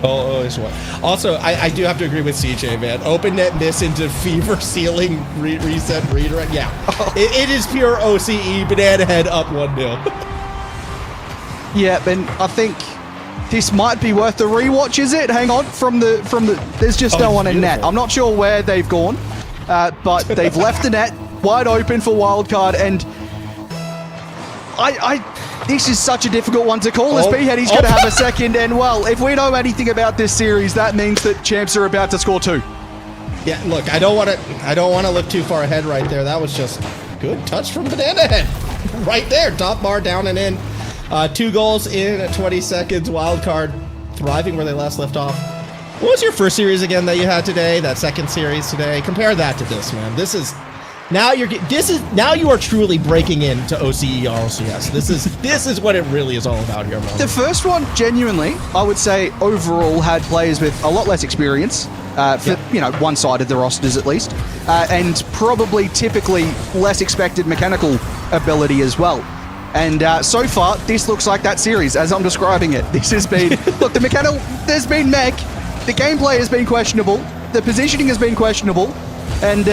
Always one. Also, I do have to agree with CJ, man. Open net miss into fever ceiling reset redirect. Yeah, it is pure OCE. Banana Head up 1-0. Yeah, and I think this might be worth the rewatch, is it? Hang on, from the there's just no one in net. I'm not sure where they've gone, but they've left the net wide open for wildcard, and this is such a difficult one to call. As He's going to have a second, and well, if we know anything about this series, that means that champs are about to score 2. Yeah, look, I don't want to look too far ahead right there. That was just good touch from Banana Head, right there, top bar down and in. 2 goals in 20 seconds. Wildcard thriving where they last left off. What was your first series again that you had today? That second series today? Compare that to this, man. Now you are truly breaking into OCE RLCS. This is what it really is all about here, man. The first one, genuinely, I would say overall had players with a lot less experience, for one side of the rosters at least, and probably typically less expected mechanical ability as well. And so far, this looks like that series, as I'm describing it. This has been... Look, there's been mech, the gameplay has been questionable, the positioning has been questionable, and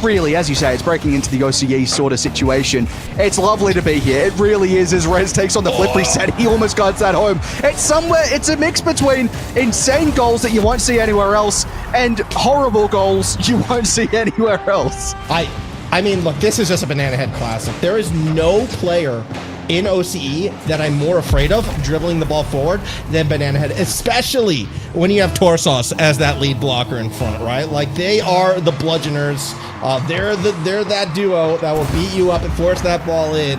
really, as you say, it's breaking into the OCE sort of situation. It's lovely to be here. It really is, as Rez takes on the flip reset. He almost guides that home. It's a mix between insane goals that you won't see anywhere else and horrible goals you won't see anywhere else. I mean, look, this is just a Banana Head classic. There is no player in OCE that I'm more afraid of dribbling the ball forward than Banana Head, especially when you have Torsos as that lead blocker in front, right? Like, they are the bludgeoners. They're that duo that will beat you up and force that ball in.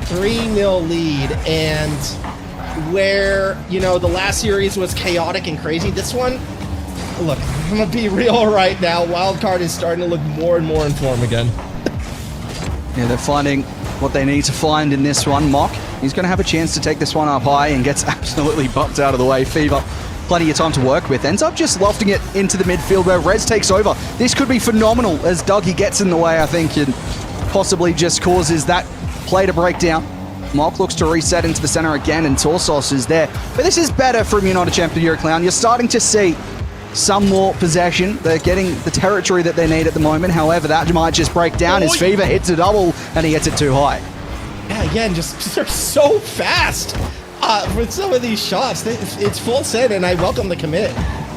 3-0 lead, and where, the last series was chaotic and crazy, this one, look, I'm going to be real right now. Wildcard is starting to look more and more in form again. Yeah, they're finding what they need to find in this one. Mock, he's going to have a chance to take this one up high and gets absolutely bumped out of the way. Fever, plenty of time to work with. Ends up just lofting it into the midfield where Rez takes over. This could be phenomenal as Dougie gets in the way, I think, and possibly just causes that play to break down. Mock looks to reset into the center again, and Torsos is there. But this is better from United Champion Clown. You're starting to see some more possession. They're getting the territory that they need at the moment. However, that might just break down as Fever hits a double and he hits it too high. Yeah, again, just they're so fast with some of these shots. It's full set, and I welcome the commit.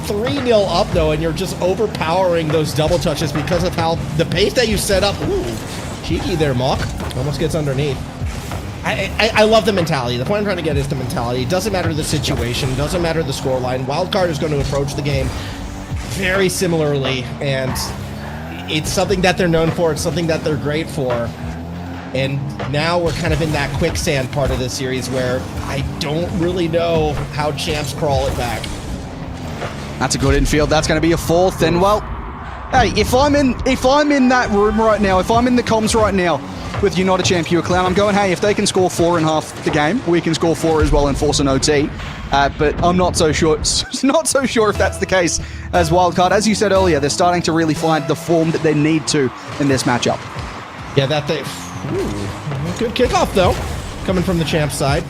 3-0 up, though, and you're just overpowering those double touches because of how the pace that you set up. Ooh, cheeky there, Mock. Almost gets underneath. I love the mentality. The point I'm trying to get is the mentality. It doesn't matter the situation. It doesn't matter the scoreline. Wildcard is going to approach the game very similarly, and it's something that they're known for. It's something that they're great for. And now we're kind of in that quicksand part of the series where I don't really know how champs crawl it back. That's a good infield. That's going to be a fourth. And well, hey, if I'm in that room right now, if I'm in the comms right now with United Champion Clown, I'm going, hey, if they can score 4 in half the game, we can score 4 as well and force an OT. But I'm not so sure. Not so sure if that's the case as Wildcard. As you said earlier, they're starting to really find the form that they need to in this matchup. Yeah, that they. Good kickoff though, coming from the champ side.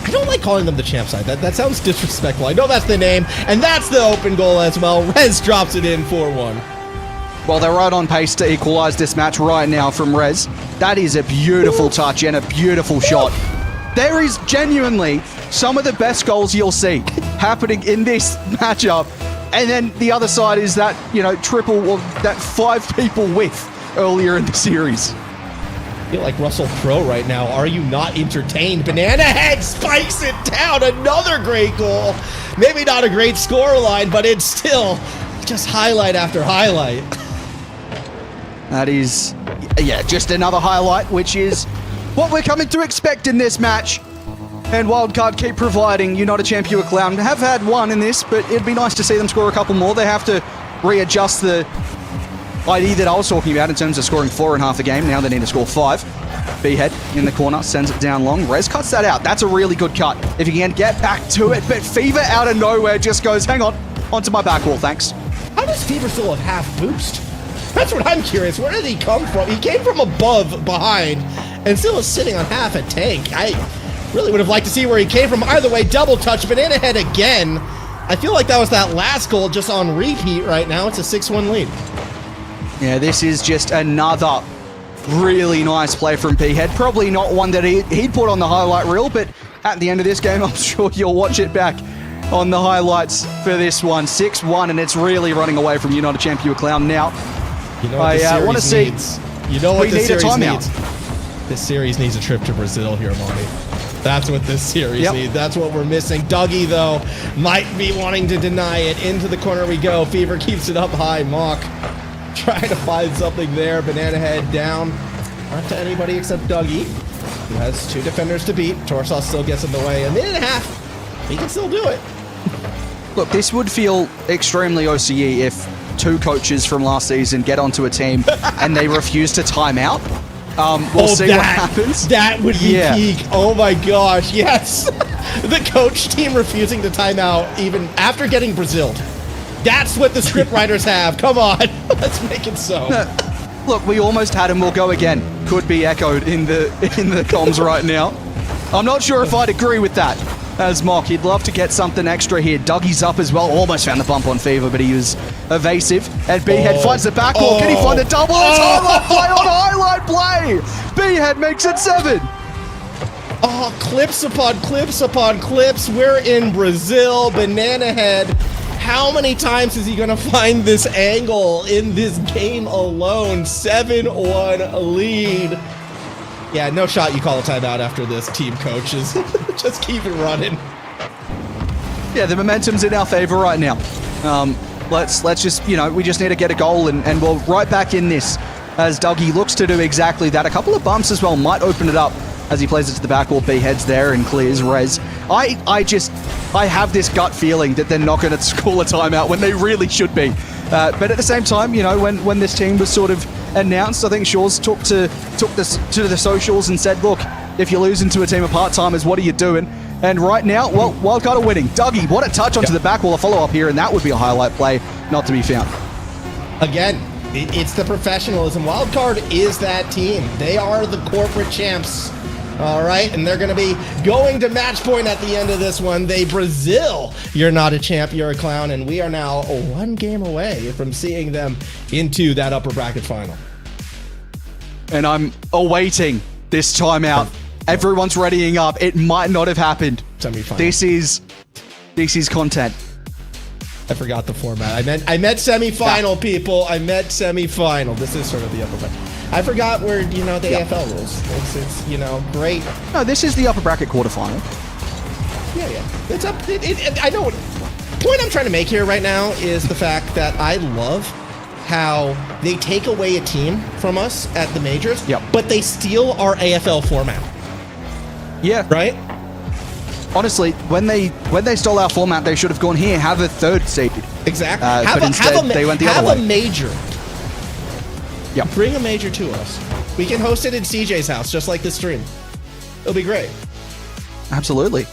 I don't like calling them the champ side. That sounds disrespectful. I know that's the name, and that's the open goal as well. Rez drops it in 4-1. Well, they're right on pace to equalize this match right now from Rez. That is a beautiful touch and a beautiful shot. There is genuinely some of the best goals you'll see happening in this matchup. And then the other side is that, triple, or that 5 people with earlier in the series. I feel like Russell Crowe right now. Are you not entertained? Banana Head spikes it down. Another great goal. Maybe not a great scoreline, but it's still just highlight after highlight. That is, just another highlight, which is what we're coming to expect in this match. And Wildcard keep providing. United Champion Clown have had one in this, but it'd be nice to see them score a couple more. They have to readjust the ID that I was talking about in terms of scoring 4 in half a game. Now they need to score 5. B-head in the corner, sends it down long. Rez cuts that out. That's a really good cut. If he can get back to it, but Fever out of nowhere just goes, hang on, onto my back wall, thanks. How does Fever still have half boost? That's what I'm curious. Where did he come from? He came from above, behind, and still is sitting on half a tank. I really would have liked to see where he came from. Either way, double touch, Banana Head again. I feel like that was that last goal just on repeat right now. It's a 6-1 lead. Yeah, this is just another really nice play from P-Head. Probably not one that he'd put on the highlight reel, but at the end of this game, I'm sure you'll watch it back on the highlights for this one. 6-1, and it's really running away from United Champion Clown now. You know what I want to see. You know what we this need a series timeout. needs? This series needs a trip to Brazil here, Monty. That's what this series needs. That's what we're missing. Dougie, though, might be wanting to deny it. Into the corner we go. Fever keeps it up high. Mock trying to find something there. Banana Head down. Not to anybody except Dougie, who has 2 defenders to beat. Torsos still gets in the way. A minute and a half. He can still do it. Look, this would feel extremely OCE if 2 coaches from last season get onto a team and they refuse to time out. We'll see what happens. That would be peak. Oh my gosh, yes. The coach team refusing to time out even after getting Braziled. That's what the script writers have. Come on, let's make it so. Look, we almost had him. We'll go again. Could be echoed in the comms right now. I'm not sure if I'd agree with that. As Mock, he'd love to get something extra here. Dougie's up as well. Almost found the bump on Fever, but he was evasive. And B-Head finds the back wall. Can he find the double? It's highlight play on highlight play. B-Head makes it 7. Oh, clips upon clips upon clips. We're in Brazil. Banana Head. How many times is he going to find this angle in this game alone? 7-1 lead. Yeah, no shot you call a timeout after this, team coaches. Just keep it running. Yeah, the momentum's in our favor right now. Let's just, we just need to get a goal and we're right back in this as Dougie looks to do exactly that. A couple of bumps as well might open it up as he plays it to the back wall. B-Head's there and clears Rez. I have this gut feeling that they're not going to call a timeout when they really should be. But at the same time, when this team was sort of announced, I think Shaw's took to the socials and said, look, if you're losing to a team of part-timers, what are you doing? And right now, well, Wildcard are winning. Dougie, what a touch onto the back wall, a follow-up here, and that would be a highlight play not to be found. Again, it's the professionalism. Wildcard is that team. They are the corporate champs. All right, and they're going to be going to match point at the end of this one. Brazil, you're not a champ, you're a clown, and we are now 1 game away from seeing them into that upper bracket final. And I'm awaiting this timeout. Everyone's readying up. It might not have happened. Semi-final. This is content. I forgot the format. I meant semi-final, people. I meant semi-final. This is sort of the upper bracket. I forgot where, the AFL rules. It's great. No, this is the upper bracket quarterfinal. Yeah. It's up. I know. Point I'm trying to make here right now is the fact that I love how they take away a team from us at the majors, but they steal our AFL format. Yeah. Right? Honestly, when they stole our format, they should have gone here, have a 3rd seed. Exactly. But instead, they went the other way. Have a major. Yep. Bring a major to us. We can host it in CJ's house, just like this stream. It'll be great. Absolutely.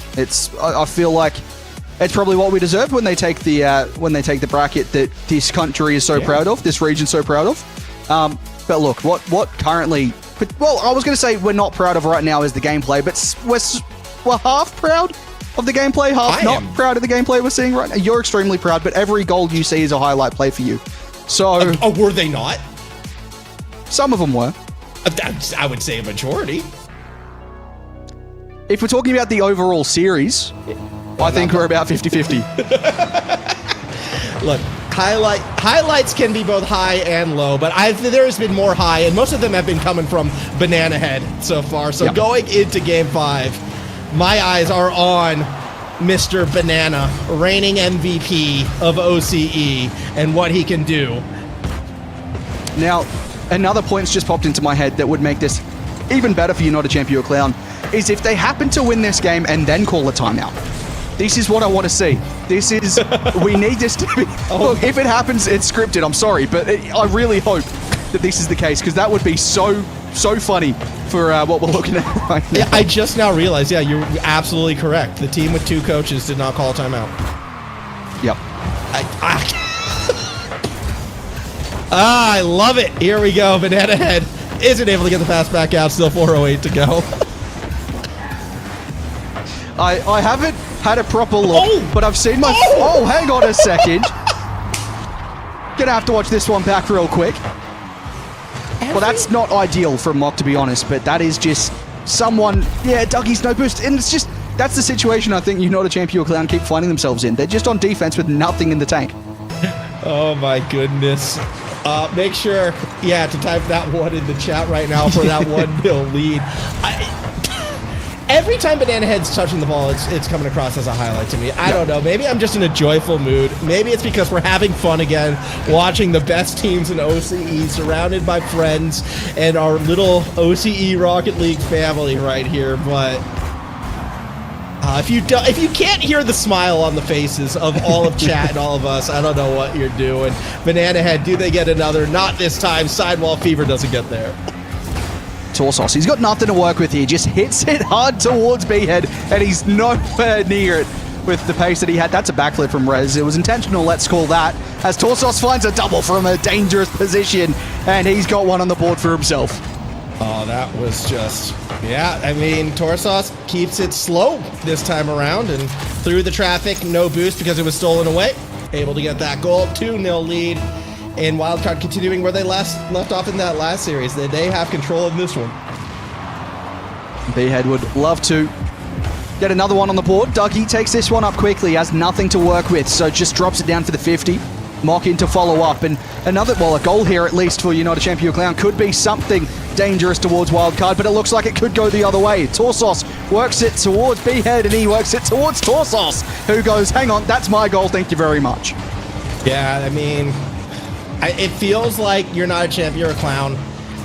I feel like it's probably what we deserve when they take the bracket that this country is so proud of, this region so proud of. But look, what currently? Well, I was going to say we're not proud of right now is the gameplay, but we're half proud of the gameplay, half not proud of the gameplay we're seeing right now. You're extremely proud, but every goal you see is a highlight play for you. So, were they not? Some of them were. I would say a majority. If we're talking about the overall series, I think we're about 50-50. Look, highlights can be both high and low, but there has been more high, and most of them have been coming from Banana Head so far. So going into Game 5, my eyes are on Mr. Banana, reigning MVP of OCE, and what he can do. Now, another point's just popped into my head that would make this even better for you, not a champion or clown, is if they happen to win this game and then call a timeout. This is what I want to see. This is, we need this to be, look, if it happens, it's scripted, I'm sorry, but I really hope that this is the case, because that would be so funny for what we're looking at right now. Yeah, I just now realized, yeah, you're absolutely correct. The team with 2 coaches did not call a timeout. Yep. I love it. Here we go. Banana Head isn't able to get the pass back out. Still 4:08 to go. I haven't had a proper look, but I've seen my... Oh, hang on a second. Gonna have to watch this one back real quick. Well, that's not ideal from Mock, to be honest, but that is just someone... Yeah, Dougie's no boost. And it's just... That's the situation I think Not a Champion Clown keep finding themselves in. They're just on defense with nothing in the tank. Oh my goodness. Make sure, to type that one in the chat right now for that 1-0 lead. Every time Banana Head's touching the ball, it's coming across as a highlight to me. I don't know. Maybe I'm just in a joyful mood. Maybe it's because we're having fun again, watching the best teams in OCE, surrounded by friends and our little OCE Rocket League family right here. But if you can't hear the smile on the faces of all of chat and all of us, I don't know what you're doing. Banana Head, do they get another? Not this time. Sidewall Fever doesn't get there. Torsos, he's got nothing to work with here. Just hits it hard towards B-Head, and he's nowhere near it with the pace that he had. That's a backflip from Rez. It was intentional, let's call that, as Torsos finds a double from a dangerous position, and he's got one on the board for himself. Oh, that was just... Yeah, I mean, Torsos keeps it slow this time around, and through the traffic, no boost because it was stolen away. Able to get that goal, 2-0 lead. And Wildcard continuing where they left off in that last series. They have control of this one. B-Head would love to get another one on the board. Dougie takes this one up quickly, has nothing to work with, so just drops it down for the 50. Mock in to follow up, and a goal here at least for Not a Champion Clown could be something dangerous towards Wildcard, but it looks like it could go the other way. Torsos works it towards B-Head, and he works it towards Torsos, who goes, hang on, that's my goal, thank you very much. Yeah, I mean... it feels like You're Not a Champ, You're a Clown.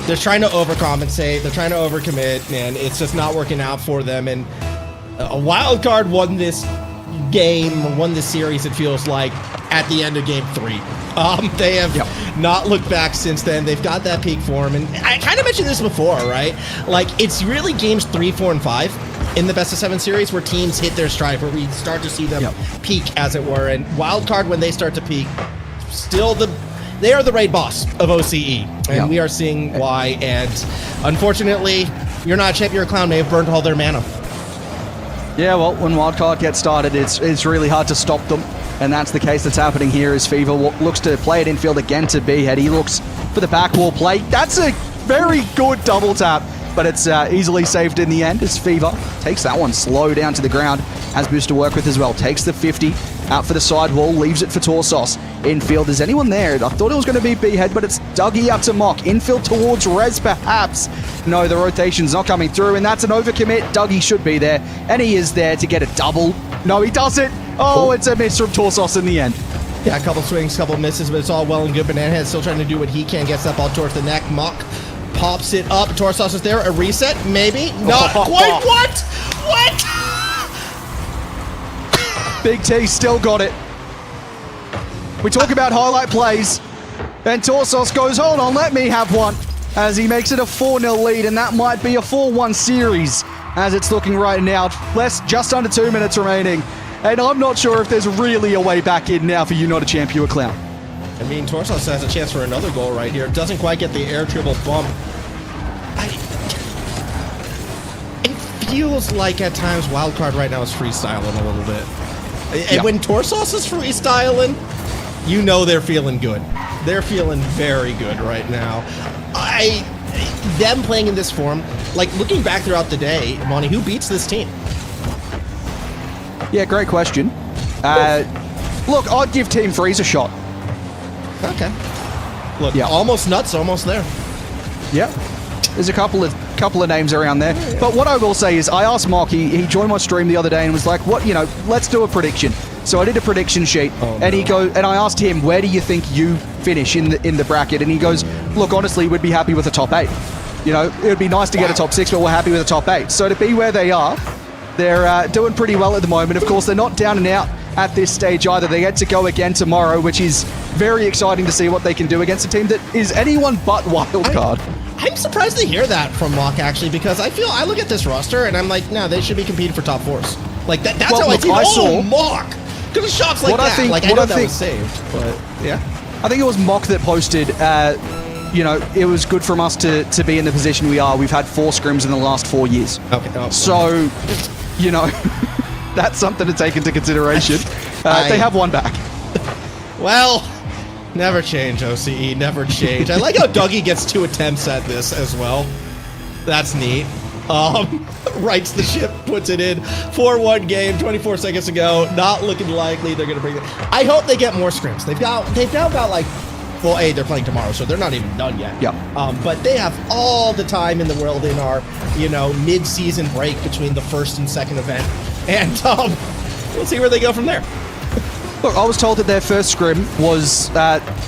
They're trying to overcompensate. They're trying to overcommit, and it's just not working out for them. And a Wildcard won this game, won this series, it feels like, at the end of Game 3. They have not looked back since then. They've got that peak form. And I kind of mentioned this before, right? Like, it's really Games 3, 4, and 5 in the Best-of-7 series where teams hit their stride, where we start to see them peak, as it were. And Wildcard, when they start to peak, still they are the raid boss of OCE, and we are seeing why. And unfortunately, You're Not a Champ, You're a Clown may have burned all their mana. Yeah, well, when Wildcard gets started, it's really hard to stop them, and that's the case that's happening here as Fever looks to play it infield again to B-Head. He looks for the back wall play. That's a very good double tap, but it's easily saved in the end as Fever takes that one slow down to the ground. Has boost to work with as well. Takes the 50 out for the sidewall, leaves it for Torsos. Infield, is anyone there? I thought it was going to be B-Head, but it's Dougie out to Mock. Infield towards Rez, perhaps. No, the rotation's not coming through, and that's an overcommit. Dougie should be there, and he is there to get a double. No, he doesn't. Oh, it's a miss from Torsos in the end. Yeah, a couple swings, couple misses, but it's all well and good. Banana Head still trying to do what he can. Gets that ball towards the neck. Mock pops it up. Torsos is there. A reset? Maybe? Not quite. What? What? Big T still got it. We talk about highlight plays, and Torsos goes, hold on, let me have one, as he makes it a 4-0 lead, and that might be a 4-1 series, as it's looking right now. Just under 2 minutes remaining, and I'm not sure if there's really a way back in now for Not a Champ, You're a Clown. I mean, Torsos has a chance for another goal right here. Doesn't quite get the air dribble bump. It feels like at times Wildcard right now is freestyling a little bit. And when Torsos is freestyling, you know they're feeling good. They're feeling very good right now. Them playing in this form, like looking back throughout the day, Monty, who beats this team? Yeah, great question. Look, I'd give Team Freeze a shot. Okay. Look, almost nuts, almost there. Yeah. There's a couple of names around there. But what I will say is I asked Mock, he joined my stream the other day and was like, let's do a prediction. So I did a prediction sheet, and I asked him, where do you think you finish in the bracket? And he goes, look, honestly, we'd be happy with a top 8. It would be nice to get a top 6, but we're happy with a top 8. So to be where they are, They're doing pretty well at the moment. Of course, they're not down and out at this stage either. They get to go again tomorrow, which is very exciting to see what they can do against a team that is anyone but wildcard. I'm surprised to hear that from Mock, actually, because I look at this roster and I'm like, no, they should be competing for top fours. Like, that's Well, how look, I I see saw- Mock! Because of shots like What I that. think- like, I what know I that think- was saved, but yeah. I think it was Mock that posted, it was good from us to be in the position we are. We've had 4 scrims in the last 4 years. Okay. Oh, So, that's something to take into consideration. They have one back. well, never change, OCE. Never change. I like how Dougie gets 2 attempts at this as well. That's neat. Rights the ship, puts it in. 4-1 game, 24 seconds to go. Not looking likely they're going to bring it. I hope they get more scrims. They've now got like, well, A, they're playing tomorrow, so they're not even done yet. Yep. But they have all the time in the world in our, mid-season break between the first and second event. And we'll see where they go from there. Look, I was told that their first scrim was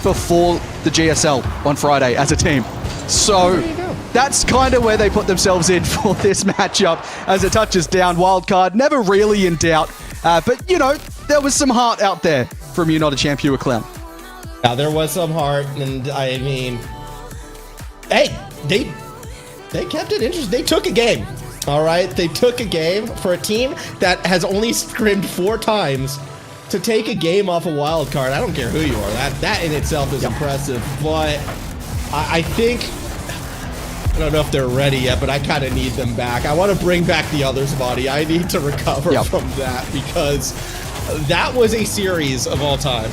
before the GSL on Friday as a team. So There you go. that's kind of where they put themselves in for this matchup as it touches down. Wildcard, never really in doubt. But, there was some heart out there from You Not a Champ, You a Clown. Now, there was some heart, and I mean, hey, they kept it interesting. They took a game, all right? They took a game for a team that has only scrimmed 4 times to take a game off a wild card. I don't care who you are. That in itself is impressive, but I think, I don't know if they're ready yet, but I kind of need them back. I want to bring back the others' body. I need to recover from that because that was a series of all time.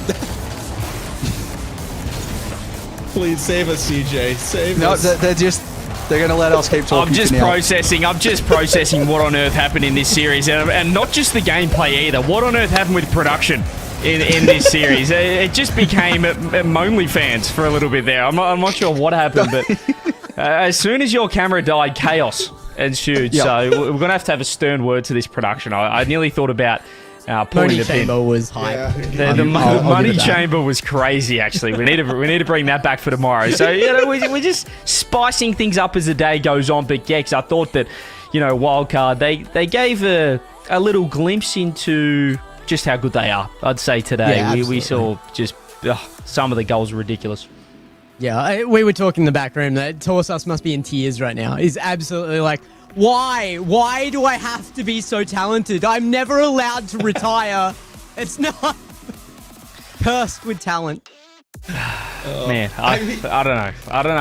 Please save us, CJ. Save us. No, they're going to let us keep talking. I'm just now. processing what on earth happened in this series, and not just the gameplay either. What on earth happened with production in this series? It just became Monley fans for a little bit there. I'm not sure what happened, but as soon as your camera died, chaos ensued. Yep. So we're going to have a stern word to this production. I nearly thought about pulling Money the pin. Chamber was hype. Yeah. The I'll money give it that. chamber was crazy. Actually, we need to bring that back for tomorrow. So we're just spicing things up as the day goes on. But Gex, I thought that Wildcard they gave a little glimpse into just how good they are. I'd say today Yeah, we absolutely. saw just some of the goals were ridiculous. Yeah, we were talking in the back room that Torsus must be in tears right now. He's absolutely like, why? Why do I have to be so talented? I'm never allowed to retire. It's not cursed with talent. Man, I don't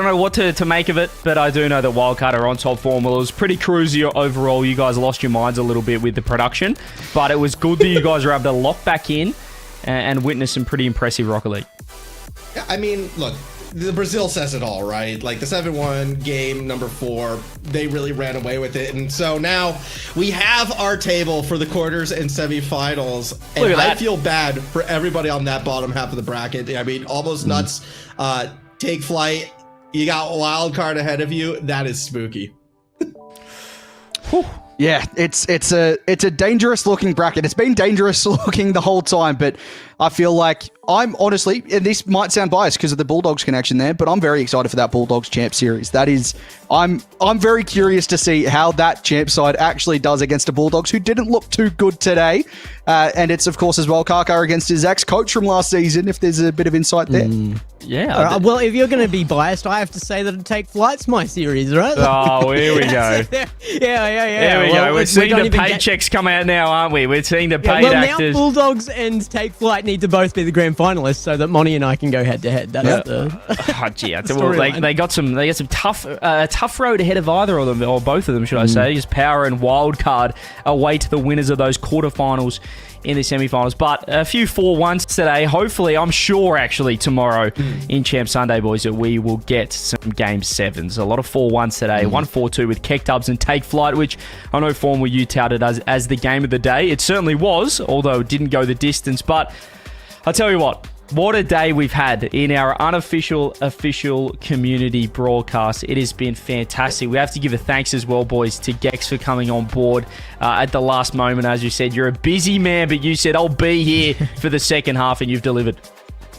know what to make of it, but I do know that Wildcard are on top form. Well, it was pretty cruisy overall. You guys lost your minds a little bit with the production, but it was good that you guys were able to lock back in and witness some pretty impressive Rocket League. Yeah, I mean, look, the Brazil says it all, right? Like the 7-1 game, number 4, they really ran away with it. And so now we have our table for the quarters and semifinals. And Look at I that. feel bad for everybody on that bottom half of the bracket. I mean, almost nuts. Take flight. You got a wild card ahead of you. That is spooky. Yeah, it's a dangerous looking bracket. It's been dangerous looking the whole time, but I feel like I'm honestly, and this might sound biased because of the Bulldogs connection there, but I'm very excited for that Bulldogs Champ series. That is, I'm very curious to see how that Champ side actually does against the Bulldogs, who didn't look too good today. And it's, of course, as well, Karkar against his ex-coach from last season, if there's a bit of insight there. Yeah. All right, well, if you're going to be biased, I have to say that Take Flight's my series, right? Oh, here we go. yeah. There we go. We're seeing the paychecks come out now, aren't we? We're seeing the paid well, actors. now Bulldogs and Take Flight need to both be the grand finalists so that Monty and I can go head to head. That's the Oh, gee, well, storyline. they got some tough road ahead of either of them, or both of them, should I say. Just Power and Wildcard away to the winners of those quarterfinals in the semifinals. But a few 4-1s today. Hopefully, I'm sure actually tomorrow in Champ Sunday, boys, that we will get some Game 7s. A lot of 4-1s today. 1-4-2 with Keck Dubs and Take Flight, which I know former you touted as the game of the day. It certainly was, although it didn't go the distance. But I'll tell you what a day we've had in our unofficial, official community broadcast. It has been fantastic. We have to give a thanks as well, boys, to Gex for coming on board at the last moment. As you said, you're a busy man, but you said, I'll be here for the second half, and you've delivered.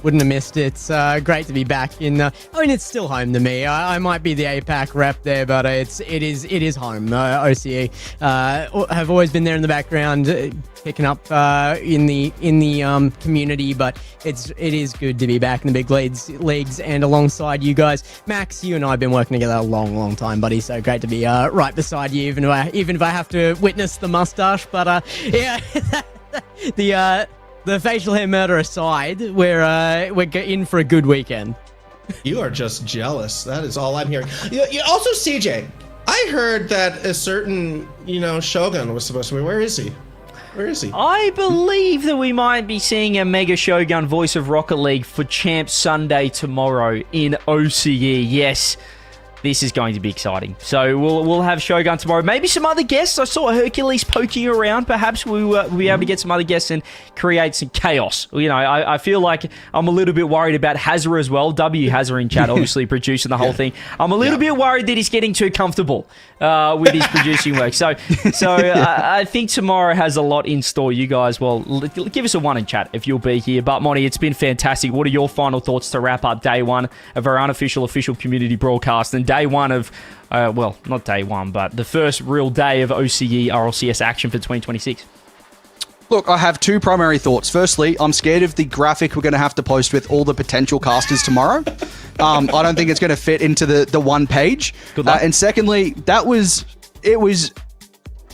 Wouldn't have missed it. Great to be back in. I mean, it's still home to me. I might be the APAC rep there, but it is home. OCE have always been there in the background, picking up in the community, but it is good to be back in the big leagues and alongside you guys. Max, you and I have been working together a long time, buddy. So great to be right beside you, even if I have to witness the mustache. But yeah, the facial hair murder aside, we're in for a good weekend. You are just jealous. That is all I'm hearing. You also, CJ, I heard that a certain, Shogun was supposed to be. Where is he? Where is he? I believe that we might be seeing a Mega Shogun Voice of Rocket League for Champs Sunday tomorrow in OCE. Yes, this is going to be exciting. So we'll have Shogun tomorrow. Maybe some other guests. I saw Hercules poking around. Perhaps we'll be able to get some other guests and create some chaos. I feel like I'm a little bit worried about Hazard as well. Hazard in chat, obviously producing the whole thing. I'm a little bit worried that he's getting too comfortable with his producing work. So I think tomorrow has a lot in store. You guys, give us a 1 in chat if you'll be here. But Monty, it's been fantastic. What are your final thoughts to wrap up day 1 of our unofficial official community broadcast and day 1 of, not day 1, but the first real day of OCE RLCS action for 2026? Look, I have 2 primary thoughts. Firstly, I'm scared of the graphic we're going to have to post with all the potential casters tomorrow. I don't think it's going to fit into the one page. Good luck. And secondly,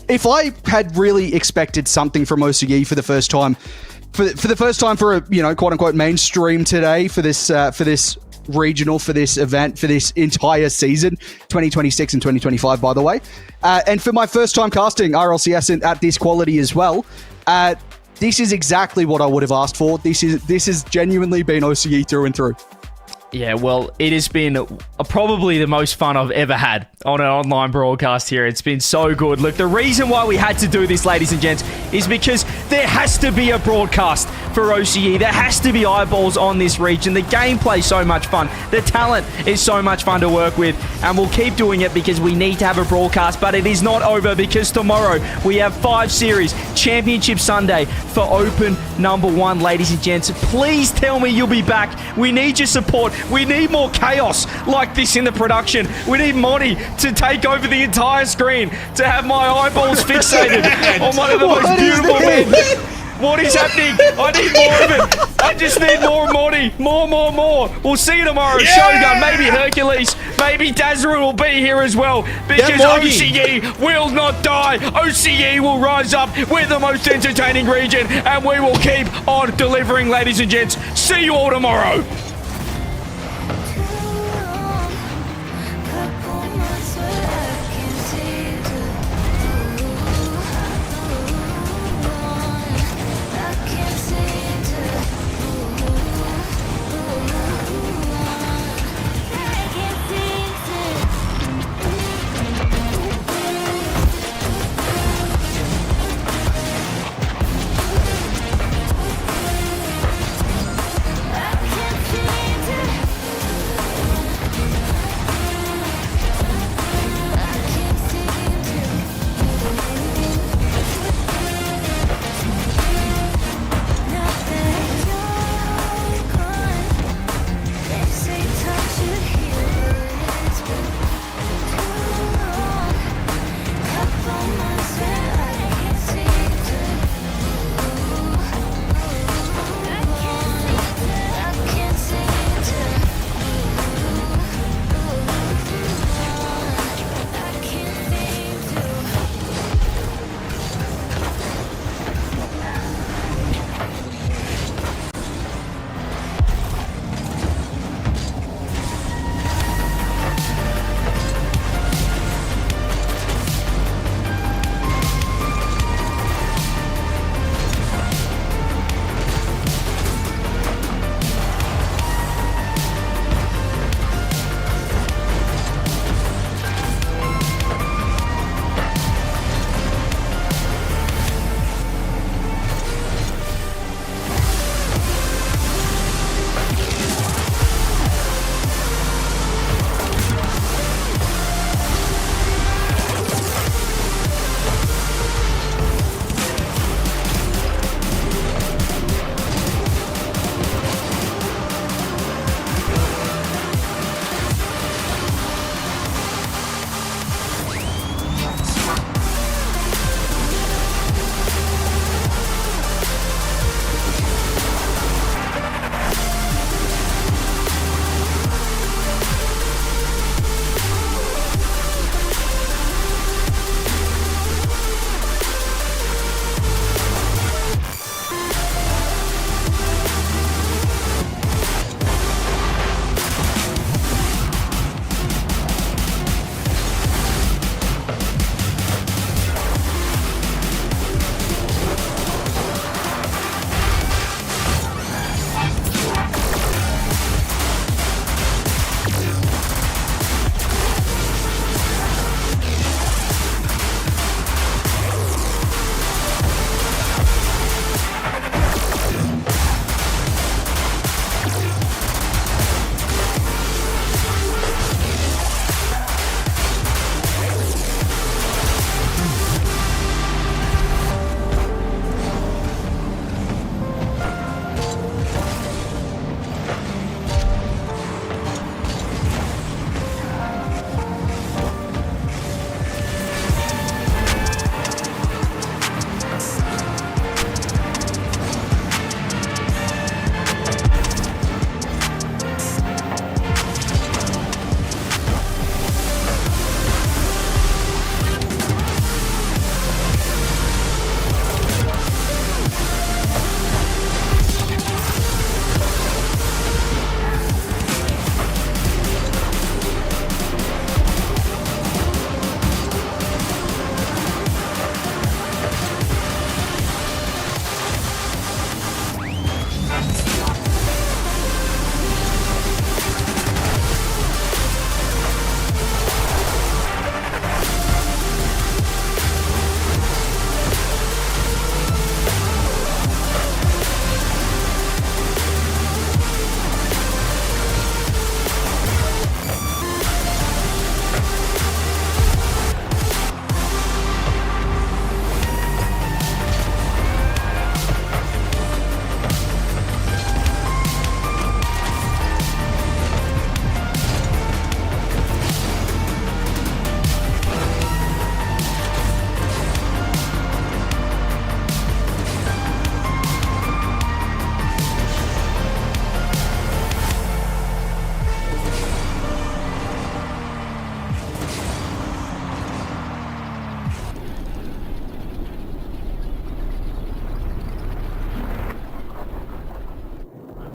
if I had really expected something from OCE for the first time, for a quote unquote mainstream today for this regional, for this event, for this entire season, 2026 and 2025, by the way. And for my first time casting RLCS at this quality as well, this is exactly what I would have asked for. This has genuinely been OCE through and through. Yeah, well, it has been probably the most fun I've ever had on an online broadcast here. It's been so good. Look, the reason why we had to do this, ladies and gents, is because there has to be a broadcast for OCE. There has to be eyeballs on this region. The gameplay is so much fun. The talent is so much fun to work with. And we'll keep doing it because we need to have a broadcast. But it is not over because tomorrow we have 5 series. Championship Sunday for Open number 1, ladies and gents. Please tell me you'll be back. We need your support. We need more chaos like this in the production. We need Monty to take over the entire screen, to have my eyeballs fixated on one of the most beautiful men. What is happening? I need more of it. I just need more Monty. More. We'll see you tomorrow. Yeah! Shogun, maybe Hercules, maybe Dazzler will be here as well. Because OCE will not die. OCE will rise up. We're the most entertaining region, and we will keep on delivering, ladies and gents. See you all tomorrow.